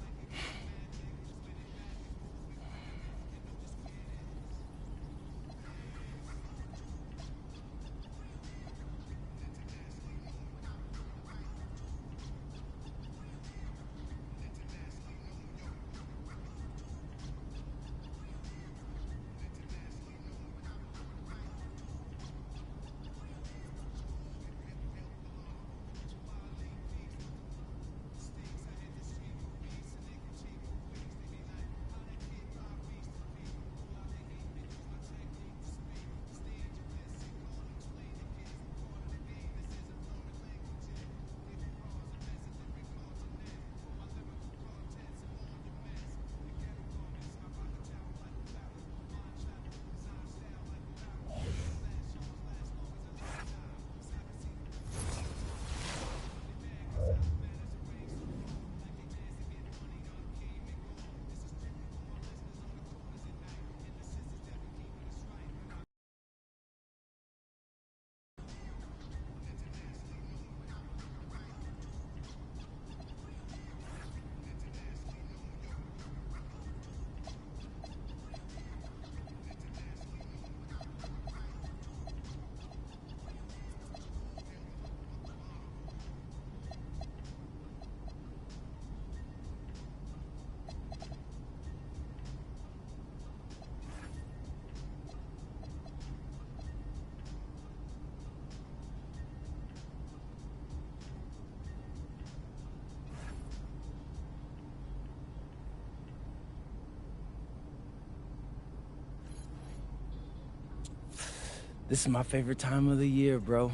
This is my favorite time of the year, bro.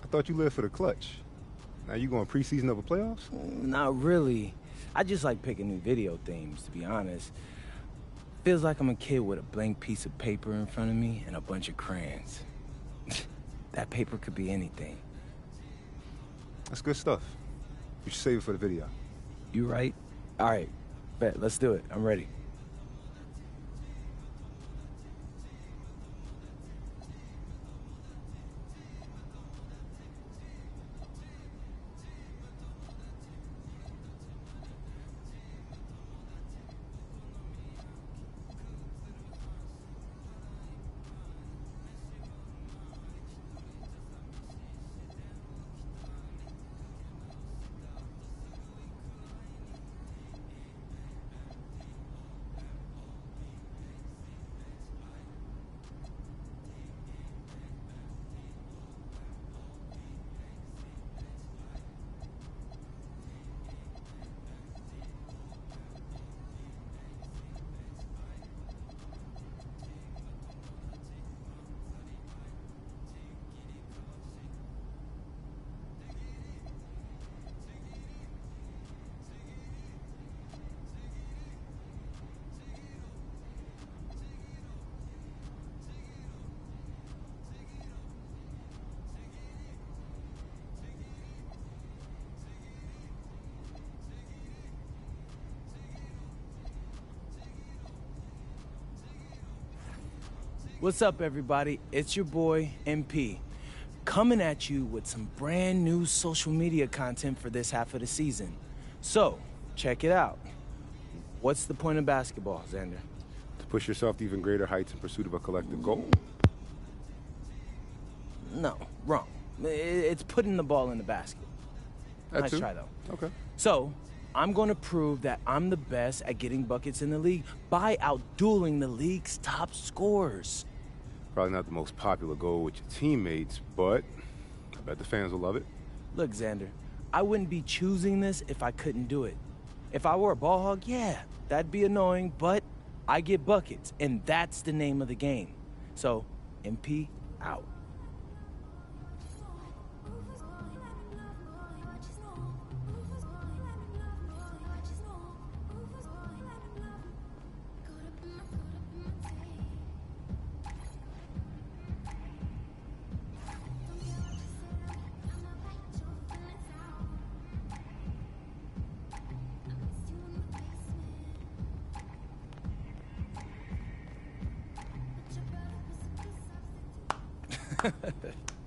I thought you lived for the clutch. Now you going preseason over playoffs? Not really. I just like picking new video themes, to be honest. Feels like I'm a kid with a blank piece of paper in front of me and a bunch of crayons. That paper could be anything. That's good stuff. You should save it for the video. You right? All right, bet, let's do it. I'm ready. What's up, everybody? It's your boy, MP, coming at you with some brand new social media content for this half of the season. So, check it out. What's the point of basketball, Xander? To push yourself to even greater heights in pursuit of a collective goal. No, wrong. It's putting the ball in the basket. Nice try, though. Okay. So, I'm going to prove that I'm the best at getting buckets in the league by outdueling the league's top scorers. Probably not the most popular goal with your teammates, but I bet the fans will love it. Look, Xander, I wouldn't be choosing this if I couldn't do it. If I were a ball hog, yeah, that'd be annoying, but I get buckets, and that's the name of the game. So, MP out.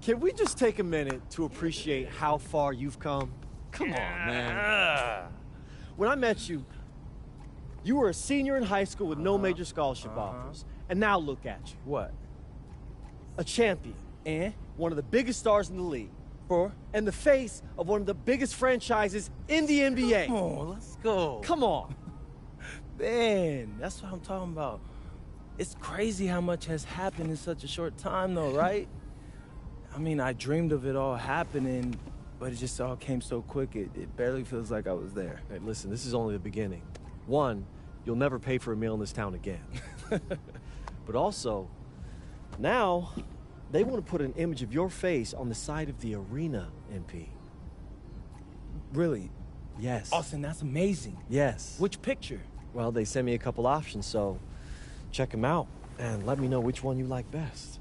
Can we just take a minute to appreciate how far you've come? Come on, man. When I met you, you were a senior in high school with no major scholarship offers. And now look at you. What? A champion. And one of the biggest stars in the league. And the face of one of the biggest franchises in the NBA. Come on, let's go. Come on. Man, that's what I'm talking about. It's crazy how much has happened in such a short time, though, right? I mean, I dreamed of it all happening, but it just all came so quick, it barely feels like I was there. Hey, listen, this is only the beginning. One, you'll never pay for a meal in this town again. But also, now, they want to put an image of your face on the side of the arena, MP. Really? Yes. Austin, that's amazing. Yes. Which picture? Well, they sent me a couple options, so check them out and let me know which one you like best.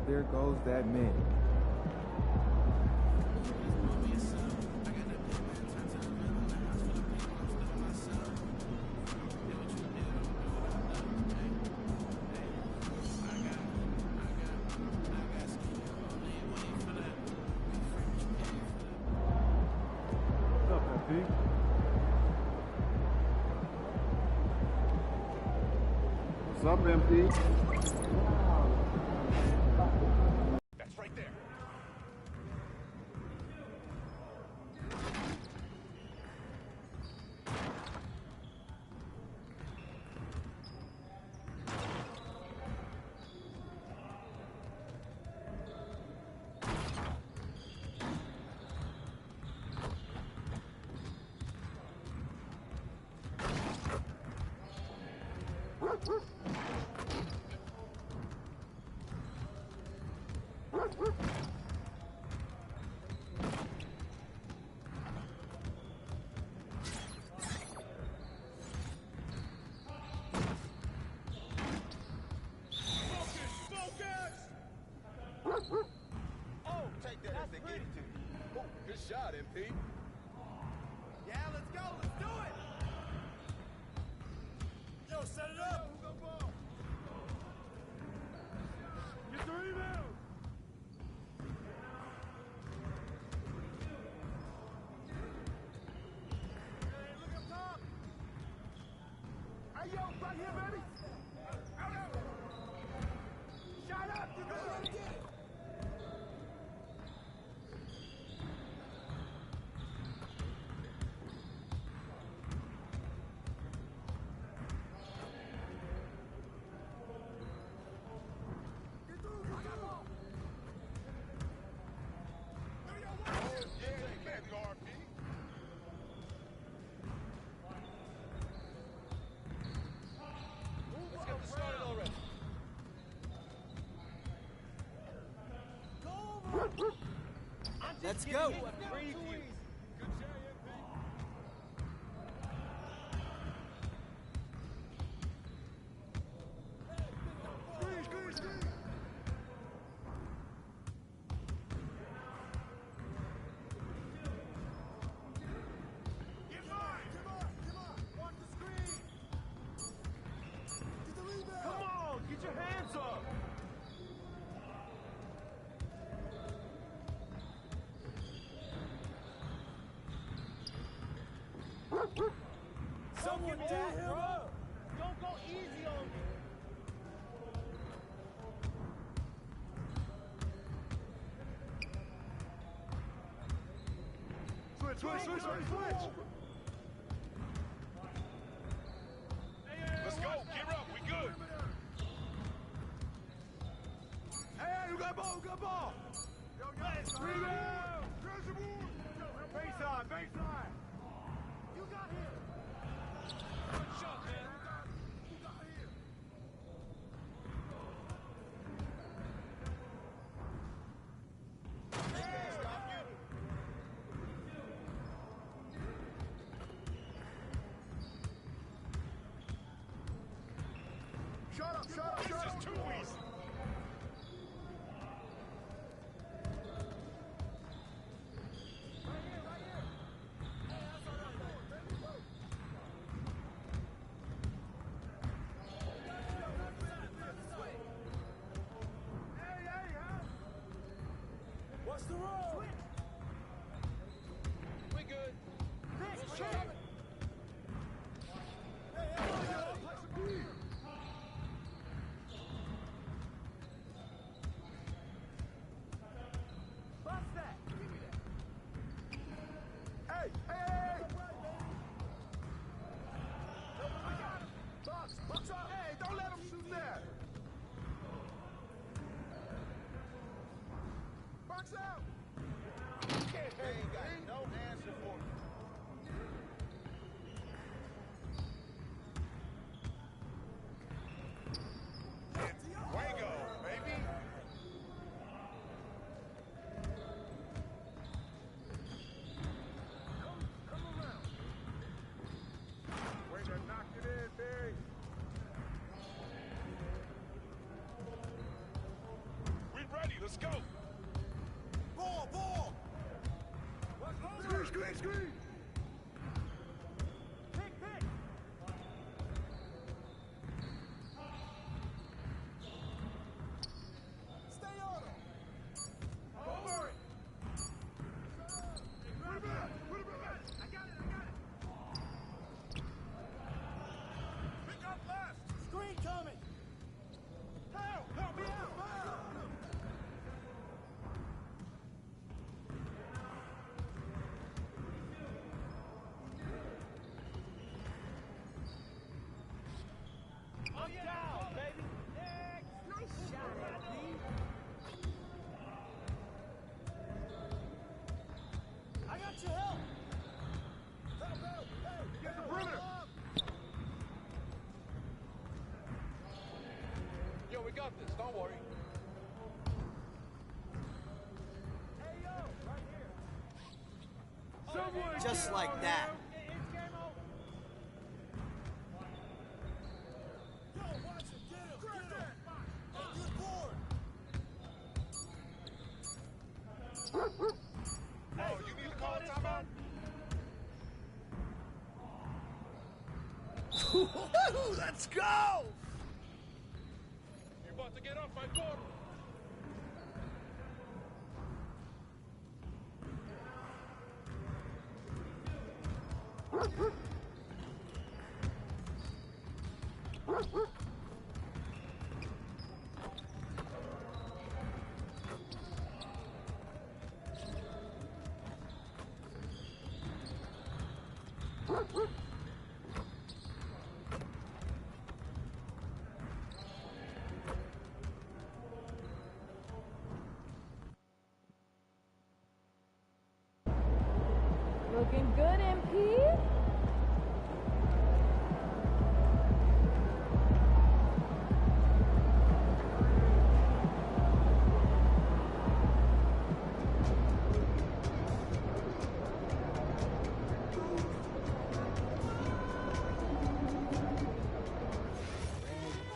there goes that man. What's up, MP? That's right there. Take that if they get it to you. Oh, good shot, MP. Yeah, let's go. Let's do it. Yo, set it up. Who got ball? Get the rebound. Hey, look up top. Hey, yo, right here, baby. Out. Shot up. You got to get it. Let's go. Come on, get your hands up. Someone get him up. Don't go easy on me. Switch. Let's go. Gear up. We good. Hey, you got ball. Yo, rebound. Baseline. You got him. Good shot, man. You got him. Shut up. This is too easy. What's the roll? We good. Next, check. Bust that. Give me that. Hey. Box up. Hey, don't let him shoot that. Box out. They ain't got no answer for you. Fuego, baby. Come around. Way to knock it in, Barry. We ready. Screen! Yo, we got this. Don't worry. Just like that. Hey, you need to call a timeout? Let's go! You're about to get off my board. Looking good, MP.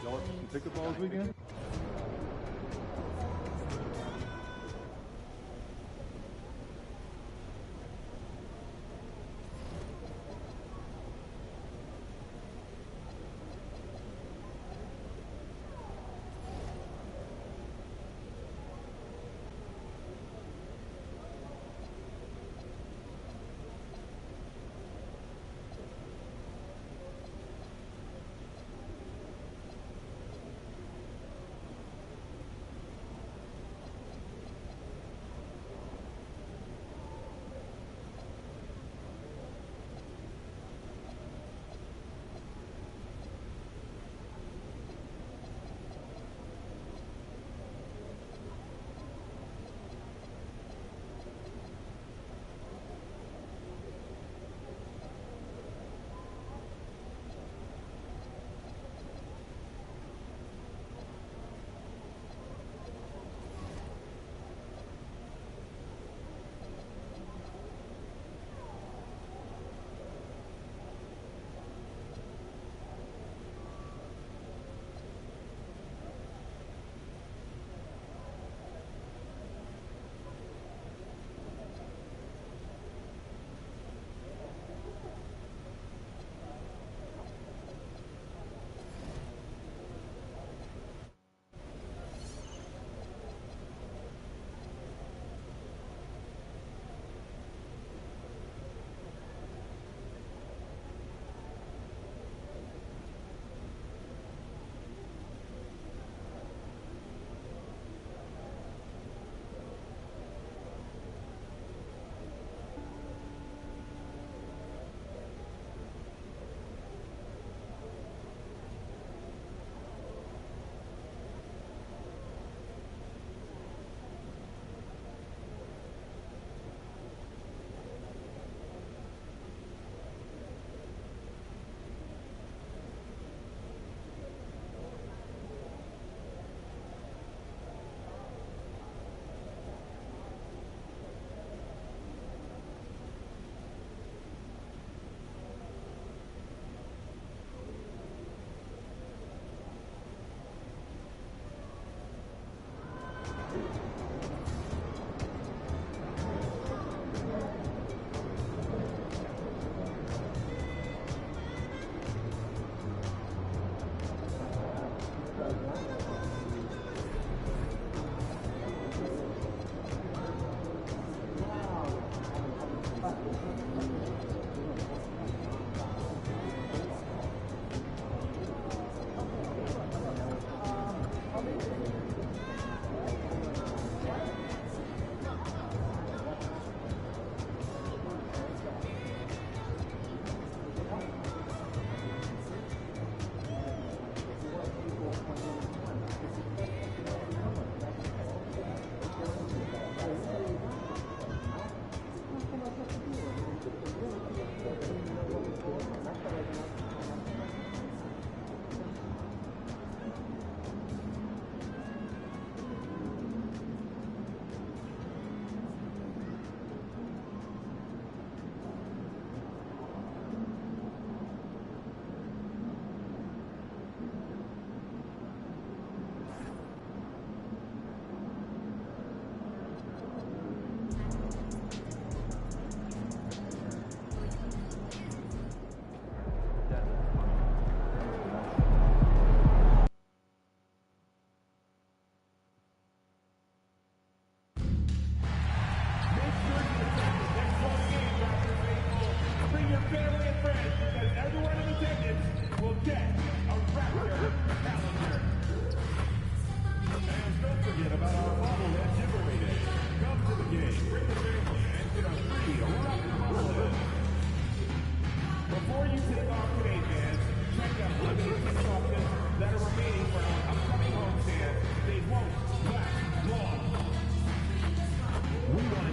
Y'all some pickleball this weekend?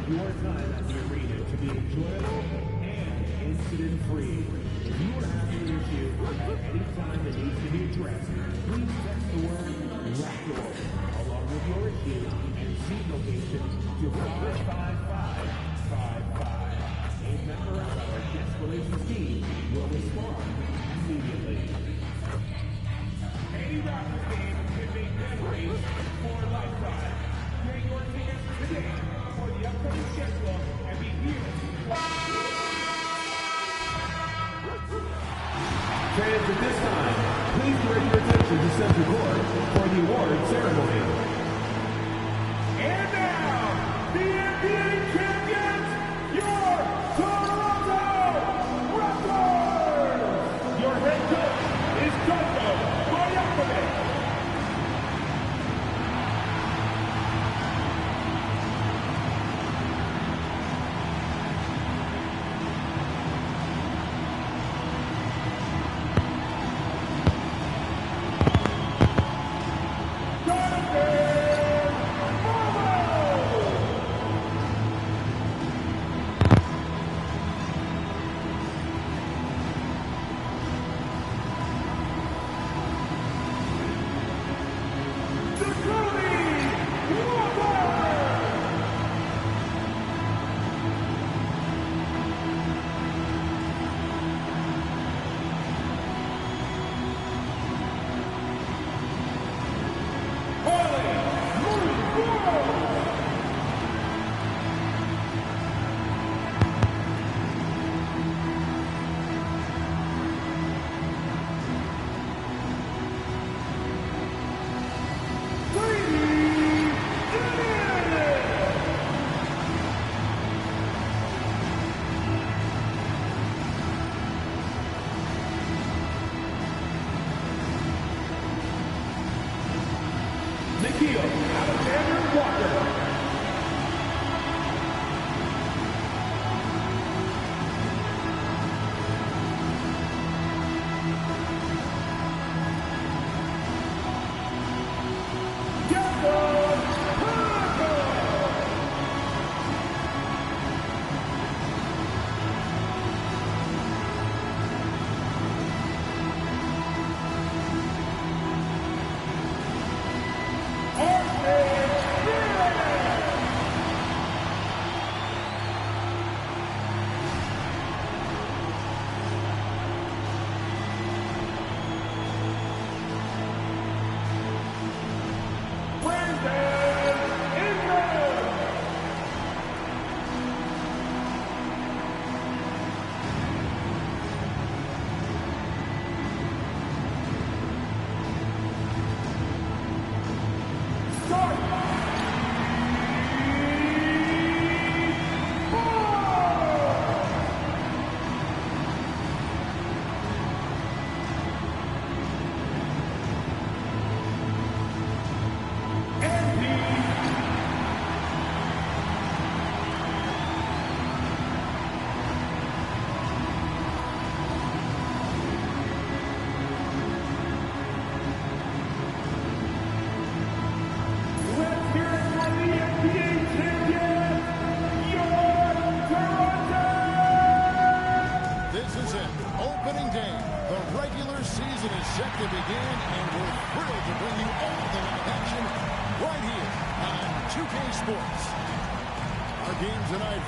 your time at the arena to be enjoyable and incident-free. If you are having an issue at any time that needs to be addressed, please text the word RAPTOR along with your issue and seat location to 55555. A member of our guest relations team will respond immediately. Any Raptors game can make memories for a lifetime. Get your tickets today for the upcoming schedule and be here. Fans, at this time, please direct your attention to Central Court for the award ceremony. And now, the NBA champions, your Toronto Raptors! Your head coach is Gangggg.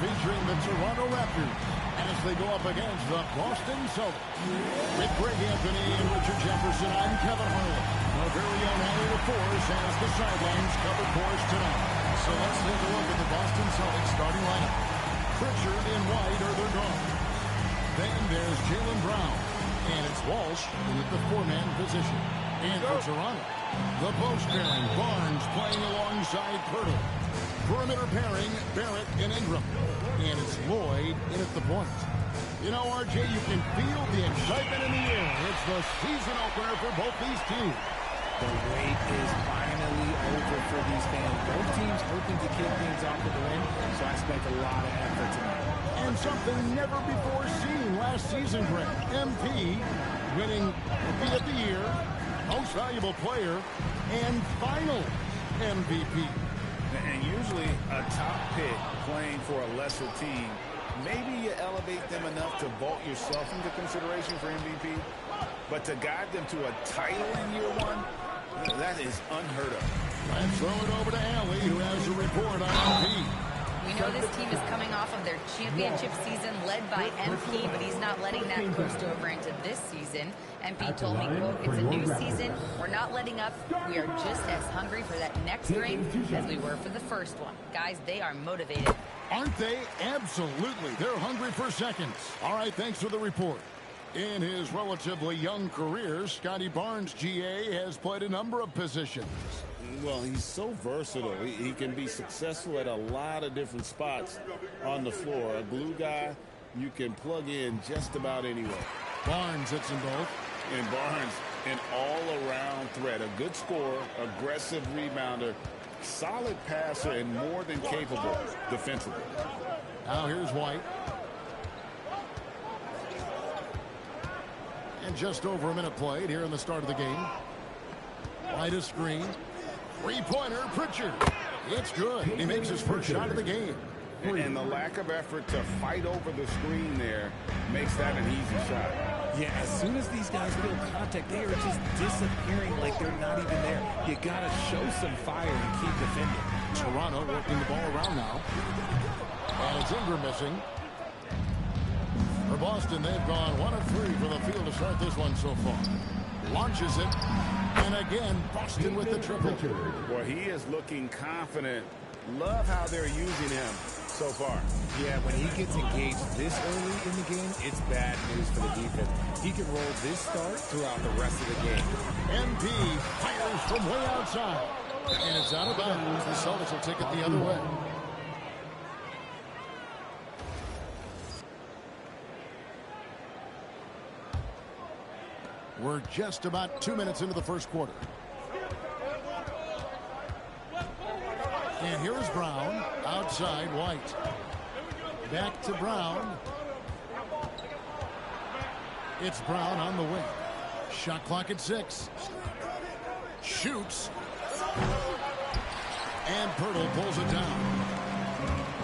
Featuring the Toronto Raptors as they go up against the Boston Celtics. With Greg Anthony and Richard Jefferson, I'm Kevin Harlan. Our very own Harry LaForce has the sidelines covered for us tonight. So let's take a look at the Boston Celtics starting lineup. Pritchard and White are their guards. Then there's Jaylen Brown. And it's Walsh in at the four-man position. And for Toronto, the post pairing, Barnes playing alongside Pirtle. Perimeter pairing, Barrett and Ingram. And it's Lloyd in at the point. You know, RJ, you can feel the excitement in the air. It's the season opener for both these teams. The wait is finally over for these fans. Both teams hoping to kick things off with the win, so I expect a lot of effort tonight. And something never before seen last season, Greg. MP winning Rookie of the Year, Most Valuable Player, and Final MVP. And usually a top pick playing for a lesser team, maybe you elevate them enough to vault yourself into consideration for MVP. But to guide them to a title in year one, that is unheard of. Let's throw it over to Allie, who has a report on MP. We know this team is coming off of their championship season led by MP, but he's not letting that coast over into this season. MP told me, quote, "It's a new season. We're not letting up. We are just as hungry for that next ring as we were for the first one." Guys, they are motivated. Aren't they? Absolutely. They're hungry for seconds. All right, thanks for the report. In his relatively young career, Scotty Barnes, GA, has played a number of positions. Well, he's so versatile. He can be successful at a lot of different spots on the floor. A glue guy, you can plug in just about anywhere. Barnes hits them both. And Barnes, an all-around threat. A good scorer, aggressive rebounder, solid passer, and more than capable defensively. Now here's White. And just over a minute played here in the start of the game. White a screen. Three-pointer, Pritchard. It's good. He makes his first shot of the game. And the lack of effort to fight over the screen there makes that an easy shot. Yeah, as soon as these guys feel contact, they are just disappearing like they're not even there. You got to show some fire and keep defending. Toronto working the ball around now. And it's Ingram missing. For Boston, they've gone 1 of 3 from the field to start this one so far. Launches it. And again, Boston with the triple. Well, he is looking confident. Love how they're using him so far. Yeah, when he gets engaged this early in the game, it's bad news for the defense. He can roll this start throughout the rest of the game. MP fires from way outside. And it's out of bounds. The Celtics will take it the other way. We're just about 2 minutes into the first quarter. And here is Brown. Outside, White. Back to Brown. It's Brown on the wing. Shot clock at 6. Shoots. And Pirtle pulls it down.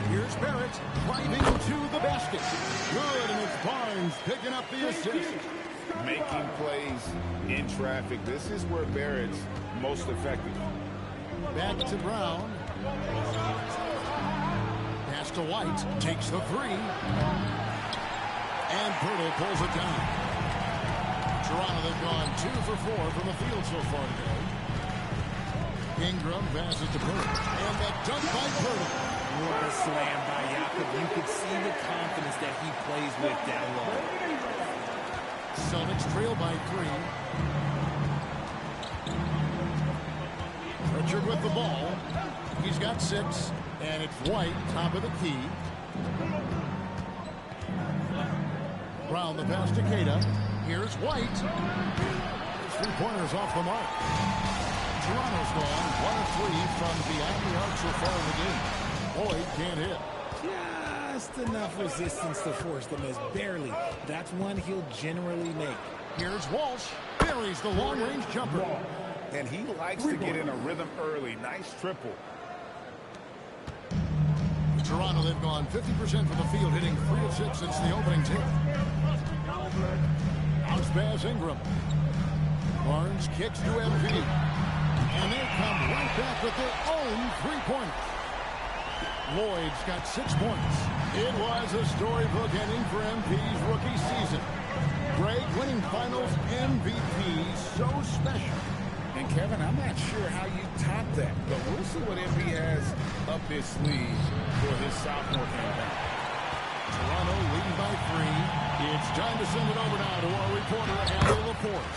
Here's Barrett driving to the basket. Good, and it's Barnes picking up the assist. Making plays in traffic. This is where Barrett's most effective. Back to Brown. Pass to White. Takes the 3. And Pirtle pulls it down. Toronto, they've gone 2 for 4 from the field so far today. Ingram passes to Pirtle. And the dunk by Pirtle. What a slam by Jakob. You could see the confidence that he plays with down low. Celtics trail by 3. Pritchard with the ball. He's got 6. And it's White, top of the key. Brown the pass to Queta. Here's White. 3-pointers off the mark. Toronto's gone 1 of 3 from beyond the arc so far in the game. Boyd can't hit. Just enough resistance to force the miss. Barely. That's one he'll generally make. Here's Walsh. Buries the long-range jumper. And he likes to get in a rhythm early. Nice triple. Toronto, they've gone 50% from the field, hitting 3 of 6 since the opening tip. Bounce pass Ingram. Barnes kicks to MP. And they come right back with their own 3-pointer. Lloyd's got 6 points. It was a storybook ending for MP's rookie season. Greg winning finals MVP, so special. And Kevin, I'm not sure how you top that, but we'll see what MP has up his sleeve for his sophomore campaign. Toronto leading by 3. It's time to send it over now to our reporter, Allie Laporte.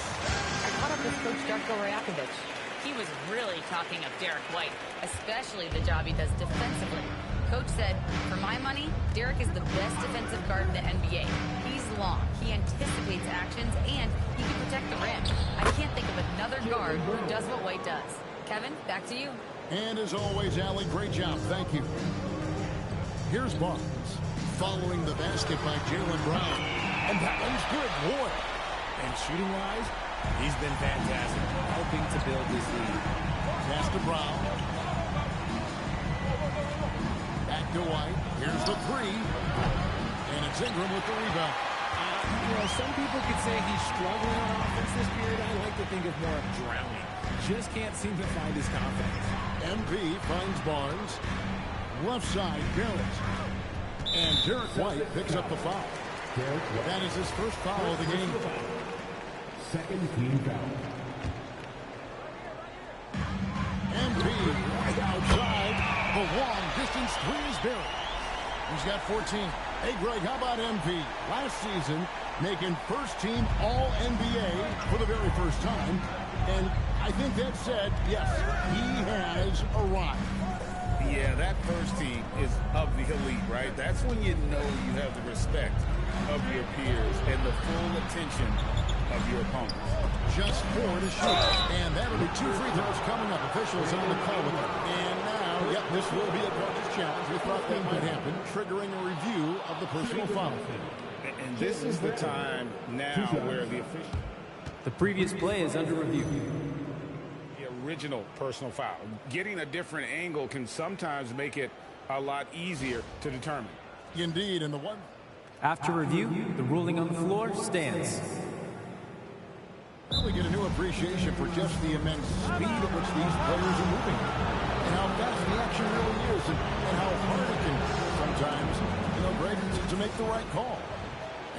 I caught up with Coach Darko Rajakovic. He was really talking up Derek White, especially the job he does defensively. Coach said, for my money, Derek is the best defensive guard in the NBA. He's long, he anticipates actions, and he can protect the rim. I can't think of another guard who does what White does. Kevin, back to you. And as always, Allie, great job. Thank you. Here's Barnes, following the basket by Jaylen Brown. And that one's good. Boy. And shooting-wise, he's been fantastic, helping to build this lead. Pass to Brown. to White. Here's the three. And it's Ingram with the rebound. You know, some people could say he's struggling on offense this period. I like to think of more of drowning. Just can't seem to find his confidence. MP finds Barnes. Left side, Barrett. And Derek White picks up the foul. That is his first foul of the game. Second team foul. MP right outside. The long distance three is Barrett. He's got 14. Hey, Greg, how about MP? Last season, making first-team All-NBA for the very first time. And I think that said, yes, he has arrived. Yeah, that first team is of the elite, right? That's when you know you have the respect of your peers and the full attention of your opponents. Just 4 to shoot. And that'll be 2 free throws coming up. Officials on the call with them. And now, yep, this will be a coach's challenge. We thought that might happen, triggering a review of the personal foul. And this is the time now where the official... The previous play is under review. The original personal foul. Getting a different angle can sometimes make it a lot easier to determine. Indeed, and the one... After review, the ruling on the floor stands. We get a new appreciation for just the immense speed at which these players are moving. And how fast the action really is. And how hard it can sometimes, Greg, to make the right call.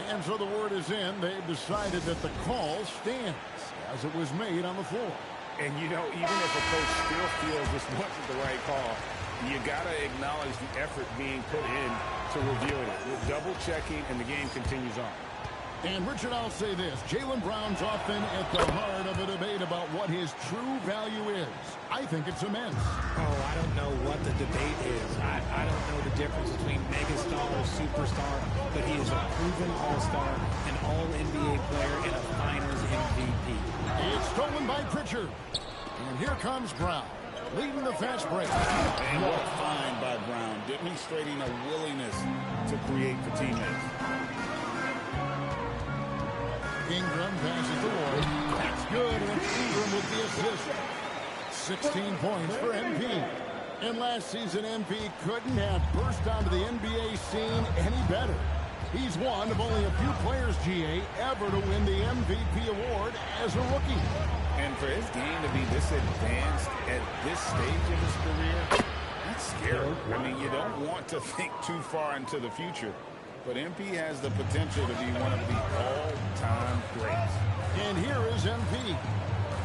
And so the word is in. They've decided that the call stands as it was made on the floor. And, even if a coach still feels this wasn't the right call, you got to acknowledge the effort being put in to reviewing it. With double-checking, and the game continues on. And, Richard, I'll say this. Jaylen Brown's often at the heart of a debate about what his true value is. I think it's immense. Oh, I don't know what the debate is. I don't know the difference between megastar or superstar, but he is a proven all-star, an all-NBA player, and a finals MVP. It's stolen by Pritchard. And here comes Brown, leading the fast break. And what find by Brown, demonstrating a willingness to create for teammates. Ingram passes the Ward. That's good, and Ingram with the assist. 16 points for MP. And last season, MP couldn't have burst onto the NBA scene any better. He's one of only a few players, GA, ever to win the MVP award as a rookie. And for his game to be this advanced at this stage of his career, that's scary. I mean, you don't want to think too far into the future. But MP has the potential to be one of the all-time greats. And here is MP.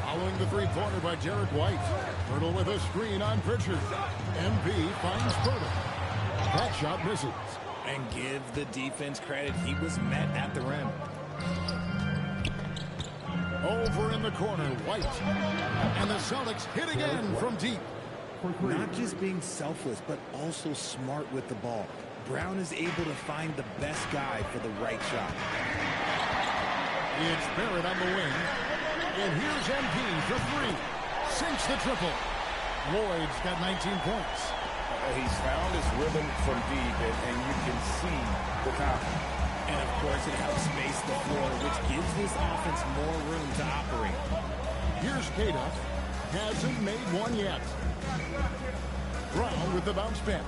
Following the three-pointer by Derek White. Pirtle with a screen on Pritchard. MP finds Pirtle. That shot misses. And give the defense credit. He was met at the rim. Over in the corner, White. And the Celtics hit again from deep. Not just being selfless, but also smart with the ball. Brown is able to find the best guy for the right shot. It's Barrett on the wing. And here's MP for three. Sinks the triple. Lloyd's got 19 points. He's found his rhythm from deep, and you can see the confidence. And, of course, it helps space the floor, which gives this offense more room to operate. Here's Kata. Hasn't made one yet. Brown with the bounce pass.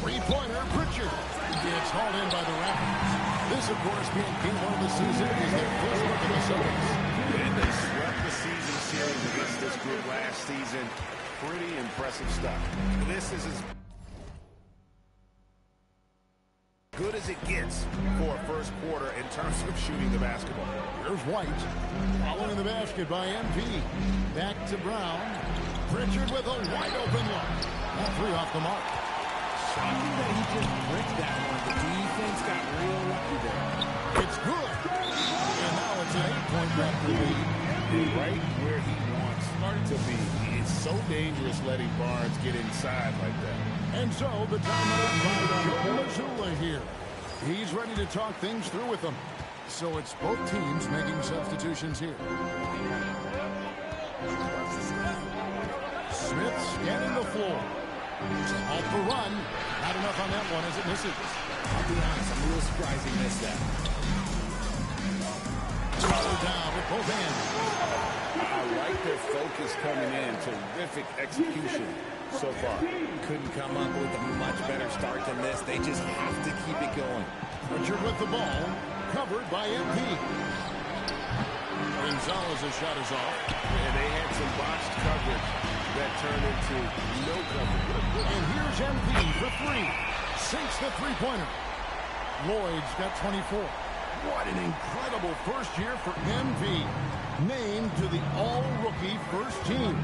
Three-pointer, Pritchard. It's hauled in by the Raptors. This, of course, being game one of the season, is their first look at the Celtics. And they swept the season series against this group last season. Pretty impressive stuff. This is as good as it gets for a first quarter in terms of shooting the basketball. Here's White. Following the basket by MP. Back to Brown. Pritchard with a wide-open look. That three off the mark. Shocking that he just bricked that one. The defense got real lucky there. It's good. And now it's an 8-point Raptor lead. Right where he wants to be. It's so dangerous letting Barnes get inside like that. And so the timeout by Joe Mazzulla here. He's ready to talk things through with them. So it's both teams making substitutions here. Smith scanning the floor. Off the run. Not enough on that one as it misses. I'll be honest, I'm a little surprised he missed that. Down with both hands. I like their focus coming in. Terrific execution so far. Couldn't come up with a much better start than this. They just have to keep it going. Richard with the ball, covered by MP. Gonzalez's shot is off. And they had some botched coverage that turned into no coverage. And here's MP for three. Sinks the three-pointer. Lloyd's got 24. What an incredible first year for MP. Named to the all-rookie first team.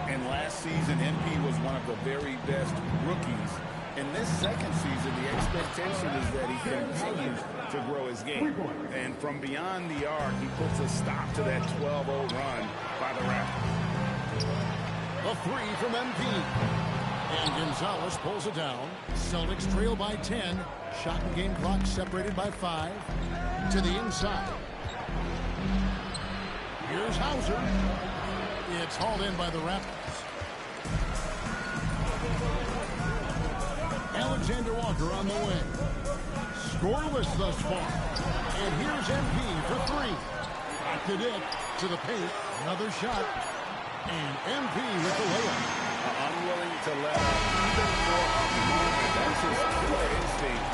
And last season, MP was one of the very best rookies. In this second season, the expectation is that he continues to grow his game. And from beyond the arc, he puts a stop to that 12-0 run by the Raptors. A three from MP. And Gonzalez pulls it down. Celtics trail by 10. Shot and game clock separated by 5. To the inside. Here's Hauser. It's hauled in by the Raptors. Alexander Walker on the wing. Scoreless thus far. And here's MP for three. Knocked it in to the paint. Another shot. And MP with the layup. Unwilling to let up even for a moment. That's his killer instinct,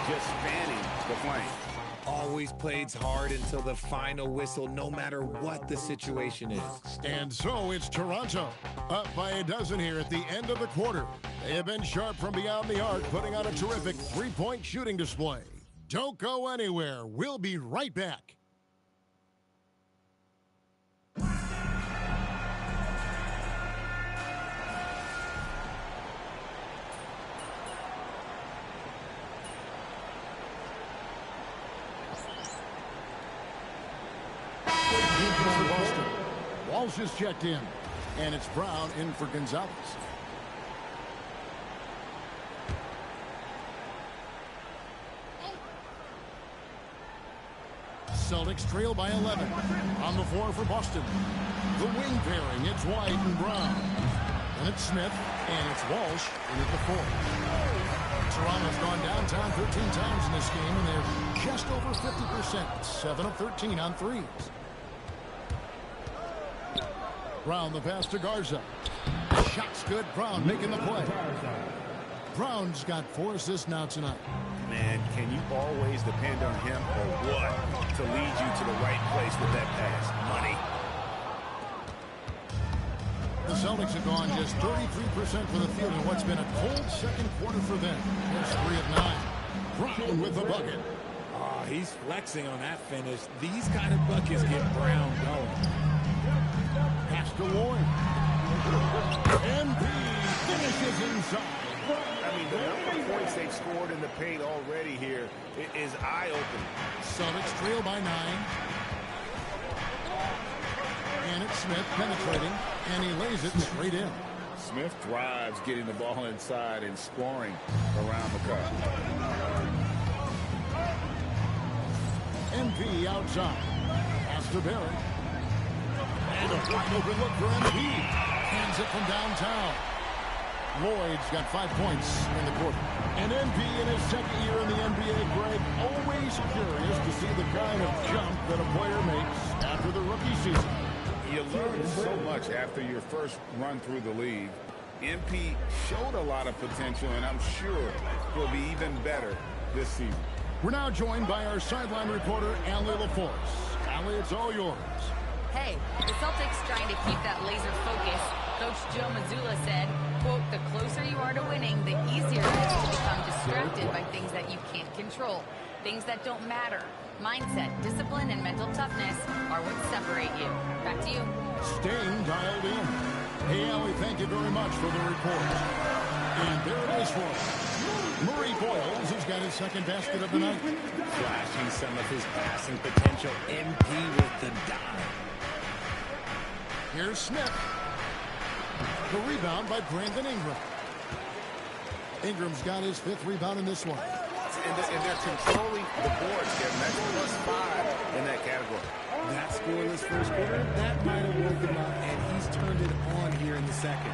just fanning the flame. Always plays hard until the final whistle, no matter what the situation is. And so it's Toronto, up by a dozen here at the end of the quarter. They have been sharp from beyond the arc, putting on a terrific three-point shooting display. Don't go anywhere. We'll be right back. Walsh is checked in, and it's Brown in for Gonzalez. Celtics trail by 11. On the floor for Boston. The wing pairing, it's White and Brown. And it's Smith, and it's Walsh in at the fourth. Toronto's gone downtown 13 times in this game, and they're just over 50%. 7 of 13 on threes. Brown the pass to Garza. Shot's good. Brown making the play. Brown's got 4 assists now tonight. Man, can you always depend on him or what to lead you to the right place with that pass? Money. The Celtics have gone just 33% for the field in what's been a cold second quarter for them. There's 3 of 9. Brown with the bucket. Oh, he's flexing on that finish. These kind of buckets get Brown going. Pass to Lloyd. MP finishes inside. I mean, the number of points they've scored in the paint already here is eye-opening. Celtics trail by 9. And it's Smith penetrating, and he lays it straight in. Smith thrives getting the ball inside and scoring around the cup. MP outside. Pass to Barrett. And a wide open look for MP. Hands it from downtown. Lloyd's got 5 points in the quarter. And MP in his second year in the NBA, Greg, always curious to see the kind of jump that a player makes after the rookie season. You learn so much after your first run through the league. MP showed a lot of potential, and I'm sure he'll be even better this season. We're now joined by our sideline reporter, Allie LaForce. Allie, it's all yours. Hey, the Celtics trying to keep that laser focus. Coach Joe Mazzulla said, quote, the closer you are to winning, the easier it is to become distracted by things that you can't control, things that don't matter. Mindset, discipline, and mental toughness are what separate you. Back to you. Staying dialed in. Hey, Allie, thank you very much for the report. And there it is for us. Murray Boyles has got his second basket of the night. Flashing some of his passing potential. MP with the dime. Here's Smith. The rebound by Brandon Ingram. Ingram's got his 5th rebound in this one. And they're controlling the boards, Kevin. That's +5 in that category. That scoreless first quarter, that might have woke him up, and he's turned it on here in the second.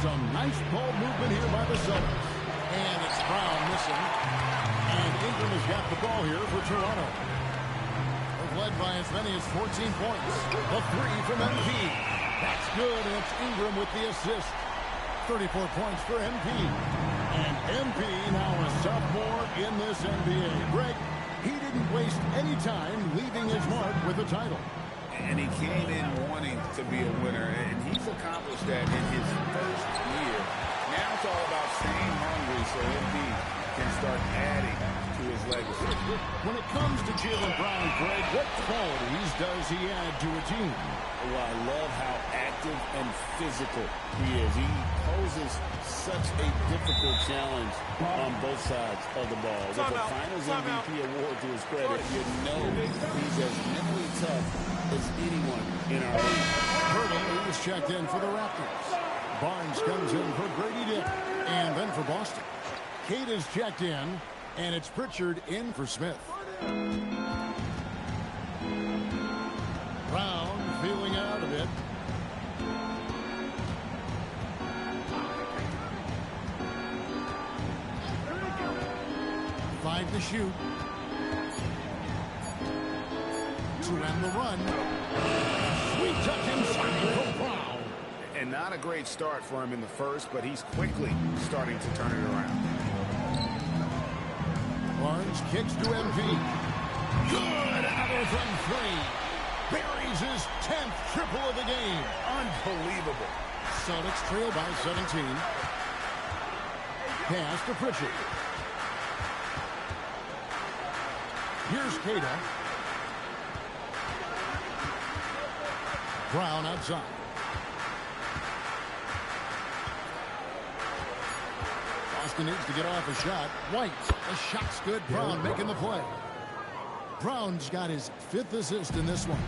Some nice ball movement here by the Celtics. And it's Brown missing. And Ingram has got the ball here for Toronto. They've led by as many as 14 points. A 3 from MP. That's good, and it's Ingram with the assist. 34 points for MP. And MP now a sophomore in this NBA. Greg, he didn't waste any time leaving his mark with a title. And he came in wanting to be a winner, and he's accomplished that in his first year. Now it's all about staying hungry so MP can start adding to his legacy. When it comes to Jaylen Brown, Greg, what qualities does he add to a team? Well, I love how active and physical he is. He poses such a difficult challenge on both sides of the ball. With the Finals MVP award to his credit, you know he's as mentally tough as anyone in our league. Hurdle is checked in for the Raptors. Barnes comes in for Grady Dick, and then for Boston. Kate is checked in, and it's Pritchard in for Smith. Brown feeling out a bit. Five to shoot. To end the run. Sweet touch inside from Brown. And not a great start for him in the first, but he's quickly starting to turn it around. Barnes kicks to MP. Good out from three. Buries his 10th triple of the game. Unbelievable. Celtics trail by 17. Pass to Pritchard. Here's Cada. Brown outside. Boston needs to get off a shot. White. The shot's good. Brown making the play. Brown's got his 5th assist in this one.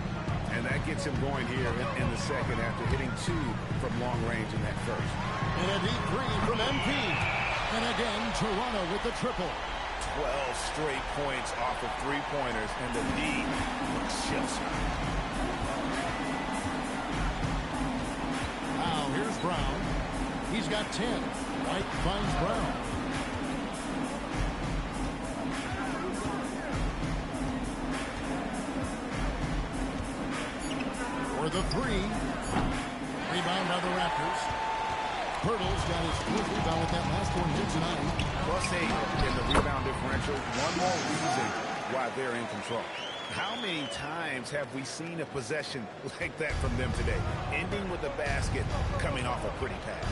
And that gets him going here in the second after hitting 2 from long range in that first. And a deep three from MP. And again, Toronto with the triple. 12 straight points off of three-pointers, and the D looks just. Now here's Brown. He's got 10. White finds Brown. For the three. Rebound by the Raptors. Hurdle's got his 4th rebound with that last one here tonight. +8 in the rebound differential. One more reason why they're in control. How many times have we seen a possession like that from them today? Ending with a basket, coming off a pretty pass.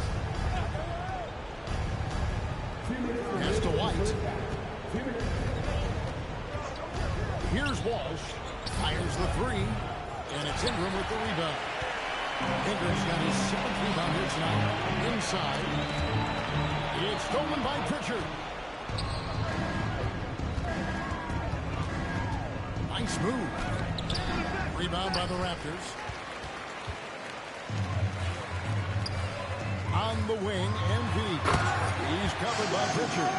Pass to White. Here's Walsh. Fires the three. And it's Ingram with the rebound. Ingram's got his 7th rebound here tonight. Inside. It's stolen by Pritchard. Nice move. Rebound by the Raptors. On the wing, MP. He's covered by Pritchard.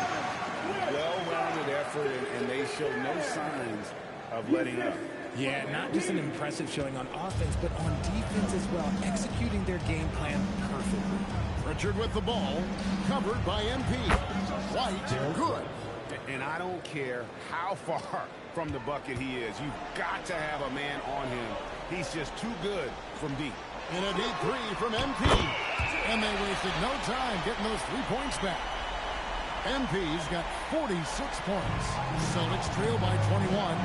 Well-rounded effort, and they show no signs of letting up. Yeah, not just an impressive showing on offense, but on defense as well, executing their game plan perfectly. Pritchard with the ball, covered by MP. White, good. And I don't care how far from the bucket he is. You've got to have a man on him. He's just too good from deep. And a deep three from MP. And they wasted no time getting those 3 points back. MP's got 46 points. Celtics trail by 21.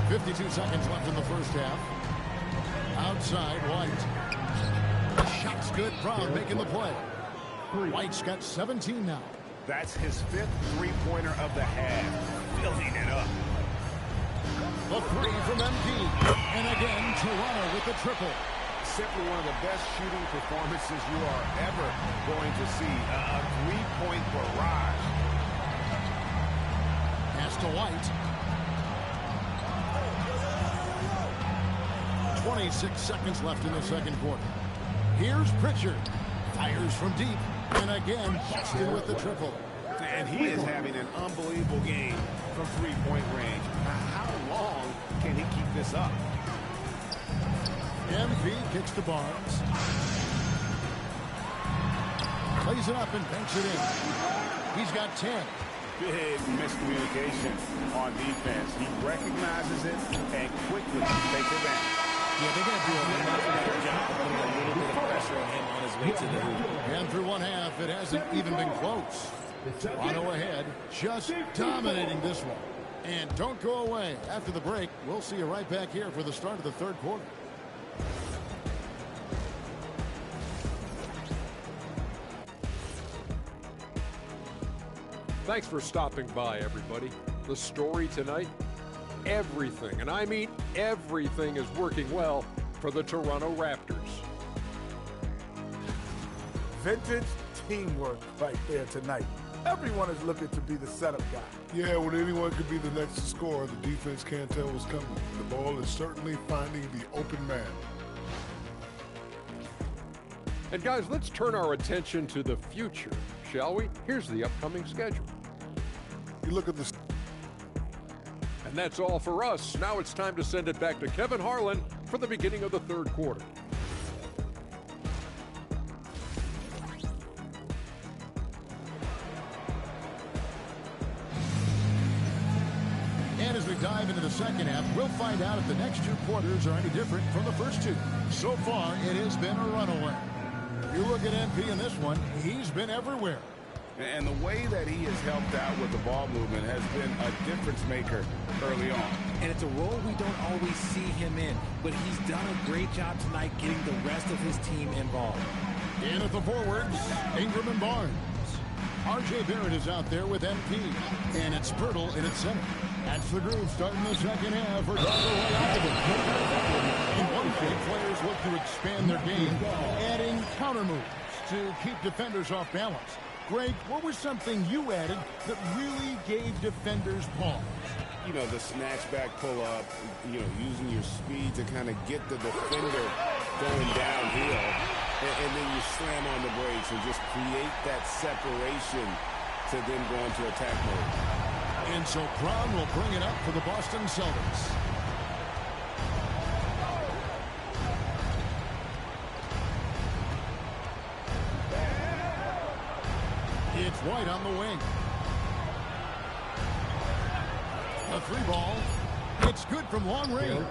52 seconds left in the first half. Outside, White. The shot's good. Brown making the play. White's got 17 now. That's his 5th three-pointer of the half. Filling it up. The three from MP. And again, Toronto with the triple. Simply one of the best shooting performances you are ever going to see. A three-point barrage. Pass to White. 26 seconds left in the second quarter. Here's Pritchard. Fires from deep. And again, Boston with the triple. And he is having an unbelievable game from three-point range. How long can he keep this up? MP kicks to Barnes. Plays it up and banks it in. He's got 10. big miscommunication on defense. He recognizes it and quickly takes advantage. Yeah, they're going to do a much better job of putting a little bit of pressure on him on his way to the hoop. And through one half, it hasn't even been close. Toronto ahead, just dominating this one. And don't go away. After the break, we'll see you right back here for the start of the third quarter. Thanks for stopping by, everybody. The story tonight, everything, and I mean everything, is working well for the Toronto Raptors. Vintage teamwork right there tonight. Everyone is looking to be the setup guy. Yeah, when anyone could be the next to score, the defense can't tell what's coming. The ball is certainly finding the open man. And guys, let's turn our attention to the future, shall we? Here's the upcoming schedule. You look at the... And that's all for us. Now it's time to send it back to Kevin Harlan for the beginning of the third quarter. And as we dive into the second half, we'll find out if the next two quarters are any different from the first two. So far, it has been a runaway. You look at MP in this one, he's been everywhere. And the way that he has helped out with the ball movement has been a difference maker early on. And it's a role we don't always see him in, but he's done a great job tonight getting the rest of his team involved. In at the forwards, Ingram and Barnes. R.J. Barrett is out there with MP, and it's Pirtle in its center. That's the groove starting the second half for In one play, players look to expand their game, adding counter moves to keep defenders off balance. Greg, what was something you added that really gave defenders pause? You know, the snatch back pull-up, you know, using your speed to kind of get the defender going downhill, and then you slam on the brakes and just create that separation to then go into attack mode. And so Brown will bring it up for the Boston Celtics. It's White on the wing. The three ball. It's good from long range.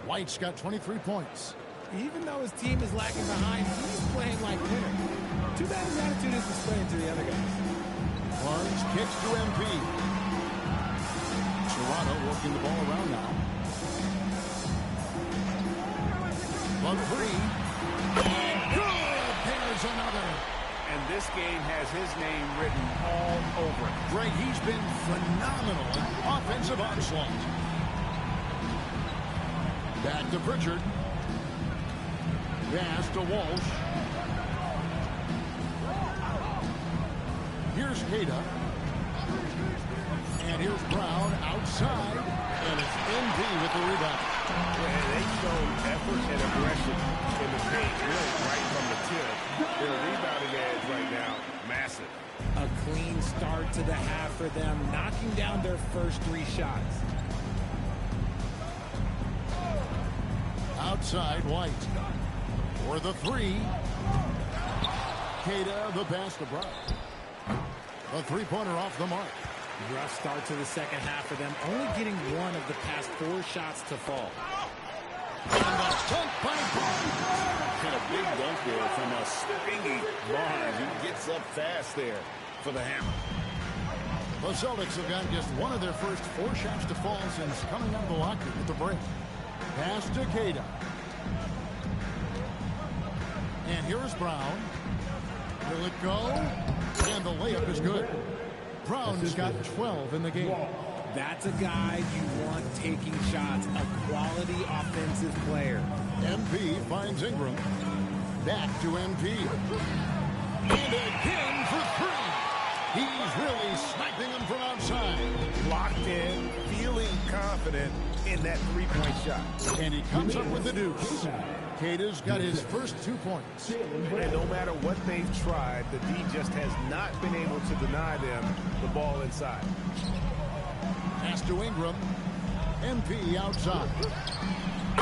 White's got 23 points. Even though his team is lagging behind, he's playing like winner. Too bad his attitude is displaying to the other guys. Barnes kicks to MP. Toronto working the ball around now. On three. And good! There's another. And this game has his name written all over it. Greg, he's been phenomenal in offensive onslaught. Back to Pritchard. Pass to Walsh. Here's Hayda. And here's Brown outside. And it's MP with the rebound. And they showed effort and aggression in the paint, really right from the tip. Their rebounding edge right now, massive. A clean start to the half for them, knocking down their first three shots. Outside, White. For the three. Hayda, the pass to Brown. A three-pointer off the mark. Rough start to the second half for them, only getting one of the past 4 shots to fall. And a dunk by Barnes. And a big dunk there from a springy Barnes. He gets up fast there for the hammer. The Celtics have gotten just one of their first 4 shots to fall since coming out of the locker at the break. Pass to Hayda. And here's Brown. Will it go? And the layup is good. Brown's got 12 in the game. That's a guy you want taking shots, a quality offensive player. MP finds Ingram. Back to MP. And again for 3. He's really sniping them from outside. Locked in, feeling confident in that three-point shot. And he comes up with the deuce. Hayda's got his first 2 points. And no matter what they've tried, the D just has not been able to deny them the ball inside. Pass to Ingram. MP outside.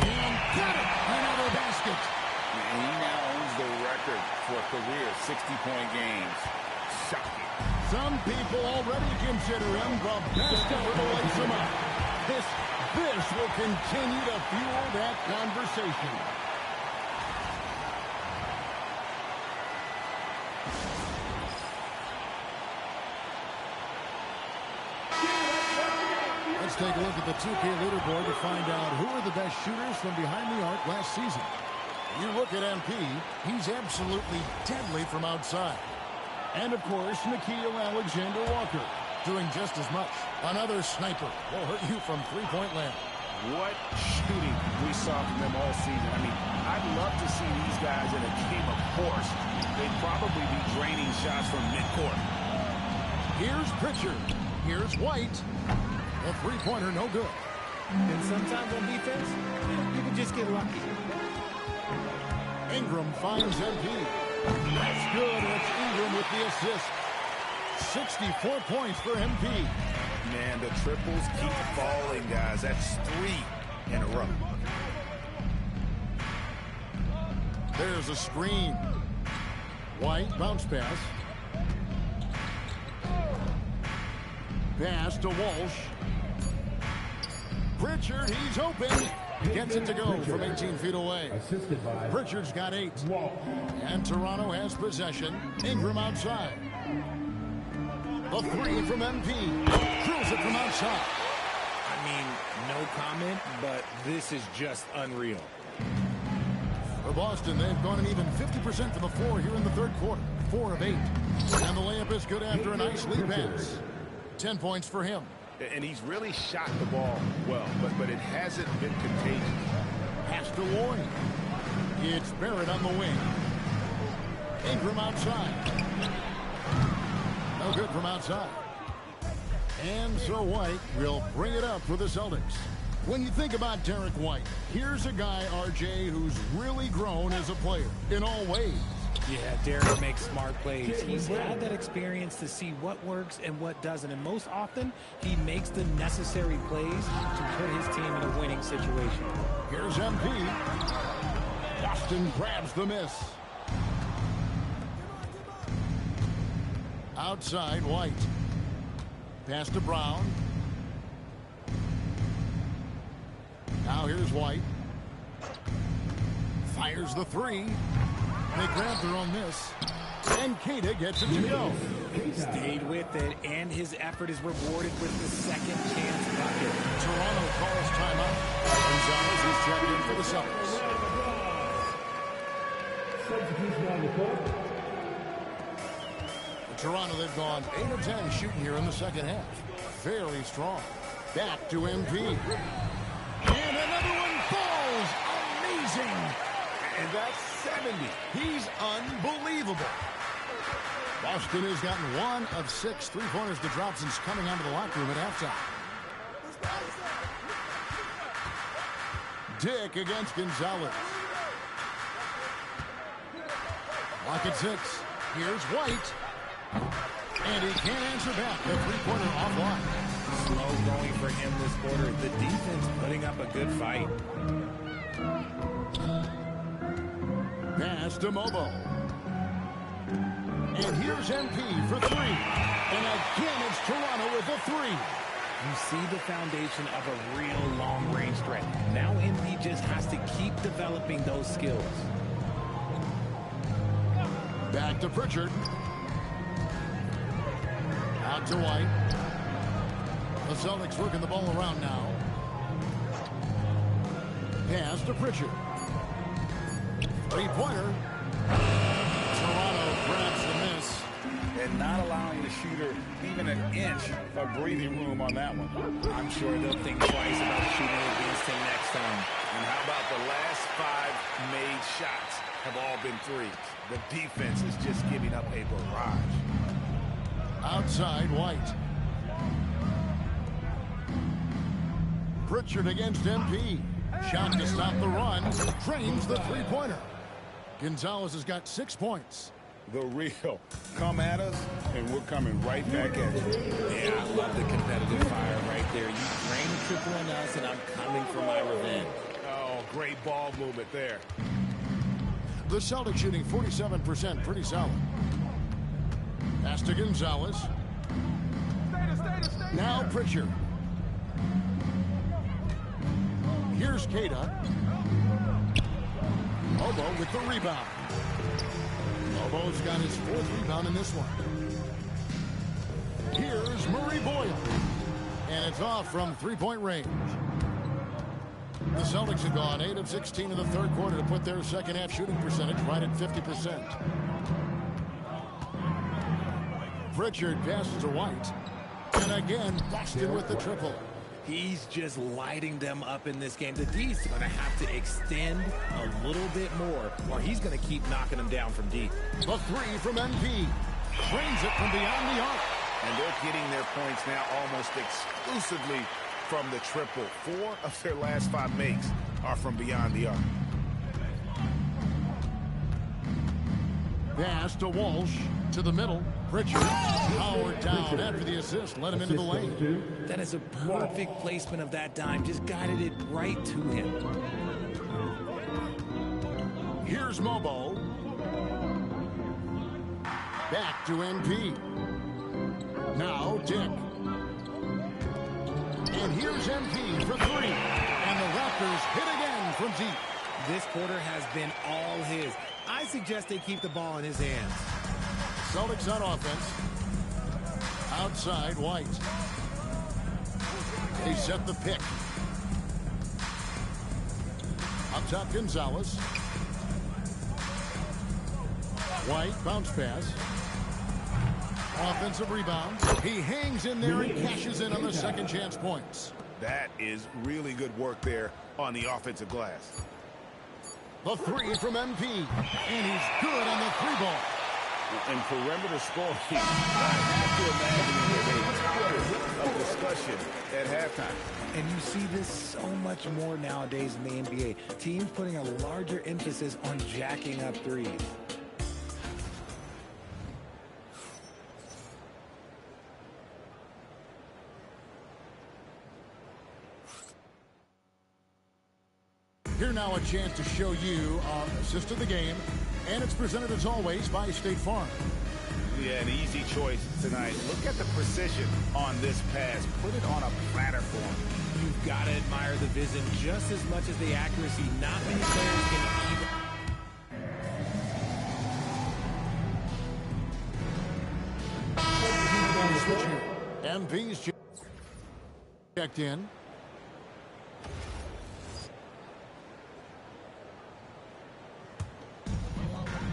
And got it! Another basket. And he now owns the record for career 60-point games. Shocking. Some people already consider him the best ever to lace him up. This will continue to fuel that conversation. Let's take a look at the 2K leaderboard to find out who are the best shooters from behind the arc last season. You look at MP, he's absolutely deadly from outside. And of course, Nickeil Alexander-Walker doing just as much. Another sniper will hurt you from three-point land. What shooting we saw from them all season. I mean, I'd love to see these guys in a game of course. They'd probably be draining shots from midcourt. Here's Pritchard. Here's White. A three-pointer, no good. And sometimes on defense, you can just get lucky. Ingram finds MP. That's good. It's Ingram with the assist. 64 points for MP. Man, the triples keep falling, guys. That's 3 in a row. There's a screen. White, bounce pass. Pass to Walsh. Pritchard, he's open. Gets it to go from 18 feet away. Pritchard's got 8. And Toronto has possession. Ingram outside. A 3 from MP. Drills it from outside. I mean, no comment, but this is just unreal. For Boston, they've gone an even 50% from the floor here in the third quarter. 4 of 8. And the layup is good after a nice lead pass. 10 points for him. And he's really shot the ball well, but it hasn't been contagious. Pass to Lloyd. It's Barrett on the wing. Ingram outside. No good from outside. And so White will bring it up for the Celtics. When you think about Derek White, here's a guy, RJ, who's really grown as a player in all ways. Yeah, Derek makes smart plays. He's had that experience to see what works and what doesn't. And most often, he makes the necessary plays to put his team in a winning situation. Here's MP. Boston grabs the miss. Outside, White. Pass to Brown. Now here's White. Fires the 3. They grab their own miss. And Keita gets it to go. Stayed with it, and his effort is rewarded with the second chance bucket. Toronto calls timeout. Gonzalez is checked in for the Celtics. Toronto, they've gone 8 of 10 shooting here in the second half. Very strong. Back to MP. And another one falls. Amazing. And that's 70. He's unbelievable. Boston has gotten 1 of 6 three-pointers to drop since coming out of the locker room at halftime. Dick against Gonzalez. Lock at 6. Here's White. And he can't answer back. The three-pointer offline. Slow going for him this quarter. The defense putting up a good fight. Pass to Mobo. And here's MP for 3. And again, it's Toronto with a 3. You see the foundation of a real long-range threat. Now MP just has to keep developing those skills. Back to Pritchard. Out to White. The Celtics working the ball around now. Pass to Pritchard. Three-pointer. Toronto grabs the miss. And not allowing the shooter even an inch of breathing room on that one. I'm sure they'll think twice about shooting against him next time. And how about the last 5 made shots have all been threes? The defense is just giving up a barrage. Outside, White. Pritchard against MP. Shot to stop the run. Drains the three-pointer. Gonzalez has got 6 points. The real. Come at us, and we're coming right back at you. Yeah, I love the competitive fire right there. You drain a triple on us, and I'm coming for my revenge. Oh, great ball movement there. The Celtics shooting 47%, pretty solid. Pass to Gonzalez. Now Pritchard. Here's Kata. Lobo with the rebound. Lobo's got his 4th rebound in this one. Here's Murray Boyle. And it's off from 3-point range. The Celtics have gone 8 of 16 in the 3rd quarter to put their second half shooting percentage right at 50%. Pritchard passes to White. And again, Boston with the triple. He's just lighting them up in this game. The D's going to have to extend a little bit more, or he's going to keep knocking them down from deep. The 3 from NP. Drains it from beyond the arc. And they're getting their points now almost exclusively from the triple. 4 of their last 5 makes are from beyond the arc. Pass to Walsh. To the middle. Pritchard powered down after the assist. Let him into the lane. That is a perfect placement of that dime. Just guided it right to him. Here's Mobo. Back to NP. Now Dick. And here's MP for 3. And the Raptors hit again from deep. This quarter has been all his. I suggest they keep the ball in his hands. Celtics on offense. Outside, White. They set the pick. Up top, Gonzalez. White, bounce pass. Offensive rebound. He hangs in there and cashes in on the second chance points. That is really good work there on the offensive glass. The 3 from MP. And he's good on the 3-ball. And perimeter scoring, I have to imagine a discussion at halftime. And you see this so much more nowadays in the NBA. Teams putting a larger emphasis on jacking up threes. Here now a chance to show you our assist of the game. And it's presented, as always, by State Farm. Yeah, an easy choice tonight. Look at the precision on this pass. Put it on a platter for him. You've got to admire the vision just as much as the accuracy. Not many players can even... MP's checked in.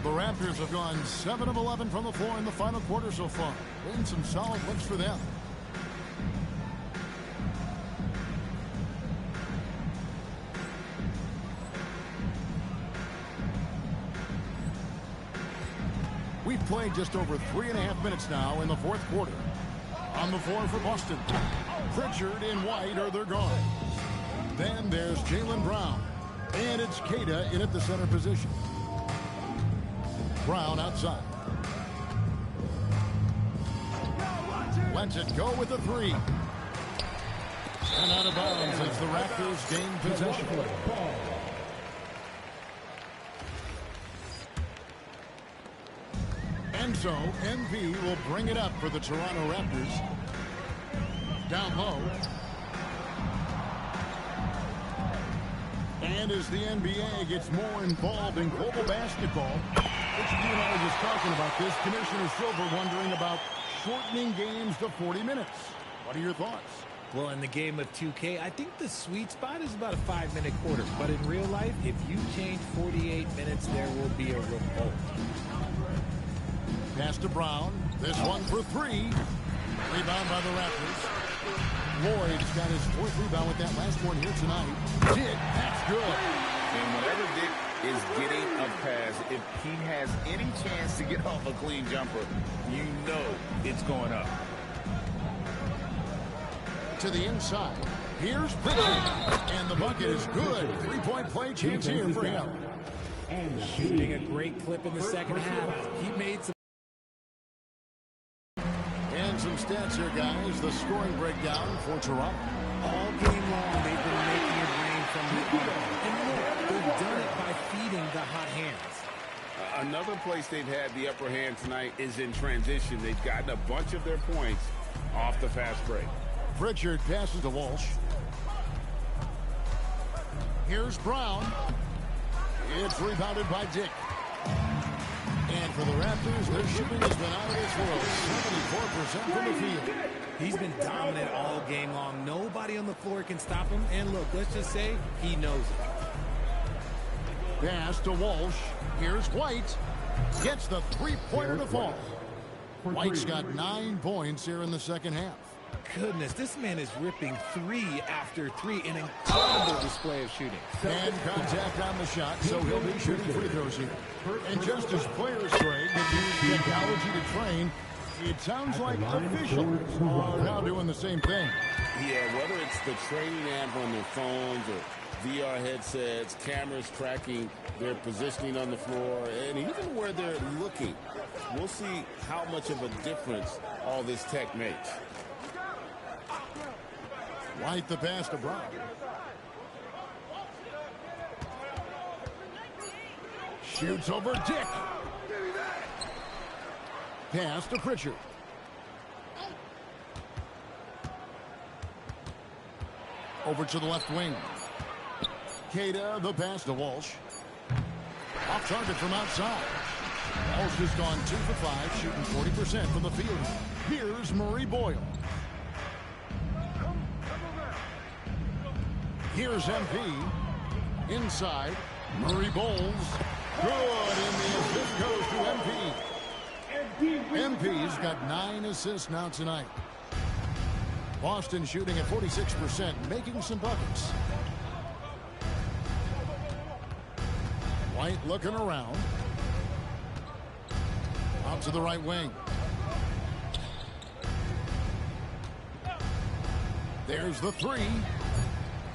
The Raptors have gone 7 of 11 from the floor in the final quarter so far. And some solid looks for them. We've played just over 3.5 minutes now in the 4th quarter. On the floor for Boston. Pritchard and White are their guards. Then there's Jaylen Brown. And it's Kata in at the center position. Brown outside. Lets it go with the 3. And out of bounds as the Raptors gain possession. And so, MP will bring it up for the Toronto Raptors. Down low. And as the NBA gets more involved in global basketball, Rich, you and I were just talking about this. Commissioner Silver wondering about shortening games to 40 minutes. What are your thoughts? Well, in the game of 2K, I think the sweet spot is about a 5-minute quarter. But in real life, if you change 48 minutes, there will be a revolt. Pass to Brown. This one for 3. Rebound by the Raptors. Lloyd's got his 4th rebound with that last one here tonight. Dick, that's good. And whenever Dick is getting a pass, if he has any chance to get off a clean jumper, you know it's going up. To the inside. Here's Pritchard. And the bucket is good. 3-point play chance here for him. And shooting a great clip in the second half. He made some... And some stats here, guys. The scoring breakdown for Toronto. All game long, they've been making it rain from the arc. And look, they've done it by feeding the hot hands. Another place they've had the upper hand tonight is in transition. They've gotten a bunch of their points off the fast break. Pritchard passes to Walsh. Here's Brown. It's rebounded by Dick. And for the Raptors, their shooting has been out of this world. 74% from the field. He's been dominant all game long. Nobody on the floor can stop him. And look, let's just say he knows it. Pass to Walsh. Here's White. Gets the three-pointer to fall. White's got 9 points here in the second half. Goodness, this man is ripping 3 after 3. An incredible display of shooting. And contact on the shot, so he'll be shooting free throws here. And just as players trade that use technology to train, it sounds like officials are now doing the same thing. Yeah, whether it's the training app on their phones or VR headsets, cameras tracking their positioning on the floor, and even where they're looking, we'll see how much of a difference all this tech makes. White the pass to Brown. Shoots over Dick. Pass to Pritchard. Over to the left wing. Queta the pass to Walsh. Off target from outside. Walsh has gone 2 for 5, shooting 40% from the field. Here's Murray Boyle. Here's MP. Inside. Murray bowls. Good, and the assist goes to MP. MP's got 9 assists now tonight. Boston shooting at 46%, making some buckets. White looking around. Out to the right wing. There's the 3.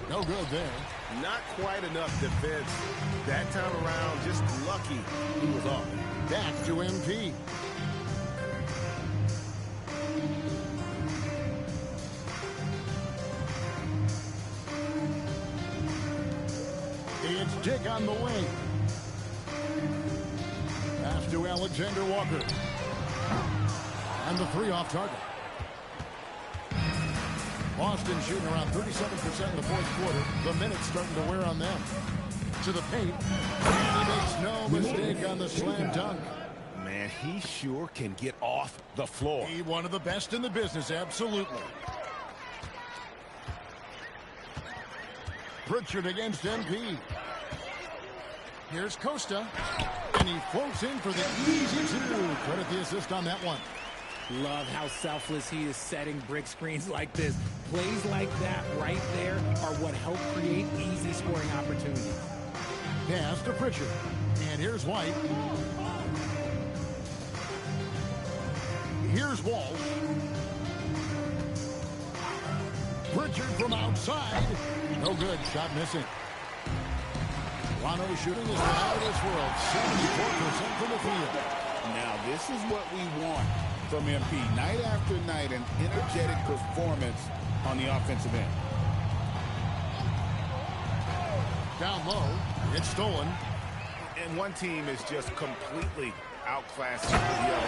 No good there. Not quite enough defense. That time around, just lucky he was off. Back to MP. It's Dick on the wing. Pass to Alexander Walker. And the 3 off target. Boston shooting around 37% in the fourth quarter. The minutes starting to wear on them. To the paint. And he makes no mistake on the slam dunk. Man, he sure can get off the floor. He one of the best in the business, absolutely. Pritchard against MP. Here's Costa. And he floats in for the easy 2. Credit the assist on that one. Love how selfless he is setting brick screens like this. Plays like that right there are what help create easy scoring opportunities. Pass to Pritchard. And here's White. Here's Walsh. Pritchard from outside. No good. Shot missing. Toronto shooting is out of this world. 74% from the field. Now, this is what we want from MP. Night after night, an energetic performance on the offensive end. Down low. It's stolen. And one team is just completely outclassing the other.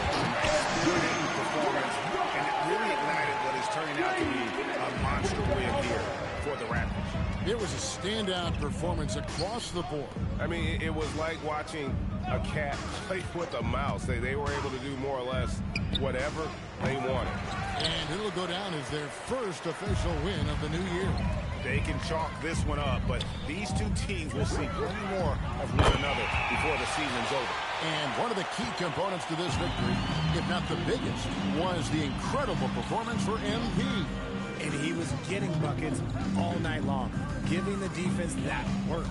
Spirited performance, and it really ignited what is turning out to be a monster win here for the Raptors. It was a standout performance across the board. I mean, it was like watching a cat play with a mouse. They were able to do more or less whatever they wanted. And it'll go down as their first official win of the new year. They can chalk this one up, but these two teams will see plenty more of one another before the season's over. And one of the key components to this victory, if not the biggest, was the incredible performance for MP. And he was getting buckets all night long, giving the defense that work.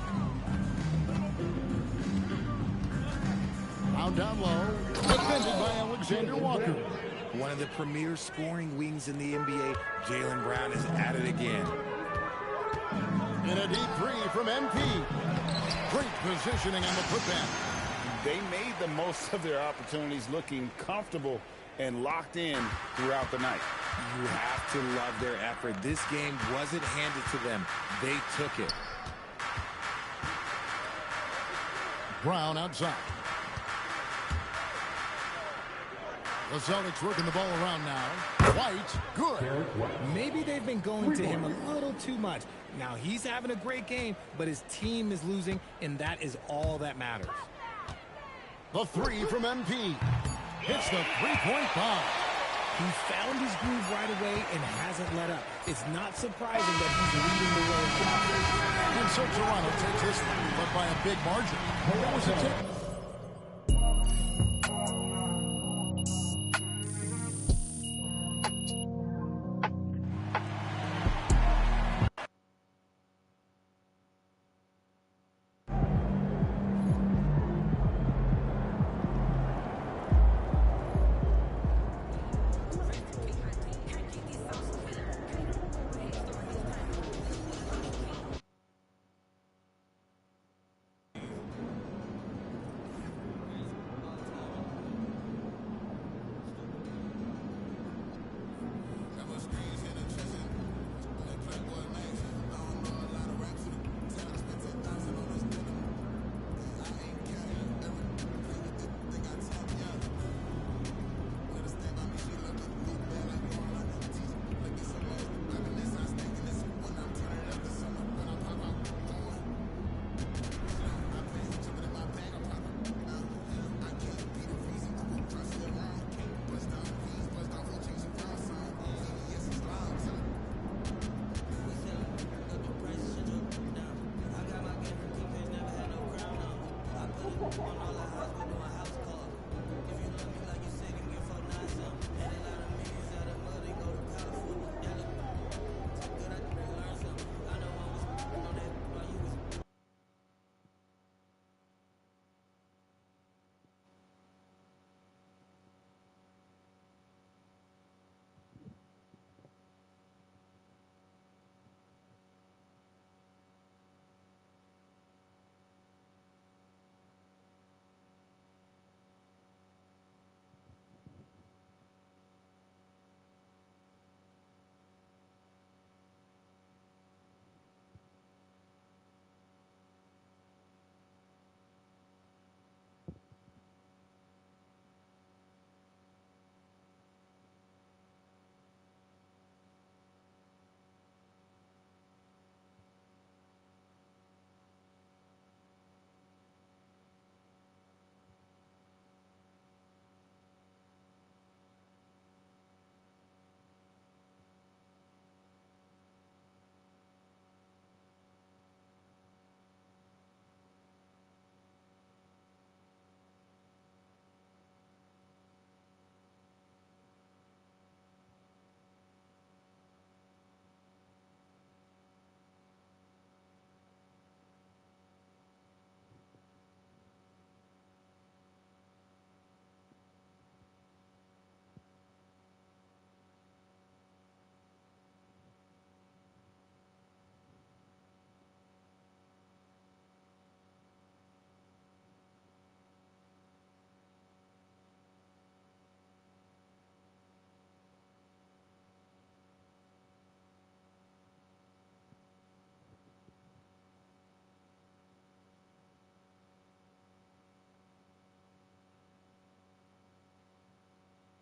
Found down low, defended by Alexander Walker. One of the premier scoring wings in the NBA, Jaylen Brown is at it again. And a deep 3 from MP. Great positioning on the putback. They made the most of their opportunities, looking comfortable and locked in throughout the night. You have to love their effort. This game wasn't handed to them. They took it. Brown outside. The Celtics working the ball around now. White, good. Maybe they've been going to him a little too much. Now, he's having a great game, but his team is losing, and that is all that matters. The three from MP. Hits the three-point bomb. He found his groove right away and hasn't let up. It's not surprising that he's leading the way. And so Toronto takes this one, but by a big margin. There was a tip.